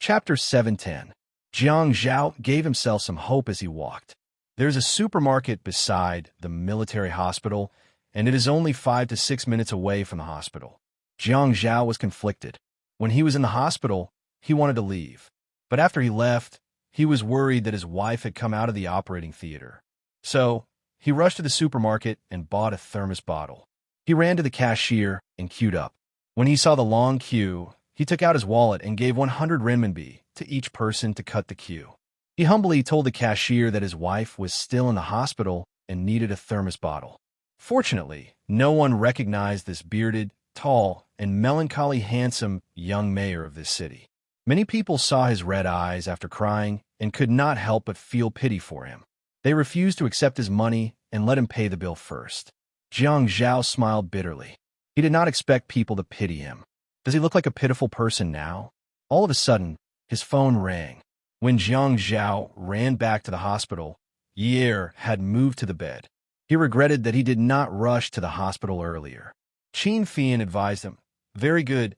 Chapter 710. Jiang Zhao gave himself some hope as he walked. There's a supermarket beside the military hospital, and it is only 5 to 6 minutes away from the hospital. Jiang Zhao was conflicted. When he was in the hospital, he wanted to leave. But after he left, he was worried that his wife had come out of the operating theater. So, he rushed to the supermarket and bought a thermos bottle. He ran to the cashier and queued up. When he saw the long queue, he took out his wallet and gave 100 renminbi to each person to cut the queue. He humbly told the cashier that his wife was still in the hospital and needed a thermos bottle. Fortunately, no one recognized this bearded, tall, and melancholy handsome young mayor of this city. Many people saw his red eyes after crying and could not help but feel pity for him. They refused to accept his money and let him pay the bill first. Jiang Zhao smiled bitterly. He did not expect people to pity him. Does he look like a pitiful person now? All of a sudden, his phone rang. When Jiang Zhao ran back to the hospital, Ye had moved to the bed. He regretted that he did not rush to the hospital earlier. Qin Fian advised him, very good,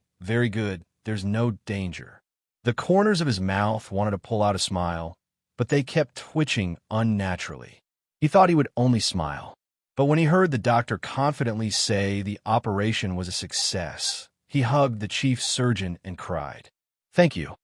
there's no danger." The corners of his mouth wanted to pull out a smile, but they kept twitching unnaturally. He thought he would only smile. But when he heard the doctor confidently say the operation was a success, he hugged the chief surgeon and cried, Thank you.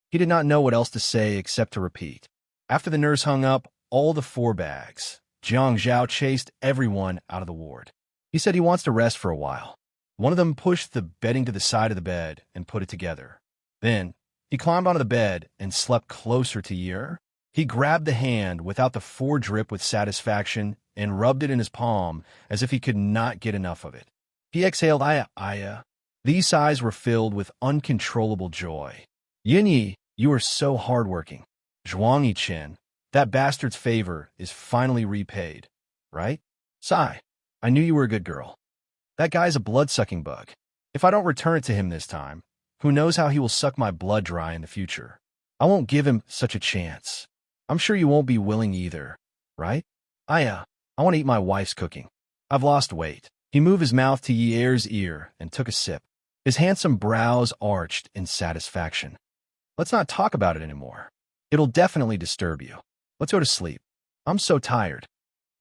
He did not know what else to say except to repeat. After the nurse hung up all the 4 bags, Jiang Zhao chased everyone out of the ward. He said he wants to rest for a while. One of them pushed the bedding to the side of the bed and put it together. Then, he climbed onto the bed and slept closer to Ye. He grabbed the hand without the foredrip with satisfaction and rubbed it in his palm as if he could not get enough of it. He exhaled, Aya. These sighs were filled with uncontrollable joy. Yinyi, you are so hardworking. Zhuang Yichen, that bastard's favor is finally repaid, right? Sigh, I knew you were a good girl. That guy's a blood-sucking bug. If I don't return it to him this time, who knows how he will suck my blood dry in the future. I won't give him such a chance. I'm sure you won't be willing either, right? Aya, I want to eat my wife's cooking. I've lost weight. He moved his mouth to Ye's ear and took a sip. His handsome brows arched in satisfaction. Let's not talk about it anymore. It'll definitely disturb you. Let's go to sleep. I'm so tired.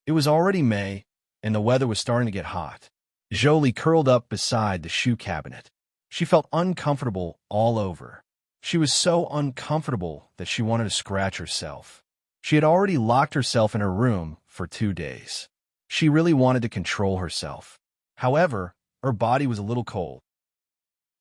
It was already May, and the weather was starting to get hot. Jolie curled up beside the shoe cabinet. She felt uncomfortable all over. She was so uncomfortable that she wanted to scratch herself. She had already locked herself in her room for 2 days. She really wanted to control herself. However, her body was a little cold.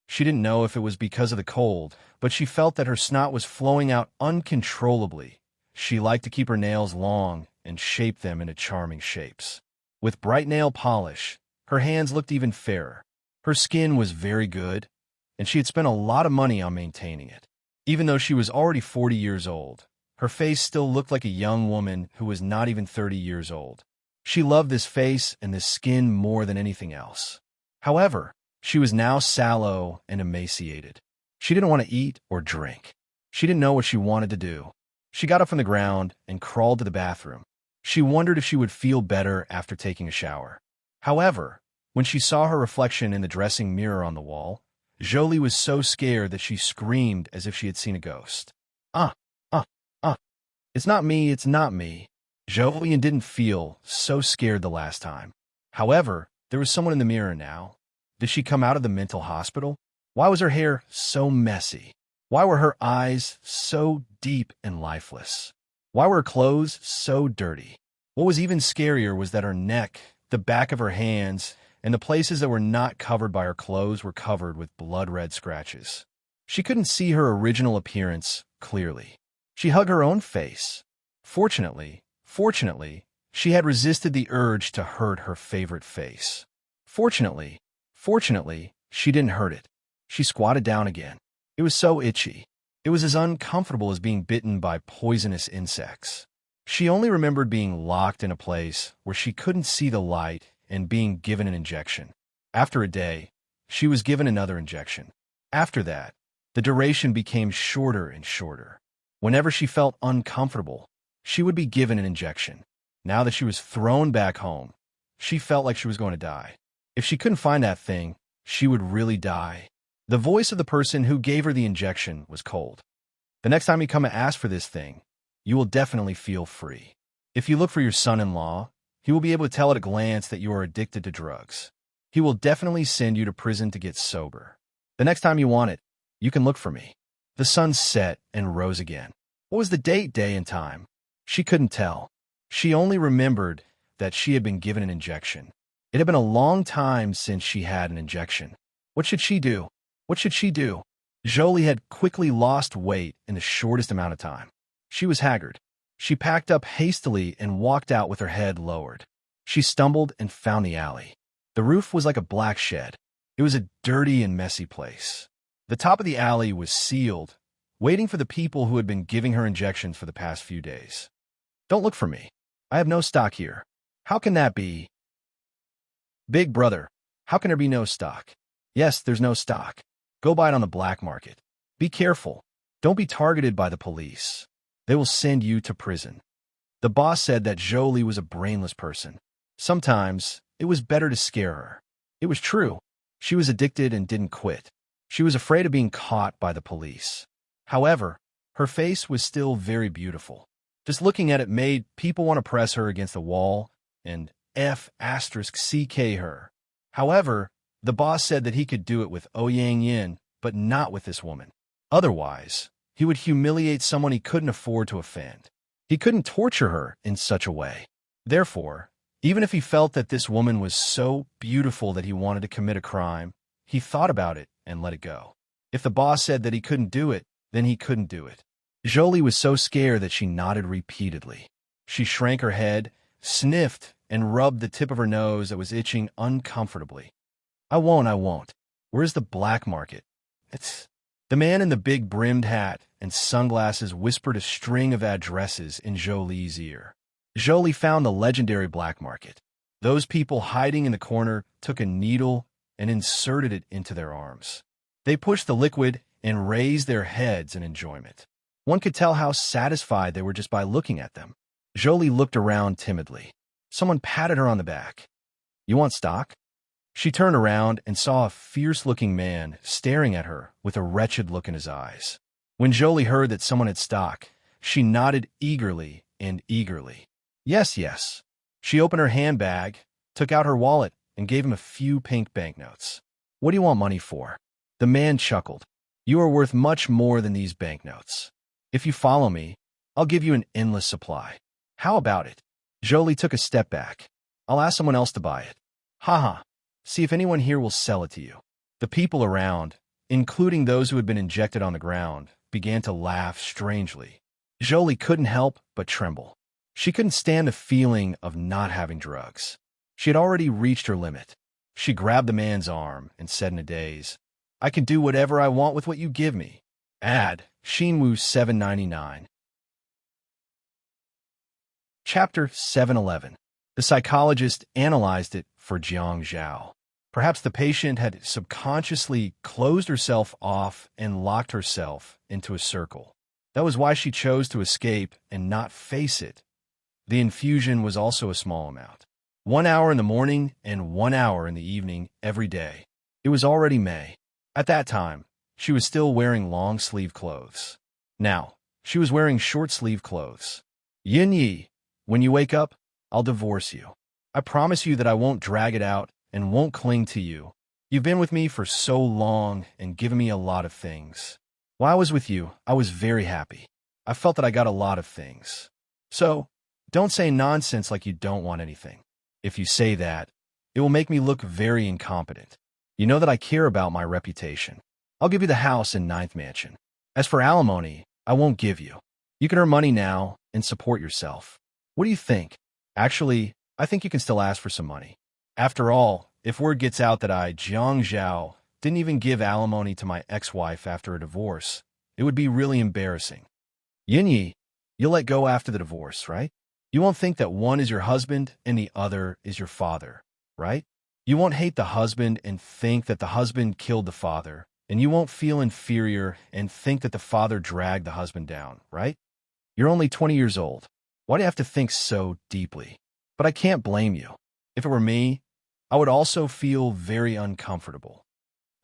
She didn't know if it was because of the cold, but she felt that her snot was flowing out uncontrollably. She liked to keep her nails long and shape them into charming shapes. With bright nail polish, her hands looked even fairer. Her skin was very good, and she had spent a lot of money on maintaining it. Even though she was already 40 years old, her face still looked like a young woman who was not even 30 years old. She loved this face and this skin more than anything else. However, she was now sallow and emaciated. She didn't want to eat or drink. She didn't know what she wanted to do. She got up from the ground and crawled to the bathroom. She wondered if she would feel better after taking a shower. However, when she saw her reflection in the dressing mirror on the wall, Jolie was so scared that she screamed as if she had seen a ghost. It's not me. Jolie didn't feel so scared the last time. However, there was someone in the mirror now. Did she come out of the mental hospital? Why was her hair so messy? Why were her eyes so deep and lifeless? Why were her clothes so dirty? What was even scarier was that her neck, the back of her hands, and the places that were not covered by her clothes were covered with blood-red scratches. She couldn't see her original appearance clearly. She hugged her own face. Fortunately, she had resisted the urge to hurt her favorite face. Fortunately, she didn't hurt it. She squatted down again. It was so itchy. It was as uncomfortable as being bitten by poisonous insects. She only remembered being locked in a place where she couldn't see the light and being given an injection. After a day, she was given another injection. After that, the duration became shorter and shorter. Whenever she felt uncomfortable, she would be given an injection. Now that she was thrown back home, she felt like she was going to die. If she couldn't find that thing, she would really die. The voice of the person who gave her the injection was cold. The next time you come and ask for this thing, you will definitely feel free. If you look for your son-in-law, he will be able to tell at a glance that you are addicted to drugs. He will definitely send you to prison to get sober. The next time you want it, you can look for me. The sun set and rose again. What was the date, day, and time? She couldn't tell. She only remembered that she had been given an injection. It had been a long time since she had an injection. What should she do? What should she do? Jolie had quickly lost weight in the shortest amount of time. She was haggard. She packed up hastily and walked out with her head lowered. She stumbled and found the alley. The roof was like a black shed. It was a dirty and messy place. The top of the alley was sealed, waiting for the people who had been giving her injections for the past few days. Don't look for me. I have no stock here. How can that be? Big brother, how can there be no stock? Yes, there's no stock. Go buy it on the black market. Be careful. Don't be targeted by the police. They will send you to prison. The boss said that Jolie was a brainless person. Sometimes, it was better to scare her. It was true. She was addicted and didn't quit. She was afraid of being caught by the police. However, her face was still very beautiful. Just looking at it made people want to press her against the wall and F***ck her. However, the boss said that he could do it with Ouyang Yin, but not with this woman. Otherwise, he would humiliate someone he couldn't afford to offend. He couldn't torture her in such a way. Therefore, even if he felt that this woman was so beautiful that he wanted to commit a crime, he thought about it and let it go. If the boss said that he couldn't do it, then he couldn't do it. Jolie was so scared that she nodded repeatedly. She shrank her head, sniffed, and rubbed the tip of her nose that was itching uncomfortably. I won't. Where's the black market? The man in the big brimmed hat and sunglasses whispered a string of addresses in Jolie's ear. Jolie found the legendary black market. Those people hiding in the corner took a needle and inserted it into their arms. They pushed the liquid and raised their heads in enjoyment. One could tell how satisfied they were just by looking at them. Jolie looked around timidly. Someone patted her on the back. You want stock? She turned around and saw a fierce-looking man staring at her with a wretched look in his eyes. When Jolie heard that someone had stock, she nodded eagerly and eagerly. Yes. She opened her handbag, took out her wallet, and gave him a few pink banknotes. What do you want money for? The man chuckled. You are worth much more than these banknotes. If you follow me, I'll give you an endless supply. How about it? Jolie took a step back. I'll ask someone else to buy it. Haha. See if anyone here will sell it to you. The people around, including those who had been injected on the ground, began to laugh strangely. Jolie couldn't help but tremble. She couldn't stand the feeling of not having drugs. She had already reached her limit. She grabbed the man's arm and said in a daze, I can do whatever I want with what you give me. Add Shinwu 799. Chapter 711. The psychologist analyzed it for Jiang Zhao. Perhaps the patient had subconsciously closed herself off and locked herself into a circle. That was why she chose to escape and not face it. The infusion was also a small amount. 1 hour in the morning and 1 hour in the evening every day. It was already May. At that time, she was still wearing long-sleeve clothes. Now, she was wearing short-sleeve clothes. Yin Yi, when you wake up, I'll divorce you. I promise you that I won't drag it out and won't cling to you. You've been with me for so long and given me a lot of things. While I was with you, I was very happy. I felt that I got a lot of things. So, don't say nonsense like you don't want anything. If you say that, it will make me look very incompetent. You know that I care about my reputation. I'll give you the house in 9th Mansion. As for alimony, I won't give you. You can earn money now and support yourself. What do you think? Actually, I think you can still ask for some money. After all, if word gets out that I, Jiang Zhao, didn't even give alimony to my ex-wife after a divorce, it would be really embarrassing. Yin Yi, you'll let go after the divorce, right? You won't think that one is your husband and the other is your father, right? You won't hate the husband and think that the husband killed the father, and you won't feel inferior and think that the father dragged the husband down, right? You're only 20 years old. Why do you have to think so deeply? But I can't blame you. If it were me, I would also feel very uncomfortable.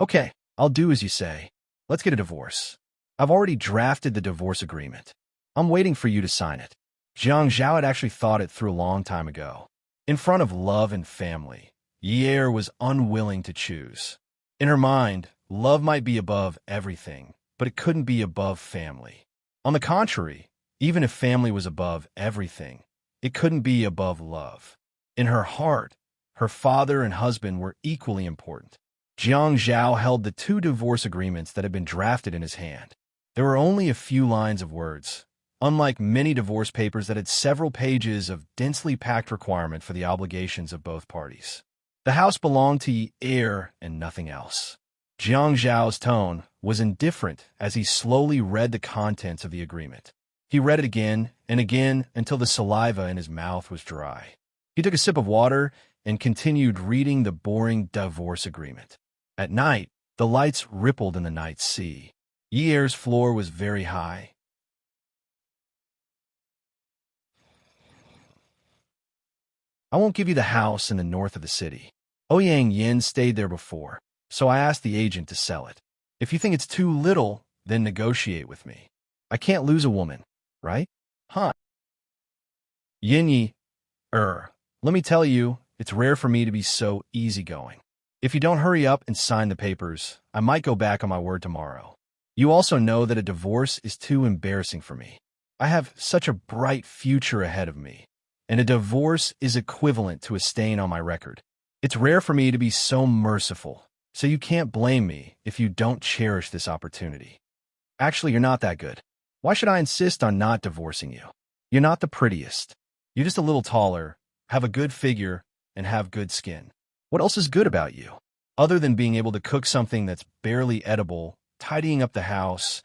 Okay, I'll do as you say. Let's get a divorce. I've already drafted the divorce agreement. I'm waiting for you to sign it. Jiang Zhao had actually thought it through a long time ago. In front of love and family, Yi was unwilling to choose. In her mind, love might be above everything, but it couldn't be above family. On the contrary, even if family was above everything, it couldn't be above love. In her heart, her father and husband were equally important. Jiang Zhao held the 2 divorce agreements that had been drafted in his hand. There were only a few lines of words, unlike many divorce papers that had several pages of densely packed requirement for the obligations of both parties. The house belonged to Yi and nothing else. Jiang Zhao's tone was indifferent as he slowly read the contents of the agreement. He read it again and again until the saliva in his mouth was dry. He took a sip of water and continued reading the boring divorce agreement. At night, the lights rippled in the night sea. Yi's floor was very high. I won't give you the house in the north of the city. Ouyang Yin stayed there before, so I asked the agent to sell it. If you think it's too little, then negotiate with me. I can't lose a woman, right? Huh? Yin let me tell you, it's rare for me to be so easygoing. If you don't hurry up and sign the papers, I might go back on my word tomorrow. You also know that a divorce is too embarrassing for me. I have such a bright future ahead of me, and a divorce is equivalent to a stain on my record. It's rare for me to be so merciful, so you can't blame me if you don't cherish this opportunity. Actually, you're not that good. Why should I insist on not divorcing you? You're not the prettiest. You're just a little taller, have a good figure, and have good skin. What else is good about you? Other than being able to cook something that's barely edible, tidying up the house,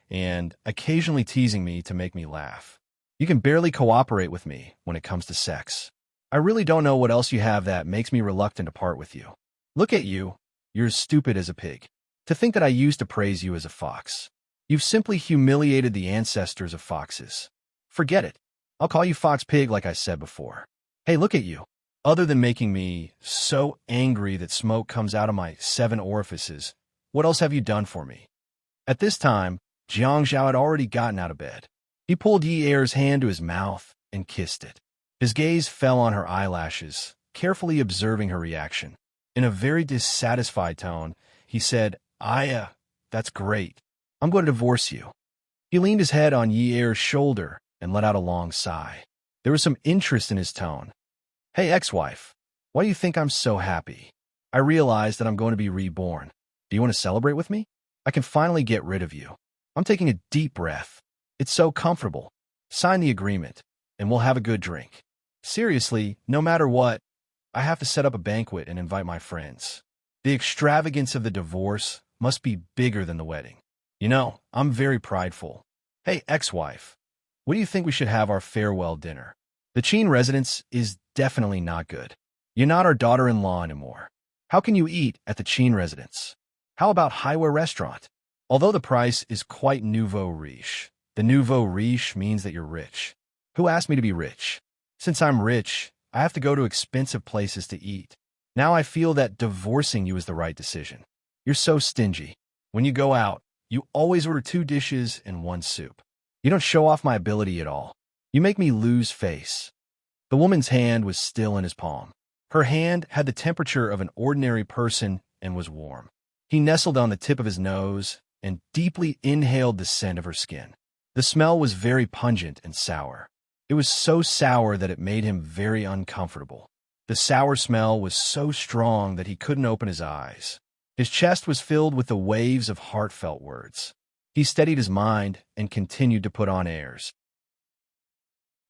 and occasionally teasing me to make me laugh. You can barely cooperate with me when it comes to sex. I really don't know what else you have that makes me reluctant to part with you. Look at you. You're as stupid as a pig. To think that I used to praise you as a fox. You've simply humiliated the ancestors of foxes. Forget it. I'll call you Fox Pig like I said before. Hey, look at you. Other than making me so angry that smoke comes out of my 7 orifices, what else have you done for me? At this time, Jiang Zhao had already gotten out of bed. He pulled Yi's hand to his mouth and kissed it. His gaze fell on her eyelashes, carefully observing her reaction. In a very dissatisfied tone, he said, that's great. I'm going to divorce you. He leaned his head on Yi's shoulder and let out a long sigh. There was some interest in his tone. Hey, ex-wife, why do you think I'm so happy? I realize that I'm going to be reborn. Do you want to celebrate with me? I can finally get rid of you. I'm taking a deep breath. It's so comfortable. Sign the agreement, and we'll have a good drink. Seriously, no matter what, I have to set up a banquet and invite my friends. The extravagance of the divorce must be bigger than the wedding. You know, I'm very prideful. Hey, ex-wife, what do you think we should have our farewell dinner? The Qin residence is definitely not good. You're not our daughter-in-law anymore. How can you eat at the Qin residence? How about Highway Restaurant? Although the price is quite nouveau riche, the nouveau riche means that you're rich. Who asked me to be rich? Since I'm rich, I have to go to expensive places to eat. Now I feel that divorcing you is the right decision. You're so stingy. When you go out, you always order 2 dishes and 1 soup. You don't show off my ability at all. You make me lose face. The woman's hand was still in his palm. Her hand had the temperature of an ordinary person and was warm. He nestled on the tip of his nose and deeply inhaled the scent of her skin. The smell was very pungent and sour. It was so sour that it made him very uncomfortable. The sour smell was so strong that he couldn't open his eyes. His chest was filled with the waves of heartfelt words. He steadied his mind and continued to put on airs.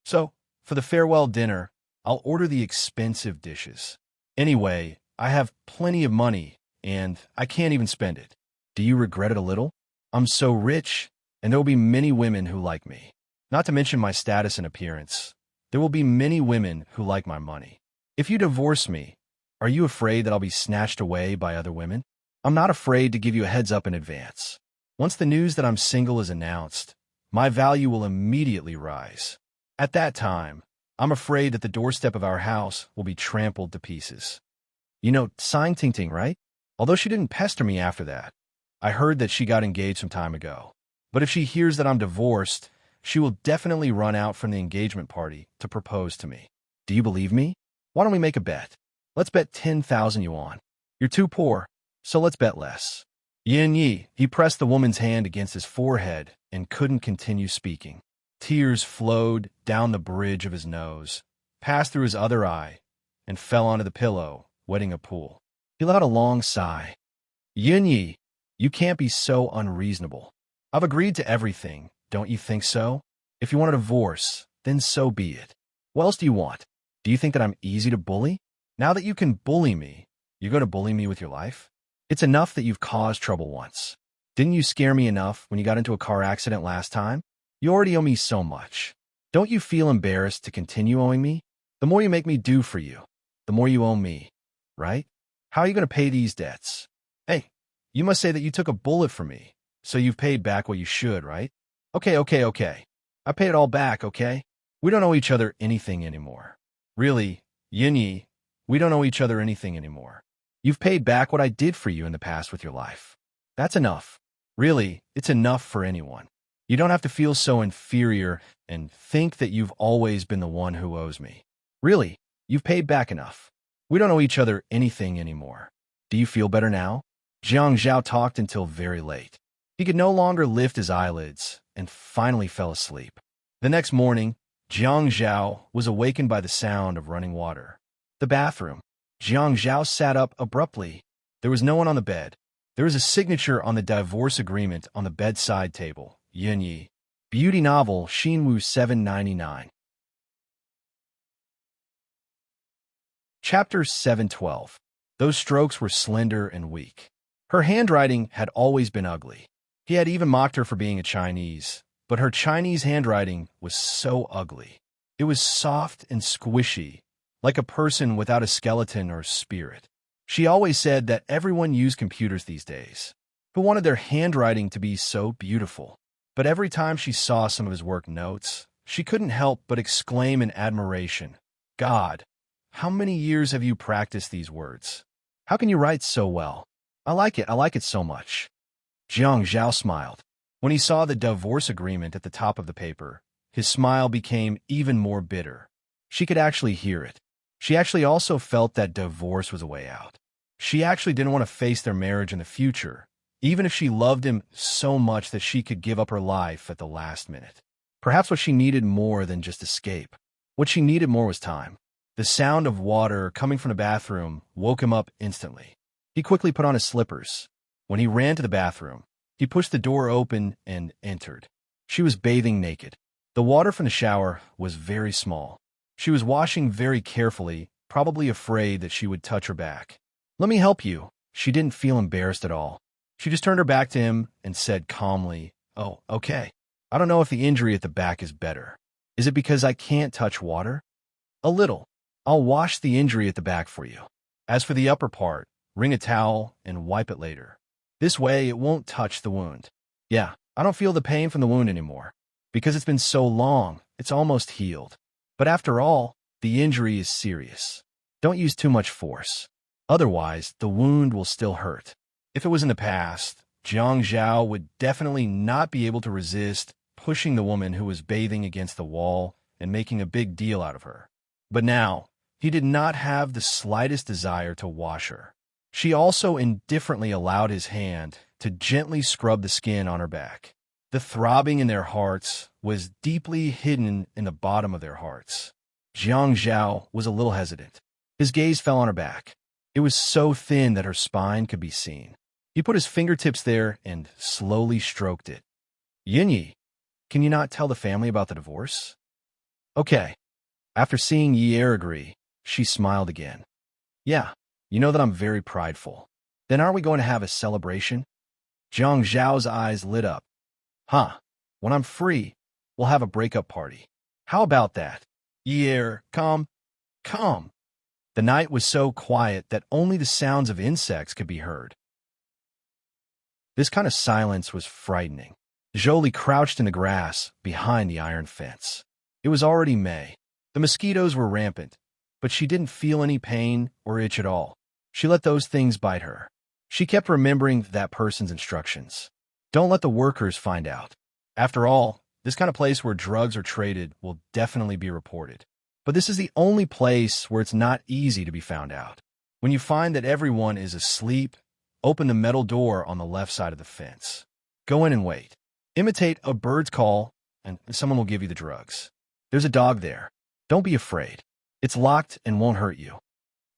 So, for the farewell dinner, I'll order the expensive dishes. Anyway, I have plenty of money, and I can't even spend it. Do you regret it a little? I'm so rich, and there will be many women who like me. Not to mention my status and appearance. There will be many women who like my money. If you divorce me, are you afraid that I'll be snatched away by other women? I'm not afraid to give you a heads up in advance. Once the news that I'm single is announced, my value will immediately rise. At that time, I'm afraid that the doorstep of our house will be trampled to pieces. You know Tsang Ting Ting, right? Although she didn't pester me after that, I heard that she got engaged some time ago. But if she hears that I'm divorced, she will definitely run out from the engagement party to propose to me. Do you believe me? Why don't we make a bet? Let's bet 10,000 yuan. You're too poor, so let's bet less. Yin Yi, he pressed the woman's hand against his forehead and couldn't continue speaking. Tears flowed down the bridge of his nose, passed through his other eye, and fell onto the pillow, wetting a pool. He let out a long sigh. Yin Yi, you can't be so unreasonable. I've agreed to everything, don't you think so? If you want a divorce, then so be it. What else do you want? Do you think that I'm easy to bully? Now that you can bully me, you're going to bully me with your life? It's enough that you've caused trouble once. Didn't you scare me enough when you got into a car accident last time? You already owe me so much. Don't you feel embarrassed to continue owing me? The more you make me do for you, the more you owe me, right? How are you going to pay these debts? Hey, you must say that you took a bullet for me, so you've paid back what you should, right? Okay. I paid it all back, okay? We don't owe each other anything anymore. Really, Yin Yi, we don't owe each other anything anymore. You've paid back what I did for you in the past with your life. That's enough. Really, it's enough for anyone. You don't have to feel so inferior and think that you've always been the one who owes me. Really, you've paid back enough. We don't owe each other anything anymore. Do you feel better now? Jiang Zhao talked until very late. He could no longer lift his eyelids and finally fell asleep. The next morning, Jiang Zhao was awakened by the sound of running water. The bathroom. Jiang Zhao sat up abruptly. There was no one on the bed. There was a signature on the divorce agreement on the bedside table. Yin Yi. Beauty novel, Xinwu 799. Chapter 712. Those strokes were slender and weak. Her handwriting had always been ugly. He had even mocked her for being a Chinese, but her Chinese handwriting was so ugly. It was soft and squishy, like a person without a skeleton or spirit. She always said that everyone used computers these days, who wanted their handwriting to be so beautiful. But every time she saw some of his work notes, she couldn't help but exclaim in admiration, God, how many years have you practiced these words? How can you write so well? I like it so much. Jiang Zhao smiled. When he saw the divorce agreement at the top of the paper, his smile became even more bitter. She could actually hear it. She actually also felt that divorce was a way out. She actually didn't want to face their marriage in the future, even if she loved him so much that she could give up her life at the last minute. Perhaps what she needed more than just escape. What she needed more was time. The sound of water coming from the bathroom woke him up instantly. He quickly put on his slippers. When he ran to the bathroom, he pushed the door open and entered. She was bathing naked. The water from the shower was very small. She was washing very carefully, probably afraid that she would touch her back. Let me help you. She didn't feel embarrassed at all. She just turned her back to him and said calmly, Oh, okay. I don't know if the injury at the back is better. Is it because I can't touch water? A little. I'll wash the injury at the back for you. As for the upper part, wring a towel and wipe it later. This way it won't touch the wound. Yeah, I don't feel the pain from the wound anymore. Because it's been so long, it's almost healed. But after all, the injury is serious. Don't use too much force. Otherwise, the wound will still hurt. If it was in the past, Jiang Zhao would definitely not be able to resist pushing the woman who was bathing against the wall and making a big deal out of her. But now, he did not have the slightest desire to wash her. She also indifferently allowed his hand to gently scrub the skin on her back. The throbbing in their hearts was deeply hidden in the bottom of their hearts. Jiang Zhao was a little hesitant. His gaze fell on her back. It was so thin that her spine could be seen. He put his fingertips there and slowly stroked it. Yin Yi, can you not tell the family about the divorce? Okay. After seeing Yi Er agree, she smiled again. Yeah, you know that I'm very prideful. Then aren't we going to have a celebration? Jiang Zhao's eyes lit up. Huh, when I'm free, we'll have a breakup party. How about that? Yi Er, come. The night was so quiet that only the sounds of insects could be heard. This kind of silence was frightening. Jolie crouched in the grass behind the iron fence. It was already May. The mosquitoes were rampant, but she didn't feel any pain or itch at all. She let those things bite her. She kept remembering that person's instructions. Don't let the workers find out. After all, this kind of place where drugs are traded will definitely be reported. But this is the only place where it's not easy to be found out. When you find that everyone is asleep, open the metal door on the left side of the fence. Go in and wait. Imitate a bird's call, and someone will give you the drugs. There's a dog there. Don't be afraid. It's locked and won't hurt you.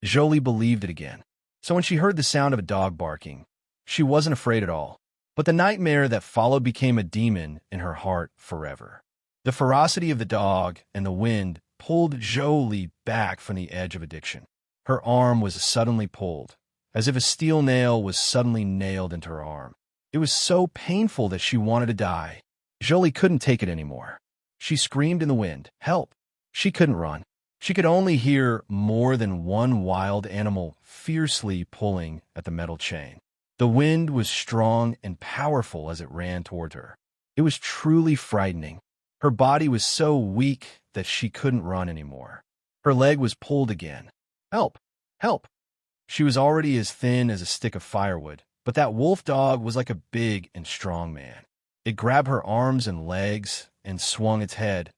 Jolie believed it again. So when she heard the sound of a dog barking, she wasn't afraid at all. But the nightmare that followed became a demon in her heart forever. The ferocity of the dog and the wind pulled Jolie back from the edge of addiction. Her arm was suddenly pulled, as if a steel nail was suddenly nailed into her arm. It was so painful that she wanted to die. Jolie couldn't take it anymore. She screamed in the wind, "Help!" She couldn't run. She could only hear more than one wild animal fiercely pulling at the metal chain. The wind was strong and powerful as it ran toward her. It was truly frightening. Her body was so weak that she couldn't run anymore. Her leg was pulled again. "Help! Help!" She was already as thin as a stick of firewood, but that wolf dog was like a big and strong man. It grabbed her arms and legs and swung its head.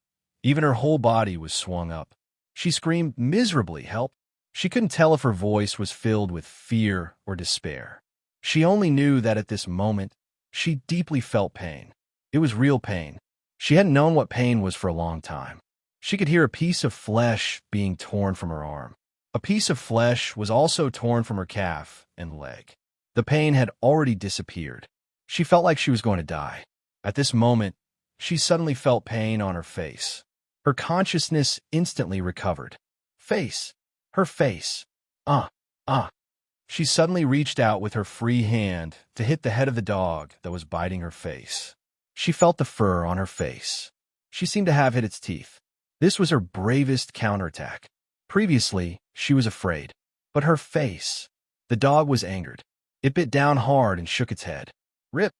Even her whole body was swung up. She screamed miserably, "Help!" She couldn't tell if her voice was filled with fear or despair. She only knew that at this moment, she deeply felt pain. It was real pain. She hadn't known what pain was for a long time. She could hear a piece of flesh being torn from her arm. A piece of flesh was also torn from her calf and leg. The pain had already disappeared. She felt like she was going to die. At this moment, she suddenly felt pain on her face. Her consciousness instantly recovered. Face. Her face. She suddenly reached out with her free hand to hit the head of the dog that was biting her face. She felt the fur on her face. She seemed to have hit its teeth. This was her bravest counterattack. Previously, she was afraid. But her face. The dog was angered. It bit down hard and shook its head. Rip.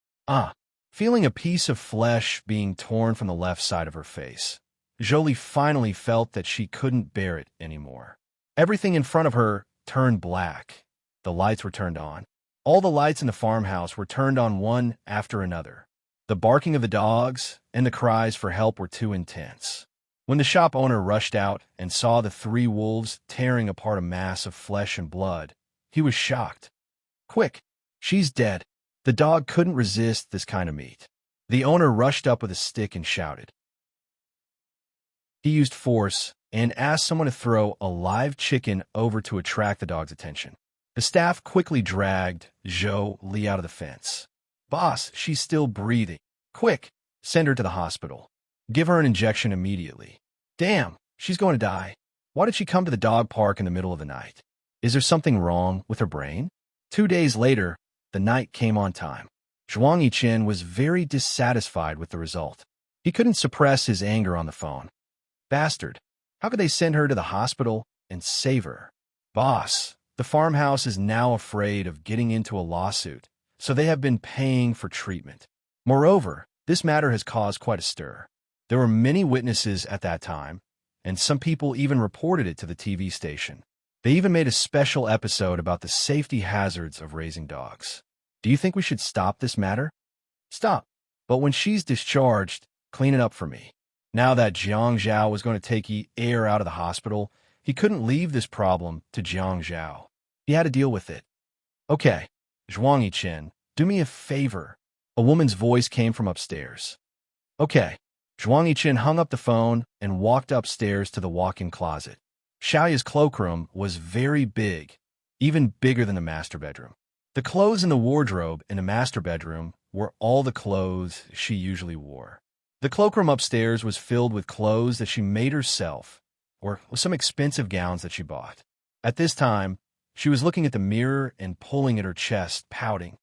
Feeling a piece of flesh being torn from the left side of her face, Jolie finally felt that she couldn't bear it anymore. Everything in front of her turned black. The lights were turned on. All the lights in the farmhouse were turned on one after another. The barking of the dogs and the cries for help were too intense. When the shop owner rushed out and saw the three wolves tearing apart a mass of flesh and blood, he was shocked. "Quick! She's dead." The dog couldn't resist this kind of meat. The owner rushed up with a stick and shouted. He used force and asked someone to throw a live chicken over to attract the dog's attention. The staff quickly dragged Jolie out of the fence. "Boss, she's still breathing. Quick, send her to the hospital. Give her an injection immediately." "Damn, she's going to die. Why did she come to the dog park in the middle of the night? Is there something wrong with her brain?" 2 days later, the night came on time. Zhuang Yichen was very dissatisfied with the result. He couldn't suppress his anger on the phone. Bastard. How could they send her to the hospital and save her? "Boss, the farmhouse is now afraid of getting into a lawsuit, so they have been paying for treatment. Moreover, this matter has caused quite a stir. There were many witnesses at that time, and some people even reported it to the TV station. They even made a special episode about the safety hazards of raising dogs. Do you think we should stop this matter?" "Stop. But when she's discharged, clean it up for me." Now that Jiang Zhao was going to take air out of the hospital, he couldn't leave this problem to Jiang Zhao. He had to deal with it. "Okay, Zhuang Yichen, do me a favor." A woman's voice came from upstairs. "Okay." Zhuang Yichen hung up the phone and walked upstairs to the walk-in closet. Xiaoya's cloakroom was very big, even bigger than the master bedroom. The clothes in the wardrobe in the master bedroom were all the clothes she usually wore. The cloakroom upstairs was filled with clothes that she made herself, or some expensive gowns that she bought. At this time, she was looking at the mirror and pulling at her chest, pouting.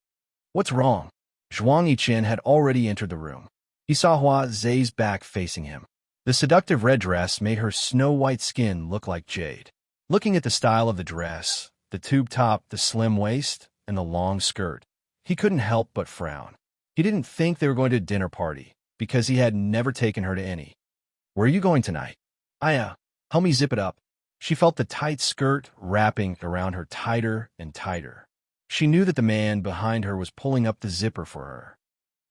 "What's wrong?" Zhuang Yichen had already entered the room. He saw Hua Zhe's back facing him. The seductive red dress made her snow-white skin look like jade. Looking at the style of the dress, the tube top, the slim waist, and the long skirt, he couldn't help but frown. He didn't think they were going to a dinner party, because he had never taken her to any. "Where are you going tonight?" Help me zip it up." She felt the tight skirt wrapping around her tighter and tighter. She knew that the man behind her was pulling up the zipper for her.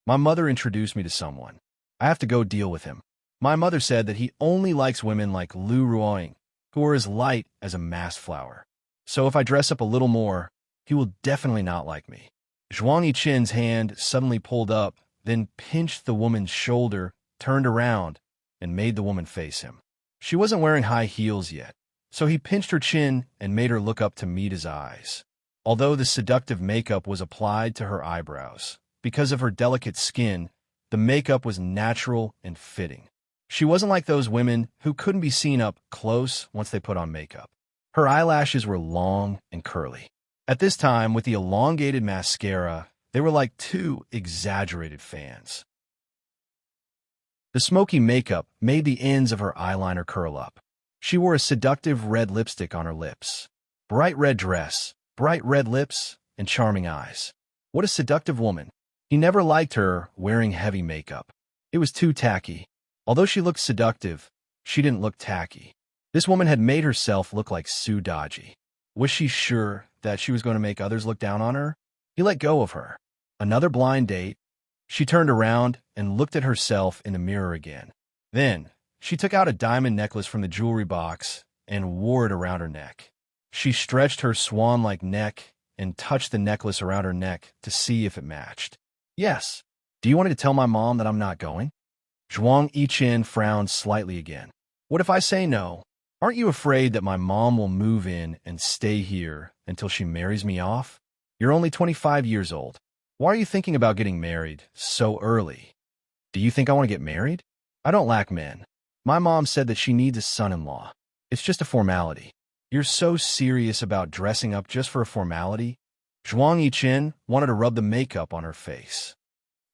My mother introduced me to someone. I have to go deal with him. My mother said that he only likes women like Lu Ruoying, who are as light as a mast flower. So if I dress up a little more, he will definitely not like me. Zhuang Yichen's hand suddenly pulled up, then pinched the woman's shoulder, turned around, and made the woman face him. She wasn't wearing high heels yet, so he pinched her chin and made her look up to meet his eyes. Although the seductive makeup was applied to her eyebrows, because of her delicate skin, the makeup was natural and fitting. She wasn't like those women who couldn't be seen up close once they put on makeup. Her eyelashes were long and curly. At this time, with the elongated mascara, they were like two exaggerated fans. The smoky makeup made the ends of her eyeliner curl up. She wore a seductive red lipstick on her lips. Bright red dress, bright red lips, and charming eyes. What a seductive woman. He never liked her wearing heavy makeup. It was too tacky. Although she looked seductive, she didn't look tacky. This woman had made herself look like Sue Dodgy. Was she sure that she was going to make others look down on her? He let go of her. Another blind date. She turned around and looked at herself in the mirror again. Then, she took out a diamond necklace from the jewelry box and wore it around her neck. She stretched her swan-like neck and touched the necklace around her neck to see if it matched. Yes. Do you want me to tell my mom that I'm not going? Zhuang Yichen frowned slightly again. What if I say no? Aren't you afraid that my mom will move in and stay here until she marries me off? You're only 25 years old. Why are you thinking about getting married so early? Do you think I want to get married? I don't lack men. My mom said that she needs a son-in-law. It's just a formality. You're so serious about dressing up just for a formality? Zhuang Yichen wanted to rub the makeup on her face.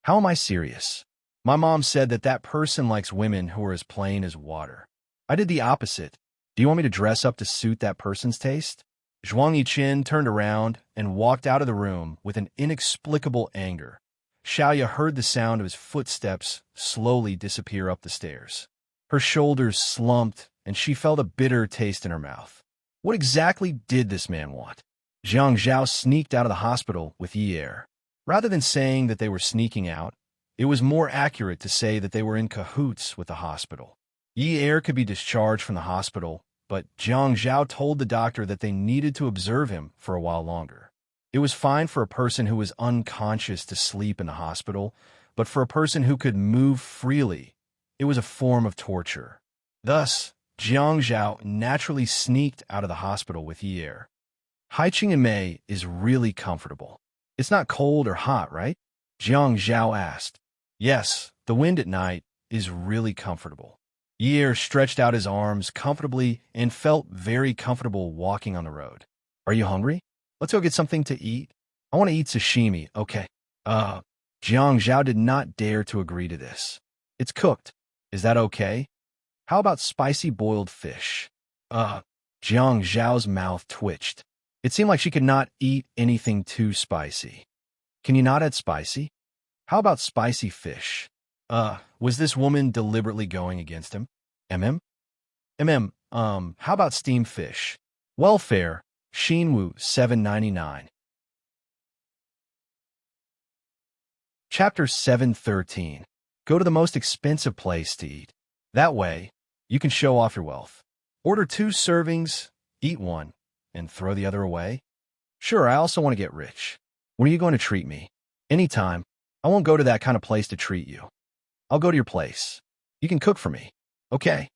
How am I serious? My mom said that that person likes women who are as plain as water. I did the opposite. Do you want me to dress up to suit that person's taste? Zhuang Yichen turned around and walked out of the room with an inexplicable anger. Xiaoya heard the sound of his footsteps slowly disappear up the stairs. Her shoulders slumped, and she felt a bitter taste in her mouth. What exactly did this man want? Zhang Zhao sneaked out of the hospital with Yi. Rather than saying that they were sneaking out, it was more accurate to say that they were in cahoots with the hospital. Yi could be discharged from the hospital, but Zhang Zhao told the doctor that they needed to observe him for a while longer. It was fine for a person who was unconscious to sleep in the hospital, but for a person who could move freely, it was a form of torture. Thus, Zhang Zhao naturally sneaked out of the hospital with Yi. Haiqing in May is really comfortable. It's not cold or hot, right? Zhang Zhao asked. Yes, the wind at night is really comfortable. Yi stretched out his arms comfortably and felt very comfortable walking on the road. Are you hungry? Let's go get something to eat. I want to eat sashimi, okay. Zhang Zhao did not dare to agree to this. It's cooked. Is that okay? How about spicy boiled fish? Zhang Zhao's mouth twitched. It seemed like she could not eat anything too spicy. Can you not add spicy? How about spicy fish? Was this woman deliberately going against him? How about steamed fish? Welfare, Xinwu 799. Chapter 713. Go to the most expensive place to eat. That way, you can show off your wealth. Order 2 servings, eat 1, and throw the other away? Sure, I also want to get rich. When are you going to treat me? Anytime. I won't go to that kind of place to treat you. I'll go to your place. You can cook for me. Okay.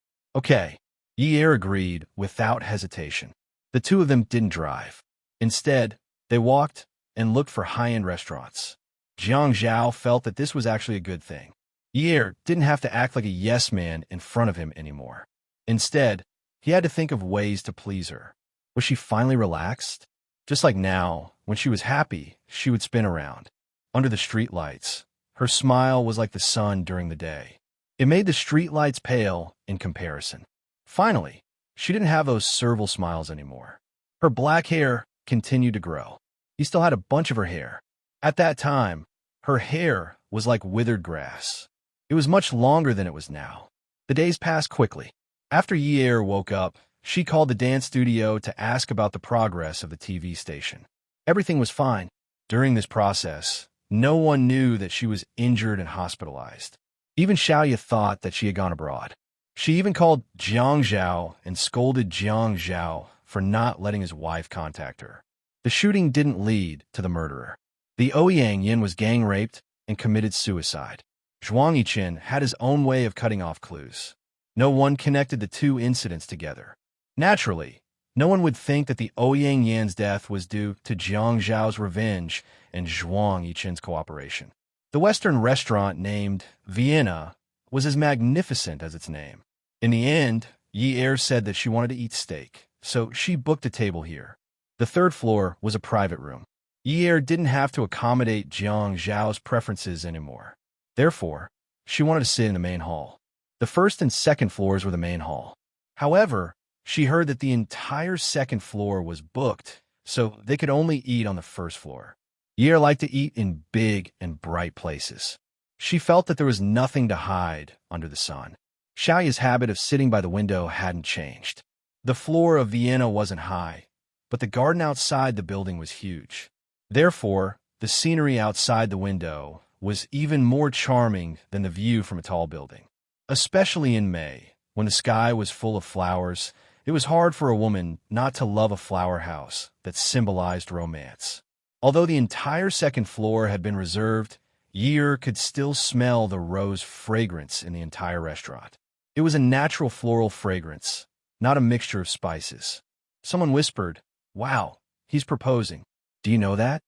Yi agreed without hesitation. The two of them didn't drive. Instead, they walked and looked for high-end restaurants. Zhang Zhao felt that this was actually a good thing. Yi didn't have to act like a yes man in front of him anymore. Instead, he had to think of ways to please her. Was she finally relaxed? Just like now, when she was happy, she would spin around. Under the streetlights, her smile was like the sun during the day. It made the streetlights pale in comparison. Finally, she didn't have those serval smiles anymore. Her black hair continued to grow. He still had a bunch of her hair. At that time, her hair was like withered grass. It was much longer than it was now. The days passed quickly. After Yi woke up, she called the dance studio to ask about the progress of the TV station. Everything was fine. During this process, no one knew that she was injured and hospitalized. Even Xiaoya thought that she had gone abroad. She even called Jiang Zhao and scolded Jiang Zhao for not letting his wife contact her. The shooting didn't lead to the murderer. The Ouyang Yin was gang raped and committed suicide. Zhuang Yiqin had his own way of cutting off clues. No one connected the two incidents together. Naturally, no one would think that the Ouyang Yan's death was due to Jiang Zhao's revenge and Zhuang Yiqin's cooperation. The Western restaurant named Vienna was as magnificent as its name. In the end, Yi Er said that she wanted to eat steak, so she booked a table here. The third floor was a private room. Yi Er didn't have to accommodate Jiang Zhao's preferences anymore. Therefore, she wanted to sit in the main hall. The first and second floors were the main hall. However, she heard that the entire second floor was booked, so they could only eat on the first floor. Yi Er liked to eat in big and bright places. She felt that there was nothing to hide under the sun. Xiaoya's habit of sitting by the window hadn't changed. The floor of Vienna wasn't high, but the garden outside the building was huge. Therefore, the scenery outside the window was even more charming than the view from a tall building. Especially in May, when the sky was full of flowers, it was hard for a woman not to love a flower house that symbolized romance. Although the entire second floor had been reserved, Yi Er could still smell the rose fragrance in the entire restaurant. It was a natural floral fragrance, not a mixture of spices. Someone whispered, "Wow, he's proposing. Do you know that?"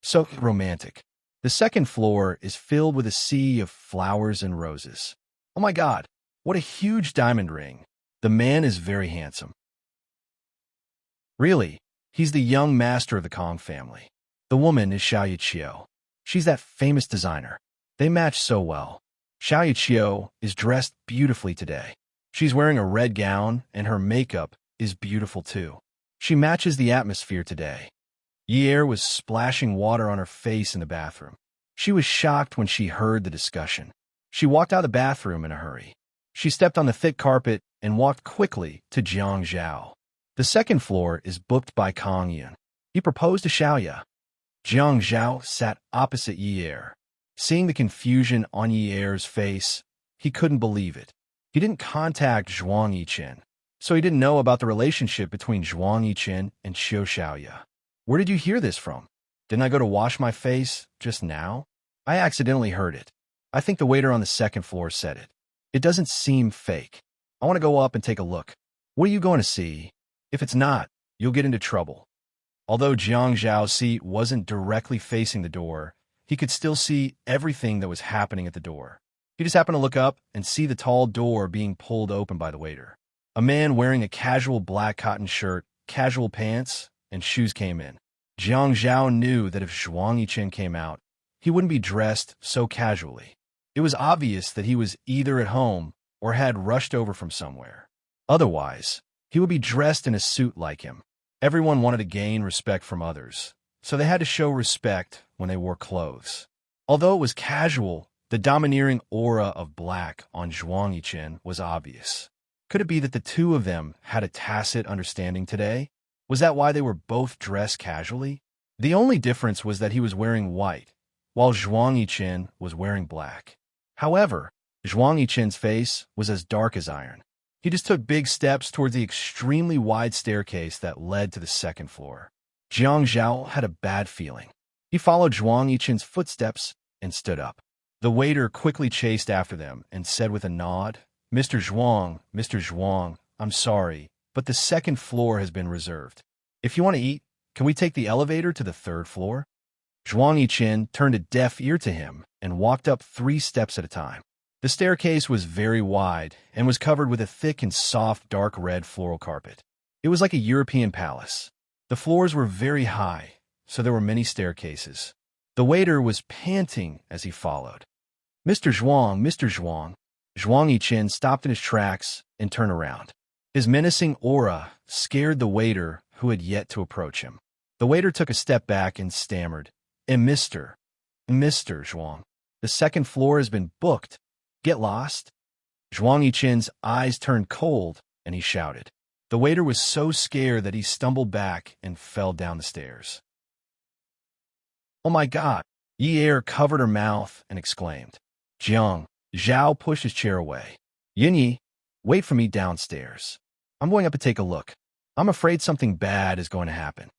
So romantic. The second floor is filled with a sea of flowers and roses. Oh my God, what a huge diamond ring. The man is very handsome. Really, he's the young master of the Kong family. The woman is Xiaoya Qiu. She's that famous designer. They match so well. Xiaoya Qiu is dressed beautifully today. She's wearing a red gown, and her makeup is beautiful too. She matches the atmosphere today. Yi Er was splashing water on her face in the bathroom. She was shocked when she heard the discussion. She walked out of the bathroom in a hurry. She stepped on the thick carpet and walked quickly to Jiang Zhao. The second floor is booked by Kong Yun. He proposed to Xiaoya. Jiang Zhao sat opposite Yi Er. Seeing the confusion on Yi Er's face, he couldn't believe it. He didn't contact Zhuang Yiqin, so he didn't know about the relationship between Zhuang Yiqin and Qiu Xiaoya. Where did you hear this from? Didn't I go to wash my face just now? I accidentally heard it. I think the waiter on the second floor said it. It doesn't seem fake. I want to go up and take a look. What are you going to see? If it's not, you'll get into trouble. Although Jiang Zhao's seat wasn't directly facing the door, he could still see everything that was happening at the door. He just happened to look up and see the tall door being pulled open by the waiter. A man wearing a casual black cotton shirt, casual pants, and shoes came in. Jiang Zhao knew that if Zhuang Yiqin came out, he wouldn't be dressed so casually. It was obvious that he was either at home or had rushed over from somewhere. Otherwise, he would be dressed in a suit like him. Everyone wanted to gain respect from others, so they had to show respect when they wore clothes. Although it was casual, the domineering aura of black on Zhuang Yiqin was obvious. Could it be that the two of them had a tacit understanding today? Was that why they were both dressed casually? The only difference was that he was wearing white, while Zhuang Yiqin was wearing black. However, Zhuang Yiqin's face was as dark as iron. He just took big steps towards the extremely wide staircase that led to the second floor. Jiang Zhao had a bad feeling. He followed Zhuang Yiqin's footsteps and stood up. The waiter quickly chased after them and said with a nod, Mr. Zhuang, I'm sorry, but the second floor has been reserved. If you want to eat, can we take the elevator to the third floor?" Zhuang Yiqin turned a deaf ear to him and walked up 3 steps at a time. The staircase was very wide and was covered with a thick and soft dark red floral carpet. It was like a European palace. The floors were very high, so there were many staircases. The waiter was panting as he followed. Mr. Zhuang. Zhuang Yiqin stopped in his tracks and turned around. His menacing aura scared the waiter who had yet to approach him. The waiter took a step back and stammered, Mr. Zhuang, the second floor has been booked. Get lost." Zhuang Yiqin's eyes turned cold, and he shouted. The waiter was so scared that he stumbled back and fell down the stairs. Oh my God! Yi Er covered her mouth and exclaimed. Jiang Zhao pushed his chair away. Yin Yi, wait for me downstairs. I'm going up to take a look. I'm afraid something bad is going to happen.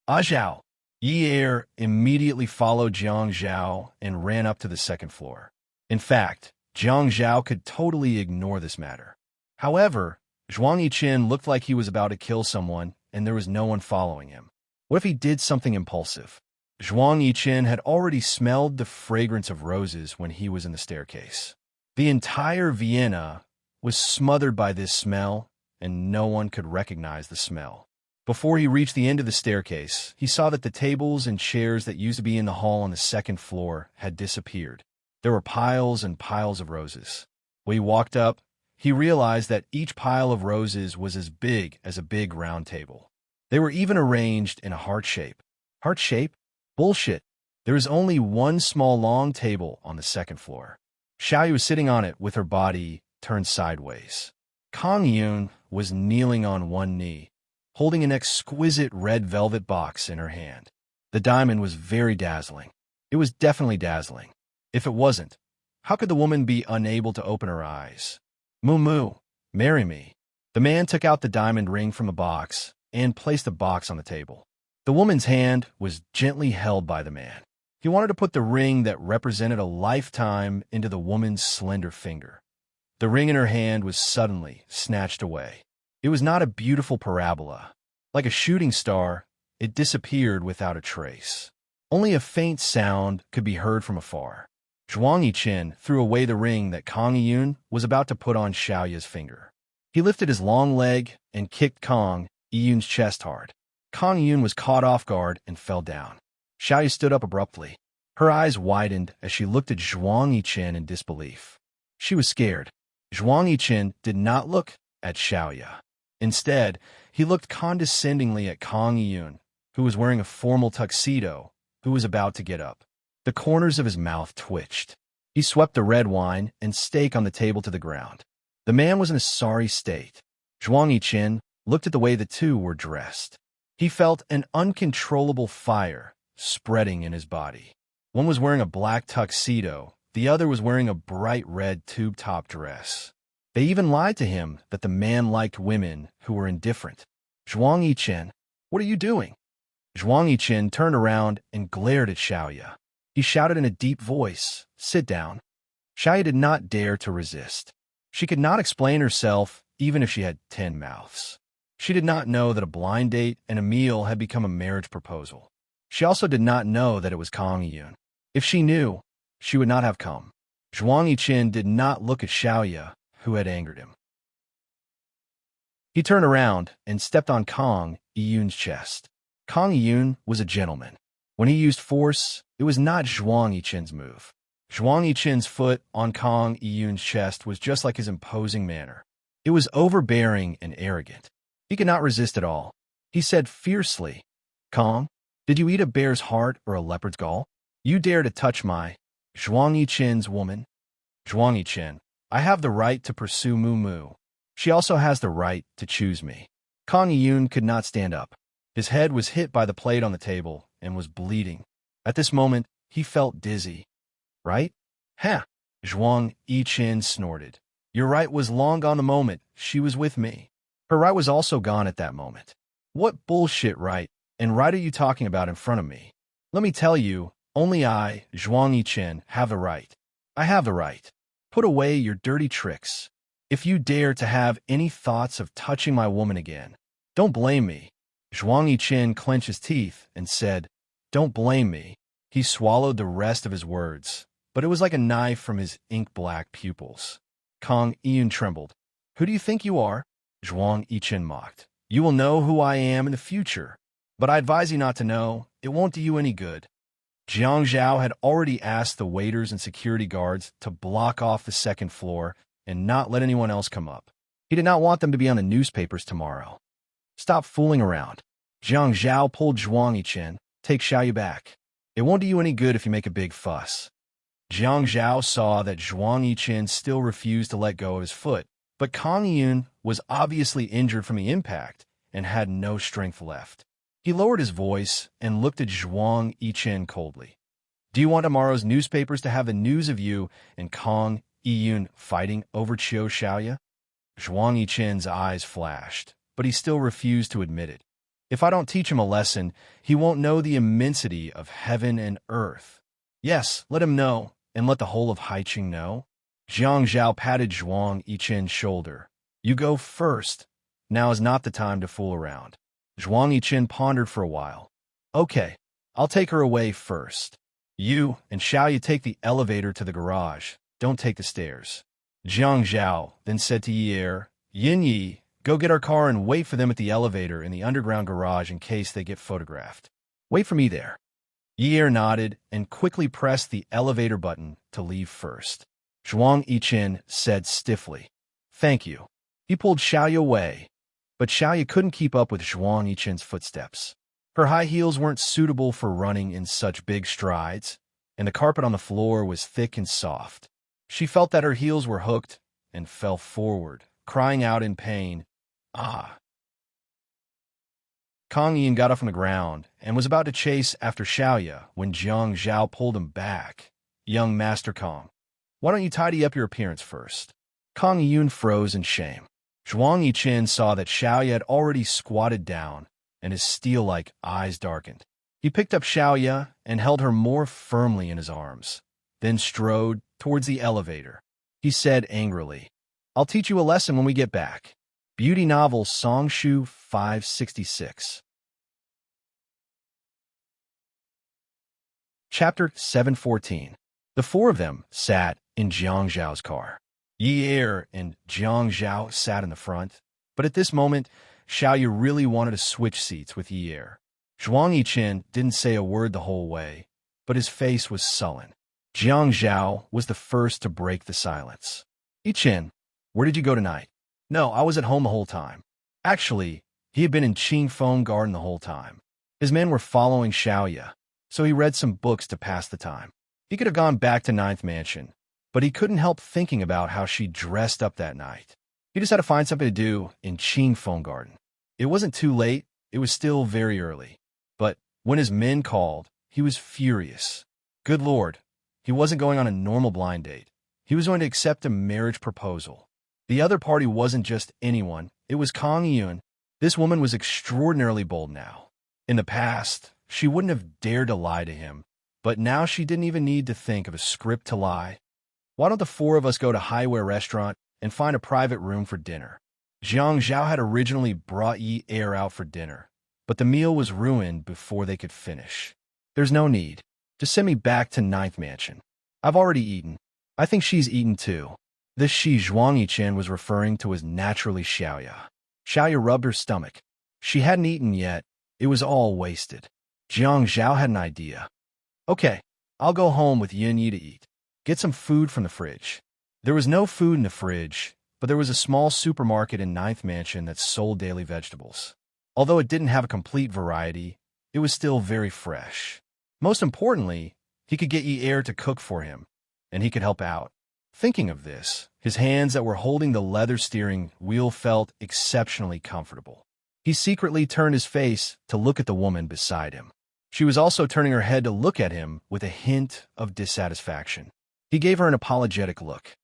Ah Zhao. Yi Er immediately followed Jiang Zhao and ran up to the second floor. In fact, Jiang Zhao could totally ignore this matter. However, Zhuang Yiqin looked like he was about to kill someone, and there was no one following him. What if he did something impulsive? Zhuang Yiqin had already smelled the fragrance of roses when he was in the staircase. The entire Vienna was smothered by this smell, and no one could recognize the smell. Before he reached the end of the staircase, he saw that the tables and chairs that used to be in the hall on the second floor had disappeared. There were piles and piles of roses. When he walked up, he realized that each pile of roses was as big as a big round table. They were even arranged in a heart shape. Heart shape? Bullshit. There is only one small long table on the second floor. Xiaoyu was sitting on it with her body turned sideways. Kang Yun was kneeling on one knee, holding an exquisite red velvet box in her hand. The diamond was very dazzling. It was definitely dazzling. If it wasn't, how could the woman be unable to open her eyes? Moo moo, marry me. The man took out the diamond ring from a box and placed the box on the table. The woman's hand was gently held by the man. He wanted to put the ring that represented a lifetime into the woman's slender finger. The ring in her hand was suddenly snatched away. It was not a beautiful parabola. Like a shooting star, it disappeared without a trace. Only a faint sound could be heard from afar. Zhuang Yiqin threw away the ring that Kang Yun was about to put on Xiaoya's finger. He lifted his long leg and kicked Kang Yun's chest hard. Kang Yun was caught off guard and fell down. Xiaoya stood up abruptly. Her eyes widened as she looked at Zhuang Yiqin in disbelief. She was scared. Zhuang Yiqin did not look at Xiaoya. Instead, he looked condescendingly at Kang Yun, who was wearing a formal tuxedo, who was about to get up. The corners of his mouth twitched. He swept the red wine and steak on the table to the ground. The man was in a sorry state. Zhuang Yiqin looked at the way the two were dressed. He felt an uncontrollable fire spreading in his body. One was wearing a black tuxedo, the other was wearing a bright red tube-top dress. They even lied to him that the man liked women who were indifferent. Zhuang Yiqin, what are you doing? Zhuang Yiqin turned around and glared at Xiaoya. He shouted in a deep voice, sit down. Xiaoya did not dare to resist. She could not explain herself even if she had 10 mouths. She did not know that a blind date and a meal had become a marriage proposal. She also did not know that it was Kang Yun. If she knew, she would not have come. Zhuang Yiqin did not look at Xiaoya, who had angered him. He turned around and stepped on Kang Yun's chest. Kang Yun was a gentleman. When he used force, it was not Zhuang Yiqin's move. Zhuang Yiqin's foot on Kang Yun's chest was just like his imposing manner. It was overbearing and arrogant. He could not resist at all. He said fiercely, Kang, did you eat a bear's heart or a leopard's gall? You dare to touch my Zhuang Yiqin's woman? Zhuang Yiqin, I have the right to pursue Moo Moo. She also has the right to choose me. Kang Yun could not stand up. His head was hit by the plate on the table and was bleeding. At this moment, he felt dizzy. Right? Ha! Zhuang Yiqin snorted. Your right was long gone the moment she was with me. Her right was also gone at that moment. What bullshit right and right are you talking about in front of me? Let me tell you, only I, Zhuang Yiqin, have the right. I have the right. Put away your dirty tricks. If you dare to have any thoughts of touching my woman again, don't blame me. Zhuang Yiqin clenched his teeth and said, don't blame me. He swallowed the rest of his words, but it was like a knife from his ink-black pupils. Kang Yun trembled. Who do you think you are? Zhuang Yiqin mocked. You will know who I am in the future, but I advise you not to know. It won't do you any good. Jiang Zhao had already asked the waiters and security guards to block off the second floor and not let anyone else come up. He did not want them to be on the newspapers tomorrow. Stop fooling around. Jiang Zhao pulled Zhuang Yiqin. Take Xiaoyu back. It won't do you any good if you make a big fuss. Jiang Zhao saw that Zhuang Yiqin still refused to let go of his foot, but Kang Yun was obviously injured from the impact and had no strength left. He lowered his voice and looked at Zhuang Yichen coldly. Do you want tomorrow's newspapers to have the news of you and Kong Yiyun fighting over Qiu Xiaoya? Zhuang Yichen's eyes flashed, but he still refused to admit it. If I don't teach him a lesson, he won't know the immensity of heaven and earth. Yes, let him know, and let the whole of Haiqing know. Jiang Zhao patted Zhuang Yichen's shoulder. You go first. Now is not the time to fool around. Zhuang Yichen pondered for a while. Okay, I'll take her away first. You and Xiaoya take the elevator to the garage. Don't take the stairs. Jiang Zhao then said to Yi, Yin Yi, go get our car and wait for them at the elevator in the underground garage in case they get photographed. Wait for me there. Yi nodded and quickly pressed the elevator button to leave first. Zhuang Yichen said stiffly, Thank you. He pulled Xiaoya away, but Xiaoya couldn't keep up with Zhuang Yichen's footsteps. Her high heels weren't suitable for running in such big strides, and the carpet on the floor was thick and soft. She felt that her heels were hooked and fell forward, crying out in pain, Ah! Kong Yin got up from the ground and was about to chase after Xiaoya when Jiang Zhao pulled him back. Young Master Kong, why don't you tidy up your appearance first? Kong Yun froze in shame. Zhuang Yichen saw that Xiaoya had already squatted down, and his steel-like eyes darkened. He picked up Xiaoya and held her more firmly in his arms, then strode towards the elevator. He said angrily, I'll teach you a lesson when we get back. Beauty Novel Songshu 566. Chapter 714. The four of them sat in Jiang Zhao's car. Yi and Jiang Zhao sat in the front, but at this moment, Xiaoya really wanted to switch seats with Yi. Zhuang Yichen didn't say a word the whole way, but his face was sullen. Jiang Zhao was the first to break the silence. Yichen, where did you go tonight? No, I was at home the whole time. Actually, he had been in Qingfeng Garden the whole time. His men were following Xiaoya, so he read some books to pass the time. He could have gone back to Ninth Mansion, but he couldn't help thinking about how she dressed up that night. He just had to find something to do in Qingfeng Garden. It wasn't too late, it was still very early. But when his men called, he was furious. Good Lord, he wasn't going on a normal blind date. He was going to accept a marriage proposal. The other party wasn't just anyone, it was Kong Yun. This woman was extraordinarily bold now. In the past, she wouldn't have dared to lie to him, but now she didn't even need to think of a script to lie. Why don't the four of us go to Highway Restaurant and find a private room for dinner? Jiang Zhao had originally brought Yi out for dinner, but the meal was ruined before they could finish. There's no need. Just send me back to Ninth Mansion. I've already eaten. I think she's eaten too. This she Zhuang Yichen was referring to as naturally Xiaoya. Xiaoya rubbed her stomach. She hadn't eaten yet. It was all wasted. Jiang Zhao had an idea. Okay, I'll go home with Yin Yi to eat. Get some food from the fridge. There was no food in the fridge, but there was a small supermarket in Ninth Mansion that sold daily vegetables. Although it didn't have a complete variety, it was still very fresh. Most importantly, he could get Yi to cook for him, and he could help out. Thinking of this, his hands that were holding the leather steering wheel felt exceptionally comfortable. He secretly turned his face to look at the woman beside him. She was also turning her head to look at him with a hint of dissatisfaction. He gave her an apologetic look.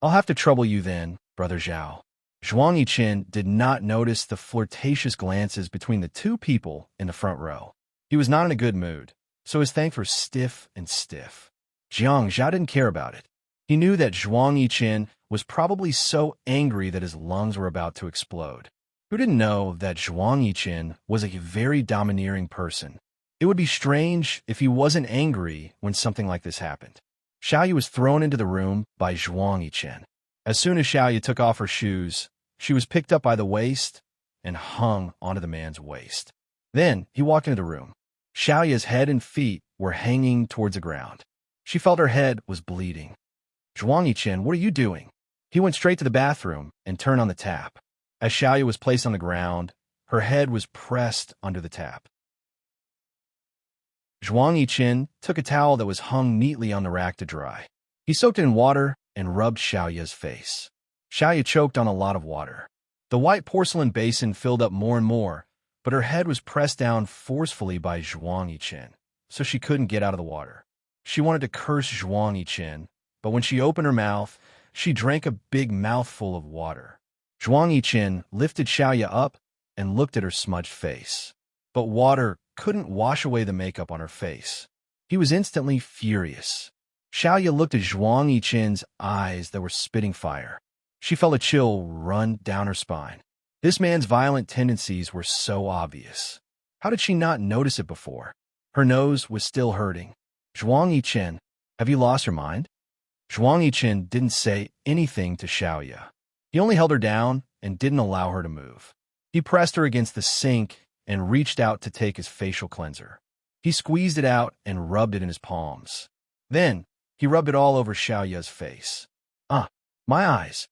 I'll have to trouble you then, Brother Zhao. Zhuang Yichen did not notice the flirtatious glances between the two people in the front row. He was not in a good mood, so his thanks were stiff and stiff. Jiang Zhao didn't care about it. He knew that Zhuang Yichen was probably so angry that his lungs were about to explode. Who didn't know that Zhuang Yichen was a very domineering person? It would be strange if he wasn't angry when something like this happened. Xiaoya was thrown into the room by Zhuang Yichen. As soon as Xiaoya took off her shoes, she was picked up by the waist and hung onto the man's waist. Then he walked into the room. Xiaoya's head and feet were hanging towards the ground. She felt her head was bleeding. Zhuang Yichen, what are you doing? He went straight to the bathroom and turned on the tap. As Xiaoya was placed on the ground, her head was pressed under the tap. Zhuang Yichen took a towel that was hung neatly on the rack to dry. He soaked it in water and rubbed Xiaoya's face. Xiaoya choked on a lot of water. The white porcelain basin filled up more and more, but her head was pressed down forcefully by Zhuang Yichen, so she couldn't get out of the water. She wanted to curse Zhuang Yichen, but when she opened her mouth, she drank a big mouthful of water. Zhuang Yichen lifted Xiaoya up and looked at her smudged face. But water couldn't wash away the makeup on her face. He was instantly furious. Xiaoya looked at Zhuang Yichen's eyes that were spitting fire. She felt a chill run down her spine. This man's violent tendencies were so obvious. How did she not notice it before? Her nose was still hurting. Zhuang Yichen, have you lost your mind? Zhuang Yichen didn't say anything to Xiaoya. He only held her down and didn't allow her to move. He pressed her against the sink and reached out to take his facial cleanser. He squeezed it out and rubbed it in his palms. Then, he rubbed it all over Xiaoya's face. My eyes.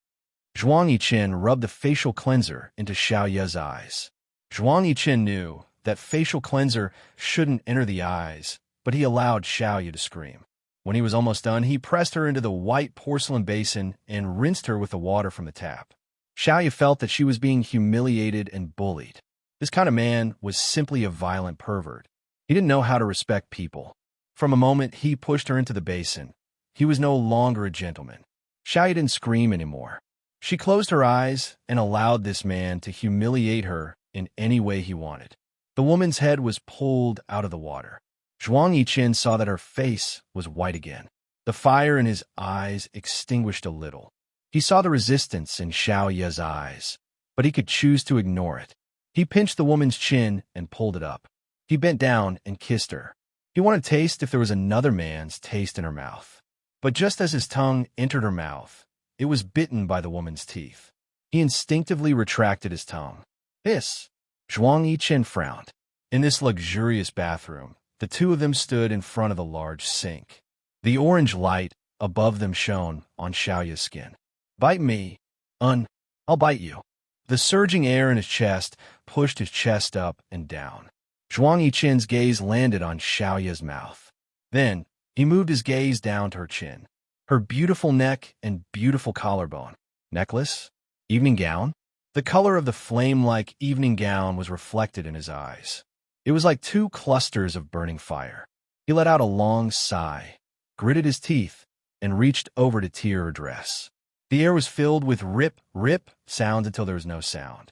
Zhuang Yichen rubbed the facial cleanser into Xiaoya's eyes. Zhuang Yichen knew that facial cleanser shouldn't enter the eyes, but he allowed Xiaoya to scream. When he was almost done, he pressed her into the white porcelain basin and rinsed her with the water from the tap. Xiaoya felt that she was being humiliated and bullied. This kind of man was simply a violent pervert. He didn't know how to respect people. From a moment he pushed her into the basin, he was no longer a gentleman. Xiaoya didn't scream anymore. She closed her eyes and allowed this man to humiliate her in any way he wanted. The woman's head was pulled out of the water. Zhuang Yichen saw that her face was white again. The fire in his eyes extinguished a little. He saw the resistance in Xiaoya's eyes, but he could choose to ignore it. He pinched the woman's chin and pulled it up. He bent down and kissed her. He wanted to taste if there was another man's taste in her mouth. But just as his tongue entered her mouth, it was bitten by the woman's teeth. He instinctively retracted his tongue. Zhuang Yichen frowned. In this luxurious bathroom, the two of them stood in front of the large sink. The orange light above them shone on Xiaoya's skin. Bite me. I'll bite you. The surging air in his chest pushed his chest up and down. Zhuang Yichen's gaze landed on Xiaoya's mouth. Then, he moved his gaze down to her chin. Her beautiful neck and beautiful collarbone. Necklace? Evening gown? The color of the flame-like evening gown was reflected in his eyes. It was like two clusters of burning fire. He let out a long sigh, gritted his teeth, and reached over to tear her dress. The air was filled with rip, rip sounds until there was no sound.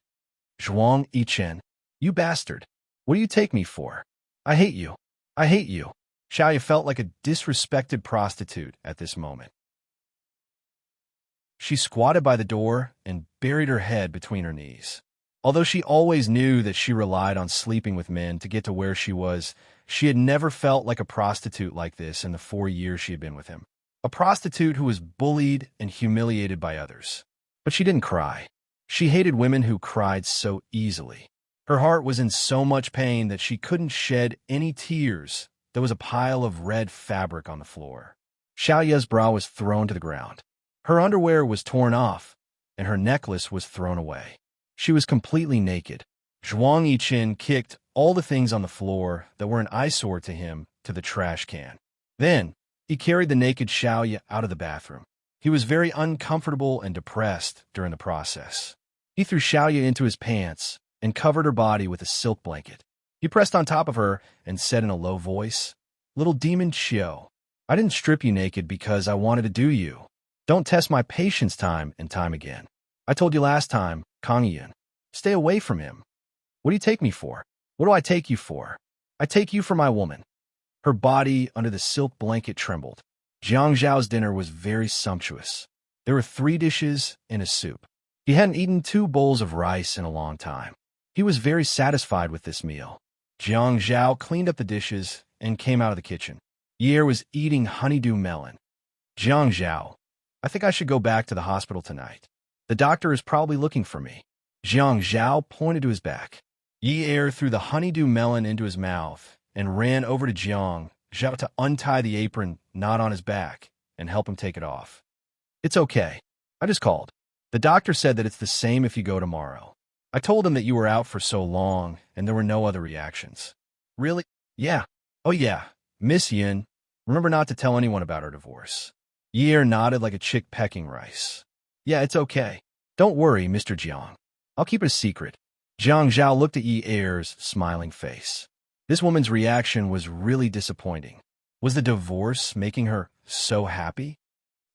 Zhuang Yichen, you bastard. What do you take me for? I hate you. I hate you. Xiaoya felt like a disrespected prostitute at this moment. She squatted by the door and buried her head between her knees. Although she always knew that she relied on sleeping with men to get to where she was, she had never felt like a prostitute like this in the 4 years she had been with him. A prostitute who was bullied and humiliated by others. But she didn't cry. She hated women who cried so easily. Her heart was in so much pain that she couldn't shed any tears. There was a pile of red fabric on the floor. Xiaoya's bra was thrown to the ground. Her underwear was torn off, and her necklace was thrown away. She was completely naked. Zhuang Yichen kicked all the things on the floor that were an eyesore to him to the trash can. Then, he carried the naked Xiaoya out of the bathroom. He was very uncomfortable and depressed during the process. He threw Xiaoya into his pants and covered her body with a silk blanket. He pressed on top of her and said in a low voice, "Little demon Xiao, I didn't strip you naked because I wanted to do you. Don't test my patience time and time again. I told you last time, Kang Yin, stay away from him. What do you take me for? What do I take you for? I take you for my woman." Her body under the silk blanket trembled. Jiang Zhao's dinner was very sumptuous. There were 3 dishes and a soup. He hadn't eaten 2 bowls of rice in a long time. He was very satisfied with this meal. Jiang Zhao cleaned up the dishes and came out of the kitchen. Ye was eating honeydew melon. "Jiang Zhao, I think I should go back to the hospital tonight. The doctor is probably looking for me." Jiang Zhao pointed to his back. Ye threw the honeydew melon into his mouth and ran over to Jiang Zhao to untie the apron knot on his back and help him take it off. "It's okay. I just called. The doctor said that it's the same if you go tomorrow. I told him that you were out for so long and there were no other reactions." "Really?" "Yeah. Oh yeah. Miss Yin, remember not to tell anyone about our divorce." Ye nodded like a chick pecking rice. "Yeah, it's okay. Don't worry, Mr. Jiang. I'll keep it a secret." Jiang Zhao looked at Yi Er's smiling face. This woman's reaction was really disappointing. Was the divorce making her so happy?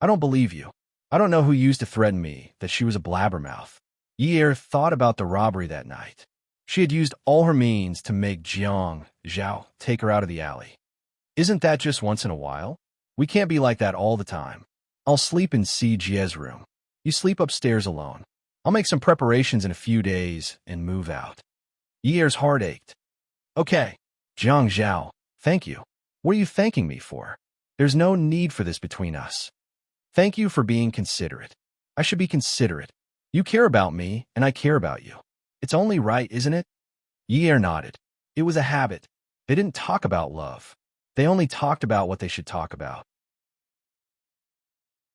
I don't believe you. I don't know who used to threaten me that she was a blabbermouth. Yi Er thought about the robbery that night. She had used all her means to make Jiang Zhao take her out of the alley. Isn't that just once in a while? We can't be like that all the time. I'll sleep in Si Jie's room. You sleep upstairs alone. I'll make some preparations in a few days and move out. Yi Er's heart ached. Okay, Jiang Zhao, thank you. What are you thanking me for? There's no need for this between us. Thank you for being considerate. I should be considerate. You care about me, and I care about you. It's only right, isn't it? Yi Er nodded. It was a habit. They didn't talk about love. They only talked about what they should talk about.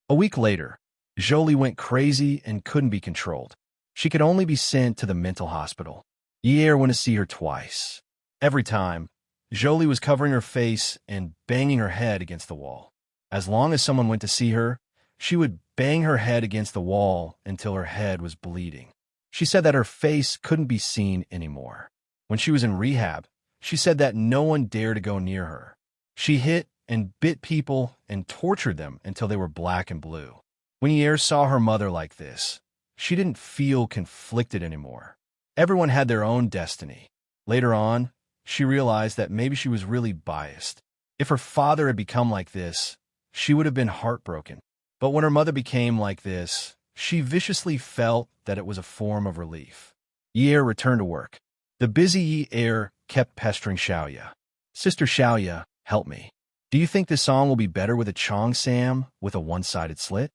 A week later, Jolie went crazy and couldn't be controlled. She could only be sent to the mental hospital. Yi Er went to see her twice. Every time, Jolie was covering her face and banging her head against the wall. As long as someone went to see her, she would bang her head against the wall until her head was bleeding. She said that her face couldn't be seen anymore. When she was in rehab, she said that no one dared to go near her. She hit and bit people and tortured them until they were black and blue. When Yi Er saw her mother like this, she didn't feel conflicted anymore. Everyone had their own destiny. Later on, she realized that maybe she was really biased. If her father had become like this, she would have been heartbroken. But when her mother became like this, she viciously felt that it was a form of relief. Yi Er returned to work. The busy Yi Er kept pestering Xiaoya. Sister Xiaoya, help me. Do you think this song will be better with a Chong Sam with a one-sided slit?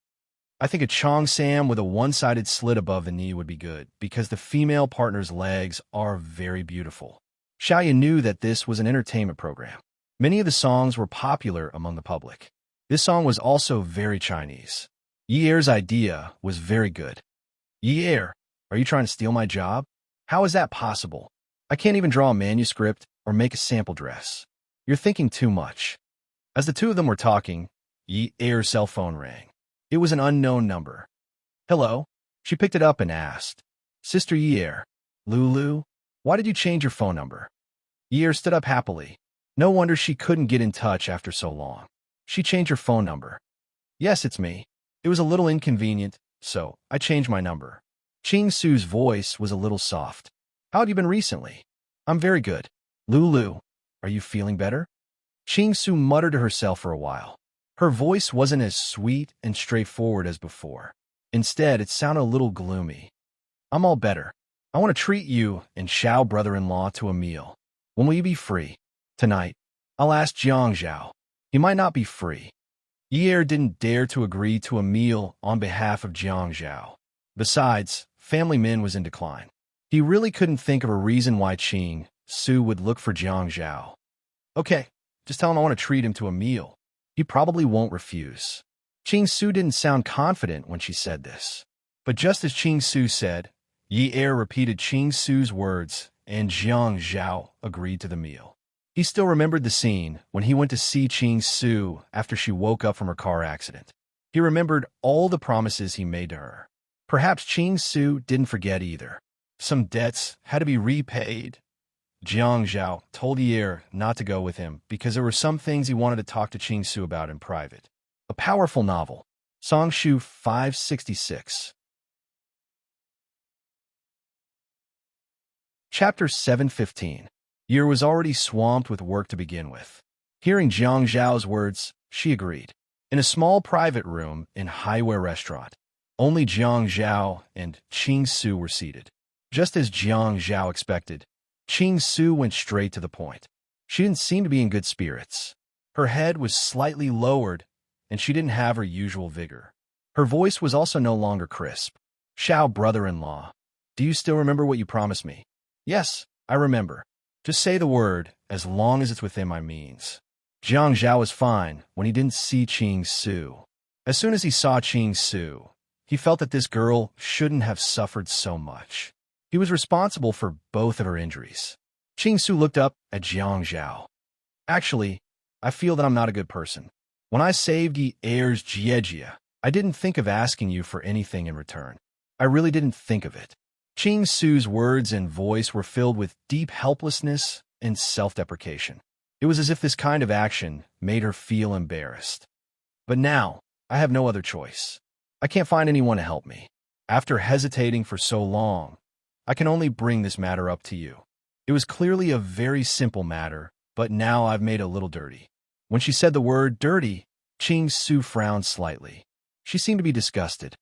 I think a Chong Sam with a one-sided slit above the knee would be good, because the female partner's legs are very beautiful. Xiaoya knew that this was an entertainment program. Many of the songs were popular among the public. This song was also very Chinese. Yi Er's idea was very good. Yi Er, are you trying to steal my job? How is that possible? I can't even draw a manuscript or make a sample dress. You're thinking too much. As the two of them were talking, Yi Er's cell phone rang. It was an unknown number. Hello? She picked it up and asked, Sister Yi Er, Lulu, why did you change your phone number? Yi Er stood up happily. No wonder she couldn't get in touch after so long. She changed her phone number. Yes, it's me. It was a little inconvenient, so I changed my number. Ching Su's voice was a little soft. How have you been recently? I'm very good. Lulu, are you feeling better? Ching Su muttered to herself for a while. Her voice wasn't as sweet and straightforward as before. Instead, it sounded a little gloomy. I'm all better. I want to treat you and Xiao brother-in-law to a meal. When will you be free? Tonight. I'll ask Jiang Zhao. He might not be free. Yi Er didn't dare to agree to a meal on behalf of Jiang Zhao. Besides, Family Min was in decline. He really couldn't think of a reason why Ching Su would look for Jiang Zhao. Okay, just tell him I want to treat him to a meal. He probably won't refuse. Ching Su didn't sound confident when she said this. But just as Ching Su said, Yi Er repeated Ching Su's words, and Jiang Zhao agreed to the meal. He still remembered the scene when he went to see Ching Su after she woke up from her car accident. He remembered all the promises he made to her. Perhaps Ching Su didn't forget either. Some debts had to be repaid. Jiang Zhao told Yi Er not to go with him because there were some things he wanted to talk to Ching Su about in private. A powerful novel. Songshu 566. Chapter 715. Yi Er was already swamped with work to begin with. Hearing Jiang Zhao's words, she agreed. In a small private room in Highway Restaurant, only Jiang Zhao and Ching Su were seated. Just as Jiang Zhao expected, Ching Su went straight to the point. She didn't seem to be in good spirits. Her head was slightly lowered, and she didn't have her usual vigor. Her voice was also no longer crisp. Xiao brother-in-law, do you still remember what you promised me? Yes, I remember. Just say the word, as long as it's within my means. Jiang Zhao was fine when he didn't see Ching Su. As soon as he saw Ching Su, he felt that this girl shouldn't have suffered so much. He was responsible for both of her injuries. Ching Su looked up at Jiang Zhao. Actually, I feel that I'm not a good person. When I saved Yi Er's Jiejia, I didn't think of asking you for anything in return. I really didn't think of it. Ching Su's words and voice were filled with deep helplessness and self-deprecation. It was as if this kind of action made her feel embarrassed. But now, I have no other choice. I can't find anyone to help me. After hesitating for so long, I can only bring this matter up to you. It was clearly a very simple matter, but now I've made it a little dirty. When she said the word dirty, Ching Su frowned slightly. She seemed to be disgusted.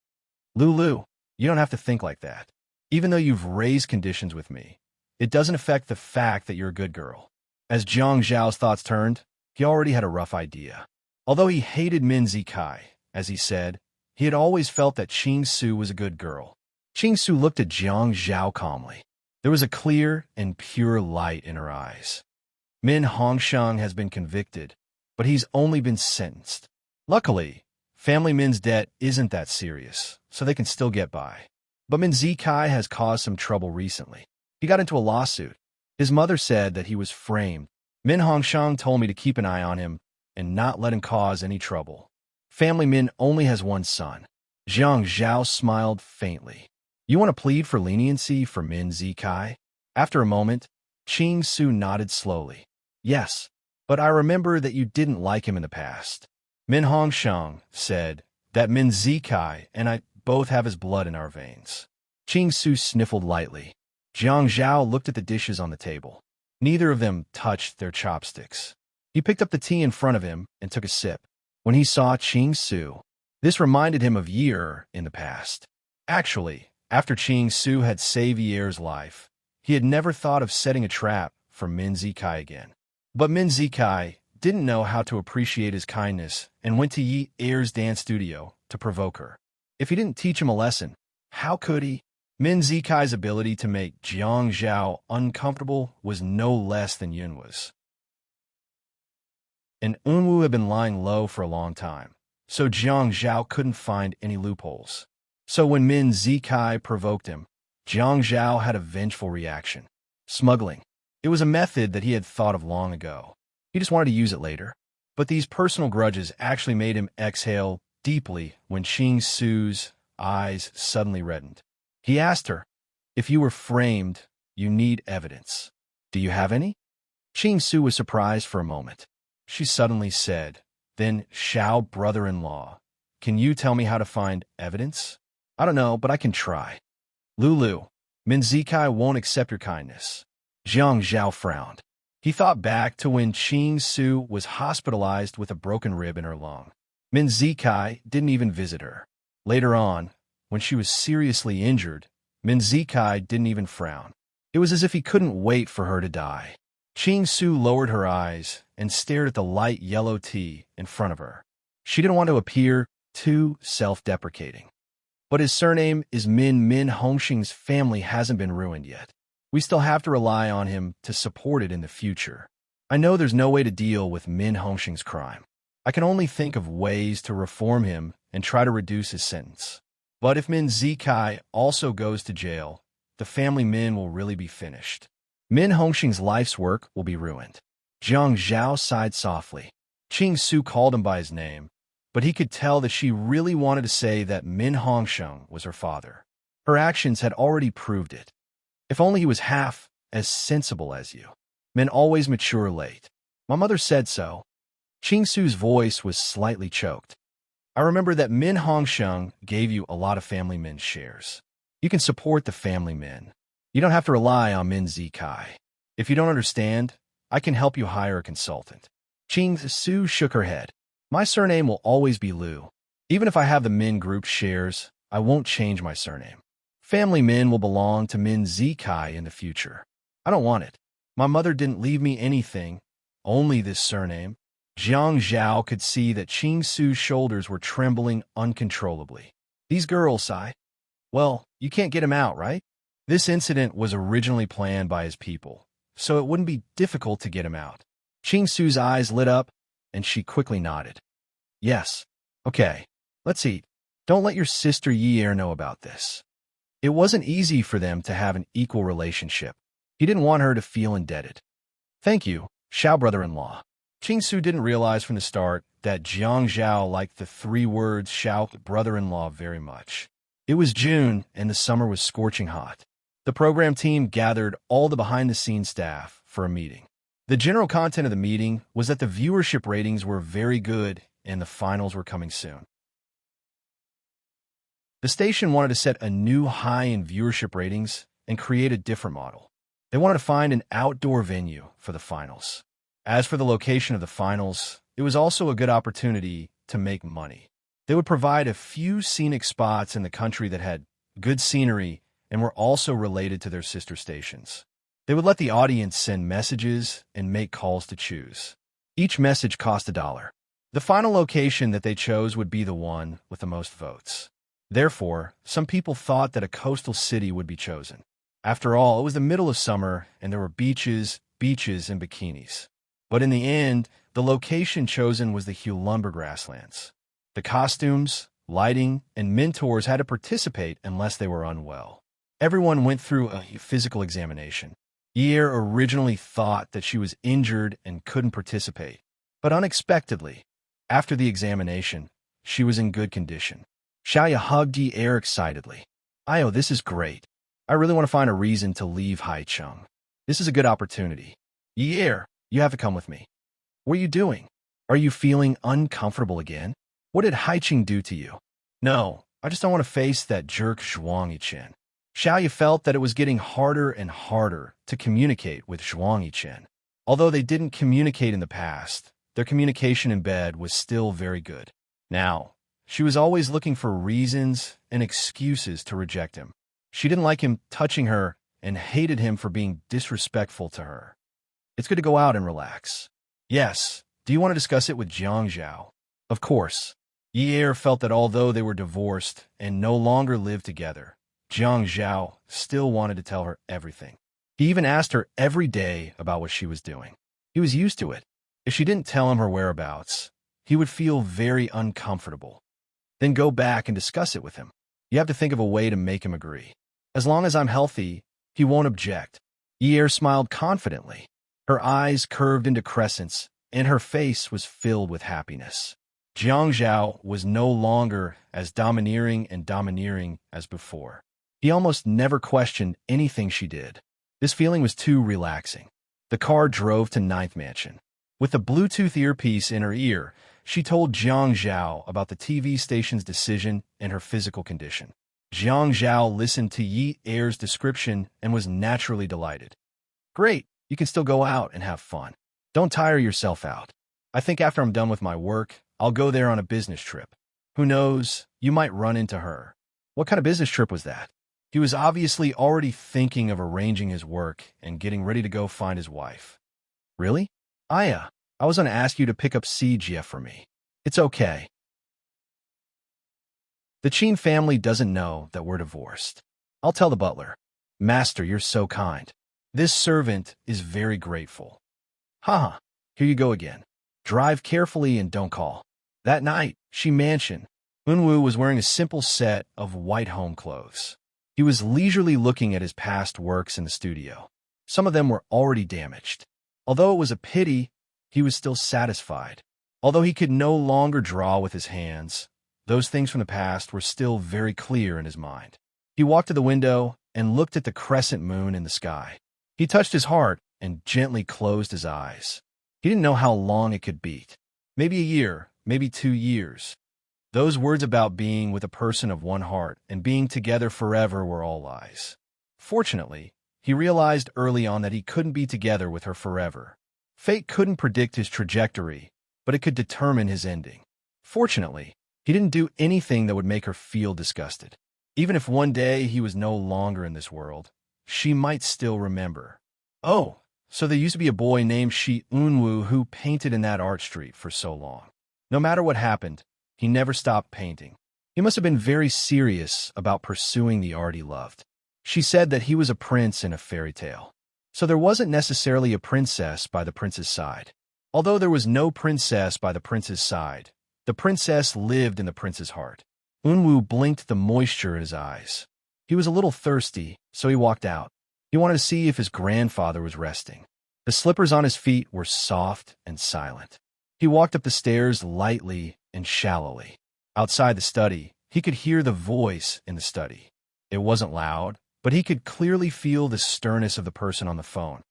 Lulu, you don't have to think like that. Even though you've raised conditions with me, it doesn't affect the fact that you're a good girl. As Jiang Zhao's thoughts turned, he already had a rough idea. Although he hated Min Zikai, as he said, he had always felt that Ching Su was a good girl. Ching Su looked at Jiang Zhao calmly. There was a clear and pure light in her eyes. Min Hongsheng has been convicted, but he's only been sentenced. Luckily, Family Min's debt isn't that serious, so they can still get by. But Min Zikai has caused some trouble recently. He got into a lawsuit. His mother said that he was framed. Min Hongsheng told me to keep an eye on him and not let him cause any trouble. Family Min only has one son. Jiang Zhao smiled faintly. You want to plead for leniency for Min Zikai? After a moment, Ching Su nodded slowly. Yes, but I remember that you didn't like him in the past. Min Hongsheng said that Min Zikai and I both have his blood in our veins. Ching Su sniffled lightly. Jiang Zhao looked at the dishes on the table. Neither of them touched their chopsticks. He picked up the tea in front of him and took a sip. When he saw Ching Su, this reminded him of Year in the past. Actually, after Ching Su had saved Year's life, he had never thought of setting a trap for Min Zikai again. But Min Zikai didn't know how to appreciate his kindness and went to Yi Er's dance studio to provoke her. If he didn't teach him a lesson, how could he? Min Zikai's ability to make Jiang Zhao uncomfortable was no less than Yunwa's. And Unwu had been lying low for a long time, so Jiang Zhao couldn't find any loopholes. So when Min Zikai provoked him, Jiang Zhao had a vengeful reaction. Smuggling. It was a method that he had thought of long ago. He just wanted to use it later. But these personal grudges actually made him exhale deeply when Ching Su's eyes suddenly reddened. He asked her, if you were framed, you need evidence. Do you have any? Ching Su was surprised for a moment. She suddenly said, then, Xiao brother-in-law, can you tell me how to find evidence? I don't know, but I can try. Lulu, Min Zikai won't accept your kindness. Jiang Zhao frowned. He thought back to when Ching Su was hospitalized with a broken rib in her lung. Min Zikai didn't even visit her. Later on, when she was seriously injured, Min Zikai didn't even frown. It was as if he couldn't wait for her to die. Ching Su lowered her eyes and stared at the light yellow tea in front of her. She didn't want to appear too self-deprecating. But his surname is Min. Min Hongsheng's family hasn't been ruined yet. We still have to rely on him to support it in the future. I know there's no way to deal with Min Hongsheng's crime. I can only think of ways to reform him and try to reduce his sentence. But if Min Zikai also goes to jail, the family Min will really be finished. Min Hongsheng's life's work will be ruined. Jiang Zhao sighed softly. Ching Su called him by his name, but he could tell that she really wanted to say that Min Hongsheng was her father. Her actions had already proved it. If only he was half as sensible as you. Men always mature late. My mother said so. Ching Su's voice was slightly choked. I remember that Min Hongsheng gave you a lot of family Min shares. You can support the family Min. You don't have to rely on Min Zikai. If you don't understand, I can help you hire a consultant. Ching Su shook her head. My surname will always be Liu. Even if I have the Min Group shares, I won't change my surname. Family Min will belong to Min Zikai in the future. I don't want it. My mother didn't leave me anything, only this surname. Jiang Zhao could see that Ching Su's shoulders were trembling uncontrollably. These girls, sighed. Well, you can't get him out, right? This incident was originally planned by his people, so it wouldn't be difficult to get him out. Ching Su's eyes lit up, and she quickly nodded. Yes. Okay. Let's eat. Don't let your sister Yi Er know about this. It wasn't easy for them to have an equal relationship. He didn't want her to feel indebted. Thank you, Xiao brother-in-law. Ching Su didn't realize from the start that Jiang Zhao liked the 3 words Xiao brother-in-law very much. It was June, and the summer was scorching hot. The program team gathered all the behind-the-scenes staff for a meeting. The general content of the meeting was that the viewership ratings were very good and the finals were coming soon. The station wanted to set a new high in viewership ratings and create a different model. They wanted to find an outdoor venue for the finals. As for the location of the finals, it was also a good opportunity to make money. They would provide a few scenic spots in the country that had good scenery and were also related to their sister stations. They would let the audience send messages and make calls to choose. Each message cost $1. The final location that they chose would be the one with the most votes. Therefore, some people thought that a coastal city would be chosen. After all, it was the middle of summer and there were beaches, and bikinis. But in the end, the location chosen was the Hulumber grasslands. The costumes, lighting, and mentors had to participate unless they were unwell. Everyone went through a physical examination. Yer originally thought that she was injured and couldn't participate, but unexpectedly, after the examination, she was in good condition. Xiaoya hugged Yer excitedly. "Io, this is great. I really want to find a reason to leave Haicheng. This is a good opportunity. Yer, you have to come with me." "What are you doing? Are you feeling uncomfortable again? What did Haicheng do to you?" "No, I just don't want to face that jerk Zhuang Yichen." Xiaoya felt that it was getting harder and harder to communicate with Zhuang Yichen. Although they didn't communicate in the past, their communication in bed was still very good. Now, she was always looking for reasons and excuses to reject him. She didn't like him touching her and hated him for being disrespectful to her. "It's good to go out and relax." "Yes. Do you want to discuss it with Jiang Zhao?" "Of course." Yer felt that although they were divorced and no longer lived together, Jiang Zhao still wanted to tell her everything. He even asked her every day about what she was doing. He was used to it. If she didn't tell him her whereabouts, he would feel very uncomfortable. Then go back and discuss it with him. You have to think of a way to make him agree. "As long as I'm healthy, he won't object." Yer smiled confidently. Her eyes curved into crescents, and her face was filled with happiness. Jiang Zhao was no longer as domineering as before. He almost never questioned anything she did. This feeling was too relaxing. The car drove to Ninth Mansion. With the Bluetooth earpiece in her ear, she told Jiang Zhao about the TV station's decision and her physical condition. Jiang Zhao listened to Yer's description and was naturally delighted. "Great, you can still go out and have fun. Don't tire yourself out. I think after I'm done with my work, I'll go there on a business trip. Who knows, you might run into her." What kind of business trip was that? He was obviously already thinking of arranging his work and getting ready to go find his wife. "Really? Aya, I was going to ask you to pick up Jie for me." "It's okay. The Qin family doesn't know that we're divorced. I'll tell the butler." "Master, you're so kind. This servant is very grateful." "Haha, here you go again. Drive carefully and don't call." That night, Xi Mansion, Unwu was wearing a simple set of white home clothes. He was leisurely looking at his past works in the studio. Some of them were already damaged. Although it was a pity, he was still satisfied. Although he could no longer draw with his hands, those things from the past were still very clear in his mind. He walked to the window and looked at the crescent moon in the sky. He touched his heart and gently closed his eyes. He didn't know how long it could beat. Maybe a year, maybe 2 years. Those words about being with a person of one heart and being together forever were all lies. Fortunately, he realized early on that he couldn't be together with her forever. Fate couldn't predict his trajectory, but it could determine his ending. Fortunately, he didn't do anything that would make her feel disgusted. Even if one day he was no longer in this world, she might still remember. Oh, so there used to be a boy named Shi Unwu who painted in that art street for so long. No matter what happened, he never stopped painting. He must have been very serious about pursuing the art he loved. She said that he was a prince in a fairy tale. So there wasn't necessarily a princess by the prince's side. Although there was no princess by the prince's side, the princess lived in the prince's heart. Unwu blinked the moisture in his eyes. He was a little thirsty, so he walked out. He wanted to see if his grandfather was resting. The slippers on his feet were soft and silent. He walked up the stairs lightly and shallowly. Outside the study, he could hear the voice in the study. It wasn't loud, but he could clearly feel the sternness of the person on the phone.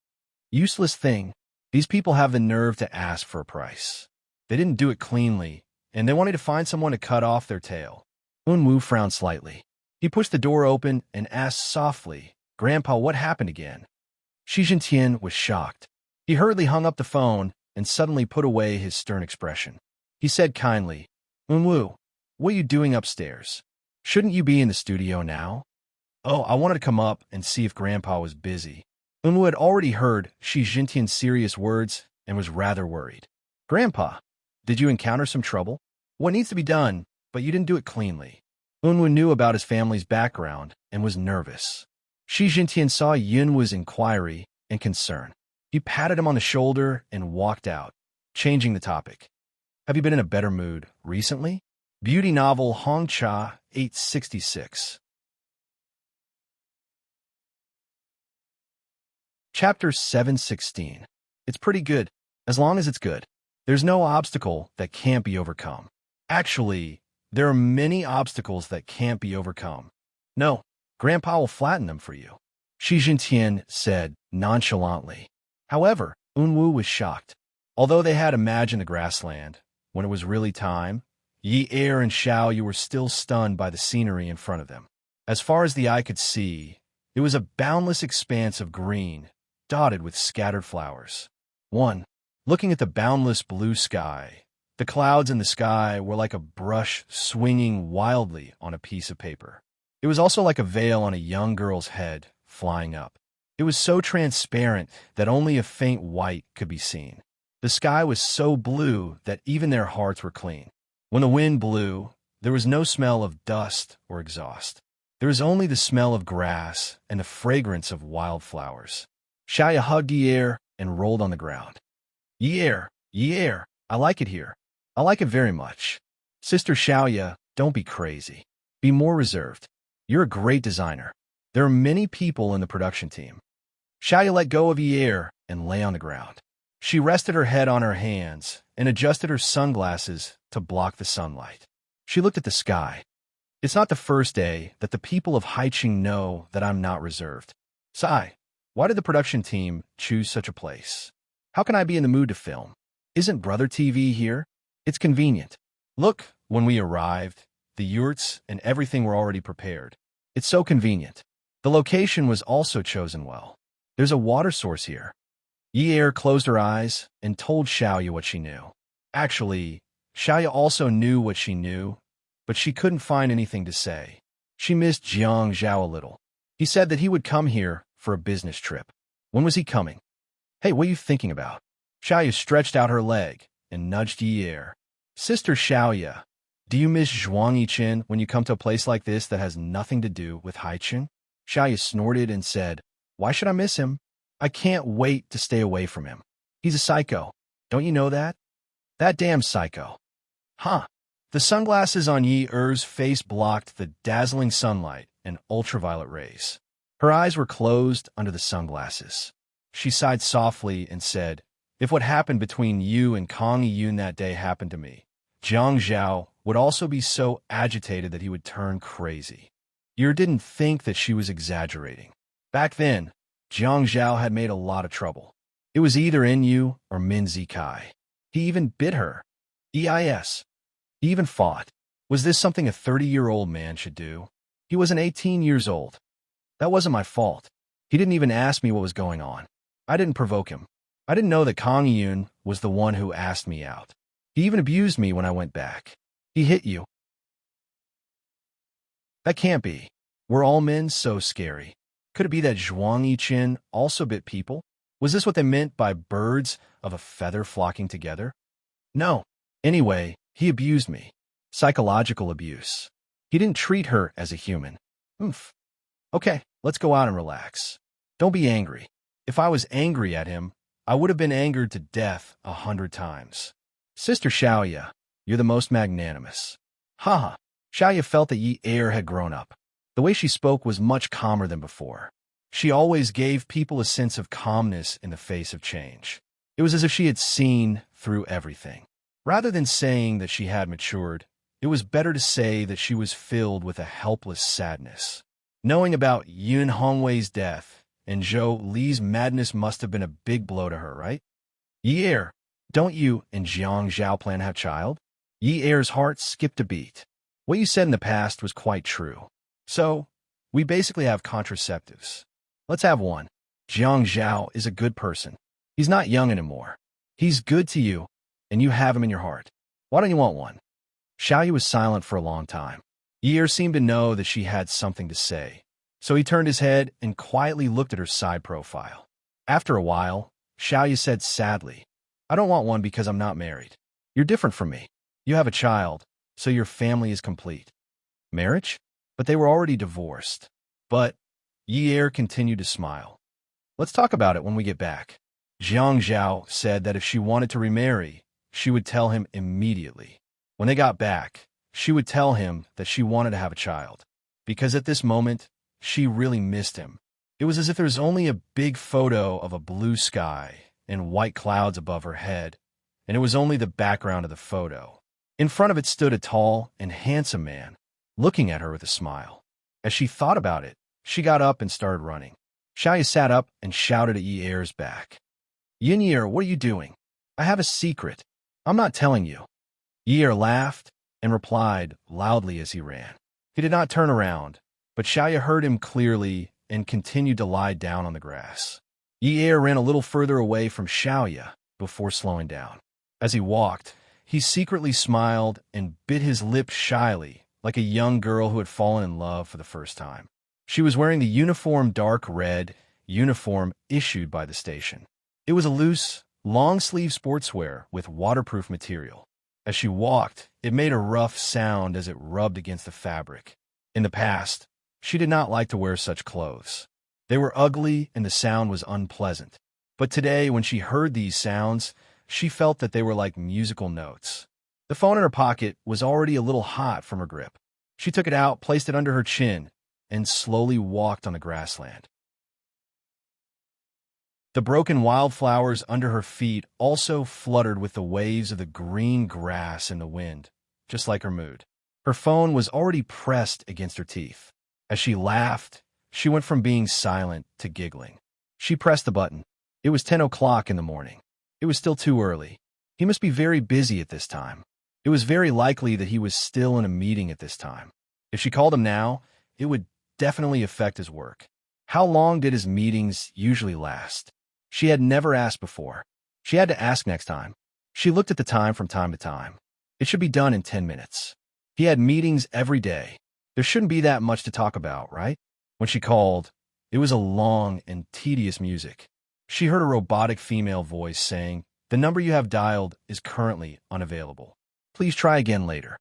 Useless thing. These people have the nerve to ask for a price. They didn't do it cleanly, and they wanted to find someone to cut off their tail. Unwoo frowned slightly. He pushed the door open and asked softly, "Grandpa, what happened again?" Shi Jintian was shocked. He hurriedly hung up the phone and suddenly put away his stern expression. He said kindly, "Unwoo, what are you doing upstairs? Shouldn't you be in the studio now?" "Oh, I wanted to come up and see if Grandpa was busy." Unwoo had already heard Shi Jintian's serious words and was rather worried. "Grandpa, did you encounter some trouble? What needs to be done, but you didn't do it cleanly." Unwoo knew about his family's background and was nervous. Shi Jintian saw Yunwoo's inquiry and concern. He patted him on the shoulder and walked out, changing the topic. "Have you been in a better mood recently?" Beauty novel Hong Cha 866. Chapter 716. It's pretty good, as long as it's good. There's no obstacle that can't be overcome. Actually, there are many obstacles that can't be overcome. No, Grandpa will flatten them for you, Shi Jintian said nonchalantly. However, Unwoo was shocked. Although they had imagined the grassland, when it was really time, Yi Er and Xiao Yu were still stunned by the scenery in front of them. As far as the eye could see, it was a boundless expanse of green, dotted with scattered flowers. Looking at the boundless blue sky, the clouds in the sky were like a brush swinging wildly on a piece of paper. It was also like a veil on a young girl's head, flying up. It was so transparent that only a faint white could be seen. The sky was so blue that even their hearts were clean. When the wind blew, there was no smell of dust or exhaust. There was only the smell of grass and the fragrance of wildflowers. Xiaoya hugged Yi and rolled on the ground. Yi Er, I like it here. I like it very much. Sister Xiaoya, don't be crazy. Be more reserved. You're a great designer. There are many people in the production team. Xiaoya let go of Yi and lay on the ground. She rested her head on her hands and adjusted her sunglasses to block the sunlight. She looked at the sky. It's not the first day that the people of Haiqing know that I'm not reserved. Sai, why did the production team choose such a place? How can I be in the mood to film? Isn't Brother TV here? It's convenient. Look, when we arrived, the yurts and everything were already prepared. It's so convenient. The location was also chosen well. There's a water source here. Yi closed her eyes and told Xiaoya what she knew. Actually, Xiaoya also knew what she knew, but she couldn't find anything to say. She missed Jiang Zhao a little. He said that he would come here for a business trip. When was he coming? Hey, what are you thinking about? Xiaoya stretched out her leg and nudged Yi. Sister Xiaoya, do you miss Zhuang Yichen when you come to a place like this that has nothing to do with Haiqing? Xiaoya snorted and said, Why should I miss him? I can't wait to stay away from him. He's a psycho. Don't you know that? That damn psycho. Huh. The sunglasses on Yi Er's face blocked the dazzling sunlight and ultraviolet rays. Her eyes were closed under the sunglasses. She sighed softly and said, If what happened between you and Kang Yun that day happened to me, Jiang Zhao would also be so agitated that he would turn crazy. Yi didn't think that she was exaggerating. Back then, Jiang Zhao had made a lot of trouble. It was either in you or Min Zikai. He even bit her. He even fought. Was this something a 30-year-old man should do? He wasn't 18 years old. That wasn't my fault. He didn't even ask me what was going on. I didn't provoke him. I didn't know that Kang Yun was the one who asked me out. He even abused me when I went back. He hit you. That can't be. Were all men so scary? Could it be that Zhuang Yichen also bit people? Was this what they meant by birds of a feather flocking together? No. Anyway, he abused me. Psychological abuse. He didn't treat her as a human. Oof. Okay, let's go out and relax. Don't be angry. If I was angry at him, I would have been angered to death 100 times. Sister Xiaoya, you're the most magnanimous. Haha. Xiaoya felt that Yi had grown up. The way she spoke was much calmer than before. She always gave people a sense of calmness in the face of change. It was as if she had seen through everything. Rather than saying that she had matured, it was better to say that she was filled with a helpless sadness. Knowing about Yun Hongwei's death and Zhou Li's madness must have been a big blow to her, right? Yi Er, don't you and Jiang Zhao plan to have child? Yi Er's heart skipped a beat. What you said in the past was quite true. So, we basically have contraceptives. Let's have one. Jiang Zhao is a good person. He's not young anymore. He's good to you, and you have him in your heart. Why don't you want one? Xiaoyu was silent for a long time. Yi Er seemed to know that she had something to say, so he turned his head and quietly looked at her side profile. After a while, Xiaoyu said sadly, I don't want one because I'm not married. You're different from me. You have a child, so your family is complete. Marriage? But they were already divorced. But Yi Er continued to smile. Let's talk about it when we get back. Jiang Zhao said that if she wanted to remarry, she would tell him immediately. When they got back, she would tell him that she wanted to have a child. Because at this moment, she really missed him. It was as if there was only a big photo of a blue sky and white clouds above her head, and it was only the background of the photo. In front of it stood a tall and handsome man, looking at her with a smile. As she thought about it, she got up and started running. Xiaoyu sat up and shouted at Yi Er's back. Yin Er, what are you doing? I have a secret. I'm not telling you. Yi Er laughed and replied loudly as he ran. He did not turn around, but Xiaoyu heard him clearly and continued to lie down on the grass. Yi Er ran a little further away from Xiaoyu before slowing down. As he walked, he secretly smiled and bit his lip shyly, like a young girl who had fallen in love for the first time. She was wearing the uniform dark red uniform issued by the station. It was a loose, long-sleeve sportswear with waterproof material. As she walked, it made a rough sound as it rubbed against the fabric. In the past, she did not like to wear such clothes. They were ugly and the sound was unpleasant. But today, when she heard these sounds, she felt that they were like musical notes. The phone in her pocket was already a little hot from her grip. She took it out, placed it under her chin, and slowly walked on the grassland. The broken wildflowers under her feet also fluttered with the waves of the green grass in the wind, just like her mood. Her phone was already pressed against her teeth. As she laughed, she went from being silent to giggling. She pressed the button. It was 10 o'clock in the morning. It was still too early. He must be very busy at this time. It was very likely that he was still in a meeting at this time. If she called him now, it would definitely affect his work. How long did his meetings usually last? She had never asked before. She had to ask next time. She looked at the time from time to time. It should be done in 10 minutes. He had meetings every day. There shouldn't be that much to talk about, right? When she called, it was a long and tedious music. She heard a robotic female voice saying, "The number you have dialed is currently unavailable. Please try again later."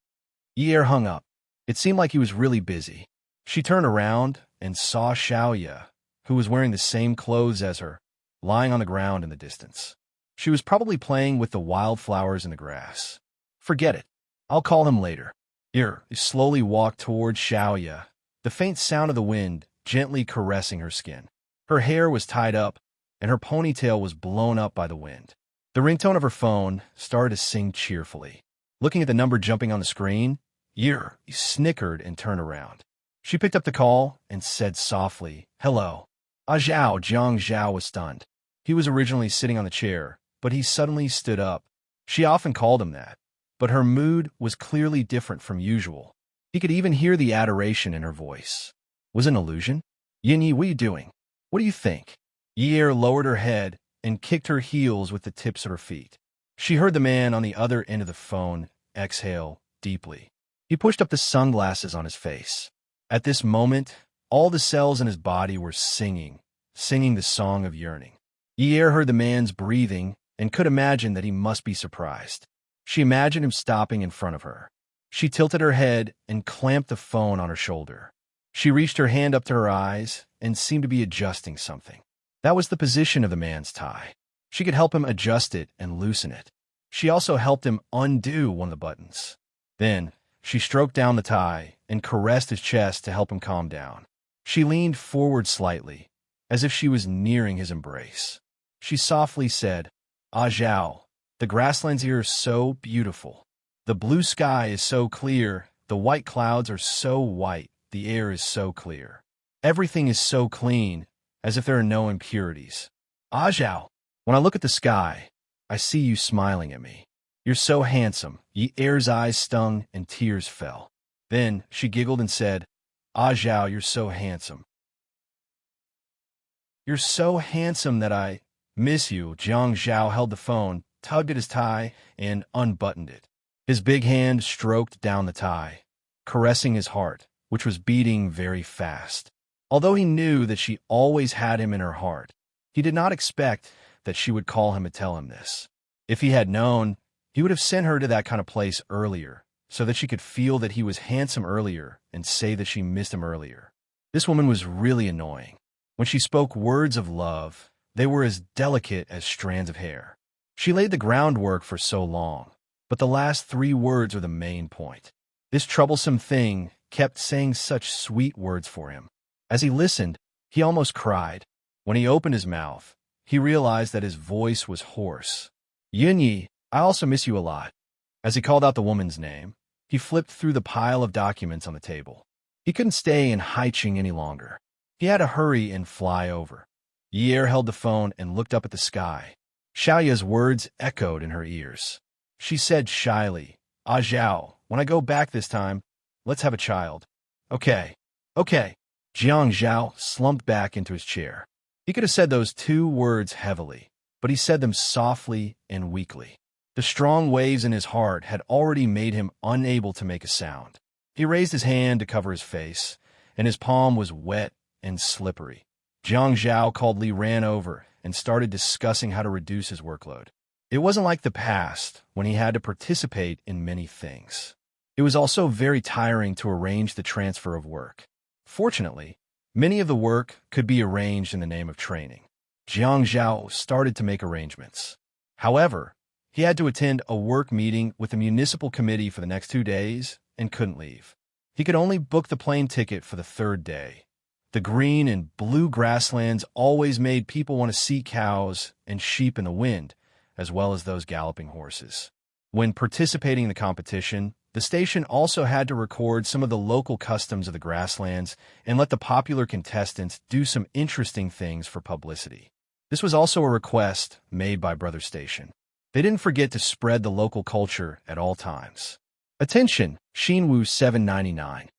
Yi Er hung up. It seemed like he was really busy. She turned around and saw Xiaoyu, who was wearing the same clothes as her, lying on the ground in the distance. She was probably playing with the wildflowers in the grass. Forget it. I'll call him later. Yi slowly walked toward Xiaoyu, the faint sound of the wind gently caressing her skin. Her hair was tied up, and her ponytail was blown up by the wind. The ringtone of her phone started to sing cheerfully. Looking at the number jumping on the screen, Yi snickered and turned around. She picked up the call and said softly, "Hello." Zhao. Jiang Zhao was stunned. He was originally sitting on the chair, but he suddenly stood up. She often called him that, but her mood was clearly different from usual. He could even hear the adoration in her voice. Was it an illusion? Yin, what are you doing? What do you think? Yi lowered her head and kicked her heels with the tips of her feet. She heard the man on the other end of the phone exhale deeply. He pushed up the sunglasses on his face. At this moment, all the cells in his body were singing the song of yearning. Yi heard the man's breathing and could imagine that he must be surprised. She imagined him stopping in front of her. She tilted her head and clamped the phone on her shoulder. She reached her hand up to her eyes and seemed to be adjusting something. That was the position of the man's tie. She could help him adjust it and loosen it. She also helped him undo one of the buttons. Then, she stroked down the tie and caressed his chest to help him calm down. She leaned forward slightly, as if she was nearing his embrace. She softly said, Zhao, the grasslands here are so beautiful. The blue sky is so clear, the white clouds are so white, the air is so clear. Everything is so clean, as if there are no impurities. Ah Zhao, when I look at the sky, I see you smiling at me. You're so handsome. Yi Er's eyes stung and tears fell. Then she giggled and said, Ah Zhao, you're so handsome. You're so handsome that I miss you. Jiang Zhao held the phone, tugged at his tie, and unbuttoned it. His big hand stroked down the tie, caressing his heart, which was beating very fast. Although he knew that she always had him in her heart, he did not expect that she would call him and tell him this. If he had known, he would have sent her to that kind of place earlier, so that she could feel that he was handsome earlier and say that she missed him earlier. This woman was really annoying. When she spoke words of love, they were as delicate as strands of hair. She laid the groundwork for so long, but the last 3 words were the main point. This troublesome thing kept saying such sweet words for him. As he listened, he almost cried. When he opened his mouth, he realized that his voice was hoarse. Yunyi, I also miss you a lot. As he called out the woman's name, he flipped through the pile of documents on the table. He couldn't stay in Haicheng any longer. He had to hurry and fly over. Yi held the phone and looked up at the sky. Xiaoya's words echoed in her ears. She said shyly, Ah Zhao, when I go back this time, let's have a child. Okay. Jiang Zhao slumped back into his chair. He could have said those 2 words heavily, but he said them softly and weakly. The strong waves in his heart had already made him unable to make a sound. He raised his hand to cover his face, and his palm was wet and slippery. Jiang Zhao calmly ran over and started discussing how to reduce his workload. It wasn't like the past, when he had to participate in many things. It was also very tiring to arrange the transfer of work. Fortunately, many of the work could be arranged in the name of training. Jiang Zhao started to make arrangements. However, he had to attend a work meeting with the municipal committee for the next 2 days and couldn't leave. He could only book the plane ticket for the 3rd day. The green and blue grasslands always made people want to see cows and sheep in the wind, as well as those galloping horses. When participating in the competition, the station also had to record some of the local customs of the grasslands and let the popular contestants do some interesting things for publicity. This was also a request made by Brother Station. They didn't forget to spread the local culture at all times. Attention, Xinwu 799.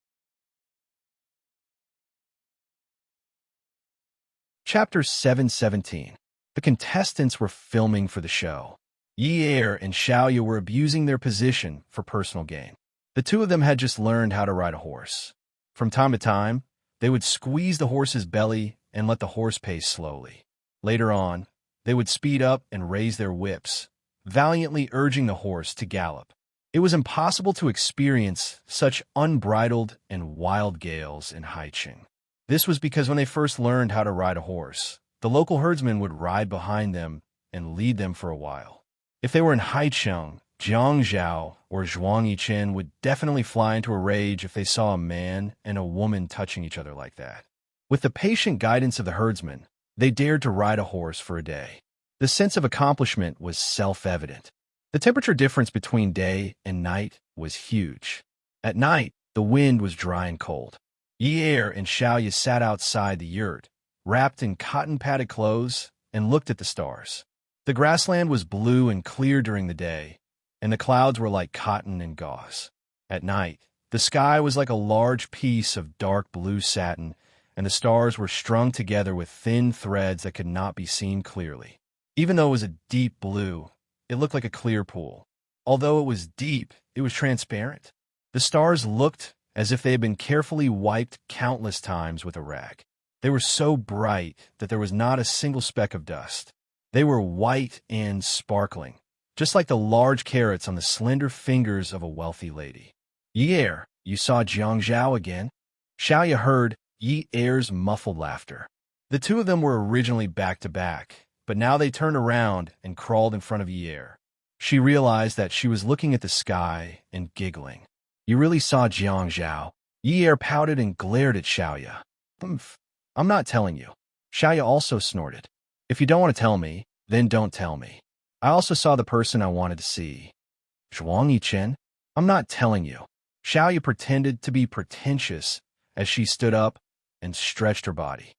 Chapter 717. The contestants were filming for the show. Yi and Xiaoya were abusing their position for personal gain. The 2 of them had just learned how to ride a horse. From time to time, they would squeeze the horse's belly and let the horse pace slowly. Later on, they would speed up and raise their whips, valiantly urging the horse to gallop. It was impossible to experience such unbridled and wild gales in Haicheng. This was because when they first learned how to ride a horse, the local herdsmen would ride behind them and lead them for a while. If they were in Haicheng, Jiang Zhao or Zhuang Yichen would definitely fly into a rage if they saw a man and a woman touching each other like that. With the patient guidance of the herdsmen, they dared to ride a horse for a day. The sense of accomplishment was self-evident. The temperature difference between day and night was huge. At night, the wind was dry and cold. Yi and Xiaoya sat outside the yurt, wrapped in cotton-padded clothes, and looked at the stars. The grassland was blue and clear during the day, and the clouds were like cotton and gauze. At night, the sky was like a large piece of dark blue satin, and the stars were strung together with thin threads that could not be seen clearly. Even though it was a deep blue, it looked like a clear pool. Although it was deep, it was transparent. The stars looked as if they had been carefully wiped countless times with a rag. They were so bright that there was not a single speck of dust. They were white and sparkling, just like the large carrots on the slender fingers of a wealthy lady. Yi, you saw Jiang Zhao again? Xiaoya heard Yi-er's muffled laughter. The 2 of them were originally back-to-back, but now they turned around and crawled in front of Yi-er. She realized that she was looking at the sky and giggling. You really saw Jiang Zhao? Yi-er pouted and glared at Xiaoya. I'm not telling you. Xiaoya also snorted. If you don't want to tell me, then don't tell me. I also saw the person I wanted to see. Zhuang Yichen? I'm not telling you. Xiaoya pretended to be pretentious as she stood up and stretched her body.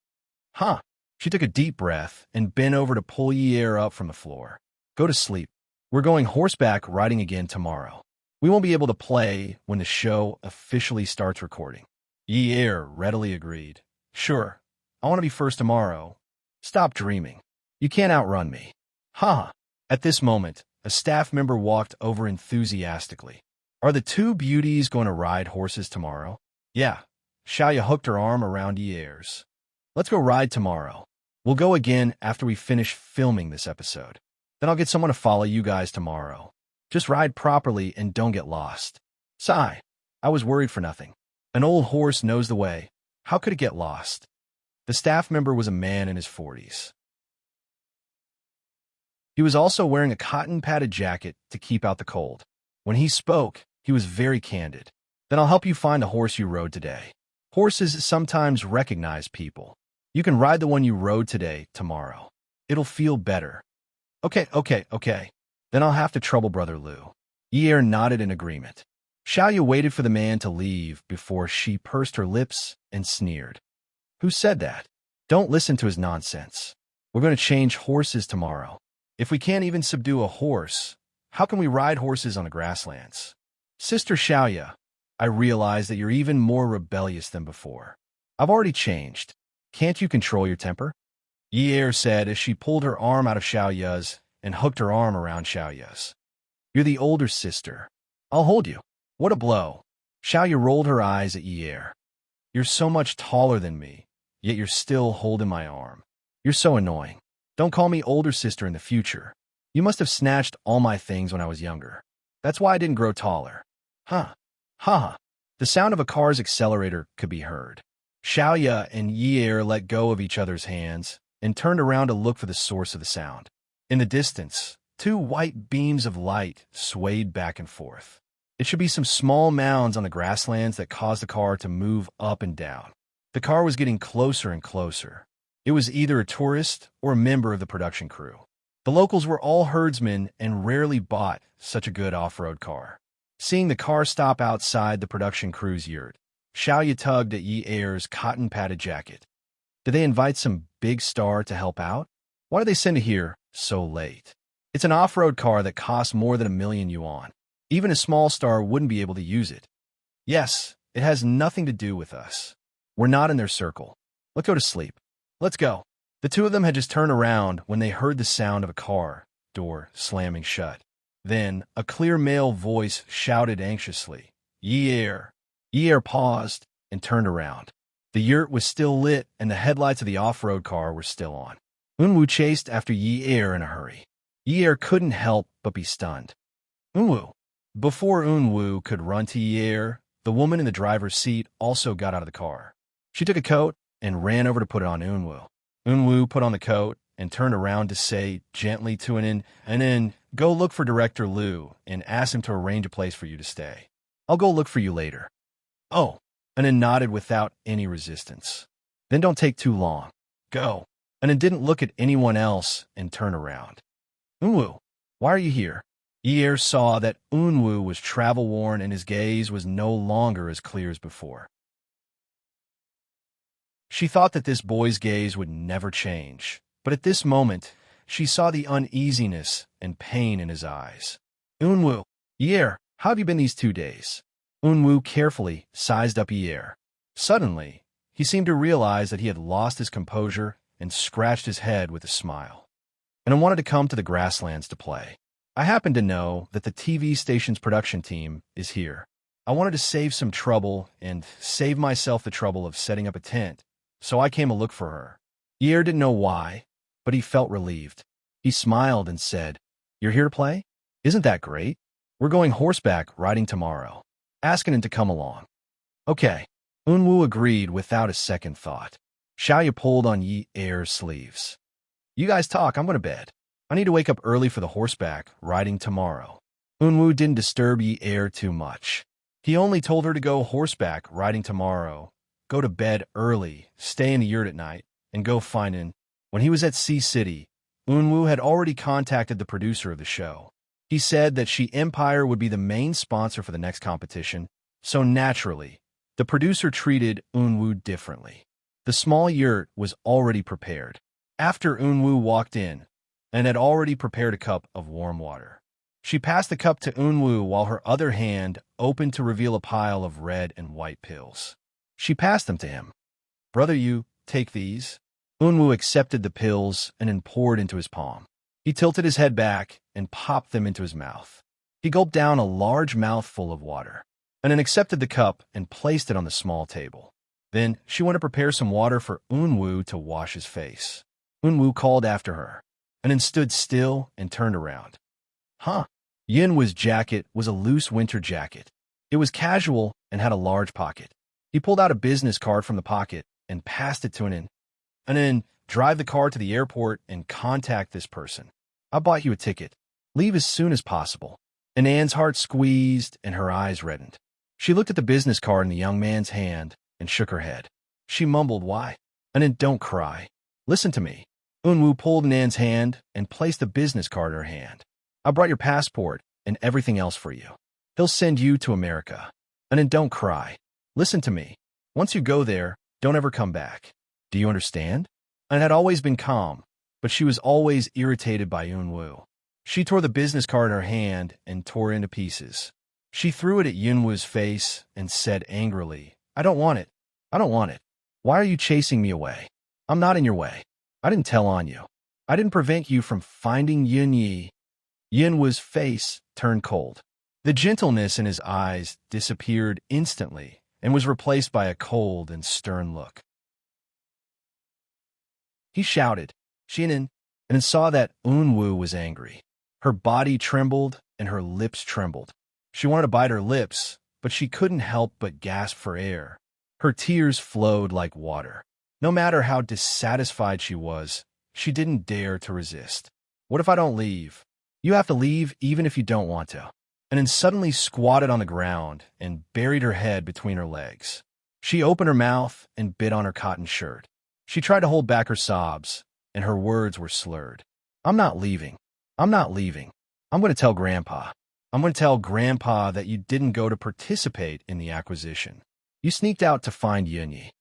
Huh. She took a deep breath and bent over to pull Yi-Er up from the floor. Go to sleep. We're going horseback riding again tomorrow. We won't be able to play when the show officially starts recording. Yi-Er readily agreed. Sure. I want to be first tomorrow. Stop dreaming. You can't outrun me. Ha! At this moment, a staff member walked over enthusiastically. Are the two beauties going to ride horses tomorrow? Yeah. Xiaoya hooked her arm around Yi-Er's. Let's go ride tomorrow. We'll go again after we finish filming this episode. Then I'll get someone to follow you guys tomorrow. Just ride properly and don't get lost. Sigh. I was worried for nothing. An old horse knows the way. How could it get lost? The staff member was a man in his 40s. He was also wearing a cotton-padded jacket to keep out the cold. When he spoke, he was very candid. Then I'll help you find the horse you rode today. Horses sometimes recognize people. You can ride the one you rode today, tomorrow. It'll feel better. Okay. Then I'll have to trouble Brother Liu. Yi-Er nodded in agreement. Xiaoya waited for the man to leave before she pursed her lips and sneered. Who said that? Don't listen to his nonsense. We're going to change horses tomorrow. If we can't even subdue a horse, how can we ride horses on the grasslands? Sister Xiaoya, I realize that you're even more rebellious than before. I've already changed. Can't you control your temper? Yi-Er said as she pulled her arm out of Xiaoya's and hooked her arm around Xiaoya's. You're the older sister. I'll hold you. What a blow. Xiaoya rolled her eyes at Yi-Er. You're so much taller than me, yet you're still holding my arm. You're so annoying. Don't call me older sister in the future. You must have snatched all my things when I was younger. That's why I didn't grow taller. Huh. Ha. The sound of a car's accelerator could be heard. Xiaoya and Yi-Er let go of each other's hands and turned around to look for the source of the sound. In the distance, two white beams of light swayed back and forth. It should be some small mounds on the grasslands that caused the car to move up and down. The car was getting closer and closer. It was either a tourist or a member of the production crew. The locals were all herdsmen and rarely bought such a good off-road car. Seeing the car stop outside the production crew's yurt, Xiaoya tugged at Yi-Er's cotton-padded jacket. Did they invite some big star to help out? Why did they send it here so late? It's an off-road car that costs more than 1,000,000 yuan. Even a small star wouldn't be able to use it. Yes, it has nothing to do with us. We're not in their circle. Let's go to sleep. Let's go. The two of them had just turned around when they heard the sound of a car door slamming shut. Then, a clear male voice shouted anxiously, Yi-Er. Yi-Er paused and turned around. The yurt was still lit and the headlights of the off-road car were still on. Unwu chased after Yi-Er in a hurry. Yi-Er couldn't help but be stunned. Unwu. Before Unwu could run to Yi-Er, the woman in the driver's seat also got out of the car. She took a coat and ran over to put it on Unwu. Unwu put on the coat and turned around to say gently to Anin, go look for Director Liu and ask him to arrange a place for you to stay. I'll go look for you later. Oh, Anin nodded without any resistance. Then don't take too long. Go. Anin didn't look at anyone else and turn around. Unwu, why are you here? Yi-Er saw that Unwu was travel-worn and his gaze was no longer as clear as before. She thought that this boy's gaze would never change, but at this moment, she saw the uneasiness and pain in his eyes. Unwu, Yi-Er, how have you been these 2 days? Unwu carefully sized up Yi-Er. Suddenly, he seemed to realize that he had lost his composure and scratched his head with a smile. And I wanted to come to the grasslands to play. I happen to know that the TV station's production team is here. I wanted to save some trouble and save myself the trouble of setting up a tent, so I came to look for her. Yi-Er didn't know why, but he felt relieved. He smiled and said, You're here to play? Isn't that great? We're going horseback riding tomorrow. Asking him to come along. Okay. Unwu agreed without a second thought. Xiaoya pulled on Yi-Er's sleeves. You guys talk, I'm going to bed. I need to wake up early for the horseback riding tomorrow. Unwu didn't disturb Yi-Er too much. He only told her to go horseback riding tomorrow, go to bed early, stay in the yurt at night, and go find him. When he was at Sea City, Unwu had already contacted the producer of the show. He said that She Empire would be the main sponsor for the next competition, so naturally, the producer treated Unwu differently. The small yurt was already prepared. After Unwoo walked in, and had already prepared a cup of warm water. She passed the cup to Unwoo while her other hand opened to reveal a pile of red and white pills. She passed them to him. "Brother, you take these." Unwoo accepted the pills and then poured into his palm. He tilted his head back and popped them into his mouth. He gulped down a large mouthful of water, and then accepted the cup and placed it on the small table. Then she went to prepare some water for Unwoo to wash his face. Unwoo called after her, and then stood still and turned around. Yinwoo's jacket was a loose winter jacket. It was casual and had a large pocket. He pulled out a business card from the pocket and passed it to and then drive the car to the airport and contact this person. "I bought you a ticket. Leave as soon as possible." And Anne's heart squeezed and her eyes reddened. She looked at the business card in the young man's hand and shook her head. She mumbled, "Why?" And then, "Don't cry. Listen to me." Unwoo pulled Anne's hand and placed the business card in her hand. "I brought your passport and everything else for you. He'll send you to America. And then don't cry. Listen to me. Once you go there, don't ever come back. Do you understand?" Anne had always been calm, but she was always irritated by Unwoo. She tore the business card in her hand and tore it into pieces. She threw it at Yunwoo's face and said angrily, "I don't want it. I don't want it. Why are you chasing me away? I'm not in your way. I didn't tell on you. I didn't prevent you from finding Yunyi." Yunwoo's face turned cold. The gentleness in his eyes disappeared instantly and was replaced by a cold and stern look. He shouted, "Shinin," and saw that Unwoo was angry. Her body trembled and her lips trembled. She wanted to bite her lips, but she couldn't help but gasp for air. Her tears flowed like water. No matter how dissatisfied she was, she didn't dare to resist. "What if I don't leave?" "You have to leave even if you don't want to." And then suddenly squatted on the ground and buried her head between her legs. She opened her mouth and bit on her cotton shirt. She tried to hold back her sobs, and her words were slurred. "I'm not leaving. I'm not leaving. I'm going to tell Grandpa. I'm going to tell Grandpa that you didn't go to participate in the acquisition. You sneaked out to find Yunyi.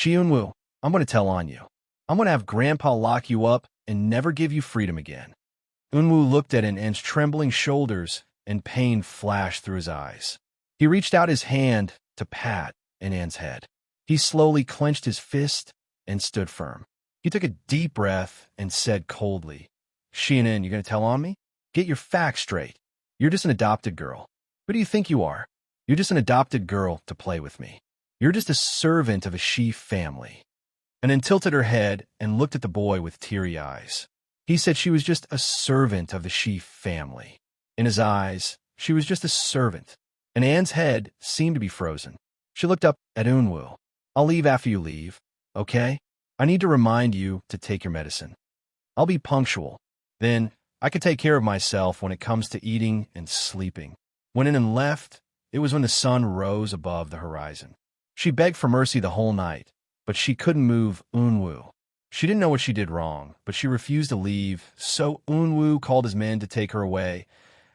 Unwoo, I'm going to tell on you. I'm going to have Grandpa lock you up and never give you freedom again." Unwoo looked at Anne's trembling shoulders, and pain flashed through his eyes. He reached out his hand to pat Anne's head. He slowly clenched his fist and stood firm. He took a deep breath and said coldly, "Shinin, you going to tell on me? Get your facts straight. You're just an adopted girl. Who do you think you are? You're just an adopted girl to play with me. You're just a servant of a she family." And then tilted her head and looked at the boy with teary eyes. He said she was just a servant of the she family. In his eyes, she was just a servant. And Anne's head seemed to be frozen. She looked up at Unwoo. "I'll leave after you leave, okay? I need to remind you to take your medicine. I'll be punctual. Then I can take care of myself when it comes to eating and sleeping." When Anne left, it was when the sun rose above the horizon. She begged for mercy the whole night, but she couldn't move Unwoo. She didn't know what she did wrong, but she refused to leave, so Unwoo called his men to take her away.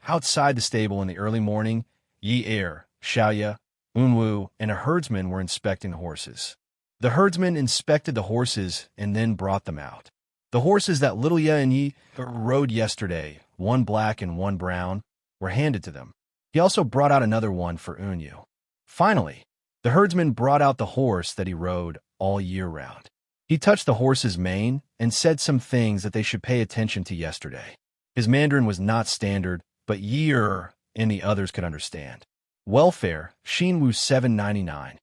Outside the stable in the early morning, Yi Er, Xiaoya, Unwoo, and a herdsman were inspecting the horses. The herdsman inspected the horses and then brought them out. The horses that little Ye and Yi rode yesterday, one black and one brown, were handed to them. He also brought out another one for Unyu. Finally, the herdsman brought out the horse that he rode all year round. He touched the horse's mane and said some things that they should pay attention to yesterday. His Mandarin was not standard, but Yi Er and the others could understand. Welfare, Shinwu 799.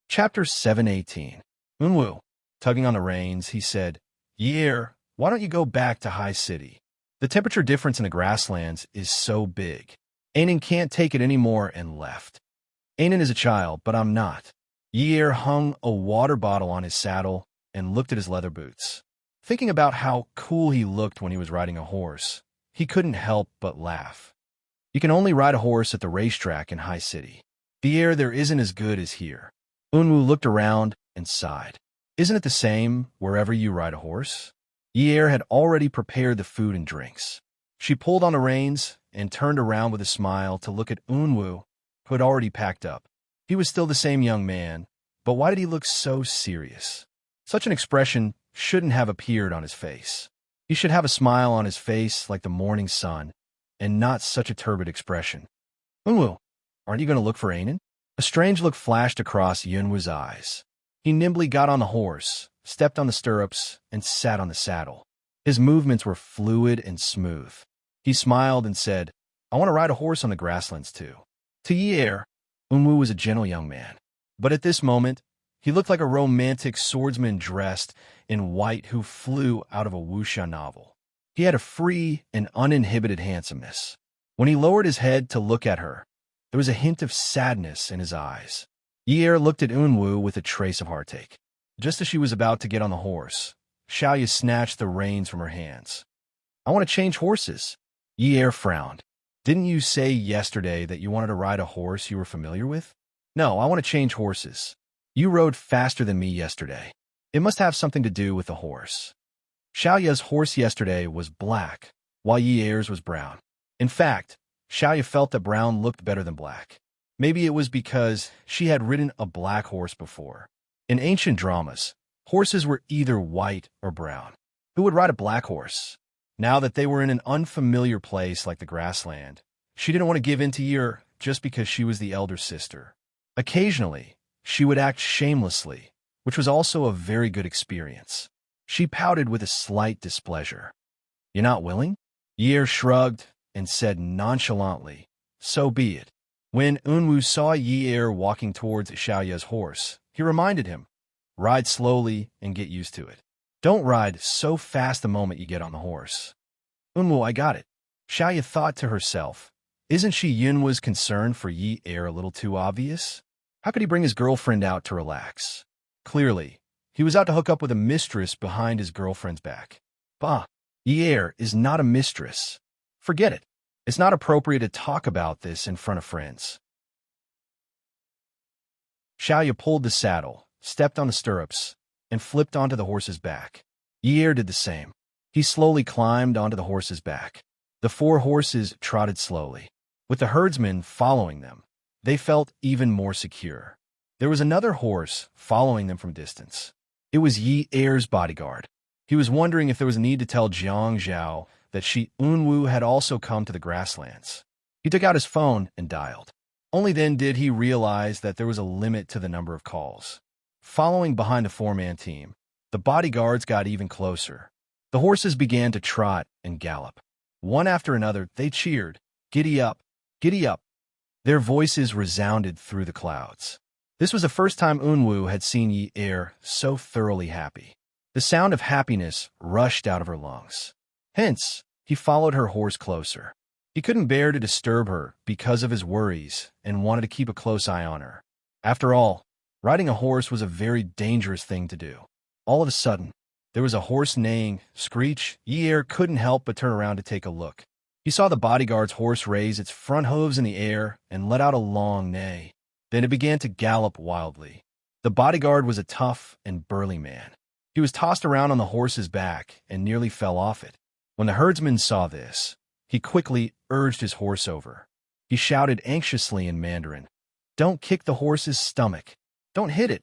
Chapter 718. Unwoo, tugging on the reins, he said, "Yi Er, why don't you go back to High City? The temperature difference in the grasslands is so big. Ainen can't take it anymore," and left. "Ainen is a child, but I'm not." Yi Er hung a water bottle on his saddle and looked at his leather boots. Thinking about how cool he looked when he was riding a horse, he couldn't help but laugh. You can only ride a horse at the racetrack in High City. The air there isn't as good as here. Unwoo looked around and sighed. Isn't it the same wherever you ride a horse? Yi Er had already prepared the food and drinks. She pulled on the reins and turned around with a smile to look at Unwoo, who had already packed up. He was still the same young man, but why did he look so serious? Such an expression shouldn't have appeared on his face. He should have a smile on his face like the morning sun, and not such a turbid expression. Eunwoo, aren't you going to look for Ainen? A strange look flashed across Yunwoo's eyes. He nimbly got on the horse, stepped on the stirrups, and sat on the saddle. His movements were fluid and smooth. He smiled and said, I want to ride a horse on the grasslands too. To Yi, Eunwoo was a gentle young man. But at this moment, he looked like a romantic swordsman dressed in white who flew out of a wuxia novel. He had a free and uninhibited handsomeness. When he lowered his head to look at her, there was a hint of sadness in his eyes. Yi looked at Eunwoo with a trace of heartache. Just as she was about to get on the horse, Xiaoya snatched the reins from her hands. I want to change horses. Yi frowned. Didn't you say yesterday that you wanted to ride a horse you were familiar with? No, I want to change horses. You rode faster than me yesterday. It must have something to do with the horse. Xiaoya's horse yesterday was black, while Yi's was brown. In fact, Xiaoya felt that brown looked better than black. Maybe it was because she had ridden a black horse before. In ancient dramas, horses were either white or brown. Who would ride a black horse? Now that they were in an unfamiliar place like the grassland, she didn't want to give in to Yi just because she was the elder sister. Occasionally, she would act shamelessly, which was also a very good experience. She pouted with a slight displeasure. You're not willing? Yi shrugged and said nonchalantly, so be it. When Eunwoo saw Yi walking towards Xiaoya's horse, he reminded him, ride slowly and get used to it. Don't ride so fast the moment you get on the horse. Eunwoo, I got it. Xiaoya thought to herself, isn't she Yunwoo's concern for Yi a little too obvious? How could he bring his girlfriend out to relax? Clearly, he was out to hook up with a mistress behind his girlfriend's back. Bah, Yi is not a mistress. Forget it. It's not appropriate to talk about this in front of friends. Xiaoya pulled the saddle, stepped on the stirrups, and flipped onto the horse's back. Yi did the same. He slowly climbed onto the horse's back. The 4 horses trotted slowly. With the herdsman following them, they felt even more secure. There was another horse following them from distance. It was Yi's bodyguard. He was wondering if there was a need to tell Jiang Zhao that she, Eunwoo, had also come to the grasslands. He took out his phone and dialed. Only then did he realize that there was a limit to the number of calls. Following behind the 4-man team, the bodyguards got even closer. The horses began to trot and gallop. One after another, they cheered, "Giddy up! Giddy up!" Their voices resounded through the clouds. This was the first time Eunwoo had seen Yi so thoroughly happy. The sound of happiness rushed out of her lungs. Hence, he followed her horse closer. He couldn't bear to disturb her because of his worries and wanted to keep a close eye on her. After all, riding a horse was a very dangerous thing to do. All of a sudden, there was a horse neighing, screech. Yi couldn't help but turn around to take a look. He saw the bodyguard's horse raise its front hooves in the air and let out a long neigh. Then it began to gallop wildly. The bodyguard was a tough and burly man. He was tossed around on the horse's back and nearly fell off it. When the herdsman saw this, he quickly urged his horse over. He shouted anxiously in Mandarin, "Don't kick the horse's stomach. Don't hit it."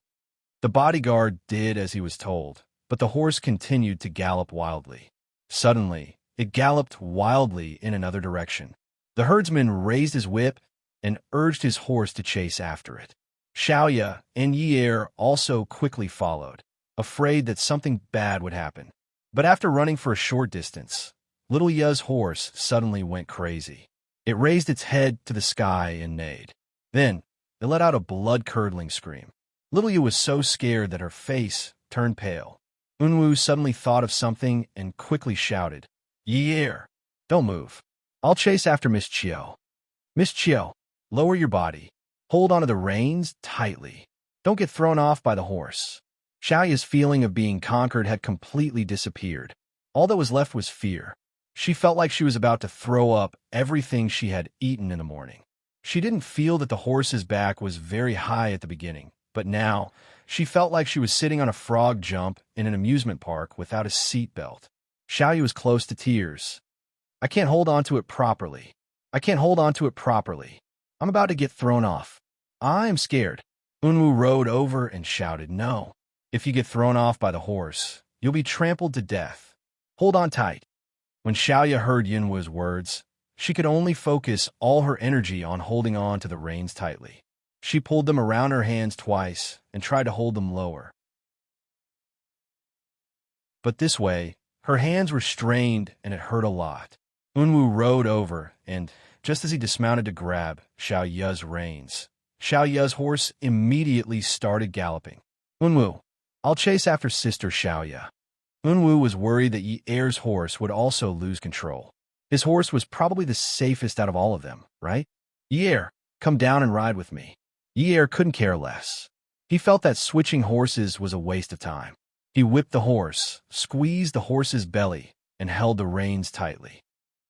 The bodyguard did as he was told, but the horse continued to gallop wildly. Suddenly, it galloped wildly in another direction. The herdsman raised his whip and urged his horse to chase after it. Xiaoya and Yi also quickly followed, afraid that something bad would happen. But after running for a short distance, little Yi's horse suddenly went crazy. It raised its head to the sky and neighed. Then, it let out a blood-curdling scream. Little Yi was so scared that her face turned pale. Eunwoo suddenly thought of something and quickly shouted, "Yi, don't move. I'll chase after Miss Chiao. Miss Chiao, lower your body. Hold onto the reins tightly. Don't get thrown off by the horse." Xiaoya's feeling of being conquered had completely disappeared. All that was left was fear. She felt like she was about to throw up everything she had eaten in the morning. She didn't feel that the horse's back was very high at the beginning, but now she felt like she was sitting on a frog jump in an amusement park without a seat belt. Xiaoya was close to tears. "I can't hold on to it properly. I can't hold on to it properly. I'm about to get thrown off. I'm scared. Unwoo rode over and shouted, "No. If you get thrown off by the horse, you'll be trampled to death. Hold on tight." When Xiaoya heard Yinwu's words, she could only focus all her energy on holding on to the reins tightly. She pulled them around her hands twice and tried to hold them lower. But this way, her hands were strained and it hurt a lot. Unwoo rode over and, just as he dismounted to grab Xiaoya's reins, Xiaoya's horse immediately started galloping. "Unwoo, I'll chase after Sister Xiaoya." Unwoo was worried that Yi Er's horse would also lose control. His horse was probably the safest out of all of them, right? "Yi Er, come down and ride with me." Yi Er couldn't care less. He felt that switching horses was a waste of time. He whipped the horse, squeezed the horse's belly, and held the reins tightly.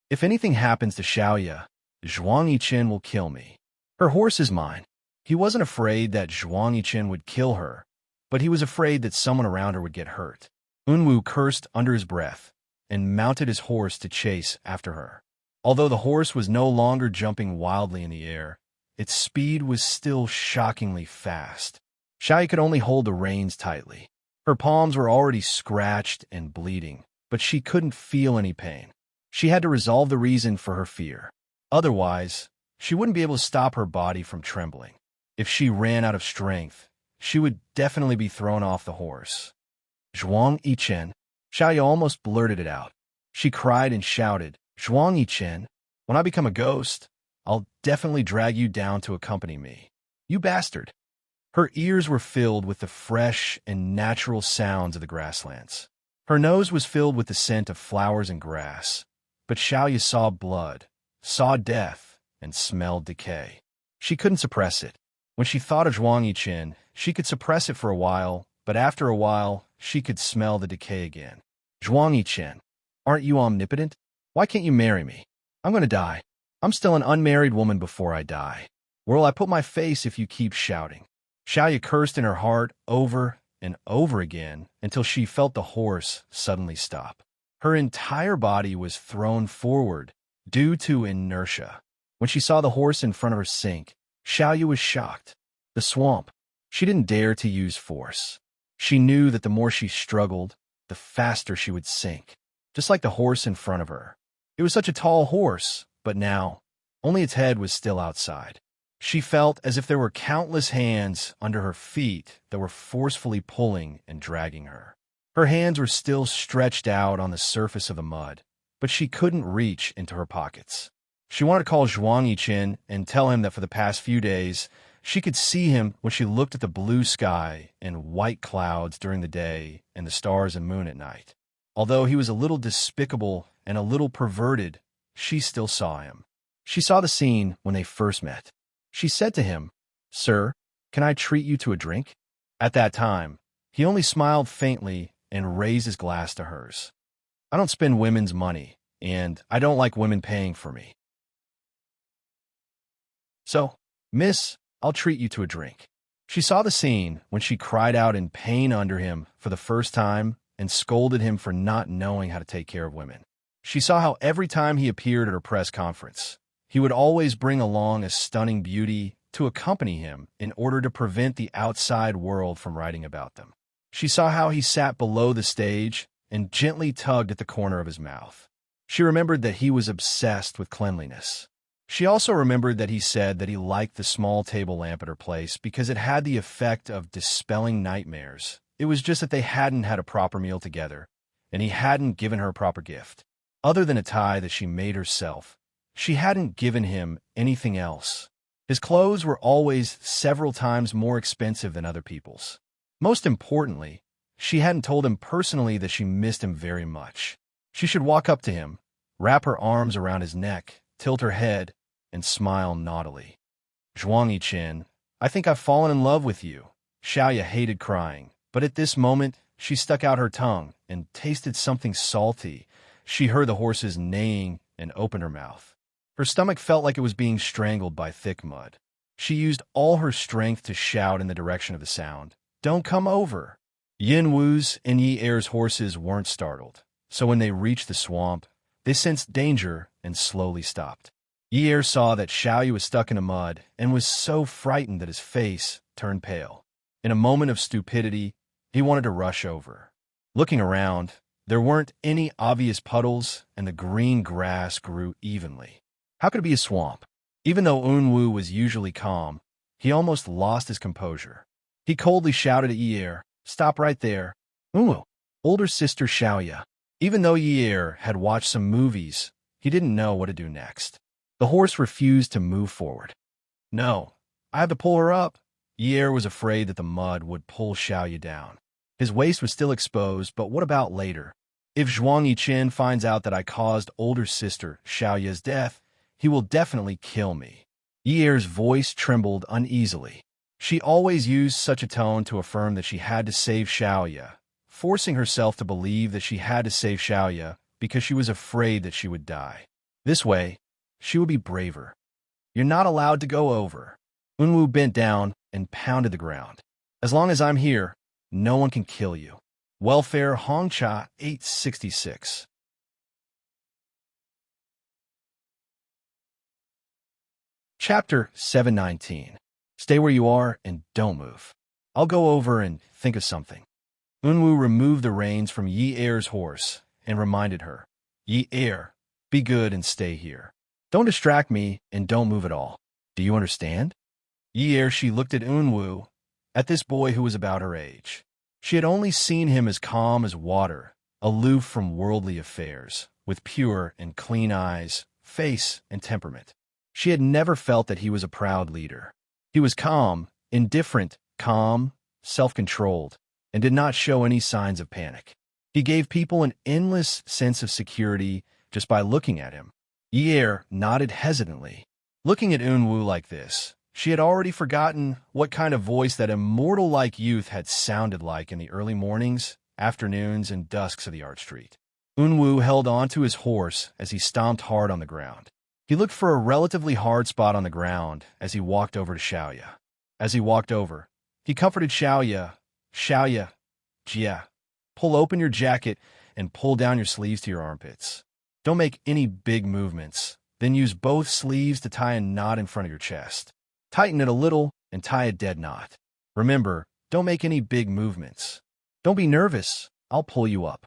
"If anything happens to Xiaoya, Zhuang Yichen will kill me. Her horse is mine." He wasn't afraid that Zhuang Yichen would kill her, but he was afraid that someone around her would get hurt. Unwoo cursed under his breath and mounted his horse to chase after her. Although the horse was no longer jumping wildly in the air, its speed was still shockingly fast. Xiaoya could only hold the reins tightly. Her palms were already scratched and bleeding, but she couldn't feel any pain. She had to resolve the reason for her fear. Otherwise, she wouldn't be able to stop her body from trembling. If she ran out of strength, she would definitely be thrown off the horse. "Zhuang Yichen." Xiaoya almost blurted it out. She cried and shouted, "Zhuang Yichen, when I become a ghost, I'll definitely drag you down to accompany me. You bastard." Her ears were filled with the fresh and natural sounds of the grasslands. Her nose was filled with the scent of flowers and grass. But Xiaoya saw blood, saw death, and smelled decay. She couldn't suppress it. When she thought of Zhuang Yichen, she could suppress it for a while, but after a while, she could smell the decay again. "Zhuang Yichen, aren't you omnipotent? Why can't you marry me? I'm going to die. I'm still an unmarried woman before I die. Where will I put my face if you keep shouting?" Xiaoya cursed in her heart over and over again until she felt the horse suddenly stop. Her entire body was thrown forward due to inertia. When she saw the horse in front of her sink, Xiaoya was shocked. The swamp. She didn't dare to use force. She knew that the more she struggled, the faster she would sink, just like the horse in front of her. It was such a tall horse, but now, only its head was still outside. She felt as if there were countless hands under her feet that were forcefully pulling and dragging her. Her hands were still stretched out on the surface of the mud, but she couldn't reach into her pockets. She wanted to call Zhuang Yichen and tell him that for the past few days, she could see him when she looked at the blue sky and white clouds during the day and the stars and moon at night. Although he was a little despicable and a little perverted, she still saw him. She saw the scene when they first met. She said to him, "Sir, can I treat you to a drink?" At that time, he only smiled faintly and raised his glass to hers. "I don't spend women's money, and I don't like women paying for me. So, miss, I'll treat you to a drink." She saw the scene when she cried out in pain under him for the first time and scolded him for not knowing how to take care of women. She saw how every time he appeared at her press conference, he would always bring along a stunning beauty to accompany him in order to prevent the outside world from writing about them. She saw how he sat below the stage and gently tugged at the corner of his mouth. She remembered that he was obsessed with cleanliness. She also remembered that he said that he liked the small table lamp at her place because it had the effect of dispelling nightmares. It was just that they hadn't had a proper meal together, and he hadn't given her a proper gift. Other than a tie that she made herself, she hadn't given him anything else. His clothes were always several times more expensive than other people's. Most importantly, she hadn't told him personally that she missed him very much. She should walk up to him, wrap her arms around his neck, tilt her head, and smile naughtily. "Zhuang Yichen, I think I've fallen in love with you." Xiaoya hated crying, but at this moment, she stuck out her tongue and tasted something salty. She heard the horse's neighing and opened her mouth. Her stomach felt like it was being strangled by thick mud. She used all her strength to shout in the direction of the sound, "Don't come over!" Yin Wu's and Yi Er's horses weren't startled, so when they reached the swamp, they sensed danger and slowly stopped. Yi saw that Xiaoyu was stuck in the mud and was so frightened that his face turned pale. In a moment of stupidity, he wanted to rush over. Looking around, there weren't any obvious puddles and the green grass grew evenly. How could it be a swamp? Even though Unwu was usually calm, he almost lost his composure. He coldly shouted at Yi, "Stop right there." Unwu, older sister Xiaoya. Even though Yi had watched some movies, he didn't know what to do next. The horse refused to move forward. "No, I have to pull her up." Yi was afraid that the mud would pull Xiaoya down. His waist was still exposed, but what about later? If Zhuang Yichen finds out that I caused older sister Xiaoya's death, he will definitely kill me. Yi's voice trembled uneasily. She always used such a tone to affirm that she had to save Xiaoya, forcing herself to believe that she had to save Xiaoya because she was afraid that she would die. This way, she would be braver. "You're not allowed to go over." Unwu bent down and pounded the ground. "As long as I'm here, no one can kill you." Welfare Hongcha 866. Chapter 719. Stay where you are and don't move. I'll go over and think of something. Unwu removed the reins from Yi's horse and reminded her, "Yi, be good and stay here. Don't distract me and don't move at all. Do you understand?" She looked at Unwu, at this boy who was about her age. She had only seen him as calm as water, aloof from worldly affairs, with pure and clean eyes, face, and temperament. She had never felt that he was a proud leader. He was calm, indifferent, calm, self-controlled, and did not show any signs of panic. He gave people an endless sense of security just by looking at him. Yi nodded hesitantly. Looking at Unwu like this, she had already forgotten what kind of voice that immortal-like youth had sounded like in the early mornings, afternoons, and dusks of the art street. Unwu held on to his horse as he stomped hard on the ground. He looked for a relatively hard spot on the ground as he walked over to Xiaoya. As he walked over, he comforted Xiaoya. "Xiaoya, Jia, pull open your jacket and pull down your sleeves to your armpits. Don't make any big movements. Then use both sleeves to tie a knot in front of your chest. Tighten it a little and tie a dead knot. Remember, don't make any big movements. Don't be nervous. I'll pull you up."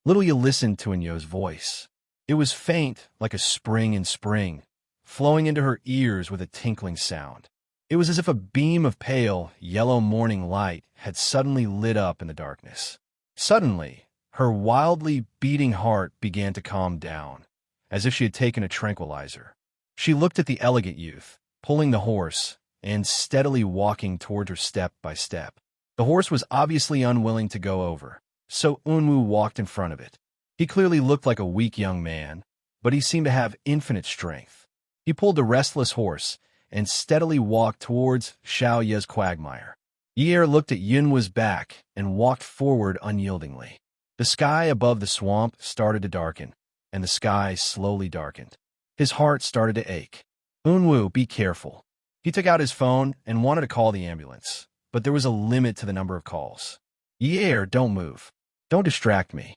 Little you listened to Inyo's voice. It was faint, like a spring in spring, flowing into her ears with a tinkling sound. It was as if a beam of pale, yellow morning light had suddenly lit up in the darkness. Suddenly, her wildly beating heart began to calm down, as if she had taken a tranquilizer. She looked at the elegant youth, pulling the horse, and steadily walking toward her step by step. The horse was obviously unwilling to go over, so Unwu walked in front of it. He clearly looked like a weak young man, but he seemed to have infinite strength. He pulled the restless horse and steadily walked towards Xiaoya's quagmire. Yi looked at Yunwu's back and walked forward unyieldingly. The sky above the swamp started to darken, and the sky slowly darkened. His heart started to ache. "Unwu, be careful." He took out his phone and wanted to call the ambulance, but there was a limit to the number of calls. "Yi, don't move. Don't distract me."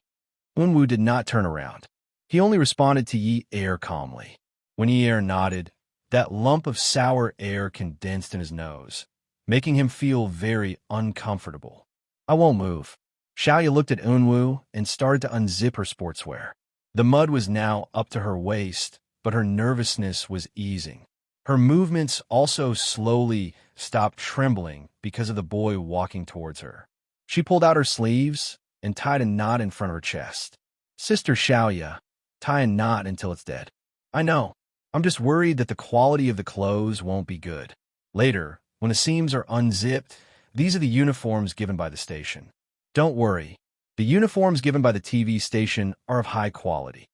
Unwu did not turn around. He only responded to Yi calmly. When Yi nodded, that lump of sour air condensed in his nose, making him feel very uncomfortable. "I won't move." Xiaoya looked at Unwu and started to unzip her sportswear. The mud was now up to her waist, but her nervousness was easing. Her movements also slowly stopped trembling because of the boy walking towards her. She pulled out her sleeves and tied a knot in front of her chest. "Sister Xiaoya, tie a knot until it's dead." "I know. I'm just worried that the quality of the clothes won't be good. Later, when the seams are unzipped, these are the uniforms given by the station. Don't worry. The uniforms given by the TV station are of high quality.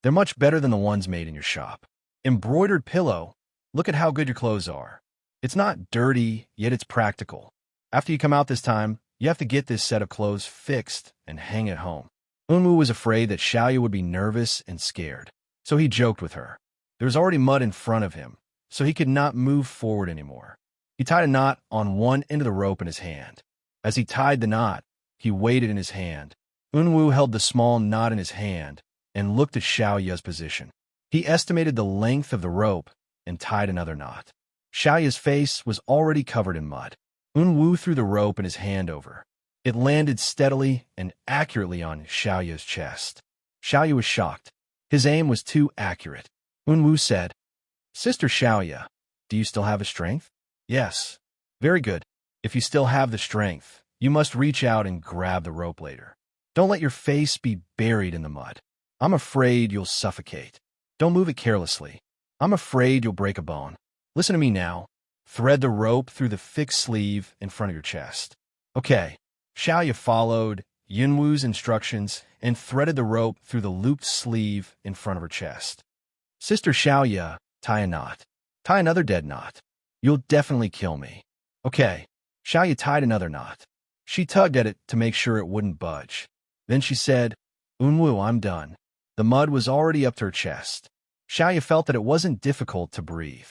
They're much better than the ones made in your shop. Embroidered pillow. Look at how good your clothes are. It's not dirty, yet it's practical. After you come out this time, you have to get this set of clothes fixed and hang at home." Unwu was afraid that Xiaoya would be nervous and scared, so he joked with her. There was already mud in front of him, so he could not move forward anymore. He tied a knot on one end of the rope in his hand. As he tied the knot, he weighed it in his hand. Unwu held the small knot in his hand and looked at Xiaoya's position. He estimated the length of the rope and tied another knot. Xiaoya's face was already covered in mud. Unwu threw the rope in his hand over. It landed steadily and accurately on Xiaoya's chest. Xiaoya was shocked. His aim was too accurate. Unwu said, "Sister Xiaoya, do you still have a strength?" "Yes." "Very good. If you still have the strength, you must reach out and grab the rope later. Don't let your face be buried in the mud. I'm afraid you'll suffocate. Don't move it carelessly. I'm afraid you'll break a bone. Listen to me now. Thread the rope through the fixed sleeve in front of your chest." "Okay." Xiaoya followed Yunwu's instructions and threaded the rope through the looped sleeve in front of her chest. "Sister Xiaoya, tie a knot. Tie another dead knot. You'll definitely kill me." "Okay." Xiaoya tied another knot. She tugged at it to make sure it wouldn't budge. Then she said, "Unwu, I'm done." The mud was already up to her chest. Xiaoya felt that it wasn't difficult to breathe.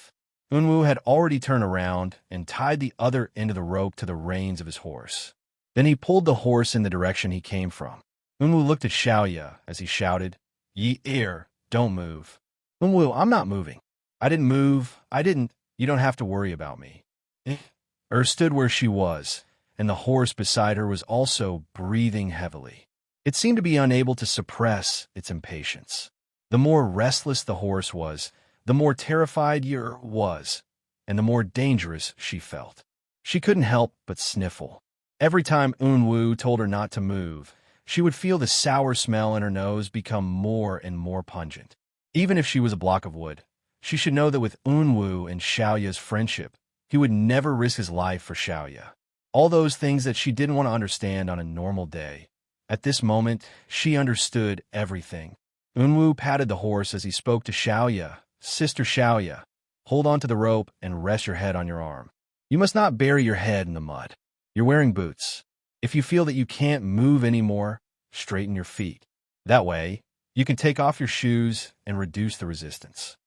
Unwu had already turned around and tied the other end of the rope to the reins of his horse. Then he pulled the horse in the direction he came from. Unwu looked at Xiaoya as he shouted, "Ye ear, don't move." "Unwu, I'm not moving." "I didn't move. I didn't. You don't have to worry about me." Stood where she was, and the horse beside her was also breathing heavily. It seemed to be unable to suppress its impatience. The more restless the horse was, the more terrified Yer was, and the more dangerous she felt. She couldn't help but sniffle. Every time Unwu told her not to move, she would feel the sour smell in her nose become more and more pungent. Even if she was a block of wood, she should know that with Unwu and Xiaoya's friendship, he would never risk his life for Xiaoya. All those things that she didn't want to understand on a normal day. At this moment, she understood everything. Unwu patted the horse as he spoke to Xiaoya. "Sister Xiaoya, hold on to the rope and rest your head on your arm. You must not bury your head in the mud. You're wearing boots. If you feel that you can't move anymore, straighten your feet. That way, you can take off your shoes and reduce the resistance."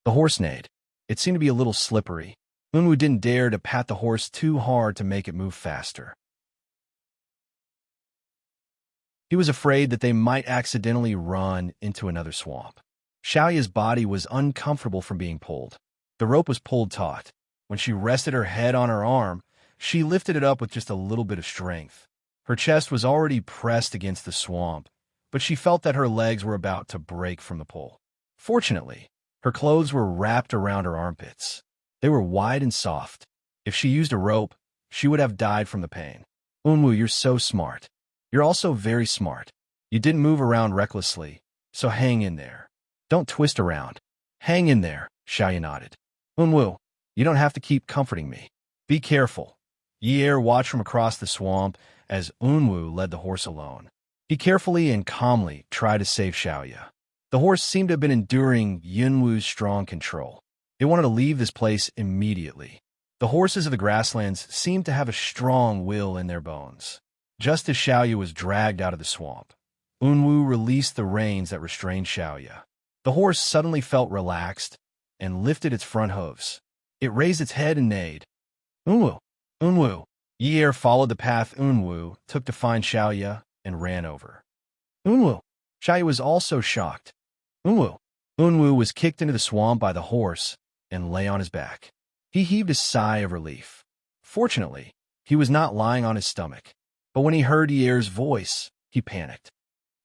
The horse neighed. It seemed to be a little slippery. Unwu didn't dare to pat the horse too hard to make it move faster. He was afraid that they might accidentally run into another swamp. Xiaoya's body was uncomfortable from being pulled. The rope was pulled taut. When she rested her head on her arm, she lifted it up with just a little bit of strength. Her chest was already pressed against the swamp, but she felt that her legs were about to break from the pull. Fortunately, her clothes were wrapped around her armpits. They were wide and soft. If she used a rope, she would have died from the pain. "Unwu, you're so smart. You're also very smart. You didn't move around recklessly, so hang in there. Don't twist around. Hang in there," Xiaoya nodded. "Unwu, you don't have to keep comforting me. Be careful." Ye watched from across the swamp as Unwu led the horse alone. He carefully and calmly tried to save Xiaoya. The horse seemed to have been enduring Yunwu's strong control. It wanted to leave this place immediately. The horses of the grasslands seemed to have a strong will in their bones. Just as Xiaoya was dragged out of the swamp, Unwu released the reins that restrained Xiaoya. The horse suddenly felt relaxed and lifted its front hooves. It raised its head and neighed. "Unwu! Unwu!" Ye followed the path Unwu took to find Xiaoya and ran over. "Unwu!" Xiaoya was also shocked. "Unwu!" Unwu was kicked into the swamp by the horse and lay on his back. He heaved a sigh of relief. Fortunately, he was not lying on his stomach. But when he heard Yeer's voice, he panicked.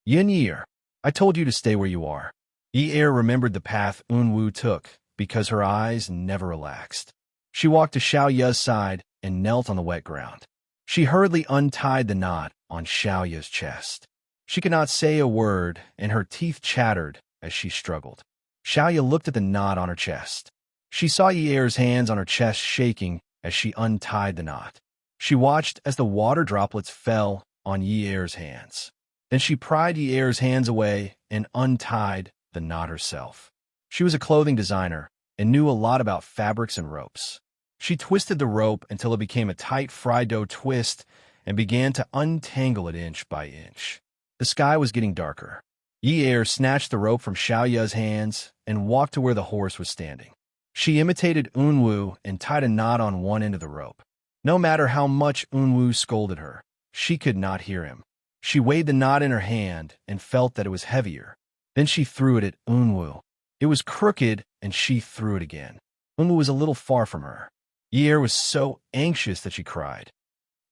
"Yeer, I told you to stay where you are." Yeer remembered the path Unwu took because her eyes never relaxed. She walked to Xiaoya's side and knelt on the wet ground. She hurriedly untied the knot on Xiaoya's chest. She could not say a word, and her teeth chattered as she struggled. Xiaoya looked at the knot on her chest. She saw Yeer's hands on her chest shaking as she untied the knot. She watched as the water droplets fell on Yeer's hands. Then she pried Yeer's hands away and untied the knot herself. She was a clothing designer and knew a lot about fabrics and ropes. She twisted the rope until it became a tight fried dough twist and began to untangle it inch by inch. The sky was getting darker. Yeer snatched the rope from Xiaoya's hands and walked to where the horse was standing. She imitated Unwu and tied a knot on one end of the rope. No matter how much Unwu scolded her, she could not hear him. She weighed the knot in her hand and felt that it was heavier. Then she threw it at Unwu. It was crooked, and she threw it again. Unwu was a little far from her. Yi was so anxious that she cried.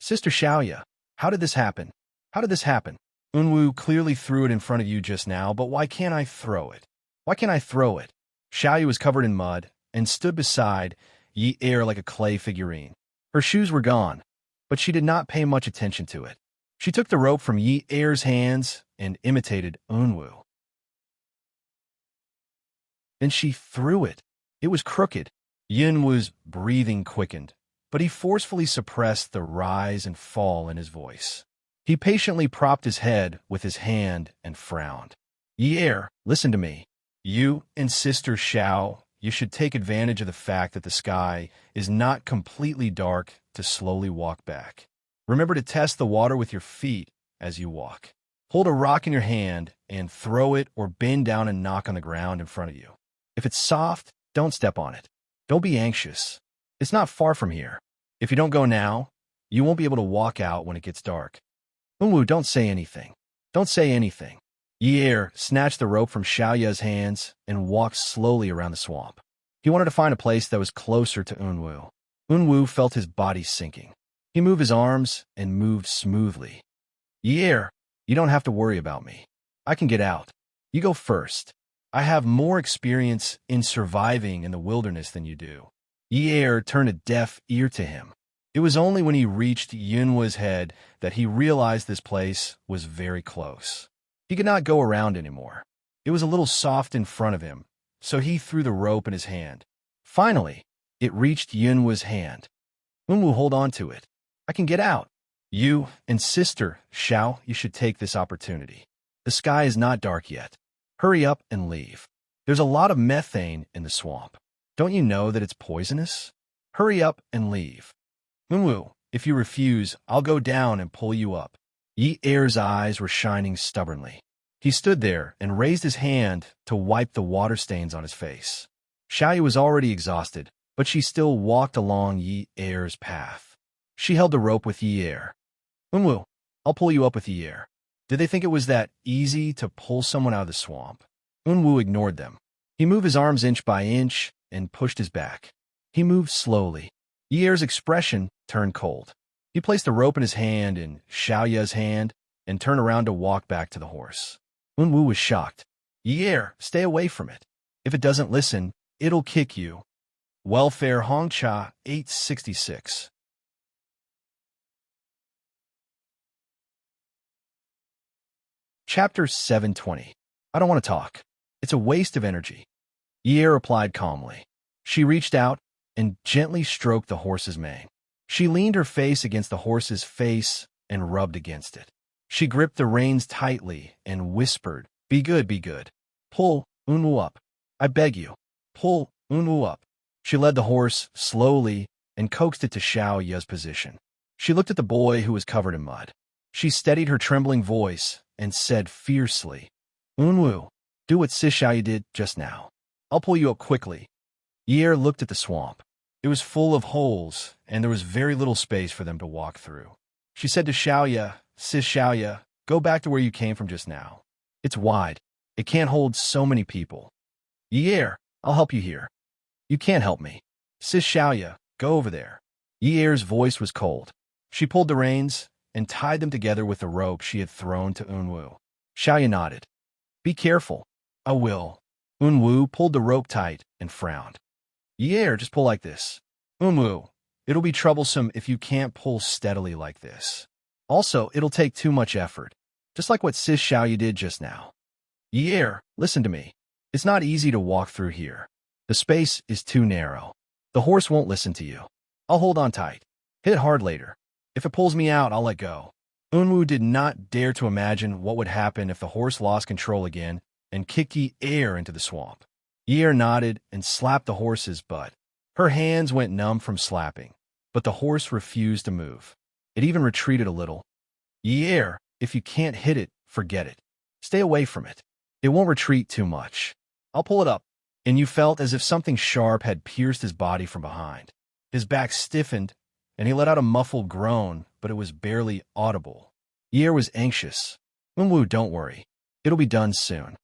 Sister Xiaoya, how did this happen? How did this happen? Unwu clearly threw it in front of you just now, but why can't I throw it? Why can't I throw it? Xiaoya was covered in mud and stood beside Yi like a clay figurine. Her shoes were gone, but she did not pay much attention to it. She took the rope from Yi's hands and imitated Unwu. Then she threw it. It was crooked. Yunwu's breathing quickened, but he forcefully suppressed the rise and fall in his voice. He patiently propped his head with his hand and frowned. Yi, listen to me. You and Sister Xiao, you should take advantage of the fact that the sky is not completely dark to slowly walk back. Remember to test the water with your feet as you walk. Hold a rock in your hand and throw it or bend down and knock on the ground in front of you. If it's soft, don't step on it. Don't be anxious. It's not far from here. If you don't go now, you won't be able to walk out when it gets dark. Unwu, don't say anything. Don't say anything. Yi snatched the rope from Xiaoya's hands and walked slowly around the swamp. He wanted to find a place that was closer to Unwu. Unwu felt his body sinking. He moved his arms and moved smoothly. Yi, you don't have to worry about me. I can get out. You go first. I have more experience in surviving in the wilderness than you do. Yi turned a deaf ear to him. It was only when he reached Yunwa's head that he realized this place was very close. He could not go around anymore. It was a little soft in front of him, so he threw the rope in his hand. Finally, it reached Yunwa's hand. Unwu, hold on to it. I can get out. You and Sister Xiao, you should take this opportunity. The sky is not dark yet. Hurry up and leave. There's a lot of methane in the swamp. Don't you know that it's poisonous? Hurry up and leave. Unwu, if you refuse, I'll go down and pull you up. Yi's eyes were shining stubbornly. He stood there and raised his hand to wipe the water stains on his face. Xiaoya was already exhausted, but she still walked along Yi's path. She held the rope with Yi. Unwu, I'll pull you up with Yi. Did they think it was that easy to pull someone out of the swamp? Unwu ignored them. He moved his arms inch by inch and pushed his back. He moved slowly. Yi's expression turned cold. He placed the rope in his hand and Xiaoya's hand and turned around to walk back to the horse. Unwu was shocked. Yi, stay away from it. If it doesn't listen, it'll kick you. Welfare Hongcha 866. Chapter 720. I don't want to talk. It's a waste of energy. Yi replied calmly. She reached out and gently stroked the horse's mane. She leaned her face against the horse's face and rubbed against it. She gripped the reins tightly and whispered, Be good, be good. Pull Unwu up. I beg you. Pull Unwu up. She led the horse slowly and coaxed it to Xiaoya's position. She looked at the boy who was covered in mud. She steadied her trembling voice and said fiercely, Unwu, do what Sis Xiaoya did just now. I'll pull you up quickly. Yi looked at the swamp. It was full of holes, and there was very little space for them to walk through. She said to Xiaoya, Sis Xiaoya, go back to where you came from just now. It's wide. It can't hold so many people. Yi, I'll help you here. You can't help me. Sis Xiaoya, go over there. Yi's voice was cold. She pulled the reins and tied them together with the rope she had thrown to Unwu. Xiaoya nodded. Be careful. I will. Unwu pulled the rope tight and frowned. Yi, just pull like this. Unwu, it'll be troublesome if you can't pull steadily like this. Also, it'll take too much effort, just like what Sis Xiaoya did just now. Yi, listen to me. It's not easy to walk through here. The space is too narrow. The horse won't listen to you. I'll hold on tight. Hit hard later. If it pulls me out, I'll let go. Unwu did not dare to imagine what would happen if the horse lost control again and kicked Yi into the swamp. Yi nodded and slapped the horse's butt. Her hands went numb from slapping, but the horse refused to move. It even retreated a little. Yi, if you can't hit it, forget it. Stay away from it. It won't retreat too much. I'll pull it up. And you felt as if something sharp had pierced his body from behind. His back stiffened, and he let out a muffled groan, but it was barely audible. Yi was anxious. Unwu, don't worry. It'll be done soon.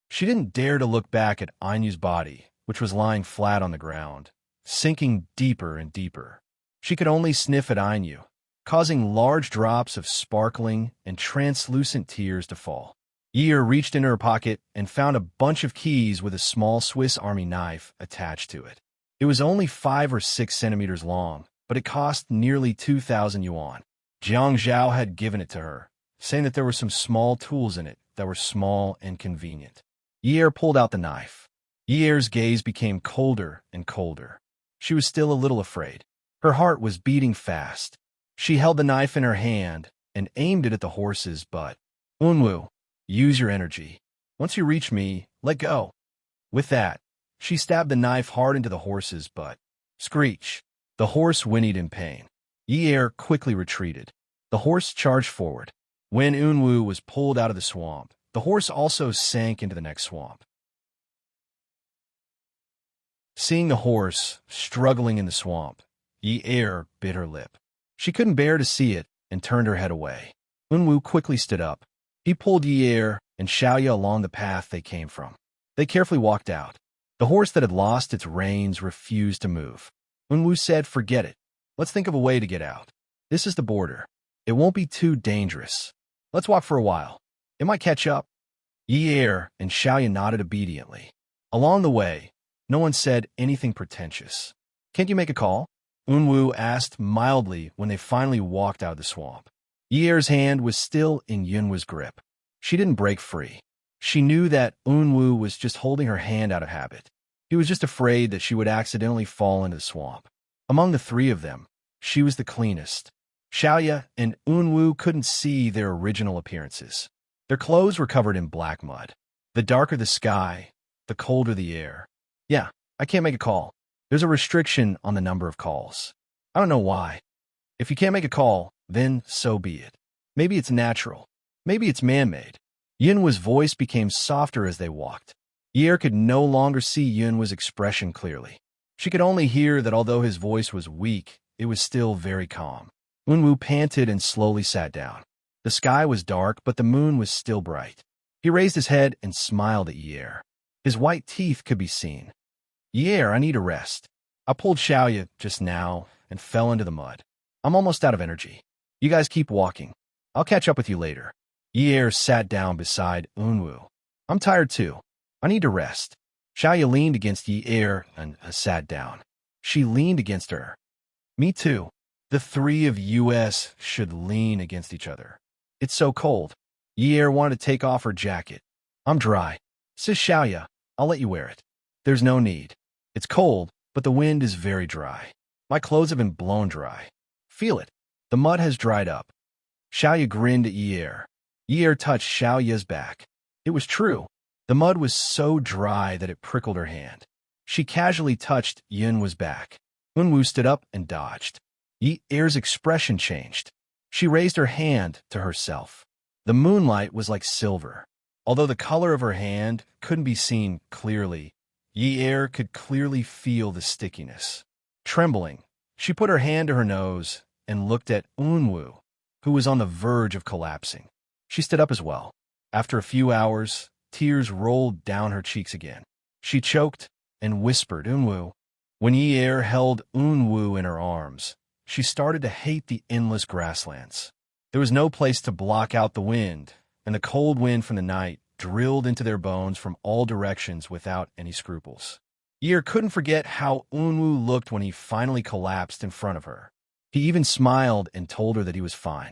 She didn't dare to look back at Ainu's body, which was lying flat on the ground, sinking deeper and deeper. She could only sniff at Ainu, causing large drops of sparkling and translucent tears to fall. Yer reached into her pocket and found a bunch of keys with a small Swiss Army knife attached to it. It was only 5 or 6 centimeters long, but it cost nearly 2,000 yuan. Jiang Zhao had given it to her, saying that there were some small tools in it that were small and convenient. Yer pulled out the knife. Yer's gaze became colder and colder. She was still a little afraid. Her heart was beating fast. She held the knife in her hand and aimed it at the horse's butt. Unwu, use your energy. Once you reach me, let go. With that, she stabbed the knife hard into the horse's butt. Screech. The horse whinnied in pain. Yer quickly retreated. The horse charged forward. When Unwu was pulled out of the swamp, the horse also sank into the next swamp. Seeing the horse struggling in the swamp, Yer bit her lip. She couldn't bear to see it and turned her head away. Unwu quickly stood up. He pulled Yer and Xiaoya along the path they came from. They carefully walked out. The horse that had lost its reins refused to move. Unwu said, "Forget it. Let's think of a way to get out. This is the border. It won't be too dangerous. Let's walk for a while. It might catch up." Yer and Xiaoya nodded obediently. Along the way, no one said anything pretentious. "Can't you make a call?" Unwu asked mildly when they finally walked out of the swamp. Yer's hand was still in Yunwu's grip. She didn't break free. She knew that Unwu was just holding her hand out of habit. He was just afraid that she would accidentally fall into the swamp. Among the three of them, she was the cleanest. Xiaoya and Unwu couldn't see their original appearances. Their clothes were covered in black mud. The darker the sky, the colder the air. "Yeah, I can't make a call. There's a restriction on the number of calls. I don't know why. If you can't make a call, then so be it. Maybe it's natural. Maybe it's man-made." Yunwa's voice became softer as they walked. Yer could no longer see Yunwa's expression clearly. She could only hear that although his voice was weak, it was still very calm. Unwu panted and slowly sat down. The sky was dark, but the moon was still bright. He raised his head and smiled at Yer. His white teeth could be seen. "Yer, I need a rest. I pulled Xiaoya just now and fell into the mud. I'm almost out of energy. You guys keep walking. I'll catch up with you later." Yer sat down beside Unwu. "I'm tired too. I need to rest." Xiaoya leaned against Yer and sat down. She leaned against her. "Me too. The three of us should lean against each other. It's so cold." Yer wanted to take off her jacket. "I'm dry. Sis Xiaoya, I'll let you wear it." "There's no need. It's cold, but the wind is very dry. My clothes have been blown dry. Feel it. The mud has dried up." Xiaoya grinned at Yer. Yer touched Xiaoya's back. It was true. The mud was so dry that it prickled her hand. She casually touched Yunwa's back. Unwu stood up and dodged. Yer's expression changed. She raised her hand to herself. The moonlight was like silver. Although the color of her hand couldn't be seen clearly, Yer could clearly feel the stickiness. Trembling, she put her hand to her nose and looked at Unwu, who was on the verge of collapsing. She stood up as well. After a few hours, tears rolled down her cheeks again. She choked and whispered, "Unwu." When Yer held Unwu in her arms, she started to hate the endless grasslands. There was no place to block out the wind, and the cold wind from the night drilled into their bones from all directions without any scruples. Yer couldn't forget how Unwu looked when he finally collapsed in front of her. He even smiled and told her that he was fine.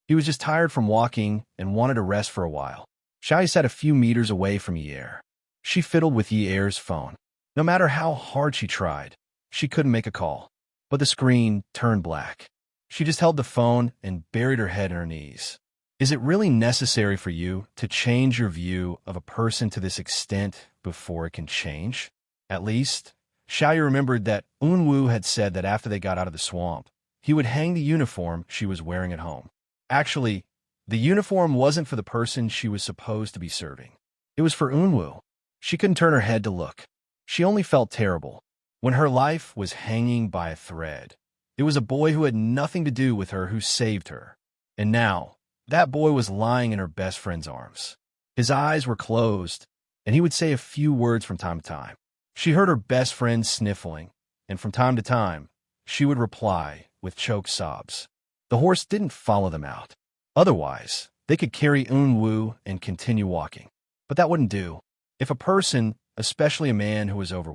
He was just tired from walking and wanted to rest for a while. Xiaoya sat a few meters away from Yer. She fiddled with Yer's phone. No matter how hard she tried, she couldn't make a call. But the screen turned black. She just held the phone and buried her head in her knees. Is it really necessary for you to change your view of a person to this extent before it can change? At least, Xiaoya remembered that Unwu had said that after they got out of the swamp, he would hang the uniform she was wearing at home. Actually, the uniform wasn't for the person she was supposed to be serving. It was for Unwu. She couldn't turn her head to look. She only felt terrible. When her life was hanging by a thread, it was a boy who had nothing to do with her who saved her. And now, That boy was lying in her best friend's arms. His eyes were closed, and he would say a few words from time to time. She heard her best friend sniffling, and from time to time, she would reply with choked sobs. The horse didn't follow them out. Otherwise, they could carry Unwoo and continue walking. But that wouldn't do. If a person, especially a man who was over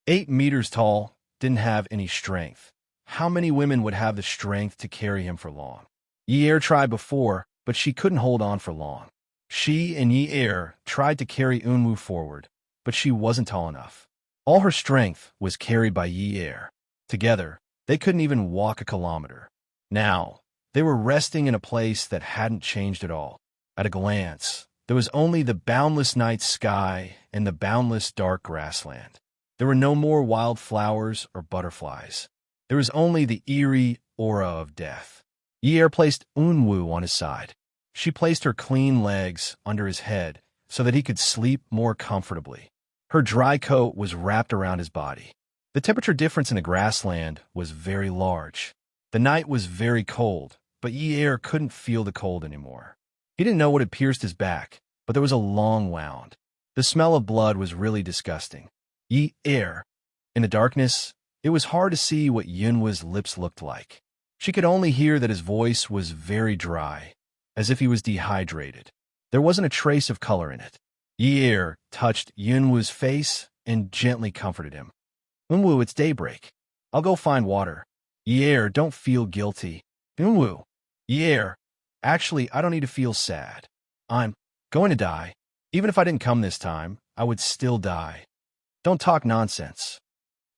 8 meters tall, didn't have any strength, how many women would have the strength to carry him for long? Yi-er tried before, but she couldn't hold on for long. She and Yi-er tried to carry Unwoo forward, but she wasn't tall enough. All her strength was carried by Yi-er. Together, they couldn't even walk a kilometer. Now, they were resting in a place that hadn't changed at all. At a glance, there was only the boundless night sky and the boundless dark grassland. There were no more wild flowers or butterflies. There was only the eerie aura of death. Yi-er placed Unwoo on his side. She placed her clean legs under his head so that he could sleep more comfortably. Her dry coat was wrapped around his body. The temperature difference in the grassland was very large. The night was very cold, but Yi-er couldn't feel the cold anymore. He didn't know what had pierced his back, but there was a long wound. The smell of blood was really disgusting. Yi-er. In the darkness, it was hard to see what Yunwa's lips looked like. She could only hear that his voice was very dry, as if he was dehydrated. There wasn't a trace of color in it. Yi-er touched Yunwa's face and gently comforted him. Unwoo, it's daybreak. I'll go find water. Yi-er, don't feel guilty. Unwoo. Yi-er, actually, I don't need to feel sad. I'm going to die. Even if I didn't come this time, I would still die. Don't talk nonsense.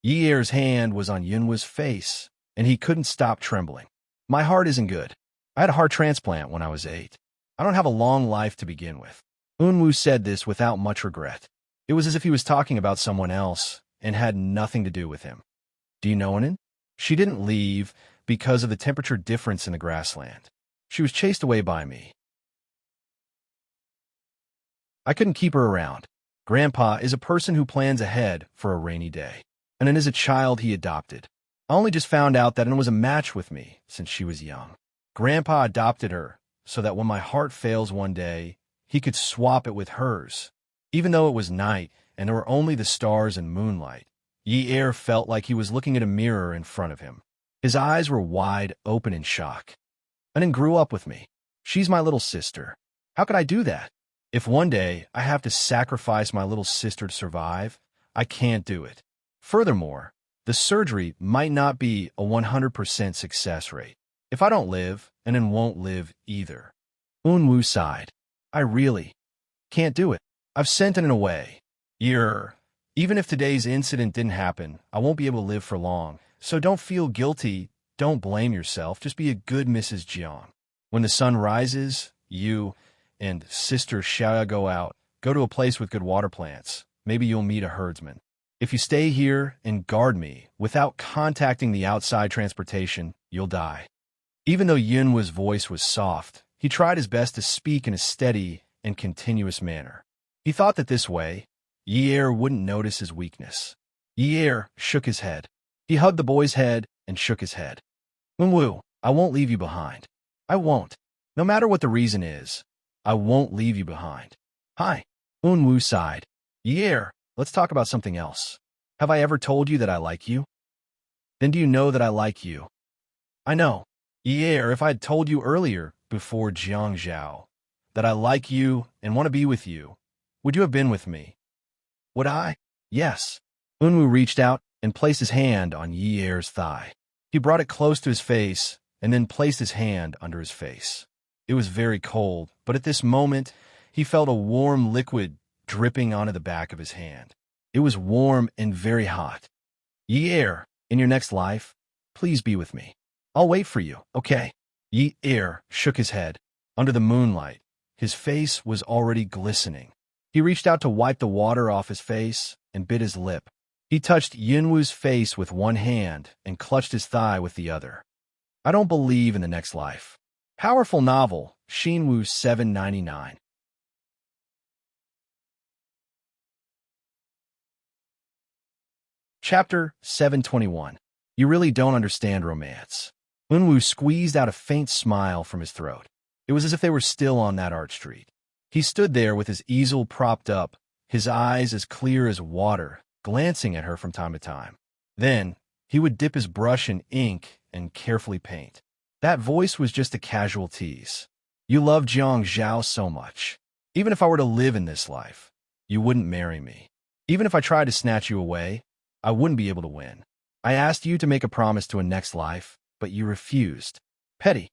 Yi-er's hand was on Yunwa's face, and he couldn't stop trembling. My heart isn't good. I had a heart transplant when I was 8. I don't have a long life to begin with. Unwoo said this without much regret. It was as if he was talking about someone else and had nothing to do with him. Do you know Anin? She didn't leave because of the temperature difference in the grassland. She was chased away by me. I couldn't keep her around. Grandpa is a person who plans ahead for a rainy day. And as a child he adopted. I only just found out that Anin was a match with me since she was young. Grandpa adopted her so that when my heart fails one day, he could swap it with hers. Even though it was night and there were only the stars and moonlight, Yi-er felt like he was looking at a mirror in front of him. His eyes were wide open in shock. Anin grew up with me. She's my little sister. How could I do that? If one day I have to sacrifice my little sister to survive, I can't do it. Furthermore, the surgery might not be a 100% success rate. If I don't live, Anin won't live either. Unwoo sighed. I really can't do it. I've sent Anin away. Even if today's incident didn't happen, I won't be able to live for long. So don't feel guilty. Don't blame yourself. Just be a good Mrs. Jiang. When the sun rises, you and Sister Xia go out. Go to a place with good water plants. Maybe you'll meet a herdsman. If you stay here and guard me without contacting the outside transportation, you'll die. Even though Yunwa's voice was soft, he tried his best to speak in a steady and continuous manner. He thought that this way, Yi-er wouldn't notice his weakness. Yi-er shook his head. He hugged the boy's head and shook his head. Unwoo, I won't leave you behind. I won't. No matter what the reason is, I won't leave you behind. Hi. Unwoo sighed. Yi-er, let's talk about something else. Have I ever told you that I like you? Then do you know that I like you? I know. Yi-er, if I had told you earlier, before Jiang Zhao, that I like you and want to be with you, would you have been with me? Would I? Yes. Unwoo reached out and placed his hand on Yi-er's thigh. He brought it close to his face and then placed his hand under his face. It was very cold, but at this moment, he felt a warm liquid dripping onto the back of his hand. It was warm and very hot. Yi-er, in your next life, please be with me. I'll wait for you, okay? Yi-er shook his head. Under the moonlight, his face was already glistening. He reached out to wipe the water off his face and bit his lip. He touched Yunwoo's face with one hand and clutched his thigh with the other. I don't believe in the next life. Powerful novel, Shinwoo 799. Chapter 721. You really don't understand romance. Unwoo squeezed out a faint smile from his throat. It was as if they were still on that art street. He stood there with his easel propped up, his eyes as clear as water, glancing at her from time to time. Then, he would dip his brush in ink and carefully paint. That voice was just a casual tease. You love Jiang Zhao so much. Even if I were to live in this life, you wouldn't marry me. Even if I tried to snatch you away, I wouldn't be able to win. I asked you to make a promise to a next life, but you refused. Petty.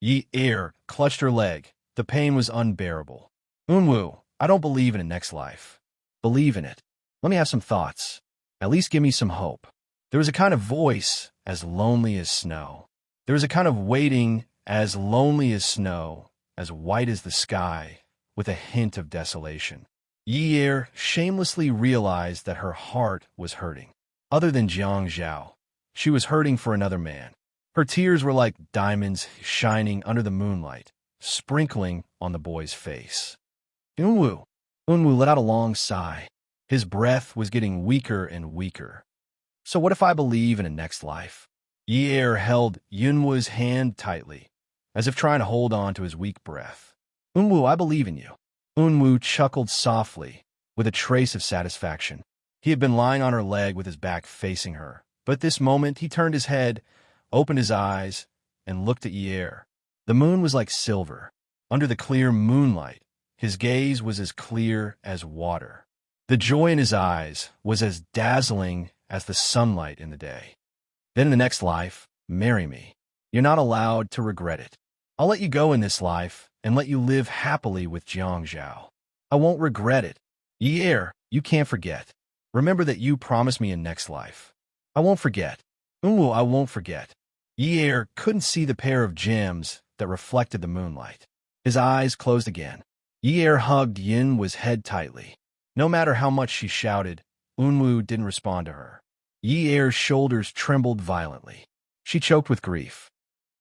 Yi Er clutched her leg. The pain was unbearable. Unwoo, I don't believe in a next life. Believe in it. Let me have some thoughts. At least give me some hope. There was a kind of voice as lonely as snow. There was a kind of waiting as lonely as snow, as white as the sky, with a hint of desolation. Yi Er shamelessly realized that her heart was hurting. Other than Jiang Zhao, she was hurting for another man. Her tears were like diamonds shining under the moonlight, sprinkling on the boy's face. Unwoo let out a long sigh. His breath was getting weaker and weaker. So what if I believe in a next life? Yi Er held Yunwoo's hand tightly, as if trying to hold on to his weak breath. Unwoo, I believe in you. Unwoo chuckled softly, with a trace of satisfaction. He had been lying on her leg with his back facing her, but this moment he turned his head, opened his eyes, and looked at Yi Er. The moon was like silver. Under the clear moonlight, his gaze was as clear as water. The joy in his eyes was as dazzling as the sunlight in the day. Then in the next life, marry me. You're not allowed to regret it. I'll let you go in this life and let you live happily with Jiang Zhao. I won't regret it. Yi Er, you can't forget. Remember that you promised me a next life. I won't forget. Unwoo, I won't forget. Yi Er couldn't see the pair of gems that reflected the moonlight. His eyes closed again. Yi Er hugged Yunwoo's head tightly. No matter how much she shouted, Unwoo didn't respond to her. Yi Er's shoulders trembled violently. She choked with grief.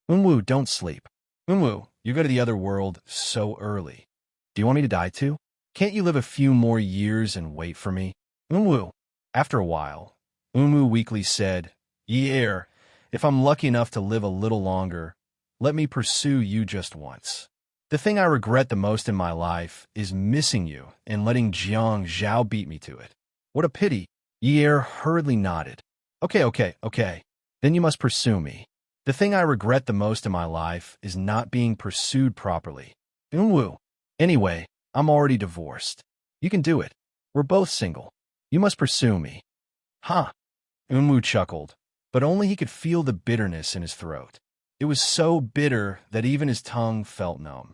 Unwoo, don't sleep. Unwoo, you go to the other world so early. Do you want me to die too? Can't you live a few more years and wait for me? Unwoo. After a while, Unwoo weakly said, Yi Er, if I'm lucky enough to live a little longer, let me pursue you just once. The thing I regret the most in my life is missing you and letting Jiang Zhao beat me to it. What a pity. Yi Er hurriedly nodded. Okay. Then you must pursue me. The thing I regret the most in my life is not being pursued properly. Unwoo. Anyway, I'm already divorced. You can do it. We're both single. You must pursue me. Huh. Unwoo chuckled, but only he could feel the bitterness in his throat. It was so bitter that even his tongue felt numb.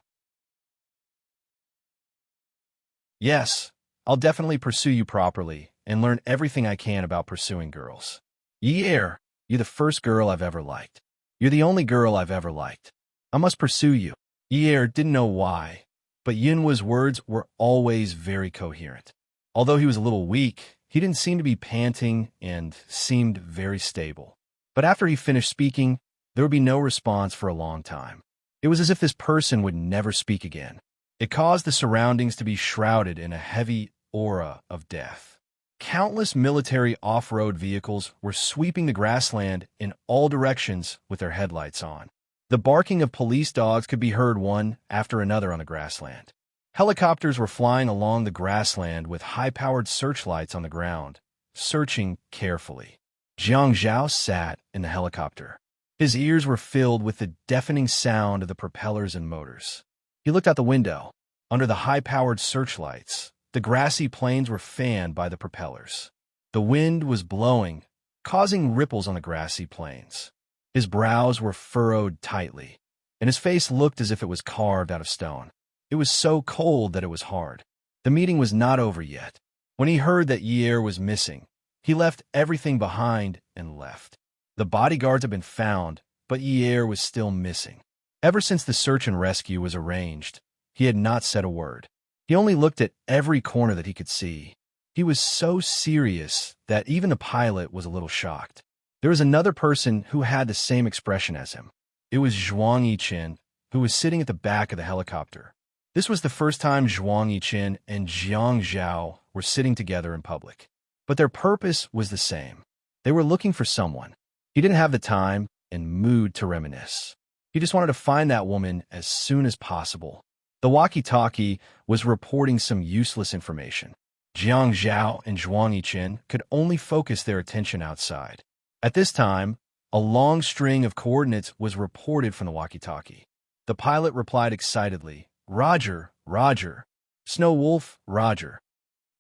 Yes, I'll definitely pursue you properly and learn everything I can about pursuing girls. Yi Er, you're the first girl I've ever liked. You're the only girl I've ever liked. I must pursue you. Yi Er didn't know why, but Yunwoo's words were always very coherent. Although he was a little weak, he didn't seem to be panting and seemed very stable. But after he finished speaking, there would be no response for a long time. It was as if this person would never speak again. It caused the surroundings to be shrouded in a heavy aura of death. Countless military off-road vehicles were sweeping the grassland in all directions with their headlights on. The barking of police dogs could be heard one after another on the grassland. Helicopters were flying along the grassland with high-powered searchlights on the ground, searching carefully. Jiang Zhao sat in the helicopter. His ears were filled with the deafening sound of the propellers and motors. He looked out the window. Under the high-powered searchlights, the grassy plains were fanned by the propellers. The wind was blowing, causing ripples on the grassy plains. His brows were furrowed tightly, and his face looked as if it was carved out of stone. It was so cold that it was hard. The meeting was not over yet. When he heard that Yi Er was missing, he left everything behind and left. The bodyguards had been found, but Yi Er was still missing. Ever since the search and rescue was arranged, he had not said a word. He only looked at every corner that he could see. He was so serious that even the pilot was a little shocked. There was another person who had the same expression as him. It was Zhuang Yiqin, who was sitting at the back of the helicopter. This was the first time Zhuang Yiqin and Jiang Zhao were sitting together in public. But their purpose was the same. They were looking for someone. He didn't have the time and mood to reminisce. He just wanted to find that woman as soon as possible. The walkie-talkie was reporting some useless information. Jiang Zhao and Zhuang Yiqin could only focus their attention outside. At this time, a long string of coordinates was reported from the walkie-talkie. The pilot replied excitedly, "Roger, Roger. Snow Wolf, Roger.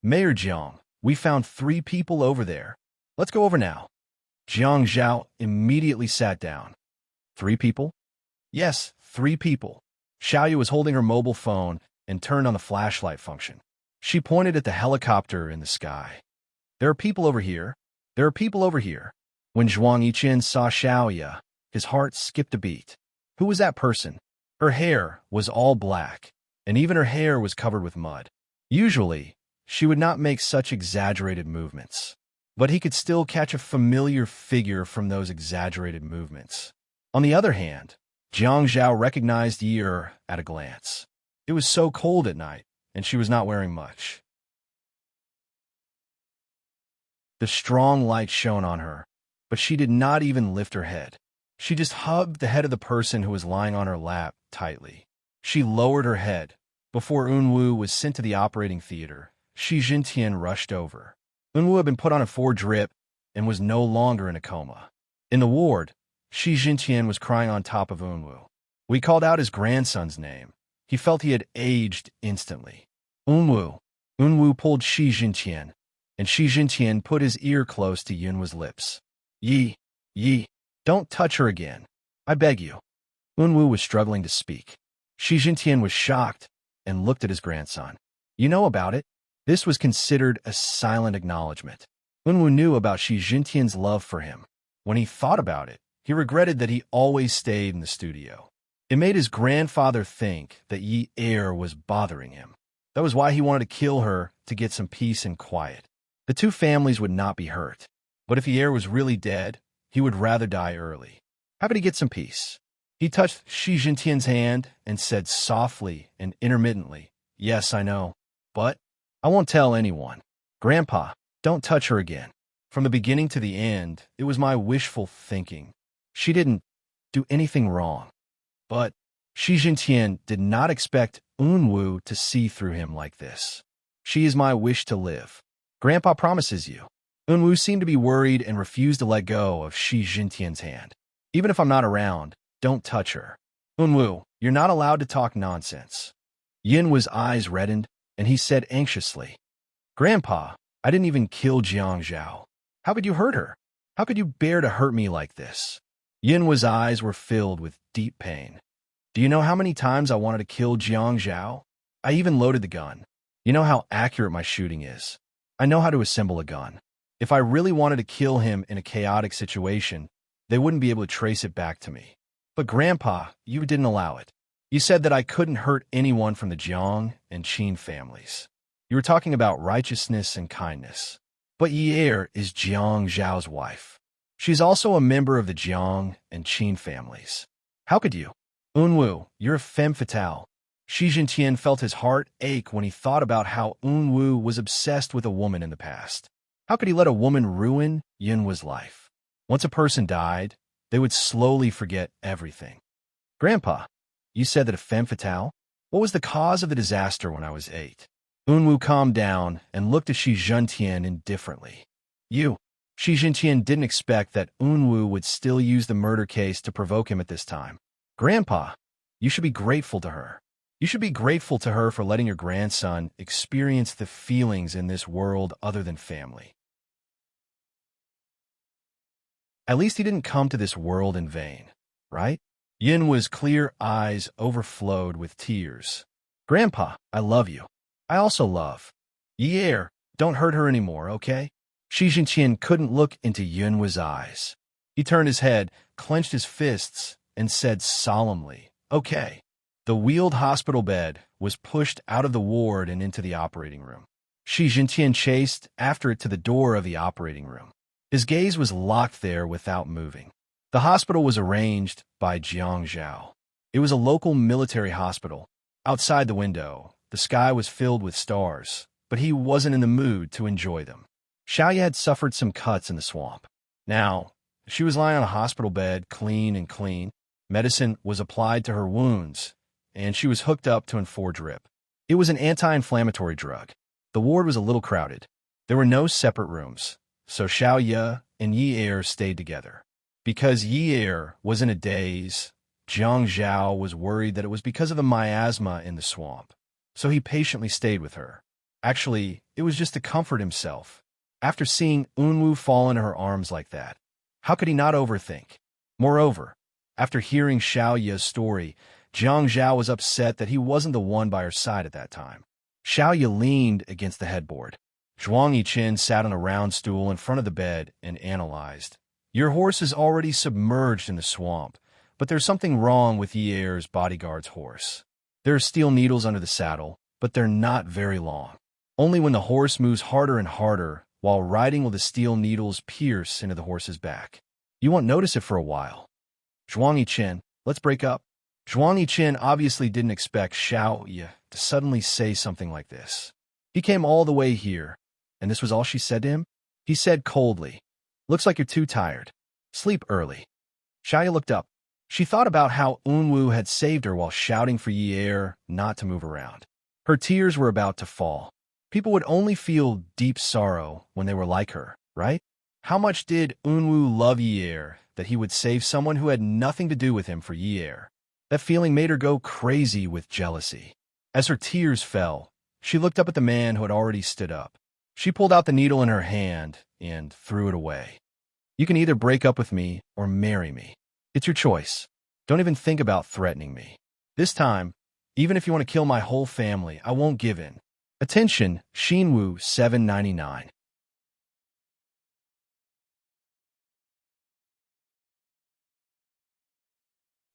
Mayor Jiang, we found 3 people over there. Let's go over now." Jiang Zhao immediately sat down. 3 people? Yes, 3 people. Xiaoyu was holding her mobile phone and turned on the flashlight function. She pointed at the helicopter in the sky. "There are people over here. There are people over here." When Zhuang Yiqin saw Xiaoyu, his heart skipped a beat. Who was that person? Her hair was all black, and even her hair was covered with mud. Usually, she would not make such exaggerated movements, but he could still catch a familiar figure from those exaggerated movements. On the other hand, Jiang Zhao recognized Yi at a glance. It was so cold at night, and she was not wearing much. The strong light shone on her, but she did not even lift her head. She just hugged the head of the person who was lying on her lap tightly. She lowered her head. Before Unwu was sent to the operating theater, Shi Jintian rushed over. Unwu had been put on a 4-drip and was no longer in a coma. In the ward, Shi Jintian was crying on top of Unwu. We called out his grandson's name. He felt he had aged instantly. Unwu. Unwu pulled Shi Jintian, and Shi Jintian put his ear close to Yunwu's lips. Yi, don't touch her again. I beg you. Unwu was struggling to speak. Shi Jintian was shocked and looked at his grandson. You know about it? This was considered a silent acknowledgement. Unwu knew about Shi Jintian's love for him. When he thought about it, he regretted that he always stayed in the studio. It made his grandfather think that Yi was bothering him. That was why he wanted to kill her to get some peace and quiet. The 2 families would not be hurt. But if Yi was really dead, he would rather die early. How could he get some peace? He touched Shi Jintian's hand and said softly and intermittently, "Yes, I know. But I won't tell anyone. Grandpa, don't touch her again. From the beginning to the end, it was my wishful thinking. She didn't do anything wrong." But Shi Jintian did not expect Unwu to see through him like this. "She is my wish to live. Grandpa promises you." Unwu seemed to be worried and refused to let go of Shi Jintian's hand. "Even if I'm not around, don't touch her. Unwu, you're not allowed to talk nonsense." Yunwu's eyes reddened, and he said anxiously, "Grandpa, I didn't even kill Jiang Zhao. How could you hurt her? How could you bear to hurt me like this?" Yunwu's eyes were filled with deep pain. "Do you know how many times I wanted to kill Jiang Zhao? I even loaded the gun. You know how accurate my shooting is. I know how to assemble a gun. If I really wanted to kill him in a chaotic situation, they wouldn't be able to trace it back to me. But Grandpa, you didn't allow it. You said that I couldn't hurt anyone from the Jiang and Qin families. You were talking about righteousness and kindness. But Yi is Jiang Zhao's wife. She's also a member of the Jiang and Qin families. How could you? Unwu, you're a femme fatale." Shi Jintian felt his heart ache when he thought about how Unwu was obsessed with a woman in the past. How could he let a woman ruin Yunwu's life? Once a person died, they would slowly forget everything. "Grandpa, you said that a femme fatale? What was the cause of the disaster when I was 8? Unwu calmed down and looked at Shi Jintian indifferently. Shi Jintian didn't expect that Unwu would still use the murder case to provoke him at this time. "Grandpa, you should be grateful to her. You should be grateful to her for letting your grandson experience the feelings in this world other than family. At least he didn't come to this world in vain, right?" Yunwu's clear eyes overflowed with tears. "Grandpa, I love you. I also love Yi. Don't hurt her anymore, okay?" Shi Jintian couldn't look into Yunwu's eyes. He turned his head, clenched his fists, and said solemnly, "Okay." The wheeled hospital bed was pushed out of the ward and into the operating room. Shi Jintian chased after it to the door of the operating room. His gaze was locked there without moving. The hospital was arranged by Jiang Zhao. It was a local military hospital. Outside the window, the sky was filled with stars, but he wasn't in the mood to enjoy them. Xiaoyu had suffered some cuts in the swamp. Now, she was lying on a hospital bed, clean and clean. Medicine was applied to her wounds, and she was hooked up to an 4-drip. It was an anti-inflammatory drug. The ward was a little crowded. There were no separate rooms, so Xiao Ye and Yi Er stayed together. Because Yi Er was in a daze, Jiang Zhao was worried that it was because of the miasma in the swamp, so he patiently stayed with her. Actually, it was just to comfort himself. After seeing Unwu fall into her arms like that, how could he not overthink? Moreover, after hearing Xiao Ye's story, Jiang Zhao was upset that he wasn't the one by her side at that time. Xiao Ye leaned against the headboard. Zhuang Yiqin sat on a round stool in front of the bed and analyzed. Your horse is already submerged in the swamp, but there's something wrong with Yi Er's bodyguard's horse. There are steel needles under the saddle, but they're not very long. Only when the horse moves harder and harder while riding will the steel needles pierce into the horse's back. You won't notice it for a while. Zhuang Yiqin, let's break up. Zhuang Yiqin obviously didn't expect Xiao Ye to suddenly say something like this. He came all the way here, and this was all she said to him? He said coldly, looks like you're too tired. Sleep early. Xiao Ye looked up. She thought about how Unwu had saved her while shouting for Yi Er not to move around. Her tears were about to fall. People would only feel deep sorrow when they were like her, right? How much did Unwu love Yi Er that he would save someone who had nothing to do with him for Yi Er? That feeling made her go crazy with jealousy. As her tears fell, she looked up at the man who had already stood up. She pulled out the needle in her hand and threw it away. You can either break up with me or marry me. It's your choice. Don't even think about threatening me. This time, even if you want to kill my whole family, I won't give in. Attention, Xinwu 799.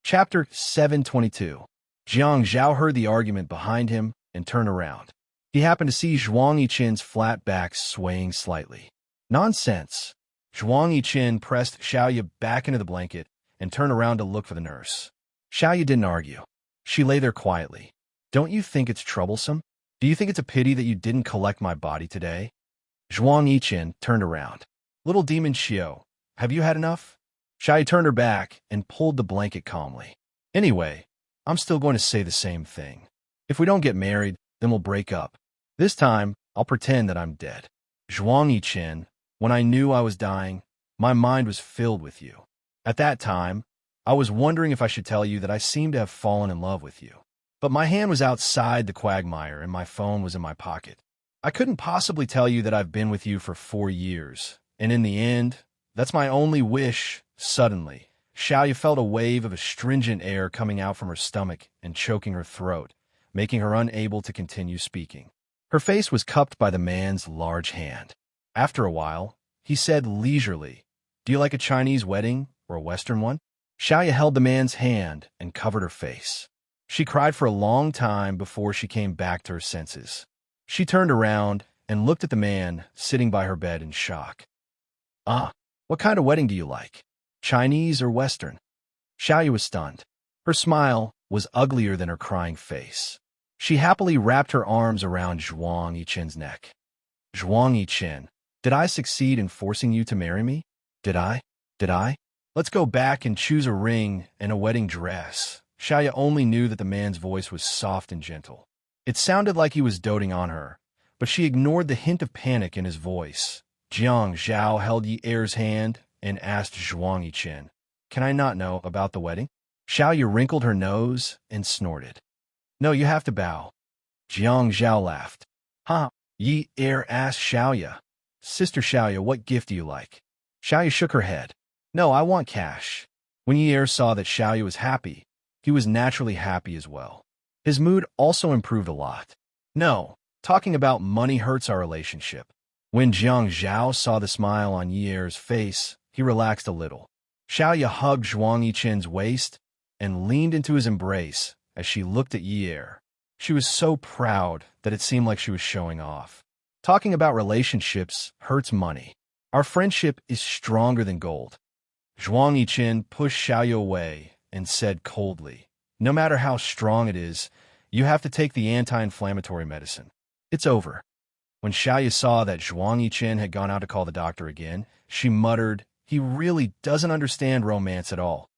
Chapter 722. Jiang Zhao heard the argument behind him and turned around. He happened to see Zhuang Yiqin's flat back swaying slightly. Nonsense. Zhuang Yiqin pressed Xiao Ye back into the blanket and turned around to look for the nurse. Xiao Ye didn't argue. She lay there quietly. Don't you think it's troublesome? Do you think it's a pity that you didn't collect my body today? Zhuang Yiqin turned around. Little demon Xiao, have you had enough? Xiao Ye turned her back and pulled the blanket calmly. Anyway, I'm still going to say the same thing. If we don't get married, then we'll break up. This time, I'll pretend that I'm dead. Zhuang Yiqin, when I knew I was dying, my mind was filled with you. At that time, I was wondering if I should tell you that I seemed to have fallen in love with you. But my hand was outside the quagmire and my phone was in my pocket. I couldn't possibly tell you that I've been with you for 4 years. And in the end, that's my only wish. Suddenly, Xiao Ye felt a wave of astringent air coming out from her stomach and choking her throat, making her unable to continue speaking. Her face was cupped by the man's large hand. After a while, he said leisurely, Do you like a Chinese wedding or a Western one? Xiao Ye held the man's hand and covered her face. She cried for a long time before she came back to her senses. She turned around and looked at the man sitting by her bed in shock. What kind of wedding do you like? Chinese or Western? Xiao Ye was stunned. Her smile was uglier than her crying face. She happily wrapped her arms around Zhuang Yiqin's neck. Zhuang Yiqin, did I succeed in forcing you to marry me? Did I? Let's go back and choose a ring and a wedding dress. Xiao Ye only knew that the man's voice was soft and gentle. It sounded like he was doting on her, but she ignored the hint of panic in his voice. Jiang Zhao held Yi Er's hand and asked Zhuang Yiqin, Can I not know about the wedding? Xiao Ye wrinkled her nose and snorted. No, you have to bow. Jiang Zhao laughed. Yi Er asked Xiao Ye. Sister Xiao Ye, what gift do you like? Xiao Ye shook her head. No, I want cash. When Yi Er saw that Xiao Ye was happy, he was naturally happy as well. His mood also improved a lot. No, talking about money hurts our relationship. When Jiang Zhao saw the smile on Yi Er's face, he relaxed a little. Xiao Ye hugged Zhuang Yiqin's waist and leaned into his embrace as she looked at Yi Er. She was so proud that it seemed like she was showing off. Talking about relationships hurts money. Our friendship is stronger than gold. Zhuang Yiqin pushed Xiao Ye away and said coldly, No matter how strong it is, you have to take the anti-inflammatory medicine. It's over. When Xiao Ye saw that Zhuang Yiqin had gone out to call the doctor again, she muttered, He really doesn't understand romance at all.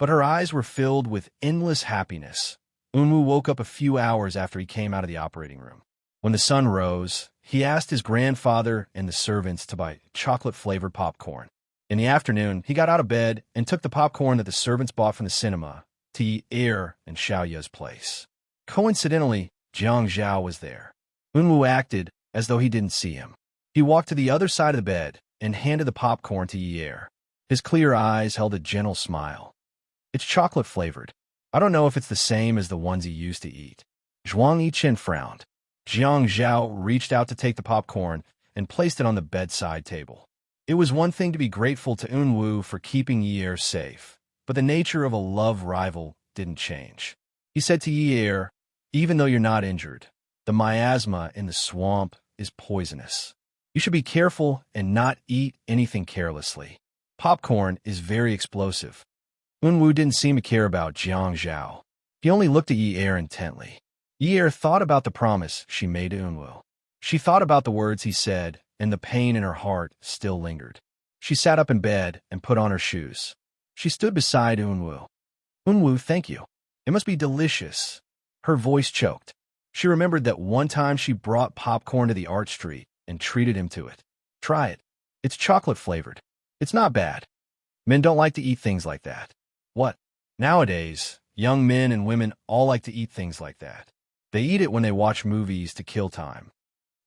but her eyes were filled with endless happiness. Unwoo woke up a few hours after he came out of the operating room. When the sun rose, he asked his grandfather and the servants to buy chocolate-flavored popcorn. In the afternoon, he got out of bed and took the popcorn that the servants bought from the cinema to eat in Xiaoya's place. Coincidentally, Jiang Zhao was there. Unwoo acted as though he didn't see him. He walked to the other side of the bed and handed the popcorn to Yi. His clear eyes held a gentle smile. It's chocolate-flavored. I don't know if it's the same as the ones he used to eat. Zhuang Yichen frowned. Jiang Zhao reached out to take the popcorn and placed it on the bedside table. It was one thing to be grateful to Unwoo for keeping Yi safe, but the nature of a love rival didn't change. He said to Yi, even though you're not injured, the miasma in the swamp is poisonous. You should be careful and not eat anything carelessly. Popcorn is very explosive. Unwoo didn't seem to care about Jiang Zhao. He only looked at Yi intently. Yi thought about the promise she made to Unwoo. She thought about the words he said, and the pain in her heart still lingered. She sat up in bed and put on her shoes. She stood beside Unwoo. Unwoo, thank you. It must be delicious. Her voice choked. She remembered that one time she brought popcorn to the art street and treated him to it. Try it. It's chocolate-flavored. It's not bad. Men don't like to eat things like that. What? Nowadays, young men and women all like to eat things like that. They eat it when they watch movies to kill time.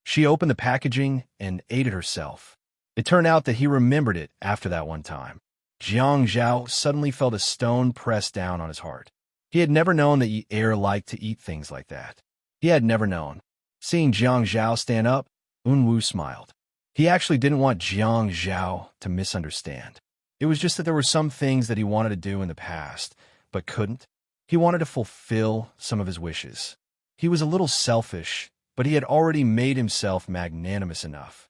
She opened the packaging and ate it herself. It turned out that he remembered it after that one time. Jiang Zhao suddenly felt a stone pressed down on his heart. He had never known that Yi liked to eat things like that. He had never known. Seeing Jiang Zhao stand up, Unwoo smiled. He actually didn't want Jiang Zhao to misunderstand. It was just that there were some things that he wanted to do in the past, but couldn't. He wanted to fulfill some of his wishes. He was a little selfish, but he had already made himself magnanimous enough.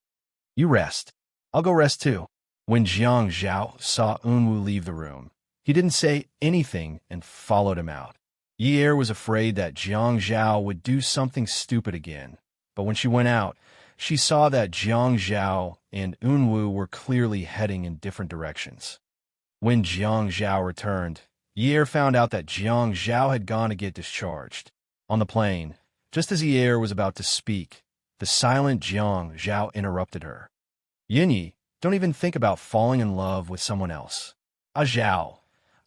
You rest. I'll go rest too. When Jiang Zhao saw Unwoo leave the room, he didn't say anything and followed him out. Yi was afraid that Jiang Zhao would do something stupid again, but when she went out, she saw that Jiang Zhao and Unwoo were clearly heading in different directions. When Jiang Zhao returned, Yi found out that Jiang Zhao had gone to get discharged. On the plane, just as Yi was about to speak, the silent Jiang Zhao interrupted her. Yinyi, don't even think about falling in love with someone else. Zhao,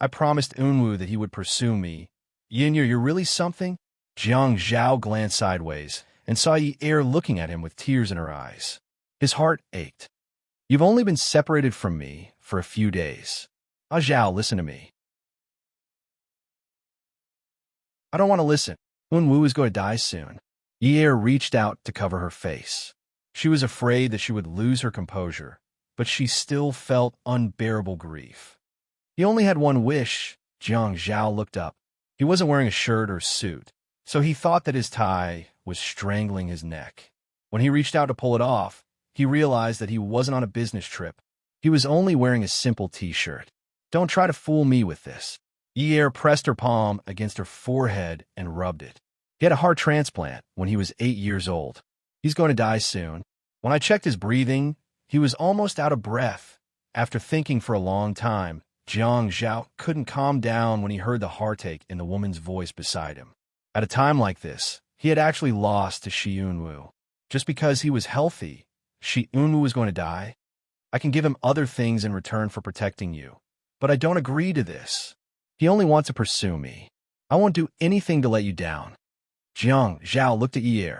I promised Unwoo that he would pursue me. Yinyi, you're really something? Jiang Zhao glanced sideways and saw Yi looking at him with tears in her eyes. His heart ached. You've only been separated from me for a few days. Zhao, listen to me. I don't want to listen. Unwoo is going to die soon. Yi reached out to cover her face. She was afraid that she would lose her composure, but she still felt unbearable grief. He only had one wish. Jiang Zhao looked up. He wasn't wearing a shirt or suit, so he thought that his tie was strangling his neck. When he reached out to pull it off, he realized that he wasn't on a business trip. He was only wearing a simple t-shirt. Don't try to fool me with this. Yi pressed her palm against her forehead and rubbed it. He had a heart transplant when he was 8 years old. He's going to die soon. When I checked his breathing, he was almost out of breath. After thinking for a long time, Jiang Zhao couldn't calm down when he heard the heartache in the woman's voice beside him. At a time like this, he had actually lost to Shi Unwoo. Just because he was healthy, Shi Unwoo was going to die? I can give him other things in return for protecting you, but I don't agree to this. He only wants to pursue me. I won't do anything to let you down. Jiang Zhao looked at Yi.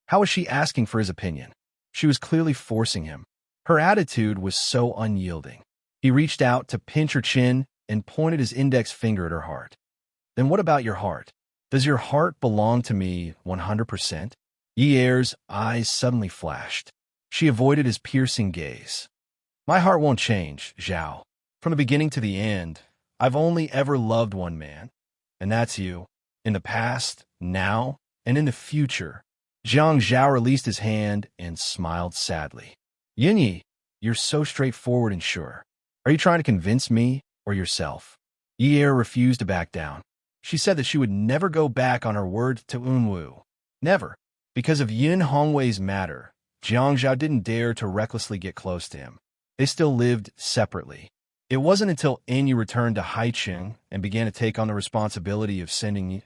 How was she asking for his opinion? She was clearly forcing him. Her attitude was so unyielding. He reached out to pinch her chin and pointed his index finger at her heart. Then what about your heart? Does your heart belong to me 100%? Yi's eyes suddenly flashed. She avoided his piercing gaze. My heart won't change, Zhao. From the beginning to the end, I've only ever loved one man, and that's you. In the past, now, and in the future. Jiang Zhao released his hand and smiled sadly. Yinyi, you're so straightforward and sure. Are you trying to convince me or yourself? Yi refused to back down. She said that she would never go back on her word to Unwoo. Never. Because of Yin Hongwei's matter, Jiang Zhao didn't dare to recklessly get close to him. They still lived separately. It wasn't until Enyu returned to Haicheng and began to take on the responsibility of sending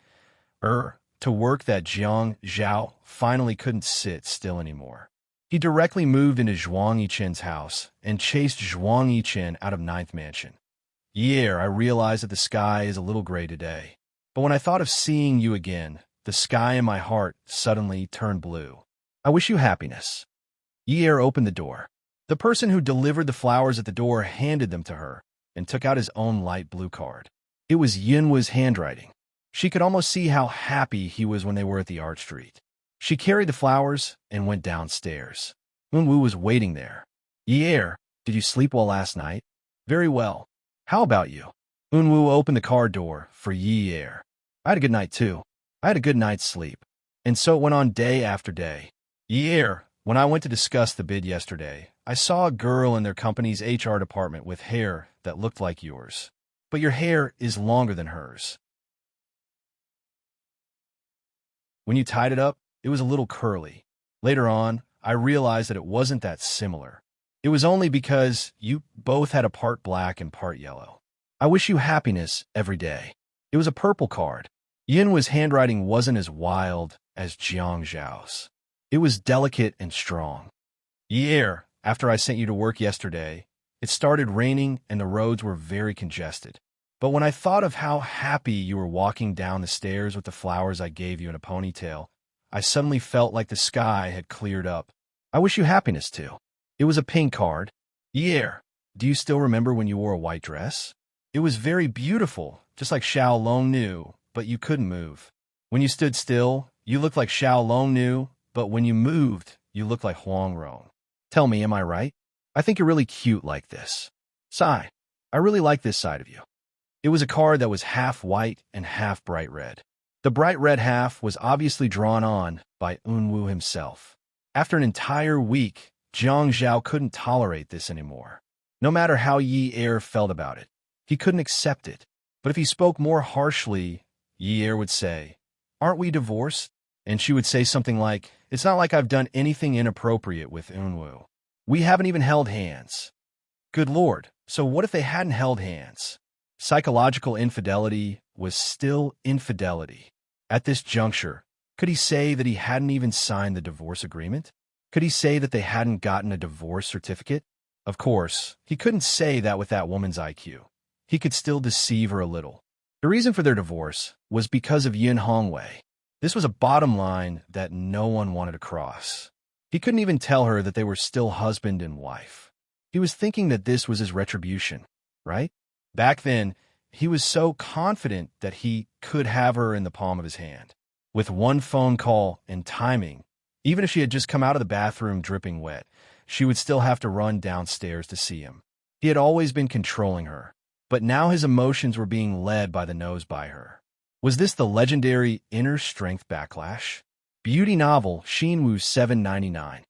to work that Jiang Zhao finally couldn't sit still anymore. He directly moved into Zhuang Yichen's house and chased Zhuang Yichen out of Ninth Mansion. Yeah, I realize that the sky is a little gray today, but when I thought of seeing you again, the sky in my heart suddenly turned blue. I wish you happiness. Yi-Er opened the door. The person who delivered the flowers at the door handed them to her and took out his own light blue card. It was Yinwu's handwriting. She could almost see how happy he was when they were at the art street. She carried the flowers and went downstairs. Yinwu was waiting there. Yi-Er, did you sleep well last night? Very well. How about you? Yinwu opened the car door for Yi-Er. I had a good night too. I had a good night's sleep. And so it went on day after day. Yi-Er, when I went to discuss the bid yesterday, I saw a girl in their company's HR department with hair that looked like yours. But your hair is longer than hers. When you tied it up, it was a little curly. Later on, I realized that it wasn't that similar. It was only because you both had a part black and part yellow. I wish you happiness every day. It was a purple card. Yinwu's handwriting wasn't as wild as Jiang Zhao's. It was delicate and strong. Yeah, after I sent you to work yesterday, it started raining and the roads were very congested. But when I thought of how happy you were walking down the stairs with the flowers I gave you in a ponytail, I suddenly felt like the sky had cleared up. I wish you happiness too. It was a pink card. Yeah, do you still remember when you wore a white dress? It was very beautiful, just like Xiao Long knew, but you couldn't move. When you stood still, you looked like Xiao Long knew, but when you moved, you looked like Huang Rong. Tell me, am I right? I think you're really cute like this. Sigh, I really like this side of you. It was a card that was half white and half bright red. The bright red half was obviously drawn on by Yinwu himself. After an entire week, Jiang Zhao couldn't tolerate this anymore. No matter how Yi-Er felt about it, he couldn't accept it. But if he spoke more harshly, Yi-Er would say, "Aren't we divorced?" And she would say something like, "It's not like I've done anything inappropriate with Yinwu. We haven't even held hands." Good Lord, so what if they hadn't held hands? Psychological infidelity was still infidelity. At this juncture, could he say that he hadn't even signed the divorce agreement? Could he say that they hadn't gotten a divorce certificate? Of course, he couldn't say that with that woman's IQ. He could still deceive her a little. The reason for their divorce was because of Yin Hongwei. This was a bottom line that no one wanted to cross. He couldn't even tell her that they were still husband and wife. He was thinking that this was his retribution, right? Back then, he was so confident that he could have her in the palm of his hand. With one phone call and timing, even if she had just come out of the bathroom dripping wet, she would still have to run downstairs to see him. He had always been controlling her, but now his emotions were being led by the nose by her. Was this the legendary inner strength backlash? Beauty novel Shinwu 799.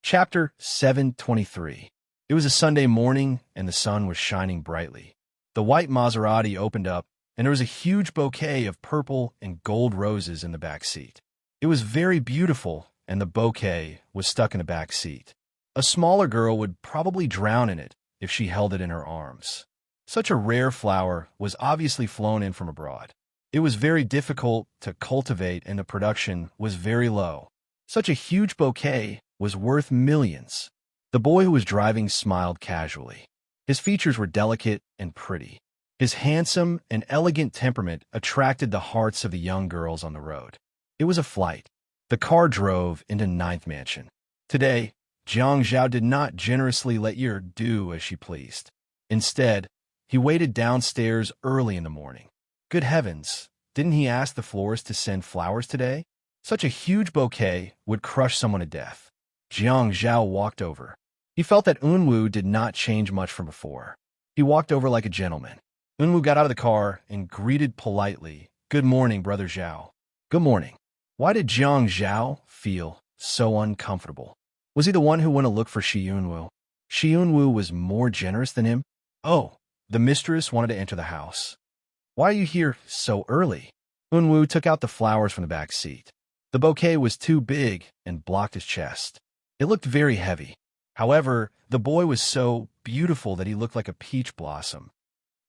Chapter 723. It was a Sunday morning, and the sun was shining brightly. The white Maserati opened up, and there was a huge bouquet of purple and gold roses in the back seat. It was very beautiful, and the bouquet was stuck in the back seat. A smaller girl would probably drown in it if she held it in her arms. Such a rare flower was obviously flown in from abroad. It was very difficult to cultivate, and the production was very low. Such a huge bouquet was worth millions. The boy who was driving smiled casually. His features were delicate and pretty. His handsome and elegant temperament attracted the hearts of the young girls on the road. It was a flight. The car drove into Ninth Mansion. Today, Jiang Zhao did not generously let Yi do as she pleased. Instead, he waited downstairs early in the morning. Good heavens, didn't he ask the florist to send flowers today? Such a huge bouquet would crush someone to death. Jiang Zhao walked over. He felt that Yinwu did not change much from before. He walked over like a gentleman. Yinwu got out of the car and greeted politely, "Good morning, Brother Zhao." "Good morning." Why did Jiang Zhao feel so uncomfortable? Was he the one who went to look for Shi Yunwu? Shi Yunwu was more generous than him? Oh, the mistress wanted to enter the house. "Why are you here so early?" Yunwu took out the flowers from the back seat. The bouquet was too big and blocked his chest. It looked very heavy. However, the boy was so beautiful that he looked like a peach blossom.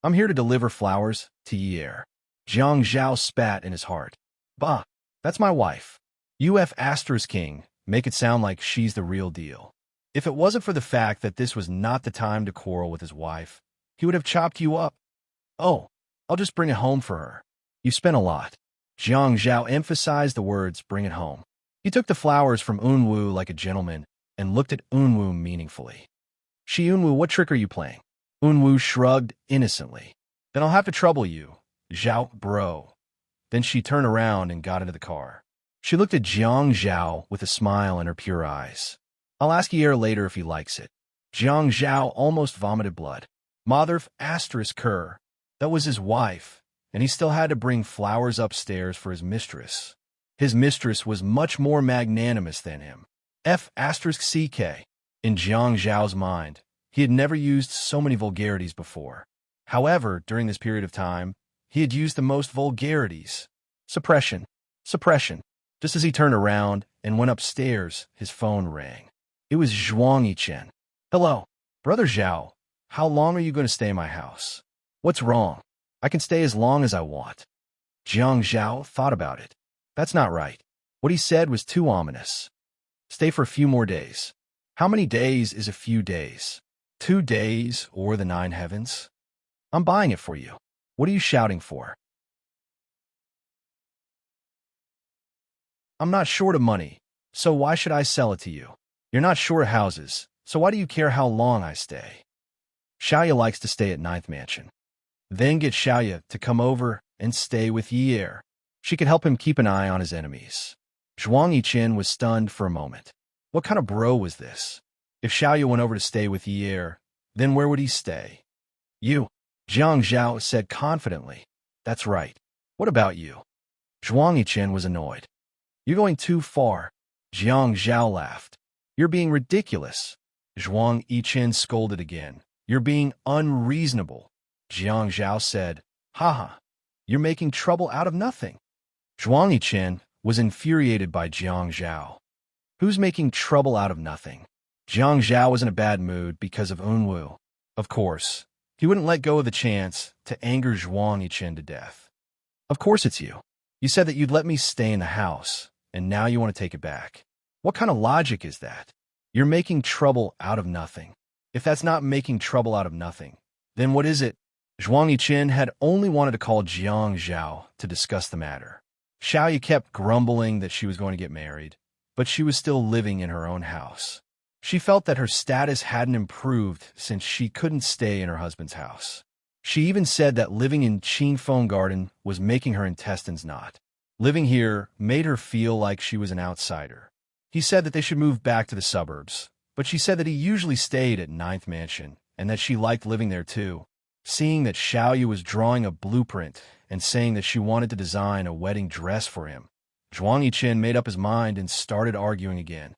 I'm here to deliver flowers to Yi'er. Jiang Zhao spat in his heart. Bah, that's my wife. UF Aster's king, make it sound like she's the real deal. If it wasn't for the fact that this was not the time to quarrel with his wife, he would have chopped you up. Oh, I'll just bring it home for her. You spent a lot. Jiang Zhao emphasized the words, bring it home. He took the flowers from Unwu like a gentleman and looked at Unwu meaningfully. She Unwu, what trick are you playing? Unwu shrugged innocently. Then I'll have to trouble you, Zhao bro. Then she turned around and got into the car. She looked at Jiang Zhao with a smile in her pure eyes. I'll ask Yi'er later if he likes it. Jiang Zhao almost vomited blood. Mother asterisk her. That was his wife, and he still had to bring flowers upstairs for his mistress. His mistress was much more magnanimous than him. F asterisk CK. In Jiang Zhao's mind, he had never used so many vulgarities before. However, during this period of time, he had used the most vulgarities. Suppression. Suppression. Just as he turned around and went upstairs, his phone rang. It was Zhuang Yichen. Hello, Brother Zhao. How long are you going to stay in my house? What's wrong? I can stay as long as I want. Jiang Zhao thought about it. That's not right. What he said was too ominous. Stay for a few more days. How many days is a few days? 2 days or the 9 heavens? I'm buying it for you. What are you shouting for? I'm not short of money, so why should I sell it to you? You're not short of houses, so why do you care how long I stay? Xiaoya likes to stay at 9th Mansion. Then get Xiaoya to come over and stay with Yi'er. She could help him keep an eye on his enemies. Zhuang Yichen was stunned for a moment. What kind of bro was this? If Xiaoya went over to stay with Yi'er, then where would he stay? You, Jiang Zhao said confidently. That's right. What about you? Zhuang Yichen was annoyed. You're going too far. Jiang Zhao laughed. You're being ridiculous. Zhuang Yichen scolded again. You're being unreasonable. Jiang Zhao said, haha, you're making trouble out of nothing. Zhuang Yichen was infuriated by Jiang Zhao. Who's making trouble out of nothing? Jiang Zhao was in a bad mood because of Unwu. Of course, he wouldn't let go of the chance to anger Zhuang Yichen to death. Of course it's you. You said that you'd let me stay in the house, and now you want to take it back. What kind of logic is that? You're making trouble out of nothing. If that's not making trouble out of nothing, then what is it? Zhuang Yichen had only wanted to call Jiang Zhao to discuss the matter. Xiaoya kept grumbling that she was going to get married, but she was still living in her own house. She felt that her status hadn't improved since she couldn't stay in her husband's house. She even said that living in Qingfeng Garden was making her intestines knot. Living here made her feel like she was an outsider. He said that they should move back to the suburbs, but she said that he usually stayed at 9th Mansion and that she liked living there too. Seeing that Xiaoya was drawing a blueprint and saying that she wanted to design a wedding dress for him, Zhuang Yichen made up his mind and started arguing again.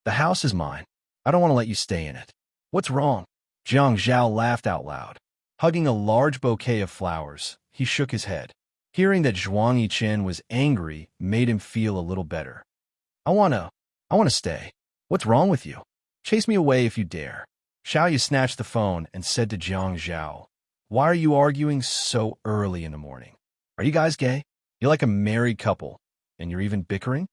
The house is mine. I don't want to let you stay in it. What's wrong? Jiang Zhao laughed out loud. Hugging a large bouquet of flowers, he shook his head. Hearing that Zhuang Yichen was angry made him feel a little better. I want to stay. What's wrong with you? Chase me away if you dare. Xiaoya snatched the phone and said to Jiang Zhao, why are you arguing so early in the morning? Are you guys gay? You're like a married couple, and you're even bickering?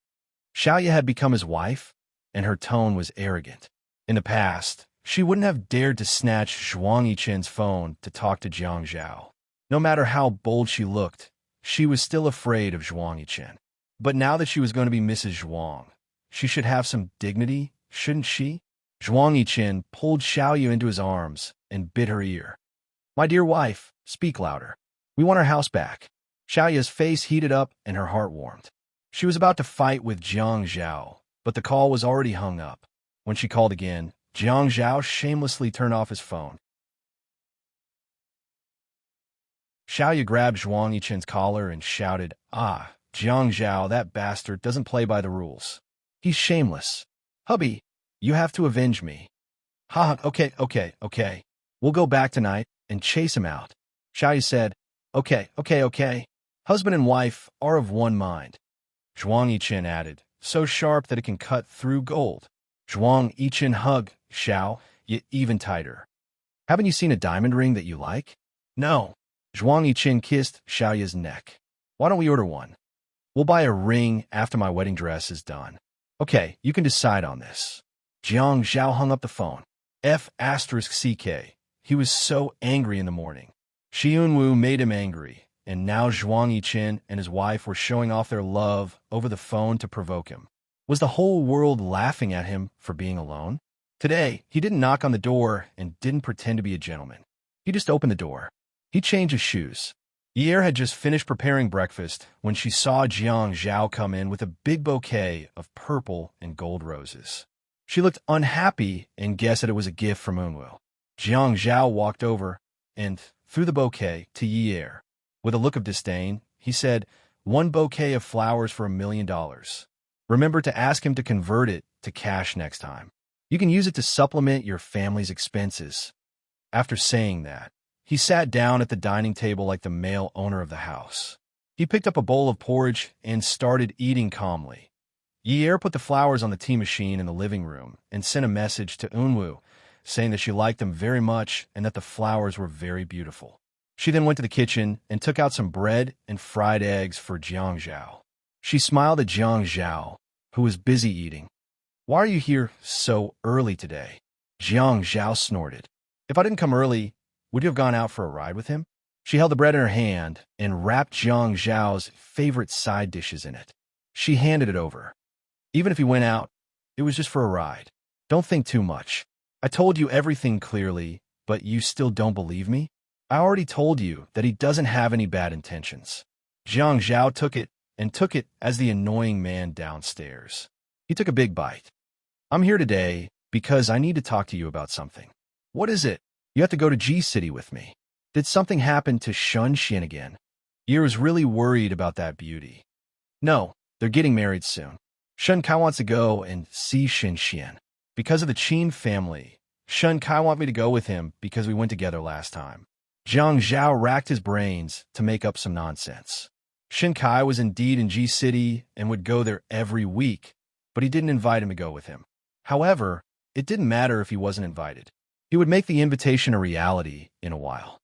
Xiaoya had become his wife, and her tone was arrogant. In the past, she wouldn't have dared to snatch Zhuang Yichen's phone to talk to Jiang Zhao. No matter how bold she looked, she was still afraid of Zhuang Yichen. But now that she was going to be Mrs. Zhuang, she should have some dignity, shouldn't she? Zhuang Yichen pulled Xiaoya into his arms and bit her ear. My dear wife, speak louder. We want our house back. Xiaoya's face heated up and her heart warmed. She was about to fight with Jiang Zhao, but the call was already hung up. When she called again, Jiang Zhao shamelessly turned off his phone. Xiaoya grabbed Zhuang Yichen's collar and shouted, Ah, Jiang Zhao, that bastard doesn't play by the rules. He's shameless. Hubby, you have to avenge me. Ha, okay. We'll go back tonight and chase him out. Xiaoya said, Okay. Husband and wife are of one mind. Zhuang Yichen added, so sharp that it can cut through gold. Zhuang Yichen hug Xiao, yet even tighter. Haven't you seen a diamond ring that you like? No. Zhuang Yichen kissed Xiaoya's neck. Why don't we order one? We'll buy a ring after my wedding dress is done. Okay, you can decide on this. Jiang Zhao hung up the phone. F***CK. He was so angry in the morning. Shi Yunwu made him angry, and now Zhuang Yichen and his wife were showing off their love over the phone to provoke him. Was the whole world laughing at him for being alone? Today, he didn't knock on the door and didn't pretend to be a gentleman. He just opened the door. He changed his shoes. Yi'er had just finished preparing breakfast when she saw Jiang Zhao come in with a big bouquet of purple and gold roses. She looked unhappy and guessed that it was a gift from Unwu. Jiang Zhao walked over and threw the bouquet to Yi'er. With a look of disdain, he said, "One bouquet of flowers for $1 million. Remember to ask him to convert it to cash next time. You can use it to supplement your family's expenses." After saying that, he sat down at the dining table like the male owner of the house. He picked up a bowl of porridge and started eating calmly. Yi'er put the flowers on the tea machine in the living room and sent a message to Unwu, saying that she liked them very much and that the flowers were very beautiful. She then went to the kitchen and took out some bread and fried eggs for Jiang Zhao. She smiled at Jiang Zhao, who was busy eating. "Why are you here so early today?" Jiang Zhao snorted. "If I didn't come early, would you have gone out for a ride with him?" She held the bread in her hand and wrapped Jiang Zhao's favorite side dishes in it. She handed it over. "Even if he went out, it was just for a ride. Don't think too much. I told you everything clearly, but you still don't believe me? I already told you that he doesn't have any bad intentions." Jiang Zhao took it as the annoying man downstairs. He took a big bite. "I'm here today because I need to talk to you about something." "What is it?" "You have to go to G-City with me." "Did something happen to Shun Xian again?" Yi'er was really worried about that beauty. "No, they're getting married soon. Shun Kai wants to go and see Shin Xian. Because of the Qin family, Shun Kai want me to go with him because we went together last time." Jiang Zhao racked his brains to make up some nonsense. Shin Kai was indeed in G-City and would go there every week, but he didn't invite him to go with him. However, it didn't matter if he wasn't invited. He would make the invitation a reality in a while.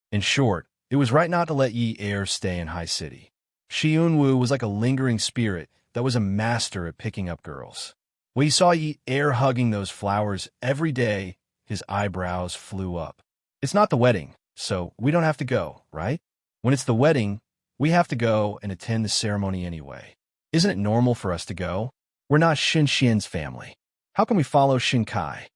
In short, it was right not to let Yi'er stay in High City. Shi Yunwu was like a lingering spirit that was a master at picking up girls. When he saw Yi'er hugging those flowers every day, his eyebrows flew up. "It's not the wedding, so we don't have to go, right? When it's the wedding, we have to go and attend the ceremony anyway. Isn't it normal for us to go? We're not Shin Xian's family. How can we follow Shin Kai?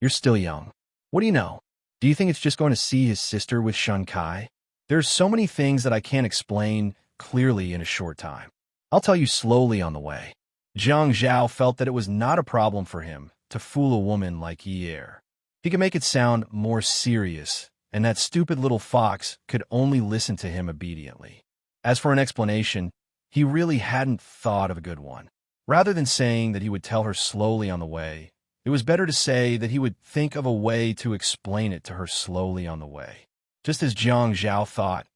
You're still young. What do you know? Do you think it's just going to see his sister with Shun Kai? There's so many things that I can't explain clearly in a short time. I'll tell you slowly on the way." Jiang Zhao felt that it was not a problem for him to fool a woman like Yi'er. He could make it sound more serious, and that stupid little fox could only listen to him obediently. As for an explanation, he really hadn't thought of a good one. Rather than saying that he would tell her slowly on the way, it was better to say that he would think of a way to explain it to her slowly on the way. Just as Jiang Zhao thought,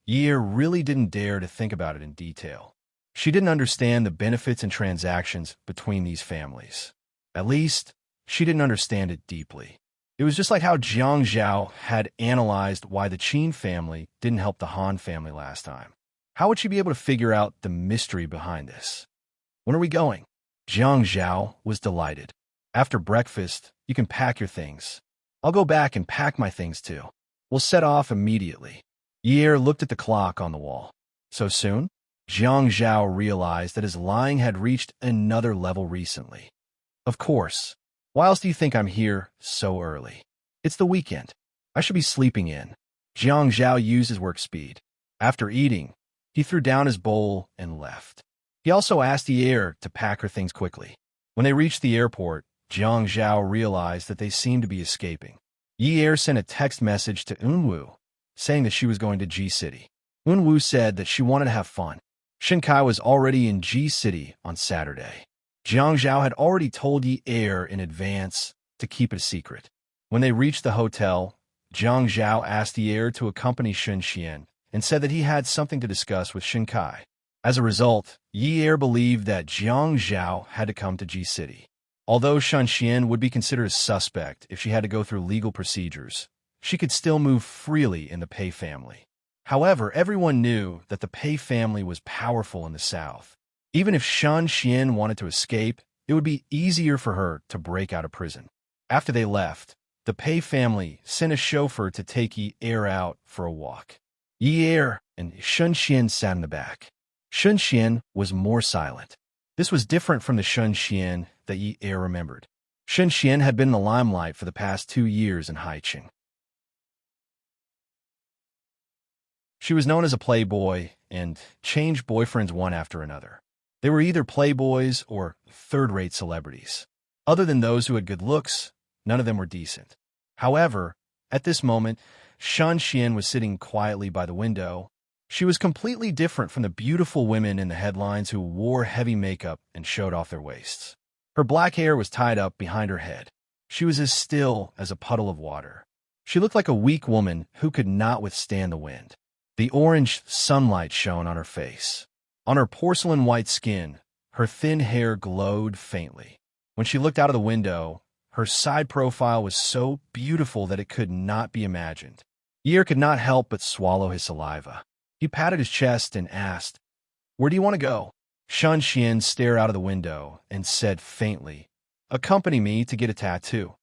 Yi'er really didn't dare to think about it in detail. She didn't understand the benefits and transactions between these families. At least, she didn't understand it deeply. It was just like how Jiang Zhao had analyzed why the Qin family didn't help the Han family last time. How would she be able to figure out the mystery behind this? "When are we going?" Jiang Zhao was delighted. "After breakfast, you can pack your things. I'll go back and pack my things too. We'll set off immediately." Yi'er looked at the clock on the wall. So soon? Jiang Zhao realized that his lying had reached another level recently. "Of course. Why else do you think I'm here so early? It's the weekend. I should be sleeping in." Jiang Zhao used his work speed. After eating, he threw down his bowl and left. He also asked Yi'er to pack her things quickly. When they reached the airport, Jiang Zhao realized that they seemed to be escaping. Yi'er sent a text message to Unwu, saying that she was going to G-City. Unwu said that she wanted to have fun. Shin Kai was already in G-City on Saturday. Jiang Zhao had already told Yi'er in advance to keep it a secret. When they reached the hotel, Jiang Zhao asked Yi'er to accompany Shin Xian and said that he had something to discuss with Shinkai. As a result, Yi Er believed that Jiang Zhao had to come to Ji City. Although Shan Xian would be considered a suspect if she had to go through legal procedures, she could still move freely in the Pei family. However, everyone knew that the Pei family was powerful in the south. Even if Shan Xian wanted to escape, it would be easier for her to break out of prison. After they left, the Pei family sent a chauffeur to take Yi Er out for a walk. Yi Er and Shun Xian sat in the back. Shun Xian was more silent. This was different from the Shun Xian that Yi Er remembered. Shun Xian had been in the limelight for the past 2 years in Haiqing. She was known as a playboy and changed boyfriends one after another. They were either playboys or third-rate celebrities. Other than those who had good looks, none of them were decent. However, at this moment, Shan Xian was sitting quietly by the window. She was completely different from the beautiful women in the headlines who wore heavy makeup and showed off their waists. Her black hair was tied up behind her head. She was as still as a puddle of water. She looked like a weak woman who could not withstand the wind. The orange sunlight shone on her face. On her porcelain-white skin, her thin hair glowed faintly. When she looked out of the window, her side profile was so beautiful that it could not be imagined. Yi Er could not help but swallow his saliva. He patted his chest and asked, "Where do you want to go?" Shan Xian stared out of the window and said faintly, "Accompany me to get a tattoo."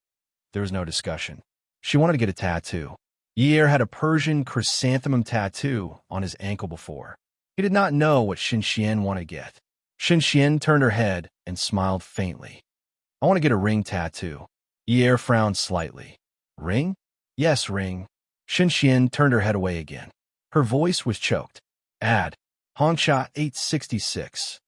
There was no discussion. She wanted to get a tattoo. Yi Er had a Persian chrysanthemum tattoo on his ankle before. He did not know what Shin Xian wanted to get. Shin Xian turned her head and smiled faintly. "I want to get a ring tattoo." Yi Er frowned slightly. "Ring?" "Yes, ring." Shin Xian turned her head away again. Her voice was choked. Ad. Hongsha 866.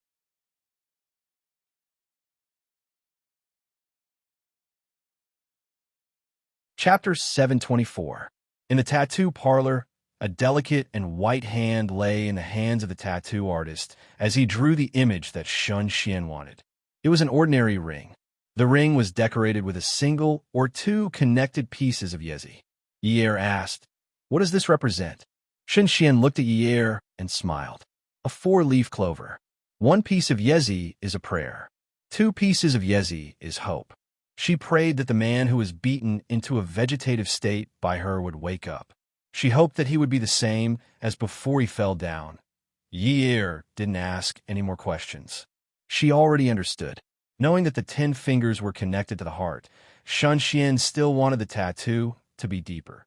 Chapter 724. In the tattoo parlor, a delicate and white hand lay in the hands of the tattoo artist as he drew the image that Shun Xian wanted. It was an ordinary ring. The ring was decorated with a single or 2 connected pieces of yezi. Yi Er asked, "What does this represent?" Shin Xian looked at Yi Er and smiled. A 4-leaf clover. 1 piece of yezi is a prayer. 2 pieces of yezi is hope. She prayed that the man who was beaten into a vegetative state by her would wake up. She hoped that he would be the same as before he fell down. Yi Er didn't ask any more questions. She already understood. Knowing that the 10 fingers were connected to the heart, Shan Xian still wanted the tattoo to be deeper.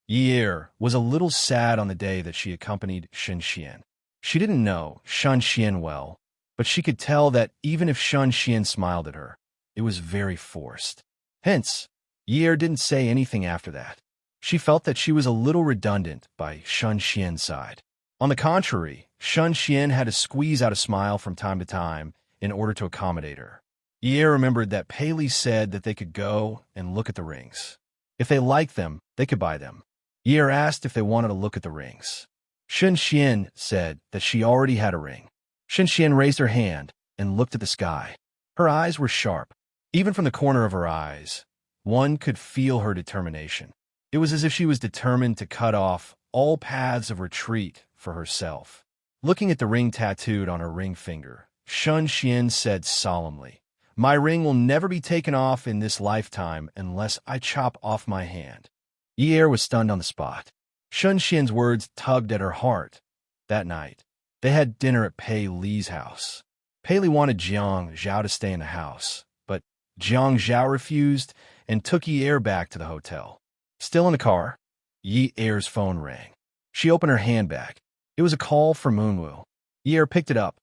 Yi Er was a little sad on the day that she accompanied Shin Xian. She didn't know Shan Xian well, but she could tell that even if Shan Xian smiled at her, it was very forced. Hence, Yi Er didn't say anything after that. She felt that she was a little redundant by Shan Xian's side. On the contrary, Shan Xian had to squeeze out a smile from time to time in order to accommodate her. Yi Er remembered that Paley said that they could go and look at the rings. If they liked them, they could buy them. Yi Er asked if they wanted to look at the rings. Shin Xian said that she already had a ring. Shin Xian raised her hand and looked at the sky. Her eyes were sharp. Even from the corner of her eyes, one could feel her determination. It was as if she was determined to cut off all paths of retreat for herself. Looking at the ring tattooed on her ring finger, Shun Xian said solemnly, "My ring will never be taken off in this lifetime unless I chop off my hand." Yi Er was stunned on the spot. Shun Xian's words tugged at her heart. That night, they had dinner at Pei Li's house. Pei Li wanted Jiang Zhao to stay in the house, but Jiang Zhao refused and took Yi Er back to the hotel. Still in the car, Yi Er's phone rang. She opened her handbag. It was a call from Moonwoo. Yi Er picked it up.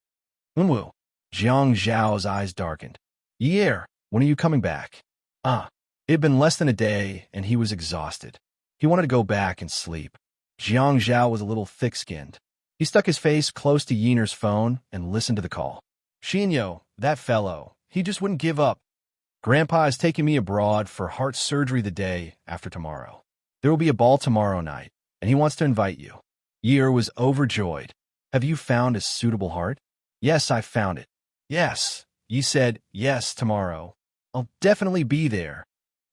"Moonwoo." Jiang Zhao's eyes darkened. "Yi Er, when are you coming back?" It had been less than a day, and he was exhausted. He wanted to go back and sleep. Jiang Zhao was a little thick-skinned. He stuck his face close to Yi Er's phone and listened to the call. "Xinyo, that fellow, he just wouldn't give up. Grandpa is taking me abroad for heart surgery the day after tomorrow. There will be a ball tomorrow night, and he wants to invite you." Yi Er was overjoyed. "Have you found a suitable heart?" "Yes, I found it." "Yes." Yi said, "Yes, tomorrow. I'll definitely be there."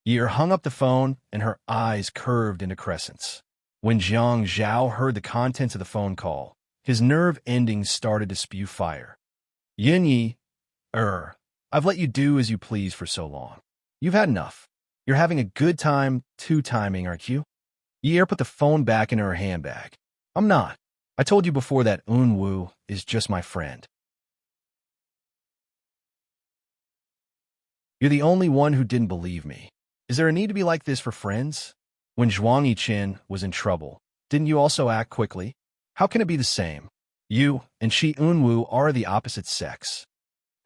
Yi Er hung up the phone, and her eyes curved into crescents. When Jiang Zhao heard the contents of the phone call, his nerve endings started to spew fire. Yin Yi, I've let you do as you please for so long. You've had enough. You're having a good time, two-timing, aren't you? Yi put the phone back into her handbag. I'm not. I told you before that Unwu is just my friend. You're the only one who didn't believe me. Is there a need to be like this for friends? When Zhuang Yiqin was in trouble, didn't you also act quickly? How can it be the same? You and she Unwu are the opposite sex.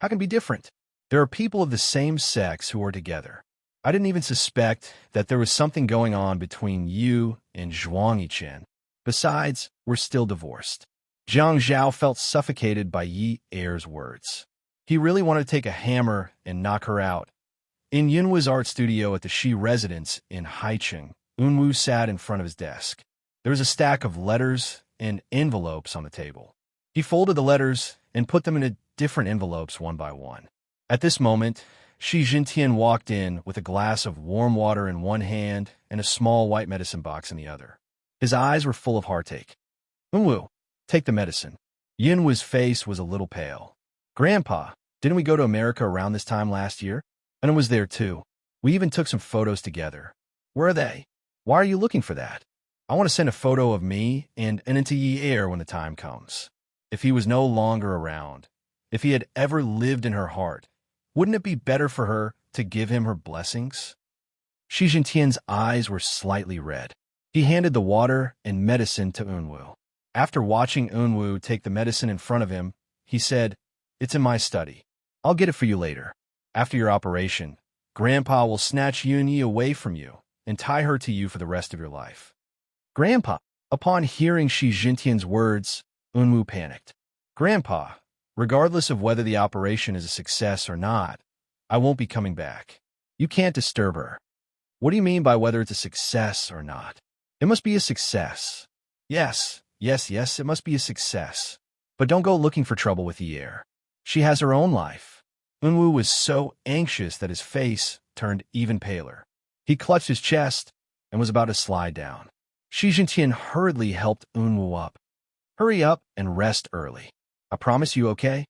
How can it be different? There are people of the same sex who are together. I didn't even suspect that there was something going on between you and Zhuang Yiqin. Besides, we're still divorced. Jiang Zhao felt suffocated by Yi Er's words. He really wanted to take a hammer and knock her out. In Yunwu's art studio at the Shi residence in Haicheng, Unwu sat in front of his desk. There was a stack of letters and envelopes on the table. He folded the letters and put them into different envelopes one by one. At this moment, Shi Jintian walked in with a glass of warm water in one hand and a small white medicine box in the other. His eyes were full of heartache. Unwu, take the medicine. Yunwu's face was a little pale. Grandpa, didn't we go to America around this time last year? And I was there too. We even took some photos together. Where are they? Why are you looking for that? I want to send a photo of me and into Yi Er when the time comes. If he was no longer around, if he had ever lived in her heart, wouldn't it be better for her to give him her blessings? Shi Jintian's eyes were slightly red. He handed the water and medicine to Unwu. After watching Unwu take the medicine in front of him, he said, "It's in my study. I'll get it for you later. After your operation, Grandpa will snatch Yunyi away from you and tie her to you for the rest of your life." Grandpa! Upon hearing Shi Jintian's words, Unwu panicked. Grandpa, regardless of whether the operation is a success or not, I won't be coming back. You can't disturb her. What do you mean by whether it's a success or not? It must be a success. Yes, it must be a success. But don't go looking for trouble with Yi. She has her own life. Unwu was so anxious that his face turned even paler. He clutched his chest and was about to slide down. Shi Jintian hurriedly helped Unwu up. Hurry up and rest early. I promise you, okay?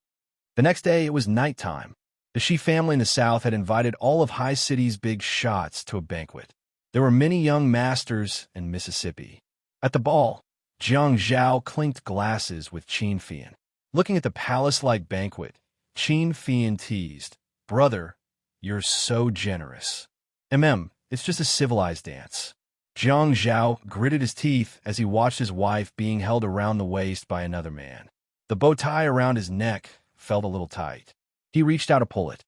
The next day, it was nighttime. The Shi family in the south had invited all of High City's big shots to a banquet. There were many young masters in Mississippi. At the ball, Jiang Zhao clinked glasses with Qin Fian. Looking at the palace-like banquet, Qin Fian teased, "Brother, you're so generous." It's just a civilized dance. Jiang Zhao gritted his teeth as he watched his wife being held around the waist by another man. The bow tie around his neck felt a little tight. He reached out to pull it.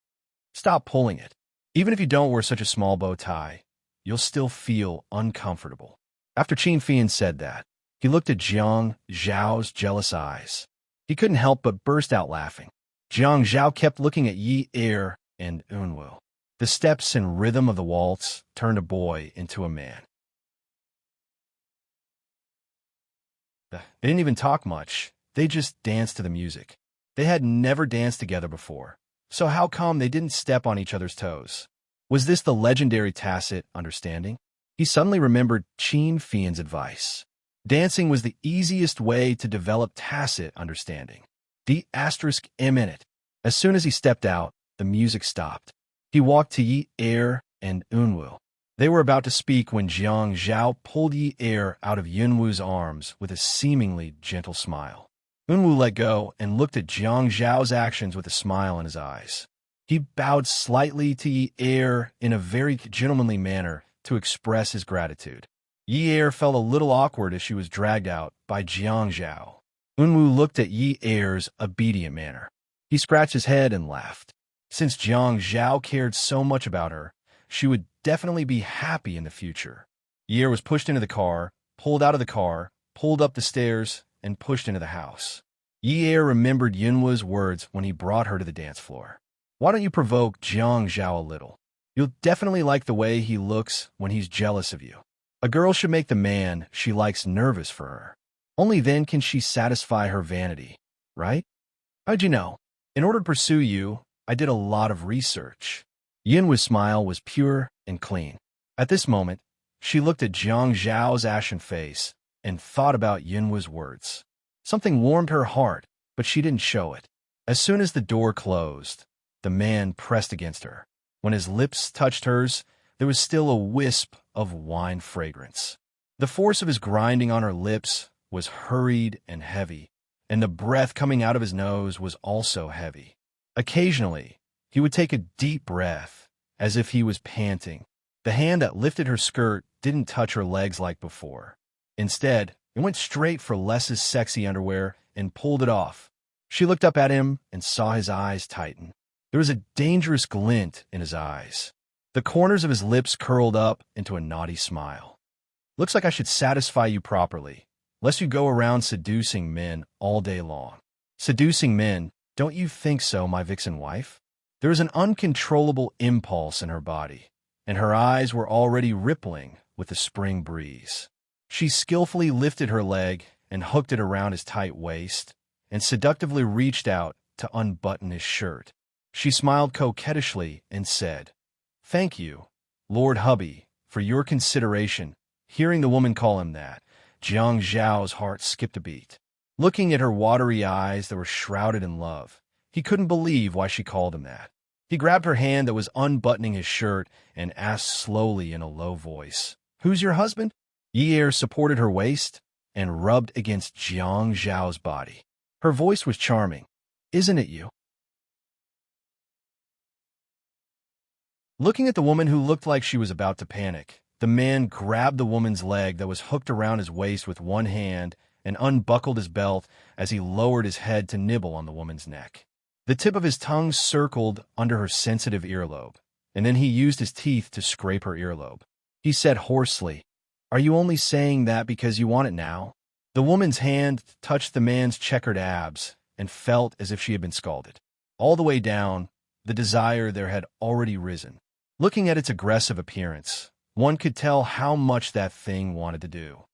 Stop pulling it. Even if you don't wear such a small bow tie, you'll still feel uncomfortable. After Qin Fian said that, he looked at Jiang Zhao's jealous eyes. He couldn't help but burst out laughing. Jiang Zhao kept looking at Yi Er and Unwu. The steps and rhythm of the waltz turned a boy into a man. They didn't even talk much. They just danced to the music. They had never danced together before. So how come they didn't step on each other's toes? Was this the legendary tacit understanding? He suddenly remembered Qin Fian's advice. Dancing was the easiest way to develop tacit understanding. *M in it. As soon as he stepped out, the music stopped. He walked to Yi Er and Unwu. They were about to speak when Jiang Zhao pulled Yi Er out of Yunwu's arms with a seemingly gentle smile. Unwu let go and looked at Jiang Zhao's actions with a smile in his eyes. He bowed slightly to Yi Er in a very gentlemanly manner to express his gratitude. Yi Er felt a little awkward as she was dragged out by Jiang Zhao. Unwu looked at Yi Er's obedient manner. He scratched his head and laughed. Since Jiang Zhao cared so much about her, she would definitely be happy in the future. Yi Er was pushed into the car, pulled out of the car, pulled up the stairs, and pushed into the house. Yi Er remembered Yunwu's words when he brought her to the dance floor. Why don't you provoke Jiang Zhao a little? You'll definitely like the way he looks when he's jealous of you. A girl should make the man she likes nervous for her. Only then can she satisfy her vanity, right? How'd you know? In order to pursue you, I did a lot of research. Yunwu's smile was pure and clean. At this moment, She looked at Jiang Zhao's ashen face and thought about Yunwu's words. Something warmed her heart, but she didn't show it. As soon as the door closed, the man pressed against her. When his lips touched hers, there was still a wisp of wine fragrance. The force of his grinding on her lips was hurried and heavy, and the breath coming out of his nose was also heavy. Occasionally, he would take a deep breath, as if he was panting. The hand that lifted her skirt didn't touch her legs like before. Instead, it went straight for Les's sexy underwear and pulled it off. She looked up at him and saw his eyes tighten. There was a dangerous glint in his eyes. The corners of his lips curled up into a naughty smile. Looks like I should satisfy you properly, lest you go around seducing men all day long. Seducing men, don't you think so, my vixen wife? There was an uncontrollable impulse in her body, and her eyes were already rippling with the spring breeze. She skillfully lifted her leg and hooked it around his tight waist, and seductively reached out to unbutton his shirt. She smiled coquettishly and said, "Thank you, Lord Hubby, for your consideration." Hearing the woman call him that, Jiang Zhao's heart skipped a beat. Looking at her watery eyes that were shrouded in love, he couldn't believe why she called him that. He grabbed her hand that was unbuttoning his shirt and asked slowly in a low voice, "Who's your husband?" Yi supported her waist and rubbed against Jiang Zhao's body. Her voice was charming. "Isn't it you?" Looking at the woman who looked like she was about to panic, the man grabbed the woman's leg that was hooked around his waist with one hand and unbuckled his belt as he lowered his head to nibble on the woman's neck. The tip of his tongue circled under her sensitive earlobe, and then he used his teeth to scrape her earlobe. He said hoarsely, "Are you only saying that because you want it now?" The woman's hand touched the man's checkered abs and felt as if she had been scalded. All the way down, the desire there had already risen. Looking at its aggressive appearance, one could tell how much that thing wanted to do.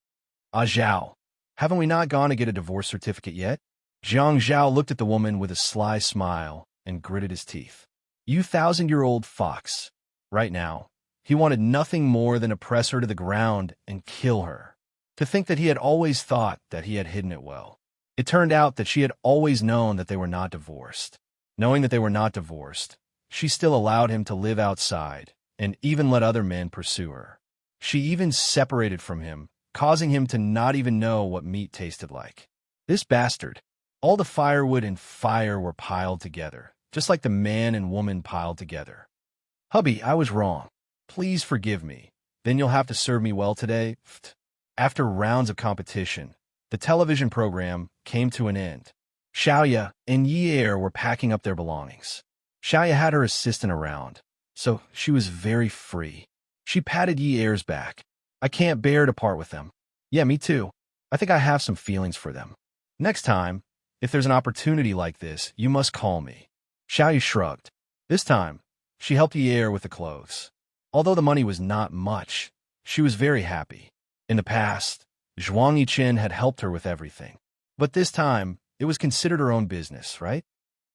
"Ah, Zhao, haven't we not gone to get a divorce certificate yet?" Jiang Zhao looked at the woman with a sly smile and gritted his teeth. "You 1,000-year-old fox." Right now, he wanted nothing more than to press her to the ground and kill her. To think that he had always thought that he had hidden it well. It turned out that she had always known that they were not divorced. Knowing that they were not divorced, she still allowed him to live outside and even let other men pursue her. She even separated from him, causing him to not even know what meat tasted like. This bastard. All the firewood and fire were piled together, just like the man and woman piled together. "Hubby, I was wrong. Please forgive me. Then you'll have to serve me well today." After rounds of competition, the television program came to an end. Xiaoya and Yi were packing up their belongings. Xiaoya had her assistant around, so she was very free. She patted Yi's back. "I can't bear to part with them." "Yeah, me too. I think I have some feelings for them. Next time, if there's an opportunity like this, you must call me." Xiaoya shrugged. This time, she helped Yi with the clothes. Although the money was not much, she was very happy. In the past, Zhuang Yichen had helped her with everything. But this time, it was considered her own business, right?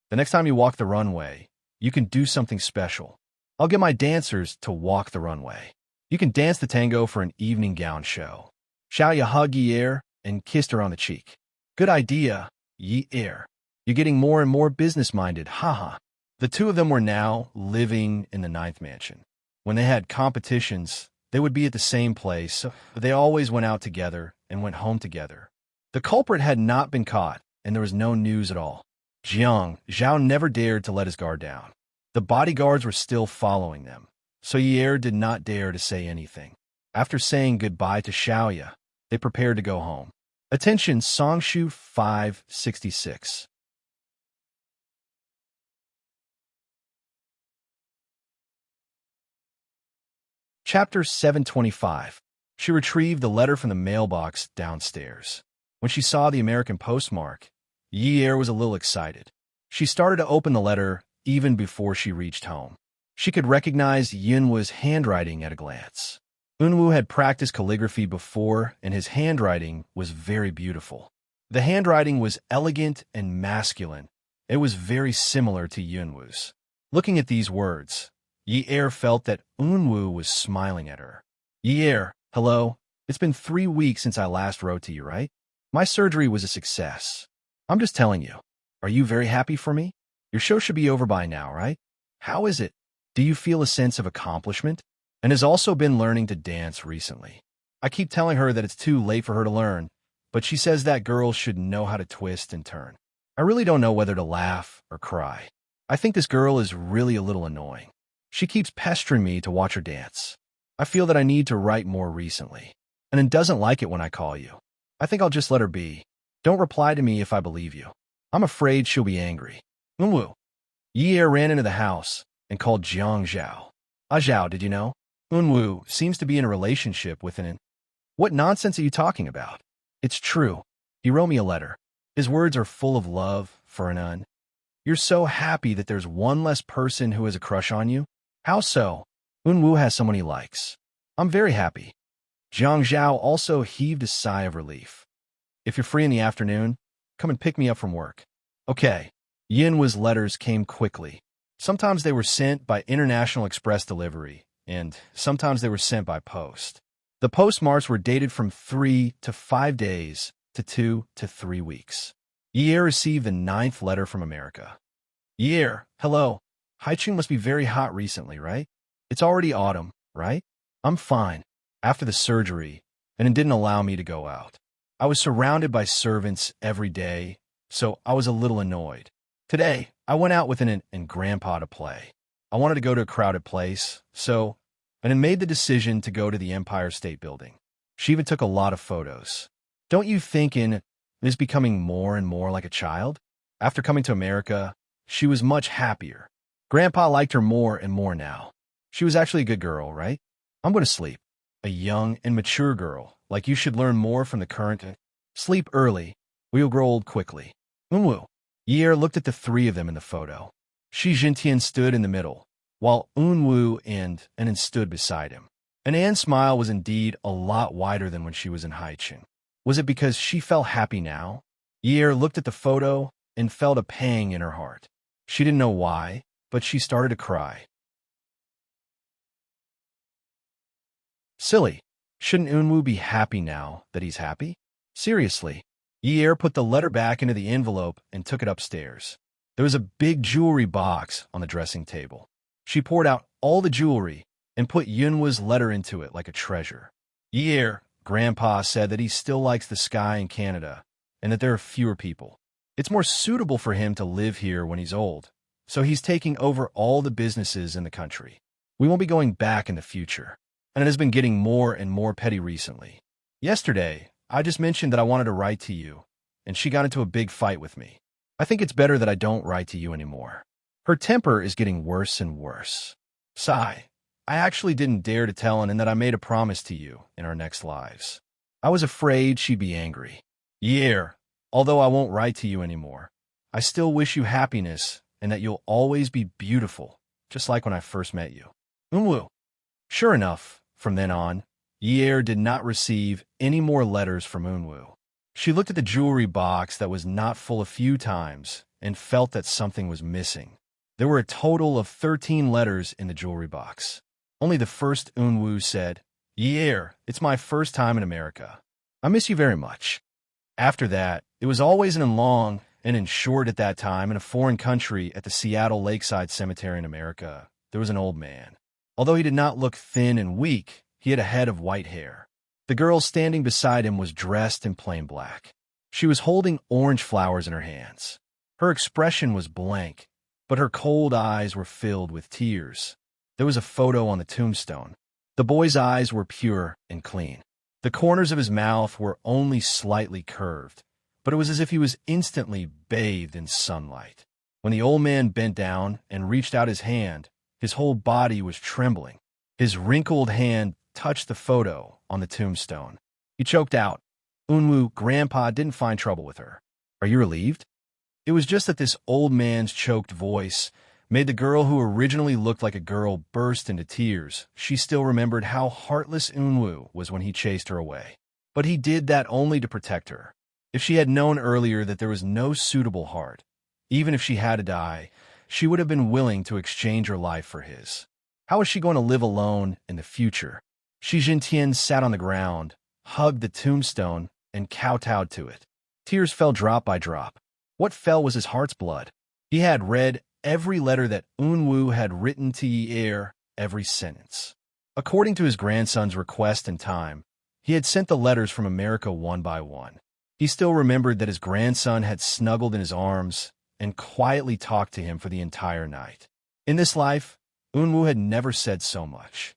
The next time you walk the runway, you can do something special. I'll get my dancers to walk the runway. You can dance the tango for an evening gown show. Xiaoya hugged Yi and kissed her on the cheek. "Good idea, Yi. You're getting more and more business-minded, haha." The two of them were now living in the 9th mansion. When they had competitions, they would be at the same place, so they always went out together and went home together. The culprit had not been caught, and there was no news at all. Jiang Zhao never dared to let his guard down. The bodyguards were still following them, so Yi did not dare to say anything. After saying goodbye to Xiaoya, they prepared to go home. Attention, Songshu 566. Chapter 725. She retrieved the letter from the mailbox downstairs. When she saw the American postmark, Yi was a little excited. She started to open the letter even before she reached home. She could recognize Yunwu's handwriting at a glance. Yunwu had practiced calligraphy before, and his handwriting was very beautiful. The handwriting was elegant and masculine. It was very similar to Yunwu's. Looking at these words, Yi felt that Yunwu was smiling at her. "Yi, Hello? It's been 3 weeks since I last wrote to you, right? My surgery was a success. I'm just telling you. Are you very happy for me? Your show should be over by now, right? How is it? Do you feel a sense of accomplishment? And has also been learning to dance recently. I keep telling her that it's too late for her to learn, but she says that girls should know how to twist and turn. I really don't know whether to laugh or cry. I think this girl is really a little annoying. She keeps pestering me to watch her dance. I feel that I need to write more recently, and it doesn't like it when I call you. I think I'll just let her be. Don't reply to me if I believe you. I'm afraid she'll be angry. Unwoo. Ye ran into the house and called Jiang Zhao. Zhao, did you know? Unwoo seems to be in a relationship with an... What nonsense are you talking about? It's true. He wrote me a letter. His words are full of love for an un. You're so happy that there's one less person who has a crush on you? How so? Unwoo has someone he likes. I'm very happy. Jiang Zhao also heaved a sigh of relief. If you're free in the afternoon, come and pick me up from work. Okay. Yinwa's letters came quickly. Sometimes they were sent by international express delivery, and sometimes they were sent by post. The postmarks were dated from 3 to 5 days to 2 to 3 weeks. Ye received the 9th letter from America. Ye, hello. Haicheng must be very hot recently, right? It's already autumn, right? I'm fine. After the surgery, and it didn't allow me to go out. I was surrounded by servants every day, so I was a little annoyed. Today, I went out with an and Grandpa to play. I wanted to go to a crowded place, so I made the decision to go to the Empire State Building. She even took a lot of photos. Don't you think In is becoming more and more like a child? After coming to America, she was much happier. Grandpa liked her more and more now. She was actually a good girl, right? I'm going to sleep. A young and mature girl, like you should learn more from the current. Sleep early. We'll grow old quickly. Unwoo. Ye looked at the 3 of them in the photo. Shi Jintian stood in the middle, while Unwoo and stood beside him. And Anne's smile was indeed a lot wider than when she was in Haicheng. Was it because she felt happy now? Ye looked at the photo and felt a pang in her heart. She didn't know why, but she started to cry. Silly. Shouldn't Unwoo be happy now that he's happy? Seriously. Ye put the letter back into the envelope and took it upstairs. There was a big jewelry box on the dressing table. She poured out all the jewelry and put Yunwa's letter into it like a treasure. Ye, Grandpa said that he still likes the sky in Canada and that there are fewer people. It's more suitable for him to live here when he's old, so he's taking over all the businesses in the country. We won't be going back in the future. And it has been getting more and more petty recently. Yesterday, I just mentioned that I wanted to write to you, and she got into a big fight with me. I think it's better that I don't write to you anymore. Her temper is getting worse and worse. Sigh. I actually didn't dare to tell Anne that I made a promise to you in our next lives. I was afraid she'd be angry. Yeah, although I won't write to you anymore, I still wish you happiness and that you'll always be beautiful, just like when I first met you. Unwoo. Sure enough, from then on, Ye did not receive any more letters from Unwoo. She looked at the jewelry box that was not full a few times and felt that something was missing. There were a total of 13 letters in the jewelry box. Only the first Unwoo said, Ye, it's my first time in America. I miss you very much. After that, it was always an long and in short at that time in a foreign country at the Seattle Lakeside Cemetery in America. There was an old man. Although he did not look thin and weak, he had a head of white hair. The girl standing beside him was dressed in plain black. She was holding orange flowers in her hands. Her expression was blank, but her cold eyes were filled with tears. There was a photo on the tombstone. The boy's eyes were pure and clean. The corners of his mouth were only slightly curved, but it was as if he was instantly bathed in sunlight. When the old man bent down and reached out his hand, his whole body was trembling. His wrinkled hand touched the photo on the tombstone. He choked out. Unwoo, Grandpa didn't find trouble with her. Are you relieved? It was just that this old man's choked voice made the girl who originally looked like a girl burst into tears. She still remembered how heartless Unwoo was when he chased her away. But he did that only to protect her. If she had known earlier that there was no suitable heart, even if she had to die, she would have been willing to exchange her life for his. How was she going to live alone in the future? Shi Jintian sat on the ground, hugged the tombstone, and kowtowed to it. Tears fell drop by drop. What fell was his heart's blood. He had read every letter that Unwu had written to Yi Er, every sentence. According to his grandson's request and time, he had sent the letters from America one by one. He still remembered that his grandson had snuggled in his arms and quietly talked to him for the entire night. In this life, Unwu had never said so much.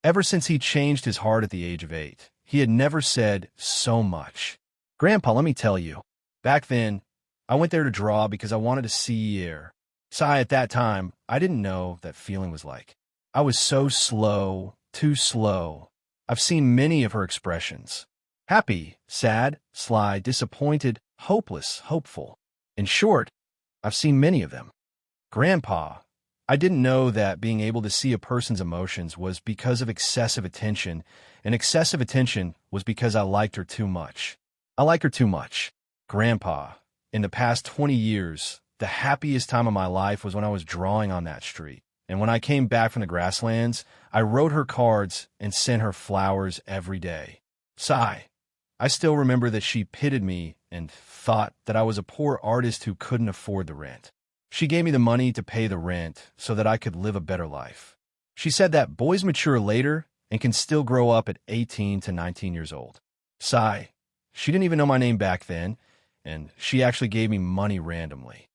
Ever since he changed his heart at the age of 8, he had never said so much. Grandpa, let me tell you, back then, I went there to draw because I wanted to see Yi Er. Sigh, at that time, I didn't know that feeling was like. I was so slow, too slow. I've seen many of her expressions. Happy, sad, sly, disappointed, hopeless, hopeful. In short, I've seen many of them. Grandpa, I didn't know that being able to see a person's emotions was because of excessive attention, and excessive attention was because I liked her too much. I like her too much. Grandpa, in the past 20 years, the happiest time of my life was when I was drawing on that street. And when I came back from the grasslands, I wrote her cards and sent her flowers every day. Sigh. I still remember that she pitied me and thought that I was a poor artist who couldn't afford the rent. She gave me the money to pay the rent so that I could live a better life. She said that boys mature later and can still grow up at 18 to 19 years old. Sigh. She didn't even know my name back then, and she actually gave me money randomly.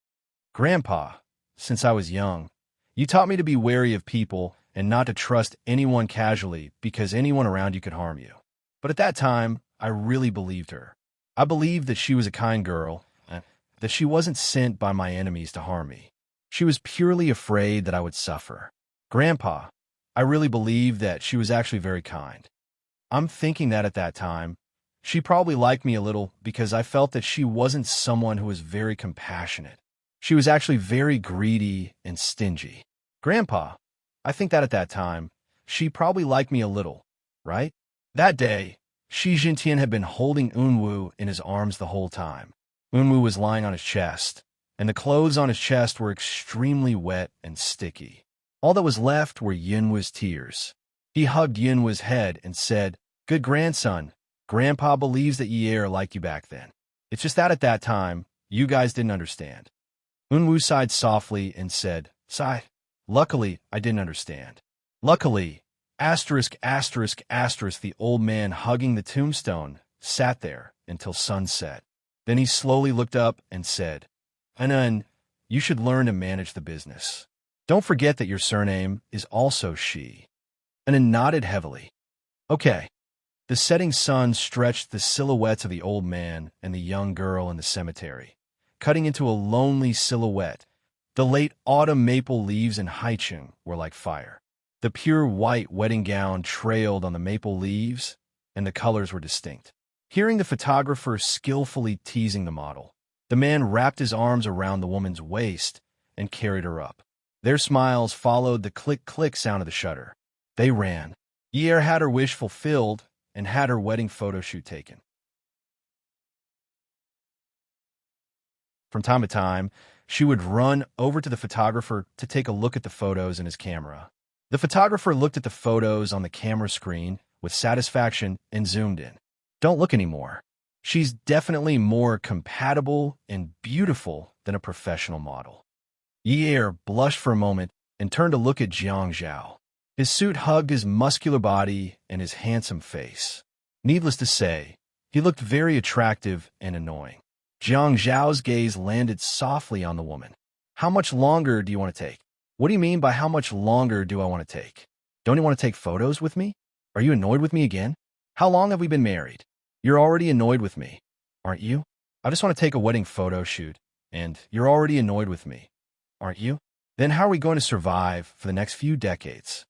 Grandpa, since I was young, you taught me to be wary of people and not to trust anyone casually because anyone around you could harm you. But at that time, I really believed her. I believed that she was a kind girl, that she wasn't sent by my enemies to harm me. She was purely afraid that I would suffer. Grandpa, I really believed that she was actually very kind. I'm thinking that at that time, she probably liked me a little because I felt that she wasn't someone who was very compassionate. She was actually very greedy and stingy. Grandpa, I think that at that time, she probably liked me a little, right? That day, Shi Jintian had been holding Unwu in his arms the whole time. Unwu was lying on his chest, and the clothes on his chest were extremely wet and sticky. All that was left were Yunwu's tears. He hugged Yunwu's head and said, "Good grandson, Grandpa believes that Yi Er liked you back then. It's just that at that time, you guys didn't understand." Unwu sighed softly and said, "Sigh. Luckily, I didn't understand." Luckily, the old man hugging the tombstone sat there until sunset. Then he slowly looked up and said, "Anan, you should learn to manage the business. Don't forget that your surname is also Shi." Anan nodded heavily. Okay. The setting sun stretched the silhouettes of the old man and the young girl in the cemetery, cutting into a lonely silhouette. The late autumn maple leaves in Haicheng were like fire. The pure white wedding gown trailed on the maple leaves, and the colors were distinct. Hearing the photographer skillfully teasing the model, the man wrapped his arms around the woman's waist and carried her up. Their smiles followed the click-click sound of the shutter. They ran. Yi Er had her wish fulfilled and had her wedding photo shoot taken. From time to time, she would run over to the photographer to take a look at the photos in his camera. The photographer looked at the photos on the camera screen with satisfaction and zoomed in. Don't look anymore. She's definitely more compatible and beautiful than a professional model. Yi Er blushed for a moment and turned to look at Jiang Zhao. His suit hugged his muscular body and his handsome face. Needless to say, he looked very attractive and annoying. Jiang Zhao's gaze landed softly on the woman. "How much longer do you want to take?" "What do you mean by how much longer do I want to take? Don't you want to take photos with me? Are you annoyed with me again? How long have we been married? You're already annoyed with me, aren't you? I just want to take a wedding photo shoot, and you're already annoyed with me, aren't you? Then how are we going to survive for the next few decades?"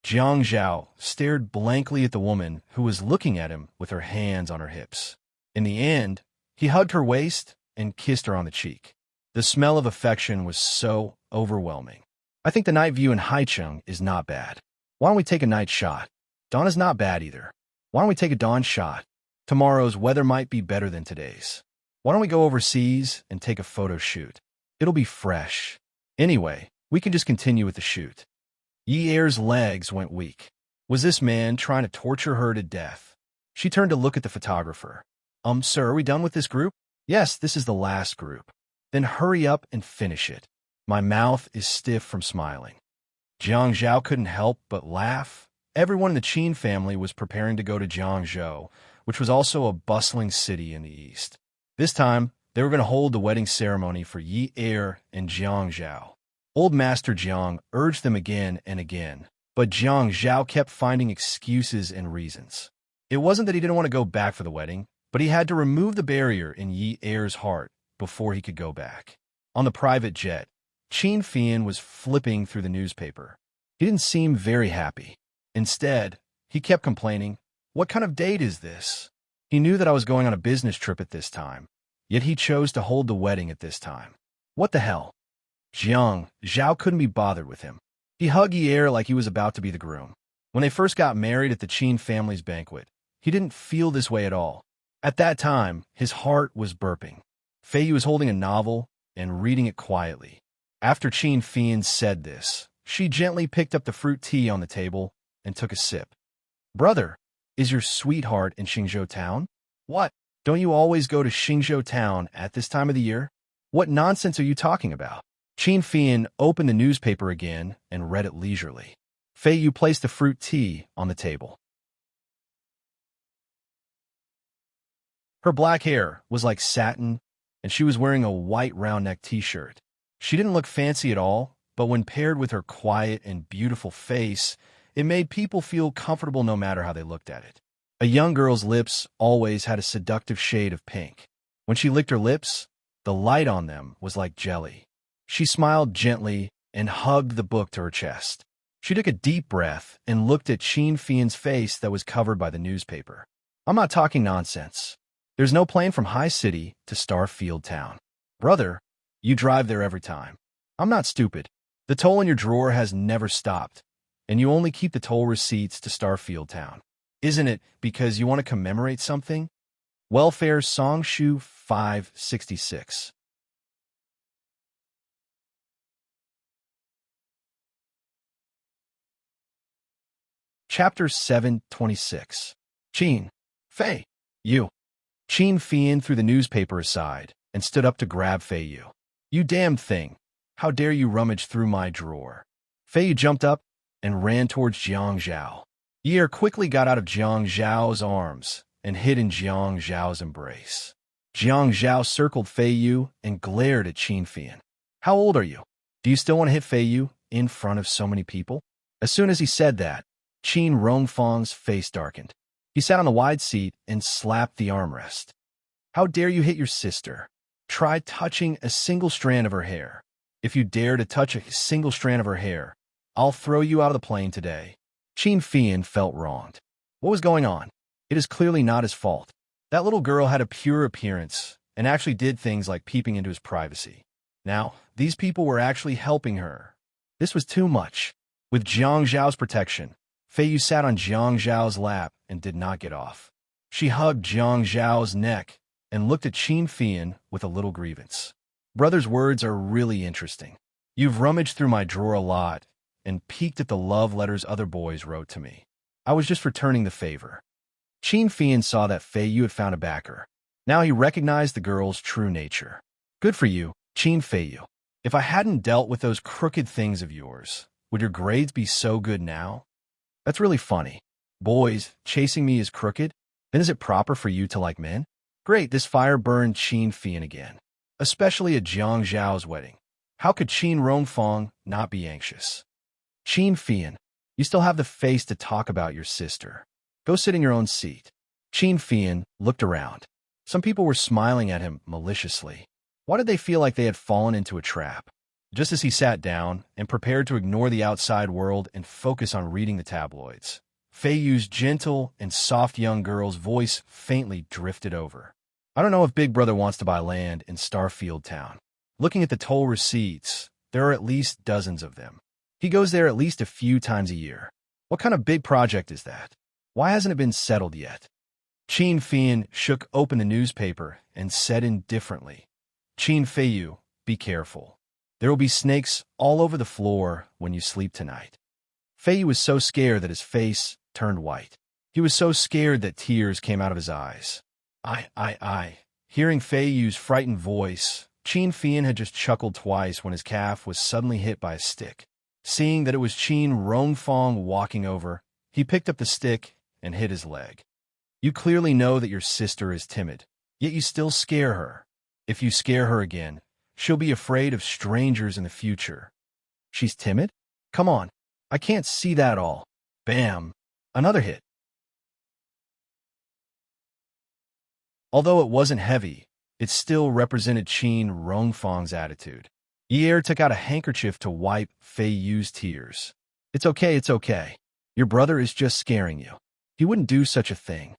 Jiang Zhao stared blankly at the woman who was looking at him with her hands on her hips. In the end, he hugged her waist and kissed her on the cheek. The smell of affection was so overwhelming. "I think the night view in Haicheng is not bad. Why don't we take a night shot? Dawn is not bad either. Why don't we take a dawn shot? Tomorrow's weather might be better than today's. Why don't we go overseas and take a photo shoot? It'll be fresh. Anyway, we can just continue with the shoot." Yi Er's legs went weak. Was this man trying to torture her to death? She turned to look at the photographer. Sir, are we done with this group? Yes, this is the last group. Then hurry up and finish it. My mouth is stiff from smiling. Jiang Zhao couldn't help but laugh. Everyone in the Qin family was preparing to go to Jiangzhou, which was also a bustling city in the east. This time, they were going to hold the wedding ceremony for Yi Er and Jiang Zhao. Old Master Jiang urged them again and again, but Jiang Zhao kept finding excuses and reasons. It wasn't that he didn't want to go back for the wedding, but he had to remove the barrier in Yi Er's heart before he could go back. On the private jet, Qin Fian was flipping through the newspaper. He didn't seem very happy. Instead, he kept complaining, "What kind of date is this?" He knew that I was going on a business trip at this time, yet he chose to hold the wedding at this time. What the hell? Jiang Zhao couldn't be bothered with him. He hugged Yi Er like he was about to be the groom. When they first got married at the Qin family's banquet, he didn't feel this way at all. At that time, his heart was burping. Fei Yu was holding a novel and reading it quietly. After Qin Fian said this, she gently picked up the fruit tea on the table and took a sip. "Brother, is your sweetheart in Xingzhou town?" "What? Don't you always go to Xingzhou town at this time of the year?" "What nonsense are you talking about?" Qin Fian opened the newspaper again and read it leisurely. Fei Yu placed the fruit tea on the table. Her black hair was like satin, and she was wearing a white round-neck t-shirt. She didn't look fancy at all, but when paired with her quiet and beautiful face, it made people feel comfortable no matter how they looked at it. A young girl's lips always had a seductive shade of pink. When she licked her lips, the light on them was like jelly. She smiled gently and hugged the book to her chest. She took a deep breath and looked at Qin Fian's face that was covered by the newspaper. "I'm not talking nonsense. There's no plane from High City to Starfield Town. Brother, you drive there every time. I'm not stupid. The toll in your drawer has never stopped, and you only keep the toll receipts to Starfield Town. Isn't it because you want to commemorate something?" Welfare Songshu 566. Chapter 726. Qin. Fei. Yu. Qin Fian threw the newspaper aside and stood up to grab Fei Yu. "You damned thing. How dare you rummage through my drawer?" Fei Yu jumped up and ran towards Jiang Zhao. Yi Er quickly got out of Jiang Zhao's arms and hid in Jiang Zhao's embrace. Jiang Zhao circled Fei Yu and glared at Qin Fian. "How old are you? Do you still want to hit Fei Yu in front of so many people?" As soon as he said that, Qin Rongfang's face darkened. He sat on the wide seat and slapped the armrest. "How dare you hit your sister? Try touching a single strand of her hair. If you dare to touch a single strand of her hair, I'll throw you out of the plane today." Qin Fian felt wronged. What was going on? It is clearly not his fault. That little girl had a pure appearance and actually did things like peeping into his privacy. Now, these people were actually helping her. This was too much. With Jiang Zhao's protection, Fei Yu sat on Jiang Zhao's lap and did not get off. She hugged Jiang Zhao's neck and looked at Qin Fian with a little grievance. "Brother's words are really interesting. You've rummaged through my drawer a lot and peeked at the love letters other boys wrote to me. I was just returning the favor." Qin Fian saw that Fei Yu had found a backer. Now he recognized the girl's true nature. "Good for you, Qin Fei Yu. If I hadn't dealt with those crooked things of yours, would your grades be so good now? That's really funny. Boys, chasing me is crooked? Then is it proper for you to like men?" Great, this fire burned Qin Fian again. Especially at Jiang Zhao's wedding. How could Qin Rongfang not be anxious? "Qin Fian, you still have the face to talk about your sister. Go sit in your own seat." Qin Fian looked around. Some people were smiling at him maliciously. Why did they feel like they had fallen into a trap? Just as he sat down and prepared to ignore the outside world and focus on reading the tabloids, Fei Yu's gentle and soft young girl's voice faintly drifted over. "I don't know if Big Brother wants to buy land in Starfield Town. Looking at the toll receipts, there are at least dozens of them. He goes there at least a few times a year. What kind of big project is that? Why hasn't it been settled yet?" Qin Fian shook open the newspaper and said indifferently, "Qin Fei Yu, be careful. There will be snakes all over the floor when you sleep tonight." Fei Yu was so scared that his face turned white. He was so scared that tears came out of his eyes. I. Hearing Fei Yu's frightened voice, Qin Fian had just chuckled twice when his calf was suddenly hit by a stick. Seeing that it was Qin Rongfang walking over, he picked up the stick and hit his leg. You clearly know that your sister is timid, yet you still scare her. If you scare her again, she'll be afraid of strangers in the future. She's timid? Come on, I can't see that all. Bam! Another hit. Although it wasn't heavy, it still represented Qin Rongfang's attitude. Ye took out a handkerchief to wipe Fei Yu's tears. It's okay. Your brother is just scaring you. He wouldn't do such a thing.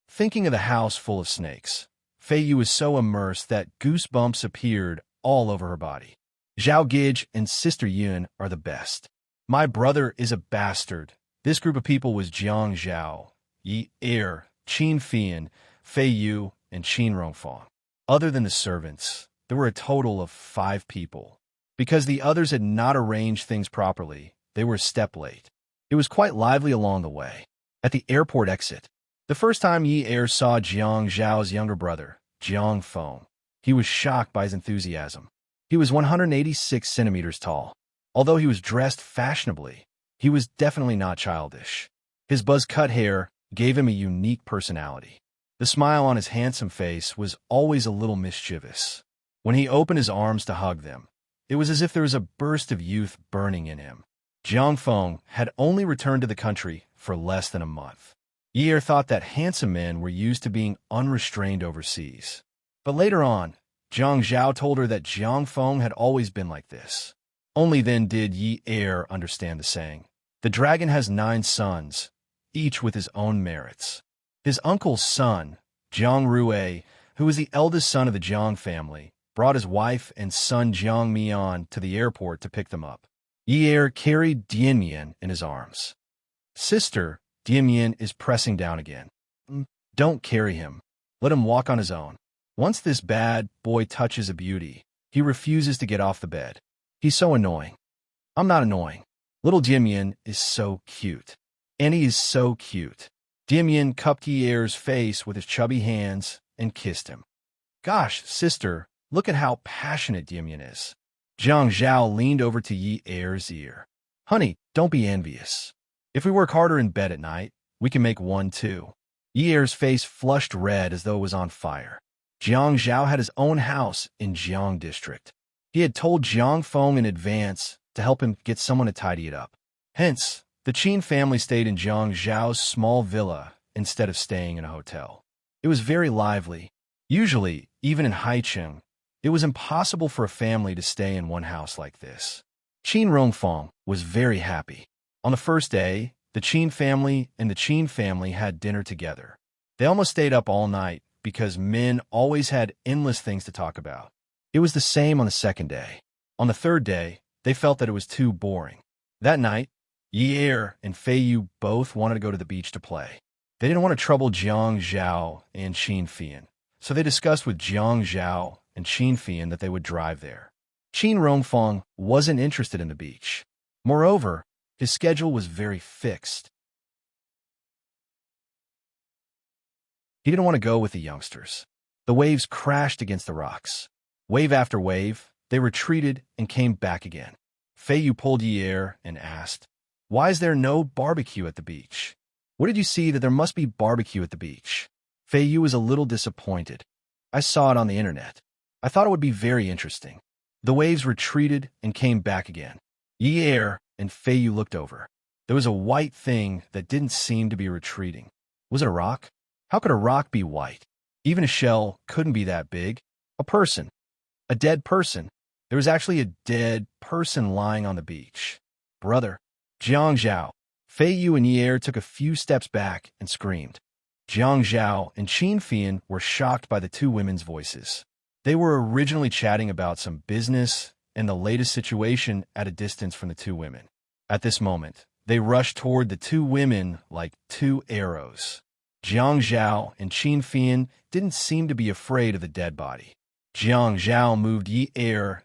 Thinking of the house full of snakes, Fei Yu was so immersed that goosebumps appeared all over her body. Zhao Gij and Sister Yun are the best. My brother is a bastard. This group of people was Jiang Zhao, Yi Qin Fian, Fei Yu, and Qin Rongfang. Other than the servants, there were a total of 5 people. Because the others had not arranged things properly, they were a step late. It was quite lively along the way. At the airport exit, the first time Yi saw Jiang Zhao's younger brother, Jiang Feng, he was shocked by his enthusiasm. He was 186 centimeters tall. Although he was dressed fashionably, he was definitely not childish. His buzz-cut hair gave him a unique personality. The smile on his handsome face was always a little mischievous. When he opened his arms to hug them, it was as if there was a burst of youth burning in him. Jiang Feng had only returned to the country for less than a month. Yi thought that handsome men were used to being unrestrained overseas. But later on, Jiang Zhao told her that Jiang Feng had always been like this. Only then did Yi understand the saying. The dragon has 9 sons, each with his own merits. His uncle's son, Jiang Rui, who was the eldest son of the Jiang family, brought his wife and son Jiang Mian to the airport to pick them up. Yi carried Dianmian in his arms. Sister, Dianmian is pressing down again. Don't carry him. Let him walk on his own. Once this bad boy touches a beauty, he refuses to get off the bed. He's so annoying. I'm not annoying. Little Dianmian is so cute. And he is so cute. Dianmian cupped Yi's face with his chubby hands and kissed him. Gosh, sister, look at how passionate Dianmian is. Jiang Zhao leaned over to Yi's ear. Honey, don't be envious. If we work harder in bed at night, we can make one too. Yi's face flushed red as though it was on fire. Jiang Zhao had his own house in Jiang District. He had told Jiang Feng in advance to help him get someone to tidy it up. Hence, the Qin family stayed in Jiang Zhao's small villa instead of staying in a hotel. It was very lively. Usually, even in Haicheng, it was impossible for a family to stay in one house like this. Qin Rongfang was very happy. On the first day, the Qin family and the Qin family had dinner together. They almost stayed up all night because men always had endless things to talk about. It was the same on the second day. On the third day, they felt that it was too boring. That night, Yi and Fei Yu both wanted to go to the beach to play. They didn't want to trouble Jiang Zhao and Qin Fian, so they discussed with Jiang Zhao and Qin Fian that they would drive there. Qin Rongfang wasn't interested in the beach. Moreover, his schedule was very fixed. He didn't want to go with the youngsters. The waves crashed against the rocks. Wave after wave, they retreated and came back again. Fei Yu pulled Yi and asked, Why is there no barbecue at the beach? What did you see that there must be barbecue at the beach? Fei Yu was a little disappointed. I saw it on the internet. I thought it would be very interesting. The waves retreated and came back again. Yi and Fei Yu looked over. There was a white thing that didn't seem to be retreating. Was it a rock? How could a rock be white? Even a shell couldn't be that big. A person. A dead person. There was actually a dead person lying on the beach. Brother. Jiang Zhao. Fei Yu and Yi took a few steps back and screamed. Jiang Zhao and Qin Fian were shocked by the two women's voices. They were originally chatting about some business and the latest situation at a distance from the two women. At this moment, they rushed toward the two women like 2 arrows. Jiang Zhao and Qin Fian didn't seem to be afraid of the dead body. Jiang Zhao moved Yi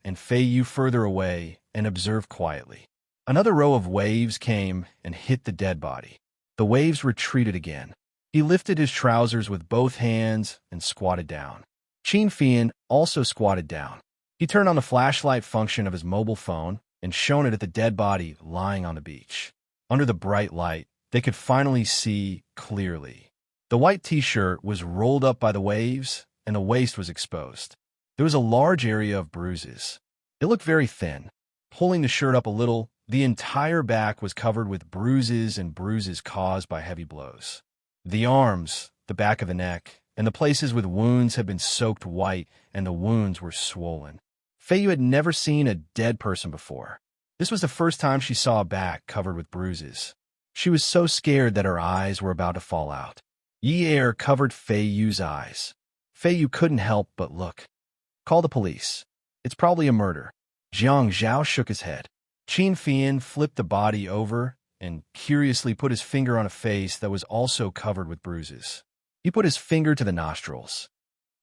and Fei Yu further away and observed quietly. Another row of waves came and hit the dead body. The waves retreated again. He lifted his trousers with both hands and squatted down. Chin Fian also squatted down. He turned on the flashlight function of his mobile phone and shone it at the dead body lying on the beach. Under the bright light, they could finally see clearly. The white t-shirt was rolled up by the waves, and the waist was exposed. There was a large area of bruises. It looked very thin. Pulling the shirt up a little, the entire back was covered with bruises and bruises caused by heavy blows. The arms, the back of the neck, and the places with wounds had been soaked white, and the wounds were swollen. Fei had never seen a dead person before. This was the first time she saw a back covered with bruises. She was so scared that her eyes were about to fall out. Yi air covered Fei-Yu's eyes. Fei-Yu couldn't help but look. Call the police. It's probably a murder. Jiang Zhao shook his head. Chin Fian flipped the body over and curiously put his finger on a face that was also covered with bruises. He put his finger to the nostrils.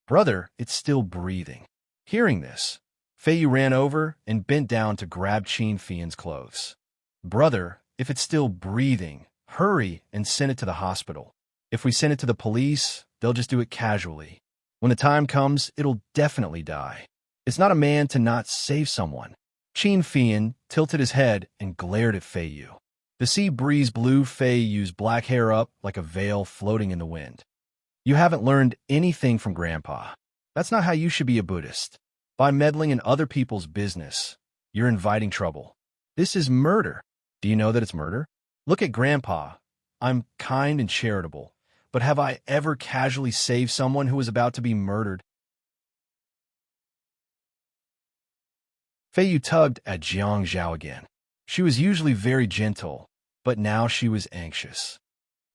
Brother, it's still breathing. Hearing this, Fei-Yu ran over and bent down to grab Chin Fian's clothes. Brother, if it's still breathing, hurry and send it to the hospital. If we send it to the police, they'll just do it casually. When the time comes, it'll definitely die. It's not a man to not save someone. Chin Fian tilted his head and glared at Fei-Yu. The sea breeze blew Fei-Yu's black hair up like a veil floating in the wind. You haven't learned anything from Grandpa. That's not how you should be a Buddhist. By meddling in other people's business, you're inviting trouble. This is murder. Do you know that it's murder? Look at Grandpa. I'm kind and charitable, but have I ever casually saved someone who was about to be murdered? Fei-Yu tugged at Jiang Zhao again. She was usually very gentle, but now she was anxious.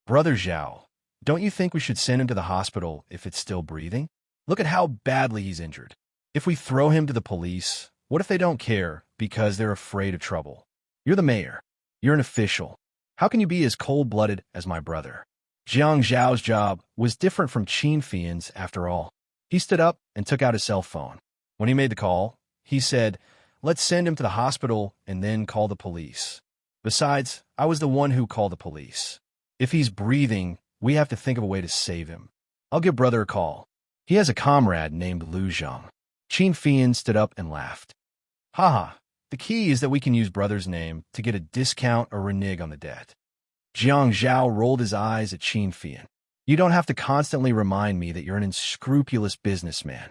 Brother Zhao, don't you think we should send him to the hospital if it's still breathing? Look at how badly he's injured. If we throw him to the police, what if they don't care because they're afraid of trouble? You're the mayor. You're an official. How can you be as cold-blooded as my brother? Jiang Zhao's job was different from Chin Fian's after all. He stood up and took out his cell phone. When he made the call, he said, "Let's send him to the hospital and then call the police. Besides, I was the one who called the police. If he's breathing, we have to think of a way to save him. I'll give brother a call. He has a comrade named Lu Zhang." Chin Fian stood up and laughed. Haha, the key is that we can use brother's name to get a discount or renege on the debt. Jiang Zhao rolled his eyes at Chin Fian. You don't have to constantly remind me that you're an unscrupulous businessman.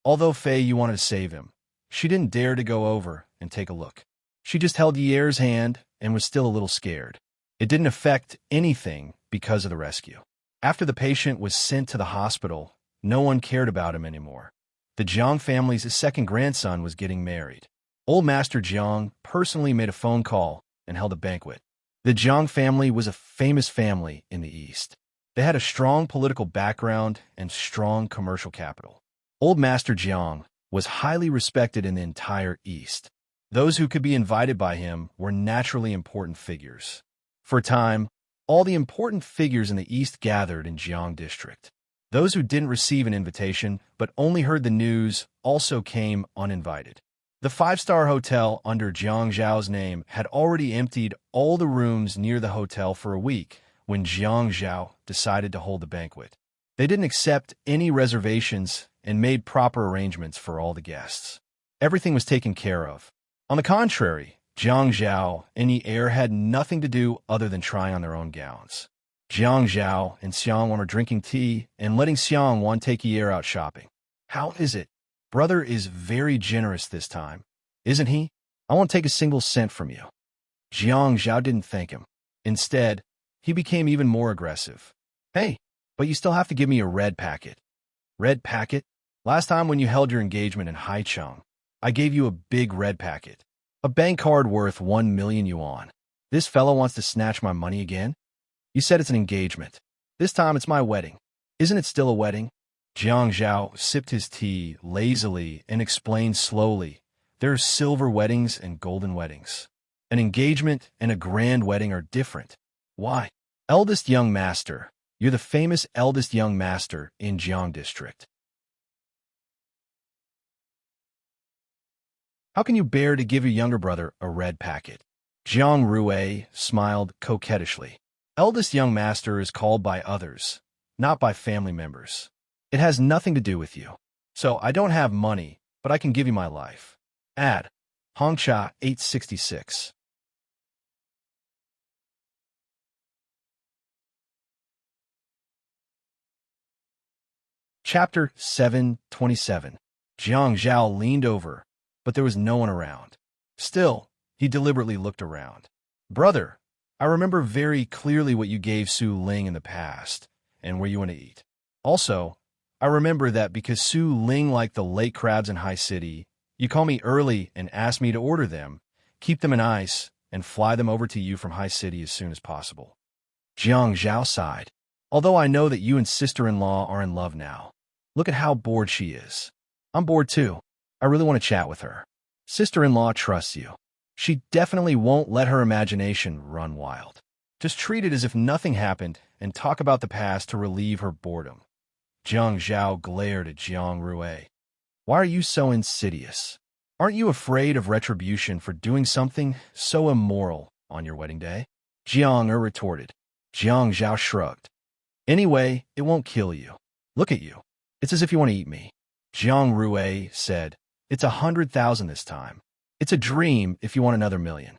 Although Fei-Yu wanted to save him, she didn't dare to go over and take a look. She just held Ye's hand and was still a little scared. It didn't affect anything because of the rescue. After the patient was sent to the hospital, no one cared about him anymore. The Jiang family's second grandson was getting married. Old Master Jiang personally made a phone call and held a banquet. The Jiang family was a famous family in the East. They had a strong political background and strong commercial capital. Old Master Jiang was highly respected in the entire East. Those who could be invited by him were naturally important figures. For a time, all the important figures in the East gathered in Jiang District. Those who didn't receive an invitation but only heard the news also came uninvited. The five-star hotel under Jiang Zhao's name had already emptied all the rooms near the hotel for a week when Jiang Zhao decided to hold the banquet. They didn't accept any reservations and made proper arrangements for all the guests. Everything was taken care of. On the contrary, Jiang Zhao and Yi had nothing to do other than try on their own gowns. Jiang Zhao and Xiang Wan were drinking tea and letting Xiang Wan take Yi out shopping. How is it? Brother is very generous this time, isn't he? I won't take a single cent from you. Jiang Zhao didn't thank him. Instead, he became even more aggressive. Hey, but you still have to give me a red packet. Red packet? Last time when you held your engagement in Haicheng, I gave you a big red packet. A bank card worth 1 million yuan. This fellow wants to snatch my money again? You said it's an engagement. This time it's my wedding. Isn't it still a wedding? Jiang Zhao sipped his tea lazily and explained slowly, there are silver weddings and golden weddings. An engagement and a grand wedding are different. Why? Eldest young master. You're the famous eldest young master in Jiang District. How can you bear to give your younger brother a red packet? Jiang Rui smiled coquettishly. Eldest young master is called by others, not by family members. It has nothing to do with you. So I don't have money, but I can give you my life. Add. Hongcha 866. Chapter 727. Jiang Zhao leaned over, but there was no one around. Still, he deliberately looked around. Brother, I remember very clearly what you gave Su Ling in the past, and where you want to eat. Also, I remember that because Su Ling liked the lake crabs in High City, you called me early and asked me to order them, keep them in ice, and fly them over to you from High City as soon as possible. Jiang Zhao sighed. Although I know that you and sister-in-law are in love now, look at how bored she is. I'm bored too. I really want to chat with her. Sister-in-law trusts you. She definitely won't let her imagination run wild. Just treat it as if nothing happened and talk about the past to relieve her boredom. Jiang Zhao glared at Jiang Rui. Why are you so insidious? Aren't you afraid of retribution for doing something so immoral on your wedding day? Jiang retorted. Jiang Zhao shrugged. Anyway, it won't kill you. Look at you. It's as if you want to eat me. Jiang Rui said, It's 100,000 this time. It's a dream if you want another million.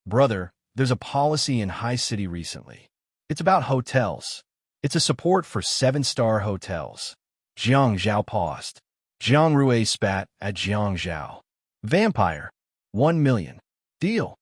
Brother, there's a policy in High City recently. It's about hotels. It's a support for 7-star hotels. Jiang Zhao paused. Jiang Rui spat at Jiang Zhao. Vampire. 1 million. Deal.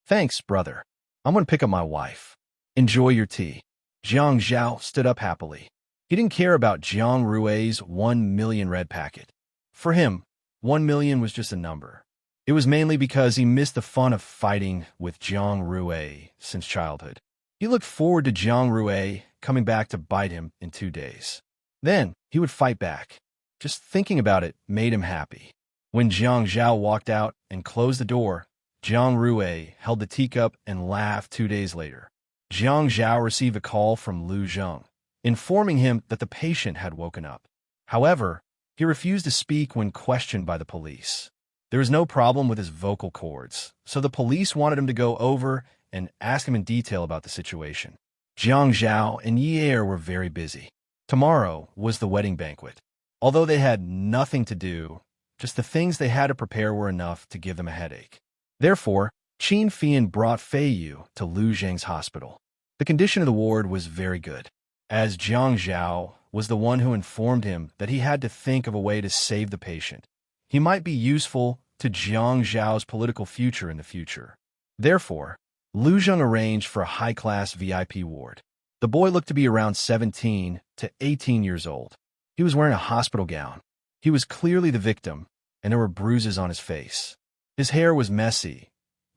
Thanks, brother. I'm going to pick up my wife. Enjoy your tea. Jiang Zhao stood up happily. He didn't care about Jiang Rui's 1 million red packet. For him, 1 million was just a number. It was mainly because he missed the fun of fighting with Jiang Rui since childhood. He looked forward to Jiang Rui coming back to bite him in 2 days. Then he would fight back. Just thinking about it made him happy. When Jiang Zhao walked out and closed the door, Jiang Rui held the teacup and laughed 2 days later. Jiang Zhao received a call from Lu Zheng, informing him that the patient had woken up. However, he refused to speak when questioned by the police. There was no problem with his vocal cords, so the police wanted him to go over and ask him in detail about the situation. Jiang Zhao and Ye were very busy. Tomorrow was the wedding banquet. Although they had nothing to do, just the things they had to prepare were enough to give them a headache. Therefore, Qin Fian brought Fei Yu to Lu Zheng's hospital. The condition of the ward was very good, as Jiang Zhao was the one who informed him that he had to think of a way to save the patient. He might be useful to Jiang Zhao's political future in the future. Therefore, Lu Zheng arranged for a high-class VIP ward. The boy looked to be around 17 to 18 years old. He was wearing a hospital gown. He was clearly the victim, and there were bruises on his face. His hair was messy,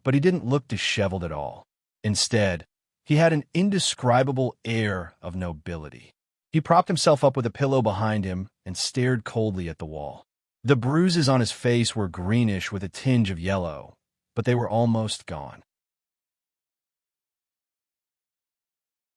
but he didn't look disheveled at all. Instead, he had an indescribable air of nobility. He propped himself up with a pillow behind him and stared coldly at the wall. The bruises on his face were greenish with a tinge of yellow, but they were almost gone.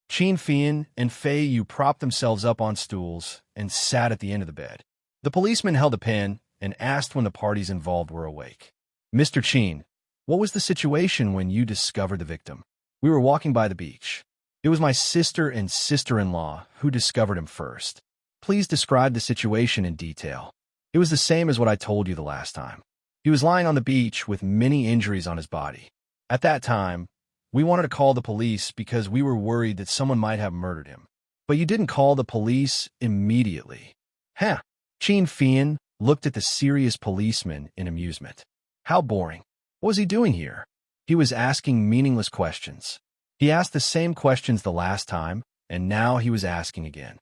Qin Fian and Fei Yu propped themselves up on stools and sat at the end of the bed. The policeman held a pen and asked when the parties involved were awake. Mr. Qin, what was the situation when you discovered the victim? We were walking by the beach. It was my sister and sister-in-law who discovered him first. Please describe the situation in detail. It was the same as what I told you the last time. He was lying on the beach with many injuries on his body. At that time, we wanted to call the police because we were worried that someone might have murdered him. But you didn't call the police immediately. Huh. Qin Fian looked at the serious policeman in amusement. How boring. What was he doing here? He was asking meaningless questions. He asked the same questions the last time, and now he was asking again.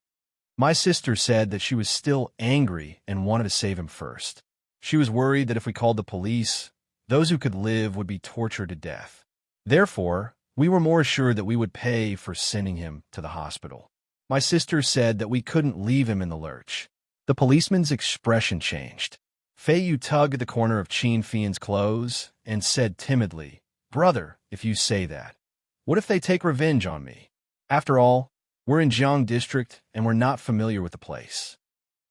My sister said that she was still angry and wanted to save him first. She was worried that if we called the police, those who could live would be tortured to death. Therefore, we were more assured that we would pay for sending him to the hospital. My sister said that we couldn't leave him in the lurch. The policeman's expression changed. Fei Yu tugged at the corner of Qin Fian's clothes and said timidly, Brother, if you say that, what if they take revenge on me? After all, we're in Jiang District and we're not familiar with the place.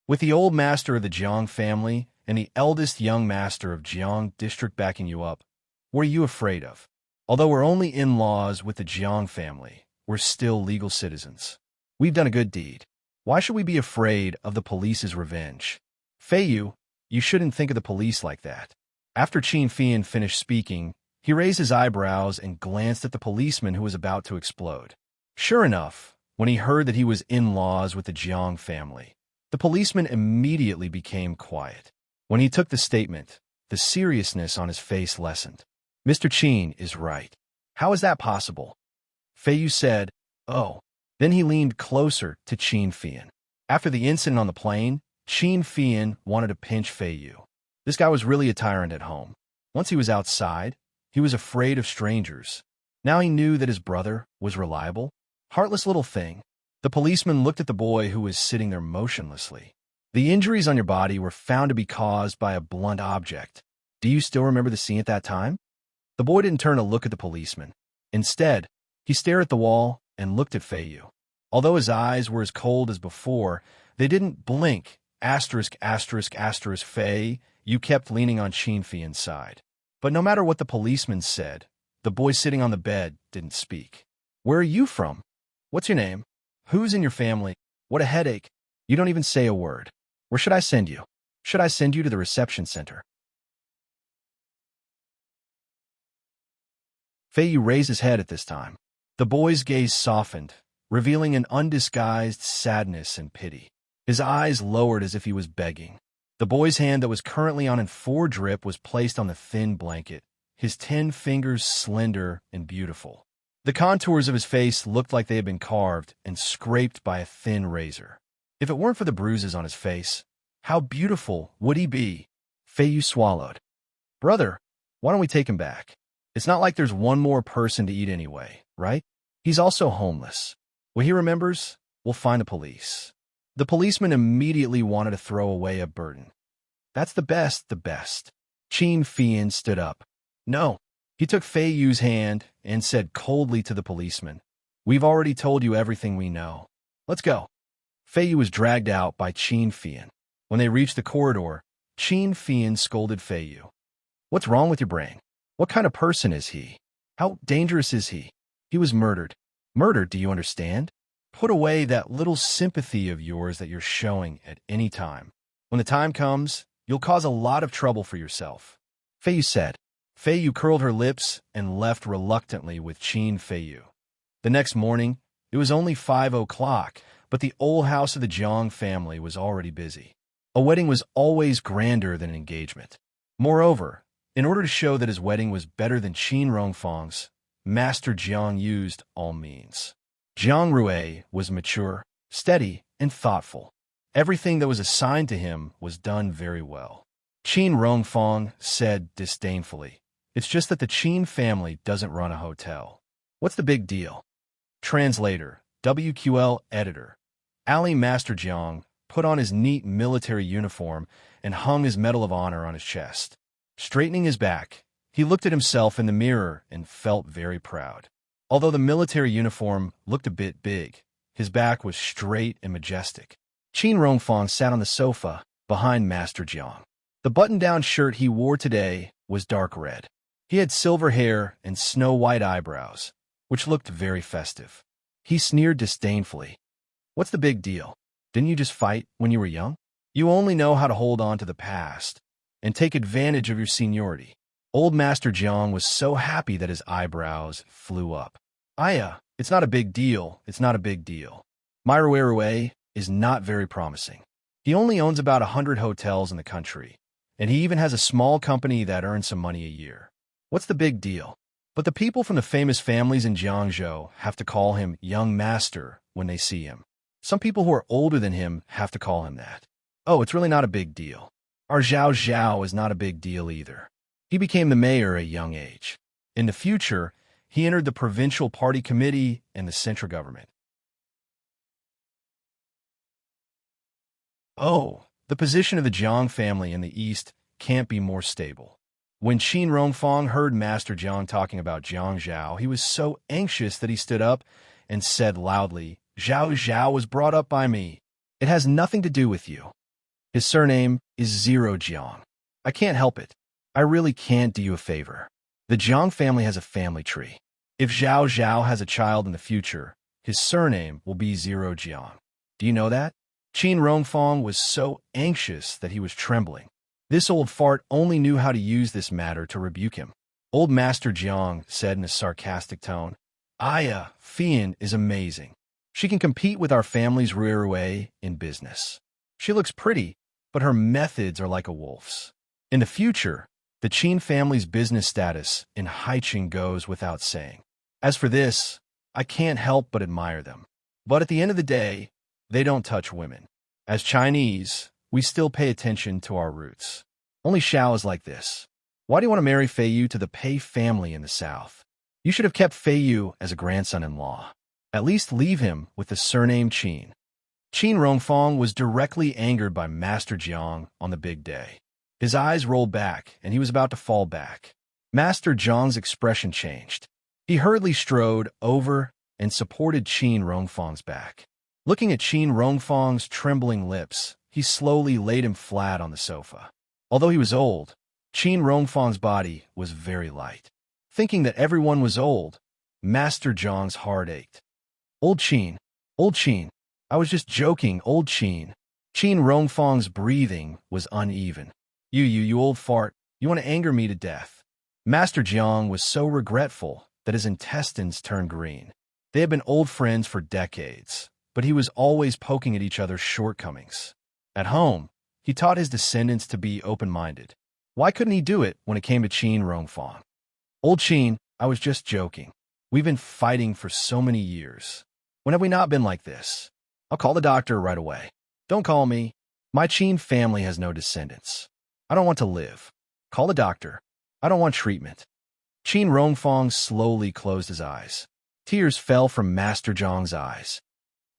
With the old master of the Jiang family and the eldest young master of Jiang District backing you up, what are you afraid of? Although we're only in-laws with the Jiang family, we're still legal citizens. We've done a good deed. Why should we be afraid of the police's revenge? Fei Yu, you shouldn't think of the police like that. After Qin Fian finished speaking, he raised his eyebrows and glanced at the policeman who was about to explode. Sure enough, when he heard that he was in-laws with the Jiang family, the policeman immediately became quiet. When he took the statement, the seriousness on his face lessened. Mr. Qin is right. How is that possible? Fei Yu said, oh. Then he leaned closer to Qin Fian. After the incident on the plane, Qin Fian wanted to pinch Fei Yu. This guy was really a tyrant at home. Once he was outside, he was afraid of strangers. Now he knew that his brother was reliable. Heartless little thing. The policeman looked at the boy who was sitting there motionlessly. The injuries on your body were found to be caused by a blunt object. Do you still remember the scene at that time? The boy didn't turn to look at the policeman. Instead, he stared at the wall and looked at Fei Yu. Although his eyes were as cold as before, they didn't blink. Fei Yu kept leaning on Qin Fian's side. But no matter what the policeman said, the boy sitting on the bed didn't speak. Where are you from? What's your name? Who's in your family? What a headache. You don't even say a word. Where should I send you? Should I send you to the reception center? Fei Yu raised his head at this time. The boy's gaze softened, revealing an undisguised sadness and pity. His eyes lowered as if he was begging. The boy's hand that was currently on an 4-drip was placed on the thin blanket, his 10 fingers slender and beautiful. The contours of his face looked like they had been carved and scraped by a thin razor. If it weren't for the bruises on his face, how beautiful would he be? Fei Yu swallowed. Brother, why don't we take him back? It's not like there's one more person to eat anyway, right? He's also homeless. When he remembers, we'll find the police. The policeman immediately wanted to throw away a burden. That's the best. Qin Fian stood up. No. He took Fei Yu's hand and said coldly to the policeman, we've already told you everything we know. Let's go. Fei Yu was dragged out by Qin Fian. When they reached the corridor, Qin Fian scolded Fei Yu. What's wrong with your brain? What kind of person is he? How dangerous is he? He was murdered. Murdered, do you understand? Put away that little sympathy of yours that you're showing at any time. When the time comes, you'll cause a lot of trouble for yourself. Fei Yu said. Fei Yu curled her lips and left reluctantly with Qin Fei Yu. The next morning, it was only 5 o'clock, but the old house of the Jiang family was already busy. A wedding was always grander than an engagement. Moreover, in order to show that his wedding was better than Qin Rongfang's, Master Jiang used all means. Jiang Rui was mature, steady, and thoughtful. Everything that was assigned to him was done very well. Qin Rongfang said disdainfully, it's just that the Qin family doesn't run a hotel. What's the big deal? Translator, WQL editor. Ali Master Jiang put on his neat military uniform and hung his Medal of Honor on his chest. Straightening his back, he looked at himself in the mirror and felt very proud. Although the military uniform looked a bit big, his back was straight and majestic. Qin Rongfang sat on the sofa behind Master Jiang. The button-down shirt he wore today was dark red. He had silver hair and snow-white eyebrows, which looked very festive. He sneered disdainfully. What's the big deal? Didn't you just fight when you were young? You only know how to hold on to the past and take advantage of your seniority. Old Master Jiang was so happy that his eyebrows flew up. It's not a big deal. It's not a big deal. My Rui is not very promising. He only owns about 100 hotels in the country, and he even has a small company that earns some money a year. What's the big deal? But the people from the famous families in Jiangzhou have to call him young master when they see him. Some people who are older than him have to call him that. Oh, it's really not a big deal. Our Zhao Zhao is not a big deal either. He became the mayor at a young age. In the future, he entered the provincial party committee and the central government. Oh, the position of the Jiang family in the east can't be more stable. When Qin Rongfang heard Master Jiang talking about Jiang Zhao, he was so anxious that he stood up and said loudly, Zhao Zhao was brought up by me. It has nothing to do with you. His surname is Zero Jiang. I can't help it. I really can't do you a favor. The Jiang family has a family tree. If Zhao Zhao has a child in the future, his surname will be Zero Jiang. Do you know that? Qin Rongfang was so anxious that he was trembling. This old fart only knew how to use this matter to rebuke him. Old Master Jiang said in a sarcastic tone, Aya, Fian is amazing. She can compete with our family's Ruirue in business. She looks pretty, but her methods are like a wolf's. In the future, the Qin family's business status in Haiqing goes without saying. As for this, I can't help but admire them. But at the end of the day, they don't touch women. As Chinese, we still pay attention to our roots. Only Xiao is like this. Why do you want to marry Fei Yu to the Pei family in the south? You should have kept Fei Yu as a grandson-in-law. At least leave him with the surname Qin. Qin Rongfang was directly angered by Master Jiang on the big day. His eyes rolled back, and he was about to fall back. Master Jiang's expression changed. He hurriedly strode over and supported Qin Rongfang's back. Looking at Qin Rongfang's trembling lips, he slowly laid him flat on the sofa. Although he was old, Qin Rongfang's body was very light. Thinking that everyone was old, Master Jiang's heart ached. Old Qin, I was just joking, old Qin. Qin Rongfang's breathing was uneven. You old fart, you want to anger me to death. Master Jiang was so regretful that his intestines turned green. They had been old friends for decades, but he was always poking at each other's shortcomings. At home, he taught his descendants to be open-minded. Why couldn't he do it when it came to Qin Rongfang? Old Qin, I was just joking. We've been fighting for so many years. When have we not been like this? I'll call the doctor right away. Don't call me. My Qin family has no descendants. I don't want to live. Call the doctor. I don't want treatment. Qin Rongfang slowly closed his eyes. Tears fell from Master Jiang's eyes.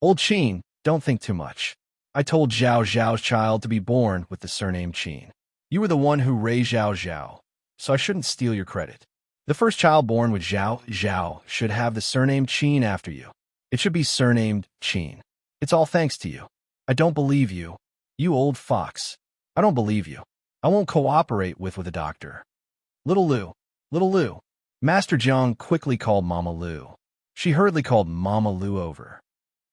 Old Qin, don't think too much. I told Zhao Zhao's child to be born with the surname Qin. You were the one who raised Zhao Zhao, so I shouldn't steal your credit. The first child born with Zhao Zhao should have the surname Qin after you. It should be surnamed Qin. It's all thanks to you. I don't believe you. You old fox. I don't believe you. I won't cooperate with the doctor. Little Lu. Master Jiang quickly called Mama Lu. She hurriedly called Mama Lu over.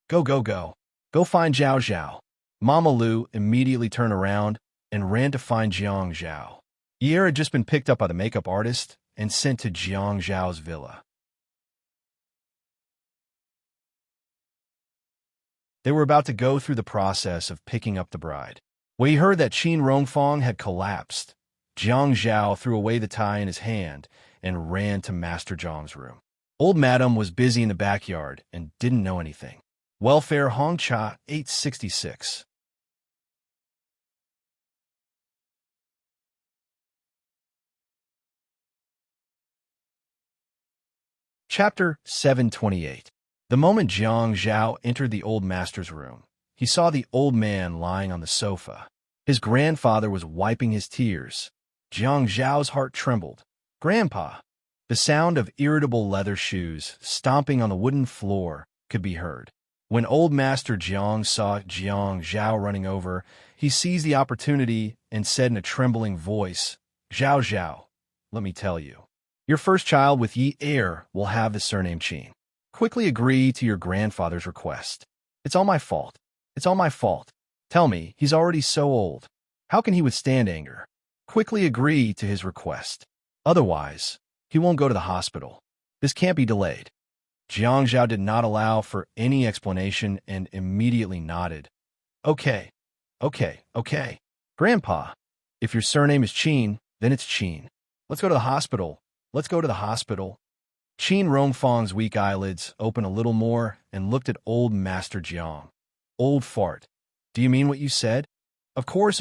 Go. Go find Zhao Zhao. Mama Lu immediately turned around and ran to find Jiang Zhao. Ye had just been picked up by the makeup artist and sent to Jiang Zhao's villa. They were about to go through the process of picking up the bride. When he heard that Qin Rongfang had collapsed, Jiang Zhao threw away the tie in his hand and ran to Master Jiang's room. Old Madam was busy in the backyard and didn't know anything. Welfare Hong Cha 866. Chapter 728. The moment Jiang Zhao entered the old master's room, he saw the old man lying on the sofa. His grandfather was wiping his tears. Jiang Zhao's heart trembled. Grandpa! The sound of irritable leather shoes stomping on the wooden floor could be heard. When old Master Jiang saw Jiang Zhao running over, he seized the opportunity and said in a trembling voice, Zhao Zhao, let me tell you. Your first child with ye heir will have the surname Qin. Quickly agree to your grandfather's request. It's all my fault. It's all my fault. Tell me, he's already so old. How can he withstand anger? Quickly agree to his request. Otherwise, he won't go to the hospital. This can't be delayed. Jiang Zhao did not allow for any explanation and immediately nodded. Okay. Grandpa, if your surname is Qin, then it's Qin. Let's go to the hospital. Let's go to the hospital. Qin Rongfang's weak eyelids opened a little more and looked at old Master Jiang. Old fart. Do you mean what you said? Of course.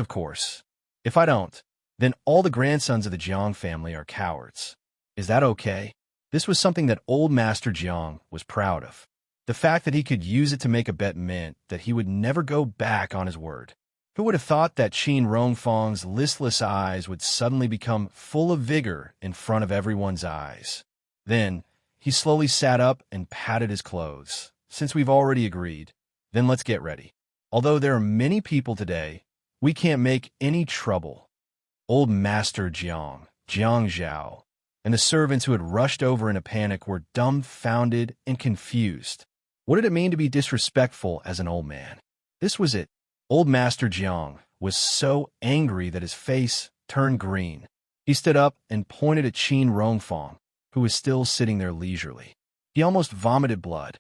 If I don't, then all the grandsons of the Jiang family are cowards. Is that okay? This was something that old Master Jiang was proud of. The fact that he could use it to make a bet meant that he would never go back on his word. Who would have thought that Qin Rongfang's listless eyes would suddenly become full of vigor in front of everyone's eyes? Then, he slowly sat up and patted his clothes. Since we've already agreed, then let's get ready. Although there are many people today, we can't make any trouble. Old Master Jiang Zhao, and the servants who had rushed over in a panic were dumbfounded and confused. What did it mean to be disrespectful as an old man? This was it. Old Master Jiang was so angry that his face turned green. He stood up and pointed at Qin Rongfang, who was still sitting there leisurely. He almost vomited blood.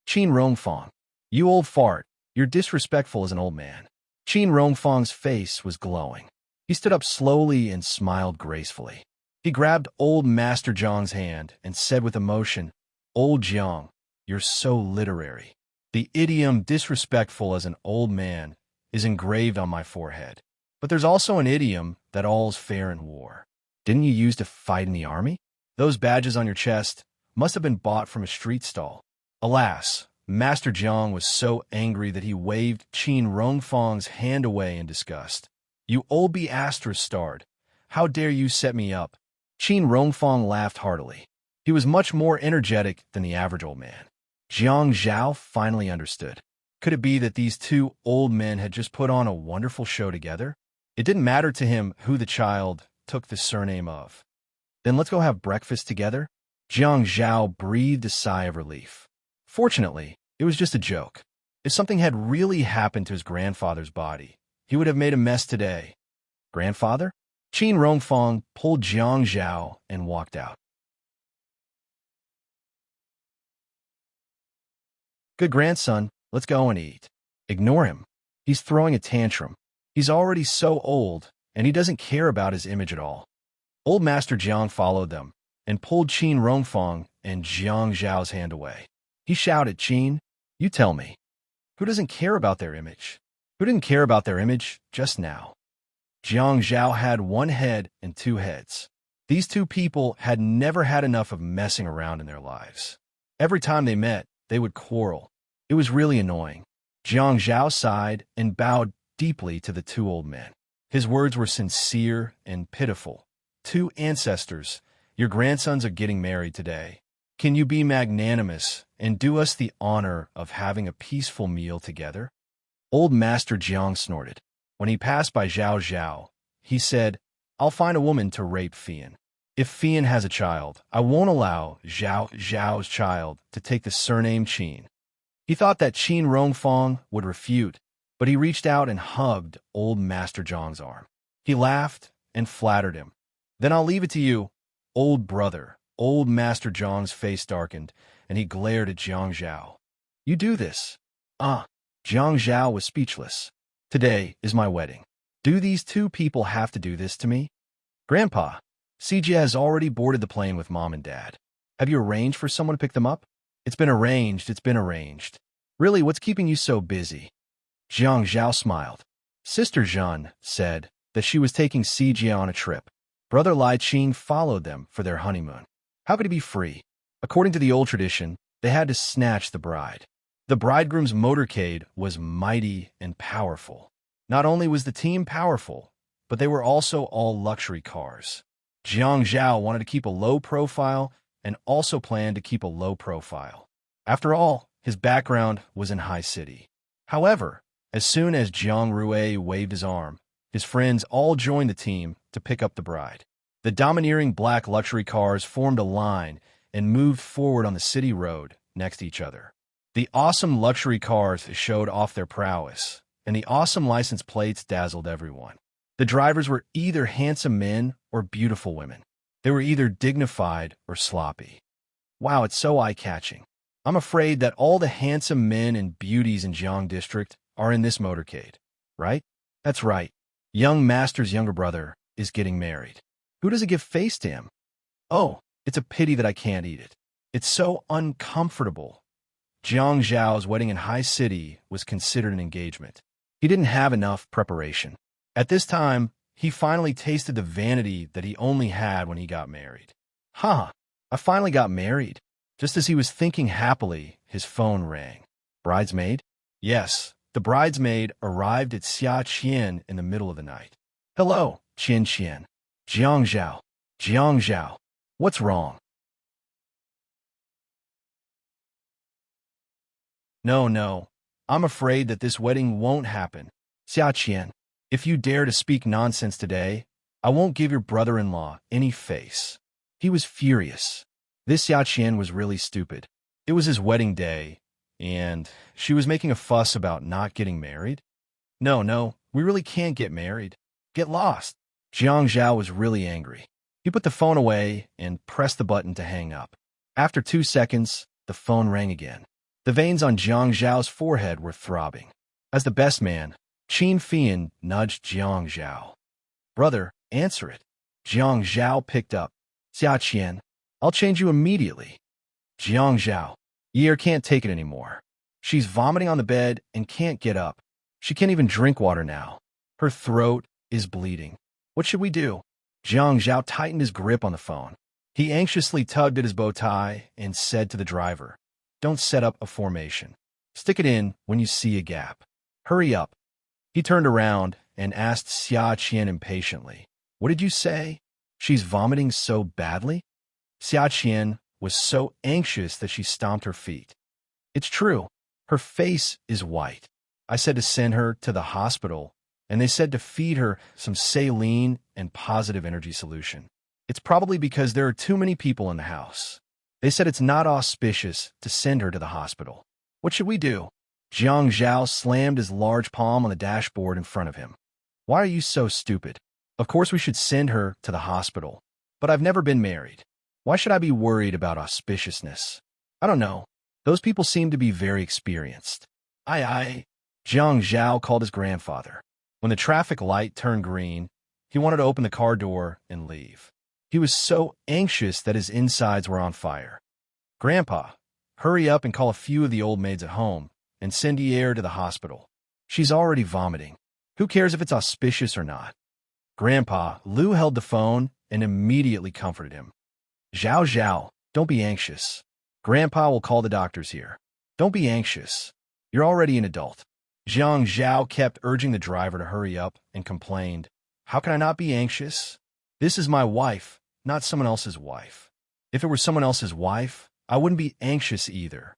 Qin Rongfang, you old fart, you're disrespectful as an old man. Qin Rongfang's face was glowing. He stood up slowly and smiled gracefully. He grabbed old Master Jiang's hand and said with emotion, "Old Jiang, you're so literary. The idiom disrespectful as an old man is engraved on my forehead. But there's also an idiom that all's fair in war. Didn't you use to fight in the army? Those badges on your chest must have been bought from a street stall." Alas, Master Jiang was so angry that he waved Qin Rongfang's hand away in disgust. "You old bastard, how dare you set me up?" Qin Rongfang laughed heartily. He was much more energetic than the average old man. Jiang Zhao finally understood. Could it be that these two old men had just put on a wonderful show together? It didn't matter to him who the child took the surname of. "Then let's go have breakfast together?" Jiang Zhao breathed a sigh of relief. Fortunately, it was just a joke. If something had really happened to his grandfather's body, he would have made a mess today. "Grandfather?" Qin Rongfang pulled Jiang Zhao and walked out. "Good grandson, let's go and eat." Ignore him. He's throwing a tantrum. He's already so old, and he doesn't care about his image at all. Old Master Jiang followed them and pulled Qin Rongfang and Jiang Zhao's hand away. He shouted, "Qin, you tell me, who doesn't care about their image? Who didn't care about their image just now?" Jiang Zhao had one head and two heads. These two people had never had enough of messing around in their lives. Every time they met, they would quarrel. It was really annoying. Jiang Zhao sighed and bowed deeply to the two old men. His words were sincere and pitiful. "Two ancestors, your grandsons are getting married today. Can you be magnanimous and do us the honor of having a peaceful meal together?" Old Master Jiang snorted. When he passed by Zhao Zhao, he said, "I'll find a woman to rape Fian. If Fian has a child, I won't allow Zhao Zhao's child to take the surname Qin." He thought that Qin Rongfang would refute, but he reached out and hugged old Master Jiang's arm. He laughed and flattered him. "Then I'll leave it to you, old brother." Old Master Jiang's face darkened, and he glared at Jiang Zhao. "You do this?" Jiang Zhao was speechless. "Today is my wedding. Do these two people have to do this to me?" "Grandpa, Sijia has already boarded the plane with Mom and Dad. Have you arranged for someone to pick them up?" It's been arranged. "Really, what's keeping you so busy?" Jiang Zhao smiled. Sister Zhan said that she was taking Sijia on a trip. Brother Lai Qing followed them for their honeymoon. How could he be free? According to the old tradition, they had to snatch the bride. The bridegroom's motorcade was mighty and powerful. Not only was the team powerful, but they were also all luxury cars. Jiang Zhao wanted to keep a low profile and also planned to keep a low profile. After all, his background was in high city. However, as soon as Jiang Rui waved his arm, his friends all joined the team to pick up the bride. The domineering black luxury cars formed a line and moved forward on the city road next to each other. The awesome luxury cars showed off their prowess, and the awesome license plates dazzled everyone. The drivers were either handsome men or beautiful women. They were either dignified or sloppy. Wow, it's so eye-catching. I'm afraid that all the handsome men and beauties in Jiang District are in this motorcade, right? That's right. Young Master's younger brother is getting married. Who does it give face to him? Oh, it's a pity that I can't eat it. It's so uncomfortable. Jiang Zhao's wedding in High City was considered an engagement. He didn't have enough preparation. At this time, he finally tasted the vanity that he only had when he got married. I finally got married. Just as he was thinking happily, his phone rang. Bridesmaid? Yes, the bridesmaid arrived at Xia Qian in the middle of the night. "Hello, Qian Qian." Jiang Zhao. What's wrong?" No. I'm afraid that this wedding won't happen. Xia Qian, if you dare to speak nonsense today, I won't give your brother-in-law any face. He was furious. This Xiaqian was really stupid. It was his wedding day, and she was making a fuss about not getting married. No, no, we really can't get married. Get lost. Jiang Zhao was really angry. He put the phone away and pressed the button to hang up. After 2 seconds, the phone rang again. The veins on Jiang Zhao's forehead were throbbing. As the best man, Qin Fian nudged Jiang Zhao. Brother, answer it. Jiang Zhao picked up. Xiaqian, I'll change you immediately. Jiang Zhao, Yi can't take it anymore. She's vomiting on the bed and can't get up. She can't even drink water now. Her throat is bleeding. What should we do? Jiang Zhao tightened his grip on the phone. He anxiously tugged at his bow tie and said to the driver, Don't set up a formation. Stick it in when you see a gap. Hurry up. He turned around and asked Xia Qian impatiently, What did you say? She's vomiting so badly? Xia Qian was so anxious that she stomped her feet. It's true. Her face is white. I said to send her to the hospital, and they said to feed her some saline and positive energy solution. It's probably because there are too many people in the house. They said it's not auspicious to send her to the hospital. What should we do? Jiang Zhao slammed his large palm on the dashboard in front of him. Why are you so stupid? Of course we should send her to the hospital. But I've never been married. Why should I be worried about auspiciousness? I don't know. Those people seem to be very experienced. Aye. Jiang Zhao called his grandfather. When the traffic light turned green, he wanted to open the car door and leave. He was so anxious that his insides were on fire. Grandpa, hurry up and call a few of the old maids at home and send Yi to the hospital. She's already vomiting. Who cares if it's auspicious or not? Grandpa, Lu held the phone and immediately comforted him. Zhao, don't be anxious. Grandpa will call the doctors here. Don't be anxious. You're already an adult. Jiang Zhao kept urging the driver to hurry up and complained, How can I not be anxious? This is my wife, not someone else's wife. If it were someone else's wife, I wouldn't be anxious either.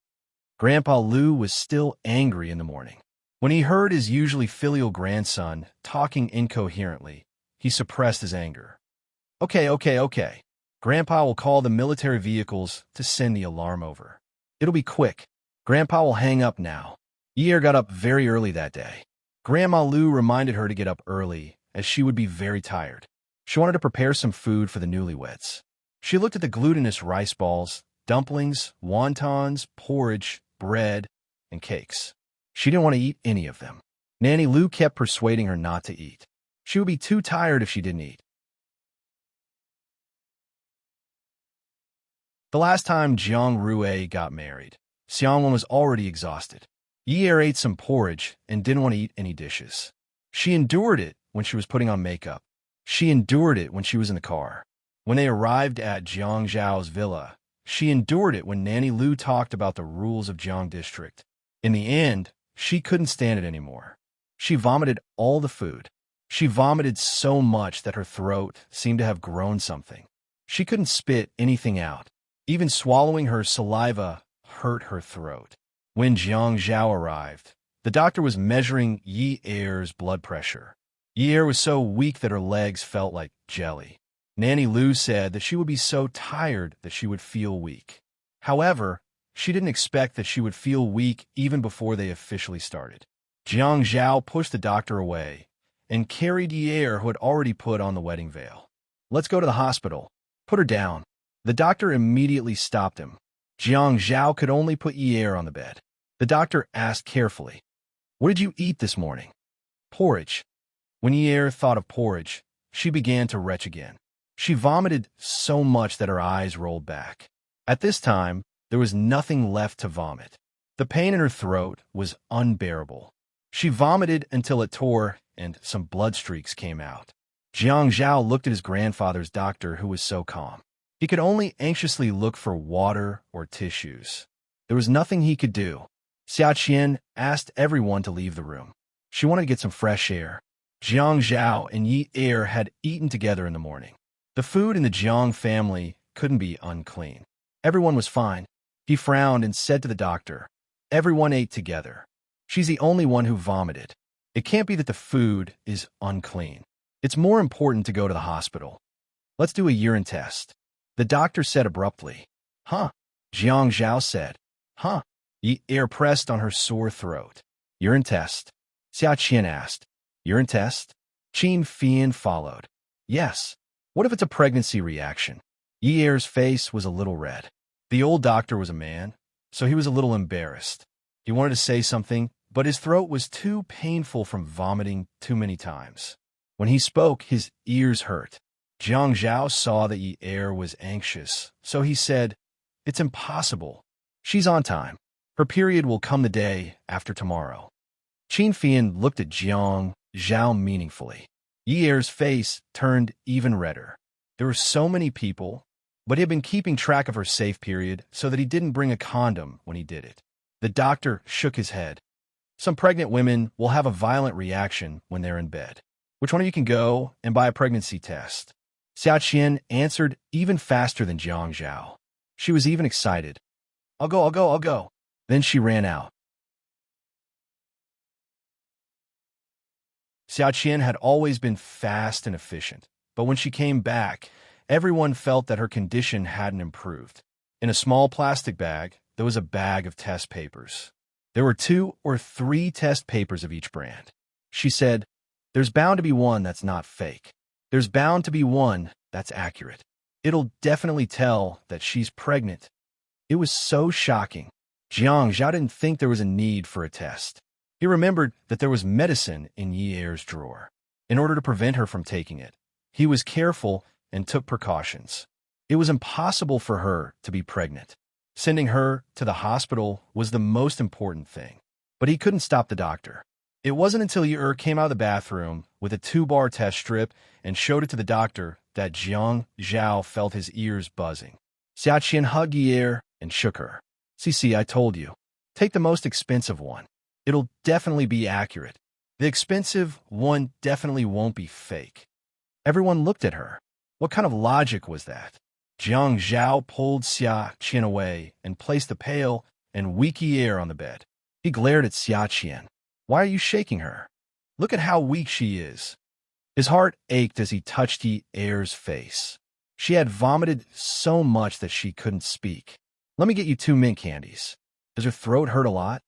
Grandpa Lu was still angry in the morning. When he heard his usually filial grandson talking incoherently, he suppressed his anger. Okay. Grandpa will call the military vehicles to send the alarm over. It'll be quick. Grandpa will hang up now. Yi got up very early that day. Grandma Lu reminded her to get up early, as she would be very tired. She wanted to prepare some food for the newlyweds. She looked at the glutinous rice balls, dumplings, wontons, porridge, bread, and cakes. She didn't want to eat any of them. Nanny Lu kept persuading her not to eat. She would be too tired if she didn't eat. The last time Jiang Rue got married, Xiangwen was already exhausted. Yi ate some porridge and didn't want to eat any dishes. She endured it when she was putting on makeup. She endured it when she was in the car. When they arrived at Jiang Zhao's villa, she endured it when Nanny Lu talked about the rules of Jiang District. In the end, she couldn't stand it anymore. She vomited all the food. She vomited so much that her throat seemed to have grown something. She couldn't spit anything out. Even swallowing her saliva hurt her throat. When Jiang Zhao arrived, the doctor was measuring Yi-er's blood pressure. Yi-er was so weak that her legs felt like jelly. Nanny Lu said that she would be so tired that she would feel weak. However, she didn't expect that she would feel weak even before they officially started. Jiang Zhao pushed the doctor away and carried Yi-er, who had already put on the wedding veil. Let's go to the hospital. Put her down. The doctor immediately stopped him. Jiang Zhao could only put Yi-er on the bed. The doctor asked carefully, What did you eat this morning? Porridge. When Yi-er thought of porridge, she began to retch again. She vomited so much that her eyes rolled back. At this time, there was nothing left to vomit. The pain in her throat was unbearable. She vomited until it tore and some blood streaks came out. Jiang Zhao looked at his grandfather's doctor, who was so calm. He could only anxiously look for water or tissues. There was nothing he could do. Xia Qian asked everyone to leave the room. She wanted to get some fresh air. Jiang Zhao and Yi-er had eaten together in the morning. The food in the Jiang family couldn't be unclean. Everyone was fine. He frowned and said to the doctor, Everyone ate together. She's the only one who vomited. It can't be that the food is unclean. It's more important to go to the hospital. Let's do a urine test. The doctor said abruptly. Huh? Jiang Zhao said. Huh? Yi air pressed on her sore throat. Urine test? Xia Qian asked. Urine test? Qin Fian followed. Yes. What if it's a pregnancy reaction? Yi Er's face was a little red. The old doctor was a man, so he was a little embarrassed. He wanted to say something, but his throat was too painful from vomiting too many times. When he spoke, his ears hurt. Jiang Zhao saw that Yi Er was anxious, so he said, It's impossible. She's on time. Her period will come the day after tomorrow. Qin Fian looked at Jiang Zhao meaningfully. Yi Er's face turned even redder. There were so many people, but he had been keeping track of her safe period so that he didn't bring a condom when he did it. The doctor shook his head. Some pregnant women will have a violent reaction when they're in bed. Which one of you can go and buy a pregnancy test? Xia Qian answered even faster than Jiang Zhao. She was even excited. I'll go. Then she ran out. Xia Qian had always been fast and efficient, but when she came back, everyone felt that her condition hadn't improved. In a small plastic bag, there was a bag of test papers. There were 2 or 3 test papers of each brand. She said, There's bound to be one that's not fake. There's bound to be one that's accurate. It'll definitely tell that she's pregnant. It was so shocking. Jiang Zhao didn't think there was a need for a test. He remembered that there was medicine in Yi Er's drawer. In order to prevent her from taking it, he was careful and took precautions. It was impossible for her to be pregnant. Sending her to the hospital was the most important thing. But he couldn't stop the doctor. It wasn't until Yi Er came out of the bathroom with a 2-bar test strip and showed it to the doctor that Jiang Zhao felt his ears buzzing. Xia Qian hugged Yi Er and shook her. See, I told you. Take the most expensive one. It'll definitely be accurate. The expensive one definitely won't be fake. Everyone looked at her. What kind of logic was that? Jiang Zhao pulled Xia Qian away and placed the pale and weak Yi Er on the bed. He glared at Xia Qian. Why are you shaking her? Look at how weak she is. His heart ached as he touched Yi Er's face. She had vomited so much that she couldn't speak. Let me get you 2 mint candies. Does her throat hurt a lot?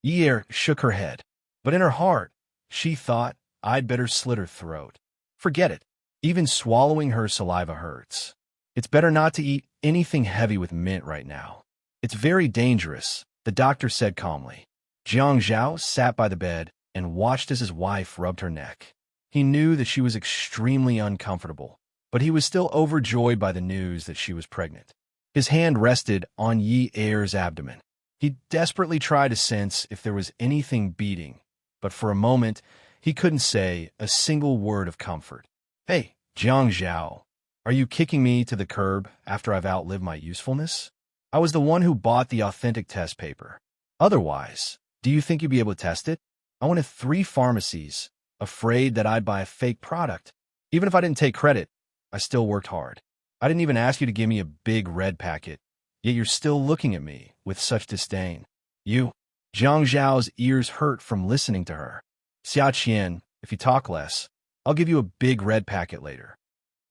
Yi Er shook her head, but in her heart, she thought, I'd better slit her throat. Forget it. Even swallowing her saliva hurts. It's better not to eat anything heavy with mint right now. It's very dangerous, the doctor said calmly. Jiang Zhao sat by the bed and watched as his wife rubbed her neck. He knew that she was extremely uncomfortable, but he was still overjoyed by the news that she was pregnant. His hand rested on Yi Er's abdomen. He desperately tried to sense if there was anything beating, but for a moment, he couldn't say a single word of comfort. Hey, Jiang Zhao, are you kicking me to the curb after I've outlived my usefulness? I was the one who bought the authentic test paper. Otherwise, do you think you'd be able to test it? I went to 3 pharmacies, afraid that I'd buy a fake product. Even if I didn't take credit, I still worked hard. I didn't even ask you to give me a big red packet, yet you're still looking at me with such disdain. You. Jiang Zhao's ears hurt from listening to her. Xia Qian, if you talk less, I'll give you a big red packet later.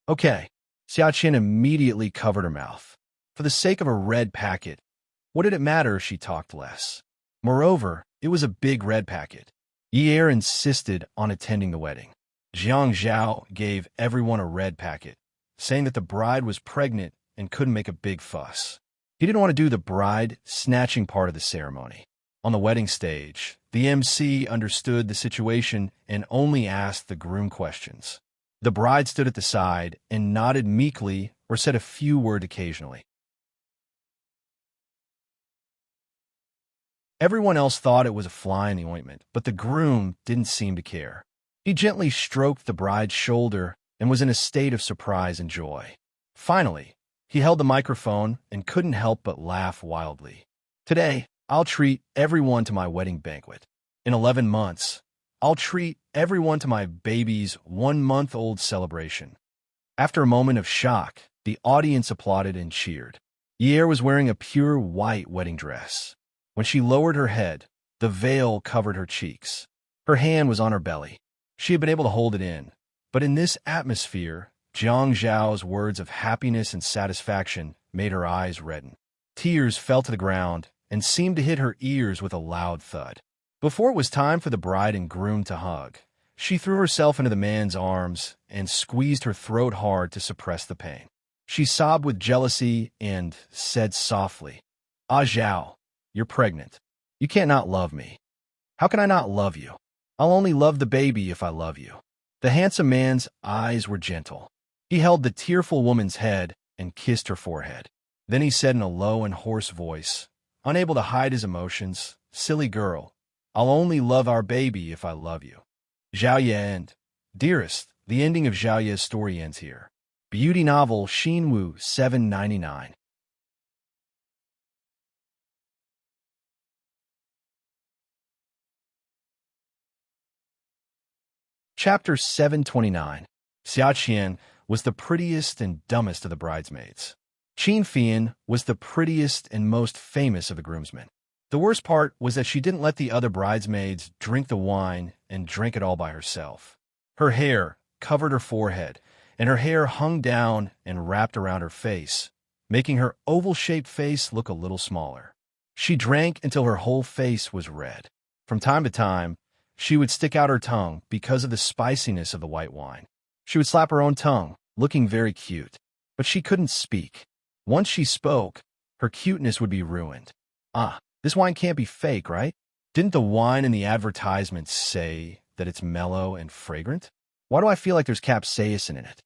Okay. Xia Qian immediately covered her mouth. For the sake of a red packet, what did it matter if she talked less? Moreover, it was a big red packet. Yi Er insisted on attending the wedding. Jiang Zhao gave everyone a red packet, saying that the bride was pregnant and couldn't make a big fuss. He didn't want to do the bride snatching part of the ceremony. On the wedding stage, the MC understood the situation and only asked the groom questions. The bride stood at the side and nodded meekly or said a few words occasionally. Everyone else thought it was a fly in the ointment, but the groom didn't seem to care. He gently stroked the bride's shoulder and was in a state of surprise and joy. Finally, he held the microphone and couldn't help but laugh wildly. Today, I'll treat everyone to my wedding banquet. In 11 months, I'll treat everyone to my baby's 1-month-old celebration. After a moment of shock, the audience applauded and cheered. Yi Er was wearing a pure white wedding dress. When she lowered her head, the veil covered her cheeks. Her hand was on her belly. She had been able to hold it in, but in this atmosphere, Jiang Zhao's words of happiness and satisfaction made her eyes redden. Tears fell to the ground and seemed to hit her ears with a loud thud. Before it was time for the bride and groom to hug, she threw herself into the man's arms and squeezed her throat hard to suppress the pain. She sobbed with jealousy and said softly, "Ah, Zhao, you're pregnant. You can't not love me. How can I not love you? I'll only love the baby if I love you." The handsome man's eyes were gentle. He held the tearful woman's head and kissed her forehead. Then he said in a low and hoarse voice, unable to hide his emotions, "Silly girl, I'll only love our baby if I love you." Zhao Ye end. Dearest, the ending of Zhao Ye's story ends here. Beauty novel Xinwu 799. Chapter 729. Xia Qian was the prettiest and dumbest of the bridesmaids. Qin Fian was the prettiest and most famous of the groomsmen. The worst part was that she didn't let the other bridesmaids drink the wine and drank it all by herself. Her hair covered her forehead, and her hair hung down and wrapped around her face, making her oval-shaped face look a little smaller. She drank until her whole face was red. From time to time, she would stick out her tongue because of the spiciness of the white wine. She would slap her own tongue, looking very cute, but she couldn't speak. Once she spoke, her cuteness would be ruined. Ah, this wine can't be fake, right? Didn't the wine in the advertisements say that it's mellow and fragrant? Why do I feel like there's capsaicin in it?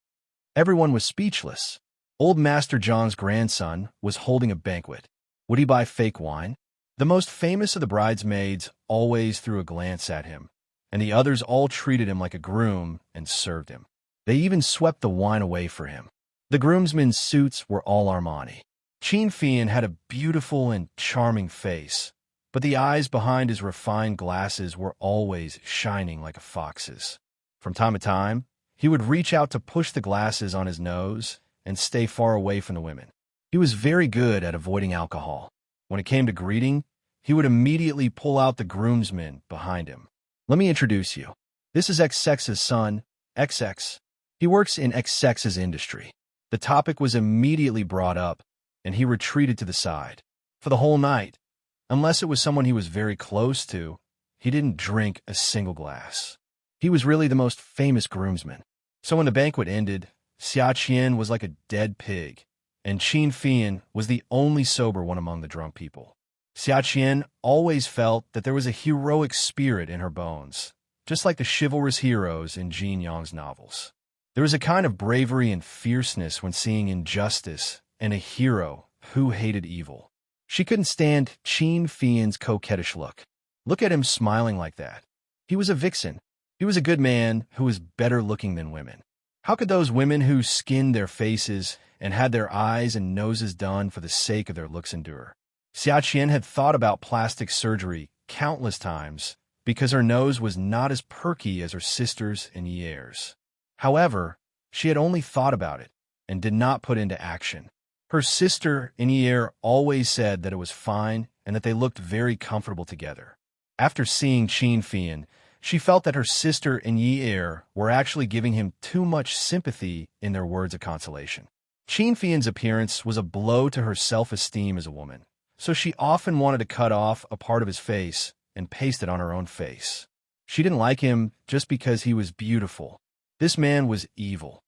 Everyone was speechless. Old Master Zhang's grandson was holding a banquet. Would he buy fake wine? The most famous of the bridesmaids always threw a glance at him, and the others all treated him like a groom and served him. They even swept the wine away for him. The groomsmen's suits were all Armani. Qin Fian had a beautiful and charming face, but the eyes behind his refined glasses were always shining like a fox's. From time to time, he would reach out to push the glasses on his nose and stay far away from the women. He was very good at avoiding alcohol. When it came to greeting, he would immediately pull out the groomsmen behind him. "Let me introduce you. This is XX's son, XX. He works in XX's industry." The topic was immediately brought up, and he retreated to the side. For the whole night, unless it was someone he was very close to, he didn't drink a single glass. He was really the most famous groomsman. So when the banquet ended, Xia Qian was like a dead pig, and Qin Fian was the only sober one among the drunk people. Xia Qian always felt that there was a heroic spirit in her bones, just like the chivalrous heroes in Jin Yang's novels. There was a kind of bravery and fierceness when seeing injustice and a hero who hated evil. She couldn't stand Qin Fian's coquettish look. Look at him smiling like that. He was a vixen. He was a good man who was better looking than women. How could those women who skinned their faces and had their eyes and noses done for the sake of their looks endure? Xia Qian had thought about plastic surgery countless times because her nose was not as perky as her sister's and Ye's. However, she had only thought about it and did not put into action. Her sister and Ye always said that it was fine and that they looked very comfortable together. After seeing Qin Fian, she felt that her sister and Ye were actually giving him too much sympathy in their words of consolation. Qin Fian's appearance was a blow to her self-esteem as a woman, so she often wanted to cut off a part of his face and paste it on her own face. She didn't like him just because he was beautiful. This man was evil.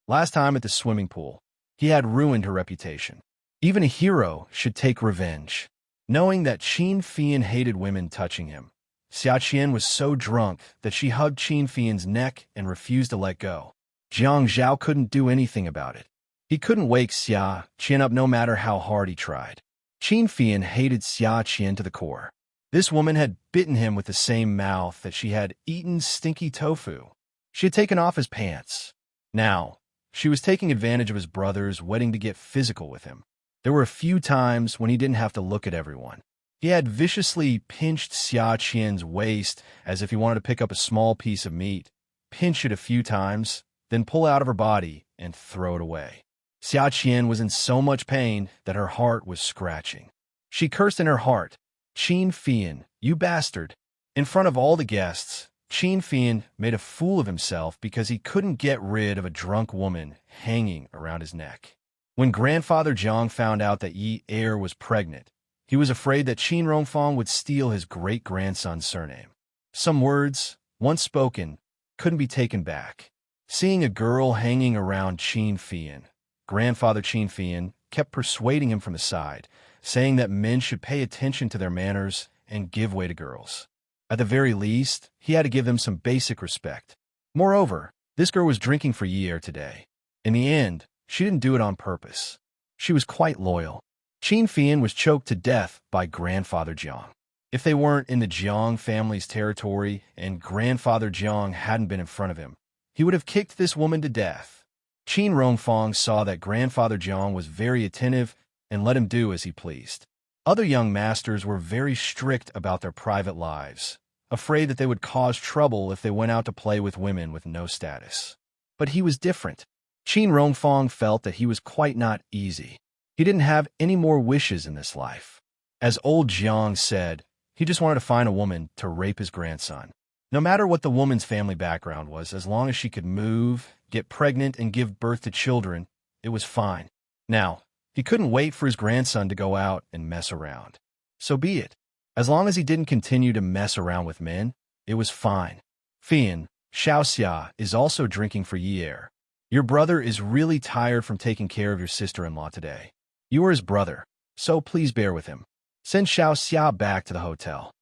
Last time at the swimming pool, he had ruined her reputation. Even a hero should take revenge. Knowing that Qin Fian hated women touching him, Xia Qian was so drunk that she hugged Qin Fian's neck and refused to let go. Jiang Zhao couldn't do anything about it. He couldn't wake Xia Qian up no matter how hard he tried. Qin Fian hated Xia Qian to the core. This woman had bitten him with the same mouth that she had eaten stinky tofu. She had taken off his pants. Now, she was taking advantage of his brother's wedding to get physical with him. There were a few times when he didn't have to look at everyone. He had viciously pinched Xia Qian's waist as if he wanted to pick up a small piece of meat, pinch it a few times, then pull out of her body and throw it away. Xia Qian was in so much pain that her heart was scratching. She cursed in her heart, "Qin Fian, you bastard." In front of all the guests, Qin Fian made a fool of himself because he couldn't get rid of a drunk woman hanging around his neck. When grandfather Jiang found out that Yi Er was pregnant, he was afraid that Qin Rongfang would steal his great-grandson's surname. Some words, once spoken, couldn't be taken back. Seeing a girl hanging around Qin Fian, grandfather Qin Fian kept persuading him from the side, saying that men should pay attention to their manners and give way to girls. At the very least, he had to give them some basic respect. Moreover, this girl was drinking for Yi Er today. In the end, she didn't do it on purpose. She was quite loyal. Qin Fian was choked to death by grandfather Jiang. If they weren't in the Jiang family's territory and grandfather Jiang hadn't been in front of him, he would have kicked this woman to death. Qin Rongfang saw that grandfather Jiang was very attentive and let him do as he pleased. Other young masters were very strict about their private lives, afraid that they would cause trouble if they went out to play with women with no status. But he was different. Qin Rongfang felt that he was quite not easy. He didn't have any more wishes in this life. As old Jiang said, he just wanted to find a woman to rape his grandson. No matter what the woman's family background was, as long as she could move, get pregnant, and give birth to children, it was fine. Now, he couldn't wait for his grandson to go out and mess around. So be it. As long as he didn't continue to mess around with men, it was fine. Fian, Xiaoxia is also drinking for Yi Er. Your brother is really tired from taking care of your sister-in-law today. You are his brother, so please bear with him. Send Xiaoxia back to the hotel.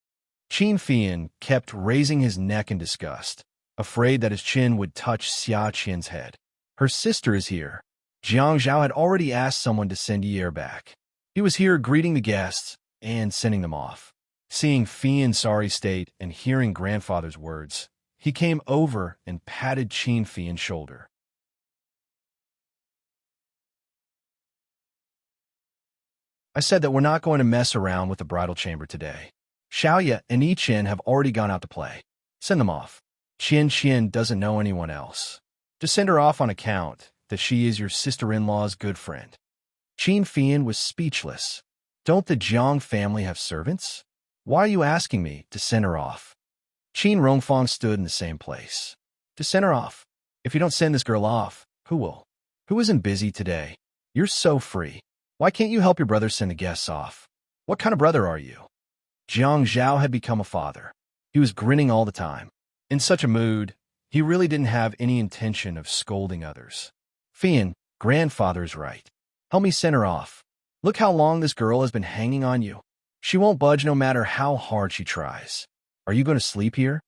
Qin Fian kept raising his neck in disgust, afraid that his chin would touch Xia Qian's head. Her sister is here. Jiang Zhao had already asked someone to send Yi Er back. He was here greeting the guests and sending them off. Seeing Fian's sorry state and hearing grandfather's words, he came over and patted Qin Fian's shoulder. I said that we're not going to mess around with the bridal chamber today. Xiaoya and Yi Qian have already gone out to play. Send them off. Qian doesn't know anyone else. Just send her off on account that she is your sister-in-law's good friend. Qin Fian was speechless. Don't the Jiang family have servants? Why are you asking me to send her off? Qin Rongfang stood in the same place. To send her off. If you don't send this girl off, who will? Who isn't busy today? You're so free. Why can't you help your brother send the guests off? What kind of brother are you? Jiang Zhao had become a father. He was grinning all the time. In such a mood, he really didn't have any intention of scolding others. Fian, grandfather is right. Help me send her off. Look how long this girl has been hanging on you. She won't budge no matter how hard she tries. Are you going to sleep here?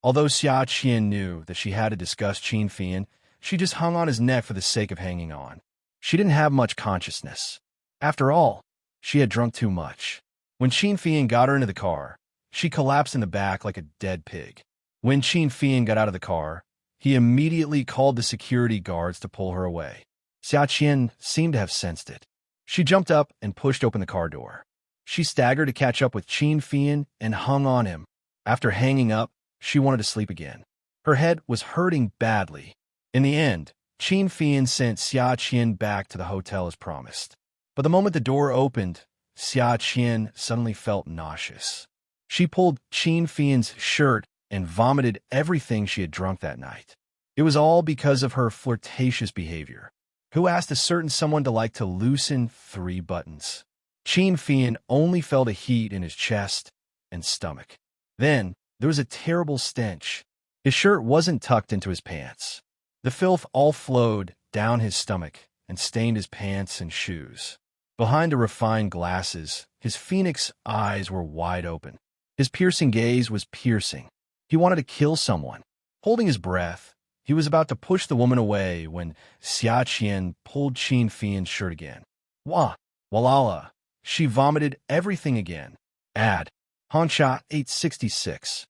Although Xia Qian knew that she had to discuss Qin Fian, she just hung on his neck for the sake of hanging on. She didn't have much consciousness. After all, she had drunk too much. When Qin Fian got her into the car, she collapsed in the back like a dead pig. When Qin Fian got out of the car, he immediately called the security guards to pull her away. Xia Qian seemed to have sensed it. She jumped up and pushed open the car door. She staggered to catch up with Qin Fian and hung on him. After hanging up, she wanted to sleep again. Her head was hurting badly. In the end, Qin Fian sent Xia Qian back to the hotel as promised. But the moment the door opened, Xia Qian suddenly felt nauseous. She pulled Qin Fian's shirt and vomited everything she had drunk that night. It was all because of her flirtatious behavior. Who asked a certain someone to like to loosen 3 buttons? Qin Fian only felt a heat in his chest and stomach. Then, there was a terrible stench. His shirt wasn't tucked into his pants. The filth all flowed down his stomach and stained his pants and shoes. Behind the refined glasses, his phoenix eyes were wide open. His piercing gaze was piercing. He wanted to kill someone. Holding his breath, he was about to push the woman away when Xia Qian pulled Qin Fian's shirt again. Walala. She vomited everything again. Add. Hansha 866.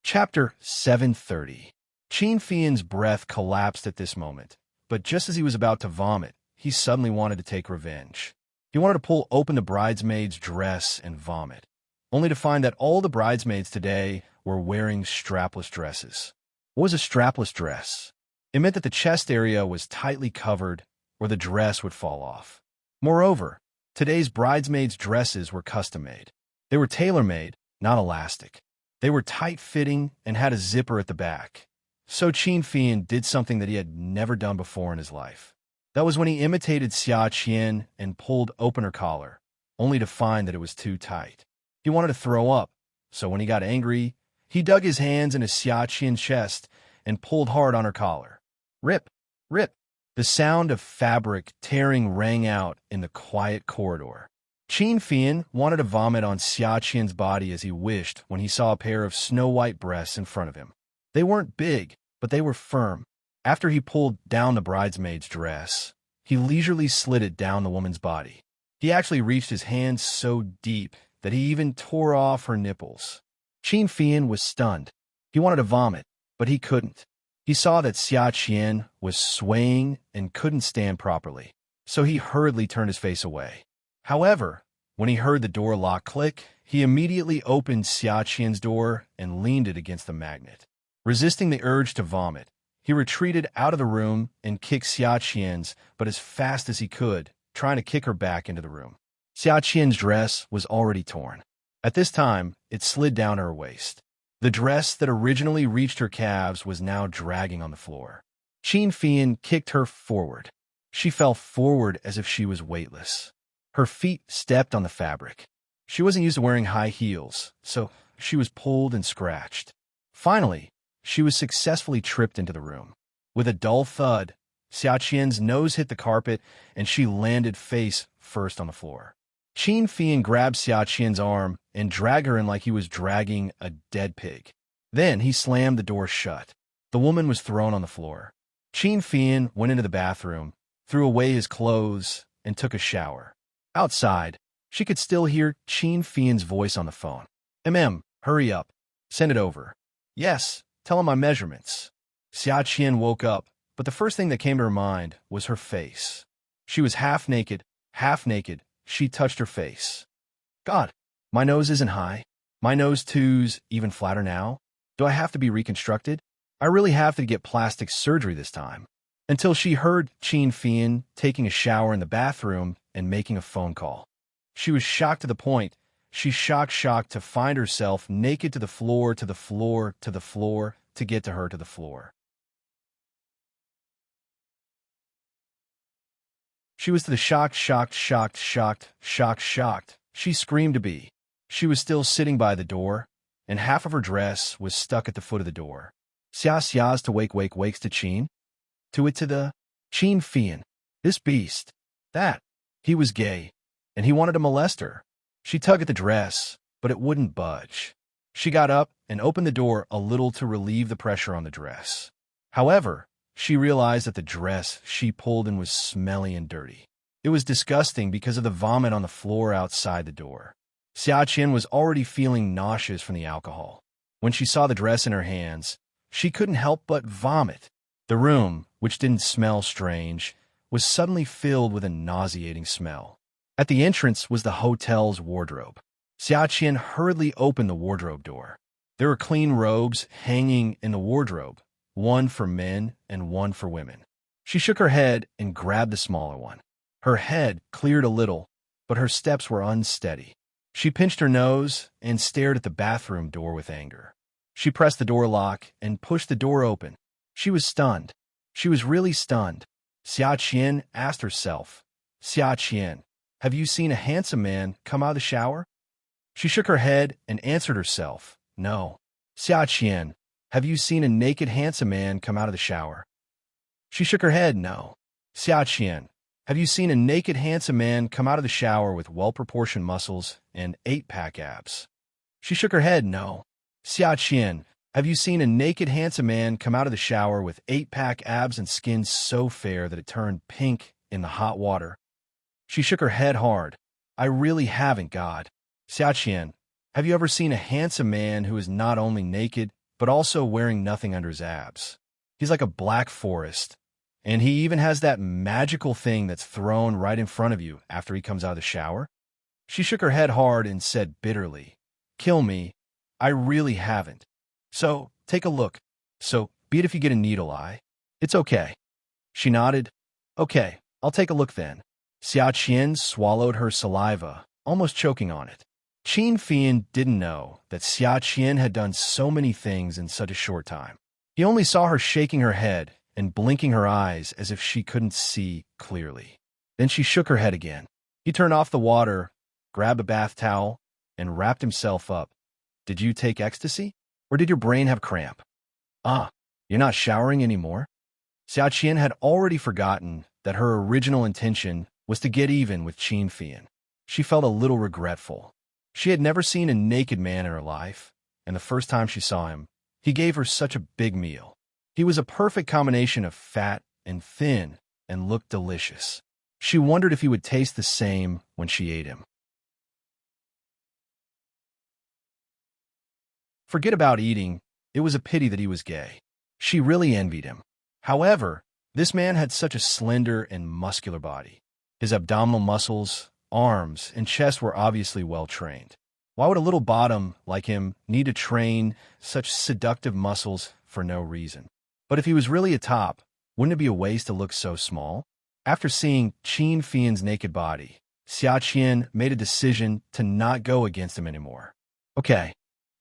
Chapter 730. Qin Fian's breath collapsed at this moment, but just as he was about to vomit, he suddenly wanted to take revenge. He wanted to pull open the bridesmaid's dress and vomit, only to find that all the bridesmaids today were wearing strapless dresses. What was a strapless dress? It meant that the chest area was tightly covered or the dress would fall off. Moreover, today's bridesmaids' dresses were custom-made. They were tailor-made, not elastic. They were tight-fitting and had a zipper at the back. So Qin Fian did something that he had never done before in his life. That was when he imitated Xia Qian and pulled open her collar, only to find that it was too tight. He wanted to throw up, so when he got angry, he dug his hands into Xia Qian's chest and pulled hard on her collar. Rip, rip. The sound of fabric tearing rang out in the quiet corridor. Qin Fian wanted to vomit on Xia Qian's body as he wished when he saw a pair of snow-white breasts in front of him. They weren't big, but they were firm. After he pulled down the bridesmaid's dress, he leisurely slid it down the woman's body. He actually reached his hands so deep that he even tore off her nipples. Qin Fian was stunned. He wanted to vomit, but he couldn't. He saw that Xia Qian was swaying and couldn't stand properly, so he hurriedly turned his face away. However, when he heard the door lock click, he immediately opened Xia Qian's door and leaned it against the magnet. Resisting the urge to vomit, he retreated out of the room and kicked Xia Qian's, but as fast as he could, trying to kick her back into the room. Xia Qian's dress was already torn. At this time, it slid down her waist. The dress that originally reached her calves was now dragging on the floor. Qin Fian kicked her forward. She fell forward as if she was weightless. Her feet stepped on the fabric. She wasn't used to wearing high heels, so she was pulled and scratched. Finally, she was successfully tripped into the room. With a dull thud, Xia Qian's nose hit the carpet, and she landed face first on the floor. Qin Fian grabbed Xia Qian's arm and dragged her in like he was dragging a dead pig. Then he slammed the door shut. The woman was thrown on the floor. Qin Fian went into the bathroom, threw away his clothes, and took a shower. Outside, she could still hear Qin Fian's voice on the phone. Hurry up. Send it over. Yes, tell him my measurements. Xia Qian woke up, but the first thing that came to her mind was her face. She was half naked. She touched her face. God, my nose isn't high. My nose two's even flatter now. Do I have to be reconstructed? I really have to get plastic surgery this time. Until she heard Qin Fian taking a shower in the bathroom and making a phone call. She was shocked to the point. She's shocked to find herself naked to the floor, to get to her to the floor. She was to the shocked. She screamed to be. She was still sitting by the door, and half of her dress was stuck at the foot of the door. Xia's to wakes to Qin. To the Qin Fian. This beast. That. He was gay, and he wanted to molest her. She tugged at the dress, but it wouldn't budge. She got up and opened the door a little to relieve the pressure on the dress. However, she realized that the dress she pulled in was smelly and dirty. It was disgusting because of the vomit on the floor outside the door. Xia Qian was already feeling nauseous from the alcohol. When she saw the dress in her hands, she couldn't help but vomit. The room, which didn't smell strange, was suddenly filled with a nauseating smell. At the entrance was the hotel's wardrobe. Xia Qian hurriedly opened the wardrobe door. There were clean robes hanging in the wardrobe, one for men and one for women. She shook her head and grabbed the smaller one. Her head cleared a little, but her steps were unsteady. She pinched her nose and stared at the bathroom door with anger. She pressed the door lock and pushed the door open. She was stunned. She was really stunned. Xia Qian asked herself, Xia Qian, have you seen a handsome man come out of the shower? She shook her head and answered herself, no. Xia Qian, have you seen a naked handsome man come out of the shower? She shook her head, no. Xia Qian, have you seen a naked handsome man come out of the shower with well-proportioned muscles and 8-pack abs? She shook her head, no. Xia Qian, have you seen a naked handsome man come out of the shower with 8-pack abs and skin so fair that it turned pink in the hot water? She shook her head hard. I really haven't, God. Xia Qian, have you ever seen a handsome man who is not only naked, but also wearing nothing under his abs? He's like a black forest, and he even has that magical thing that's thrown right in front of you after he comes out of the shower. She shook her head hard and said bitterly, kill me. I really haven't. So, take a look. So, be it if you get a needle eye. It's okay. She nodded. Okay, I'll take a look then. Xia Qian swallowed her saliva, almost choking on it. Qin Fian didn't know that Xia Qian had done so many things in such a short time. He only saw her shaking her head and blinking her eyes as if she couldn't see clearly. Then she shook her head again. He turned off the water, grabbed a bath towel, and wrapped himself up. Did you take ecstasy? Or did your brain have cramp? Ah, you're not showering anymore? Xia Qian had already forgotten that her original intention was to get even with Qin Fian. She felt a little regretful. She had never seen a naked man in her life, and the first time she saw him, he gave her such a big meal. He was a perfect combination of fat and thin and looked delicious. She wondered if he would taste the same when she ate him. Forget about eating. It was a pity that he was gay. She really envied him. However, this man had such a slender and muscular body. His abdominal muscles, arms, and chest were obviously well trained. Why would a little bottom like him need to train such seductive muscles for no reason? But if he was really a top, wouldn't it be a waste to look so small? After seeing Qin Fian's naked body, Xia Qian made a decision to not go against him anymore. Okay,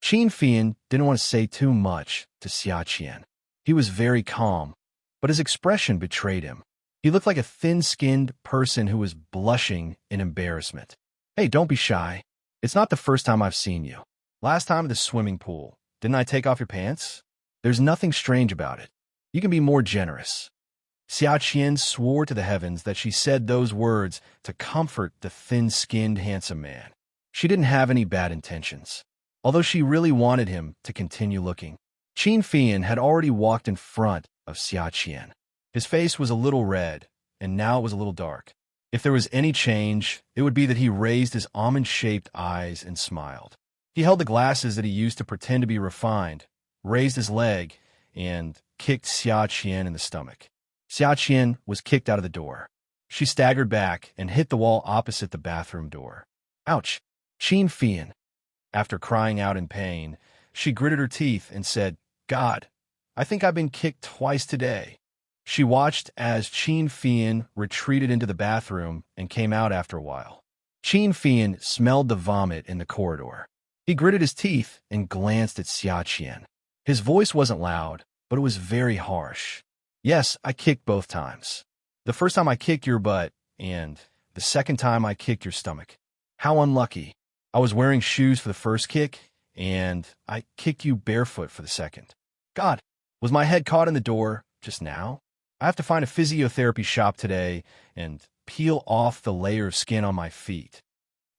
Qin Fian didn't want to say too much to Xia Qian. He was very calm, but his expression betrayed him. He looked like a thin-skinned person who was blushing in embarrassment. Hey, don't be shy. It's not the first time I've seen you. Last time at the swimming pool, didn't I take off your pants? There's nothing strange about it. You can be more generous. Xia Qian swore to the heavens that she said those words to comfort the thin-skinned, handsome man. She didn't have any bad intentions, although she really wanted him to continue looking. Qin Fian had already walked in front of Xia Qian. His face was a little red, and now it was a little dark. If there was any change, it would be that he raised his almond-shaped eyes and smiled. He held the glasses that he used to pretend to be refined, raised his leg, and kicked Xia Qian in the stomach. Xia Qian was kicked out of the door. She staggered back and hit the wall opposite the bathroom door. Ouch! Qin Fian. After crying out in pain, she gritted her teeth and said, God, I think I've been kicked twice today. She watched as Qin Fian retreated into the bathroom and came out after a while. Qin Fian smelled the vomit in the corridor. He gritted his teeth and glanced at Xia Qian. His voice wasn't loud, but it was very harsh. Yes, I kicked both times. The first time I kicked your butt, and the second time I kicked your stomach. How unlucky. I was wearing shoes for the first kick, and I kicked you barefoot for the second. God, was my head caught in the door just now? I have to find a physiotherapy shop today and peel off the layer of skin on my feet.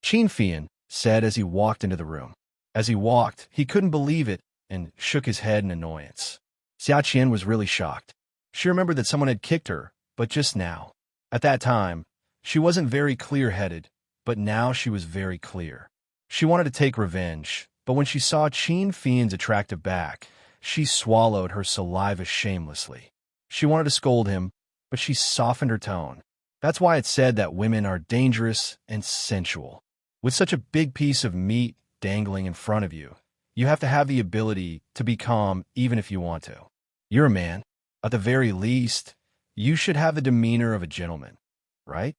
Qin Fian said as he walked into the room. As he walked, he couldn't believe it and shook his head in annoyance. Xia Qian was really shocked. She remembered that someone had kicked her, but just now. At that time, she wasn't very clear-headed, but now she was very clear. She wanted to take revenge, but when she saw Qin Fian's attractive back, she swallowed her saliva shamelessly. She wanted to scold him, but she softened her tone. That's why it's said that women are dangerous and sensual. With such a big piece of meat dangling in front of you, you have to have the ability to be calm even if you want to. You're a man. At the very least, you should have the demeanor of a gentleman, right?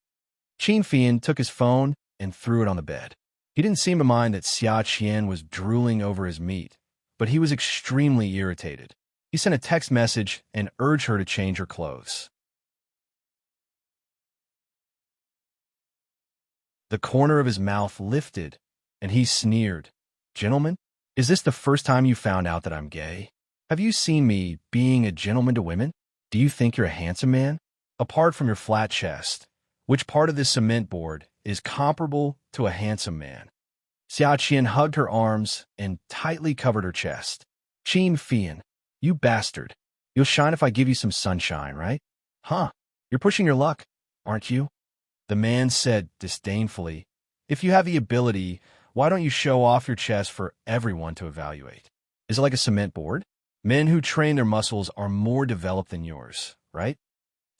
Qin Fian took his phone and threw it on the bed. He didn't seem to mind that Xia Qian was drooling over his meat, but he was extremely irritated. He sent a text message and urged her to change her clothes. The corner of his mouth lifted, and he sneered. Gentlemen, is this the first time you found out that I'm gay? Have you seen me being a gentleman to women? Do you think you're a handsome man? Apart from your flat chest, which part of this cement board is comparable to a handsome man? Xia Qian hugged her arms and tightly covered her chest. Qin Fian, you bastard. You'll shine if I give you some sunshine, right? Huh, you're pushing your luck, aren't you? The man said disdainfully, if you have the ability, why don't you show off your chest for everyone to evaluate? Is it like a cement board? Men who train their muscles are more developed than yours, right?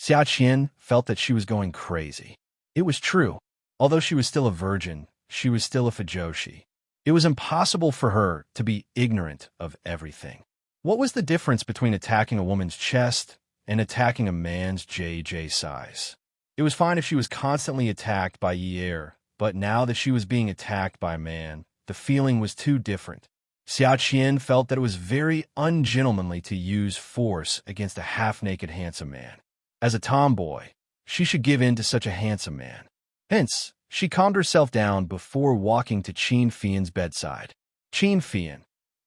Xia Qian felt that she was going crazy. It was true. Although she was still a virgin, she was still a fujoshi. It was impossible for her to be ignorant of everything. What was the difference between attacking a woman's chest and attacking a man's JJ size? It was fine if she was constantly attacked by Yi, but now that she was being attacked by a man, the feeling was too different. Xia Qian felt that it was very ungentlemanly to use force against a half-naked handsome man. As a tomboy, she should give in to such a handsome man. Hence, she calmed herself down before walking to Qin Fian's bedside. Qin Fian,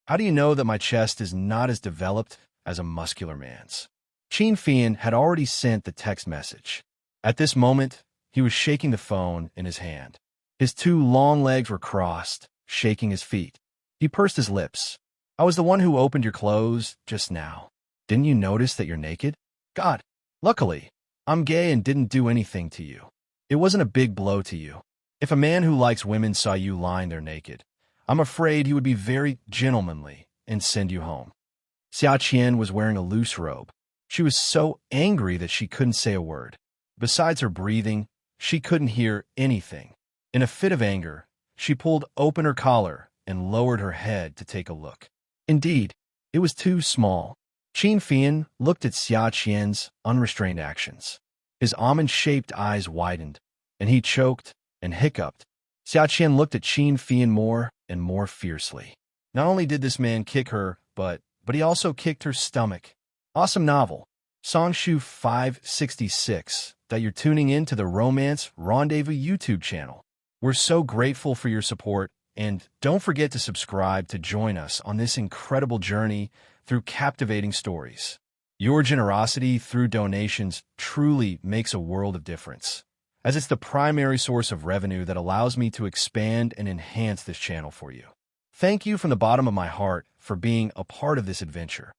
how do you know that my chest is not as developed as a muscular man's? Qin Fian had already sent the text message. At this moment, he was shaking the phone in his hand. His two long legs were crossed, shaking his feet. He pursed his lips. I was the one who opened your clothes just now. Didn't you notice that you're naked? God, luckily, I'm gay and didn't do anything to you. It wasn't a big blow to you. If a man who likes women saw you lying there naked, I'm afraid he would be very gentlemanly and send you home. Xia Qian was wearing a loose robe. She was so angry that she couldn't say a word. Besides her breathing, she couldn't hear anything. In a fit of anger, she pulled open her collar and lowered her head to take a look. Indeed, it was too small. Qin Fian looked at Xia Qian's unrestrained actions. His almond-shaped eyes widened, and he choked and hiccuped. Xia Qian looked at Qin Fian more and more fiercely. Not only did this man kick her, but he also kicked her stomach. Awesome novel. Songshu 566 that you're tuning in to the Romance Rendezvous YouTube channel. We're so grateful for your support, and don't forget to subscribe to join us on this incredible journey through captivating stories. Your generosity through donations truly makes a world of difference, as it's the primary source of revenue that allows me to expand and enhance this channel for you. Thank you from the bottom of my heart for being a part of this adventure.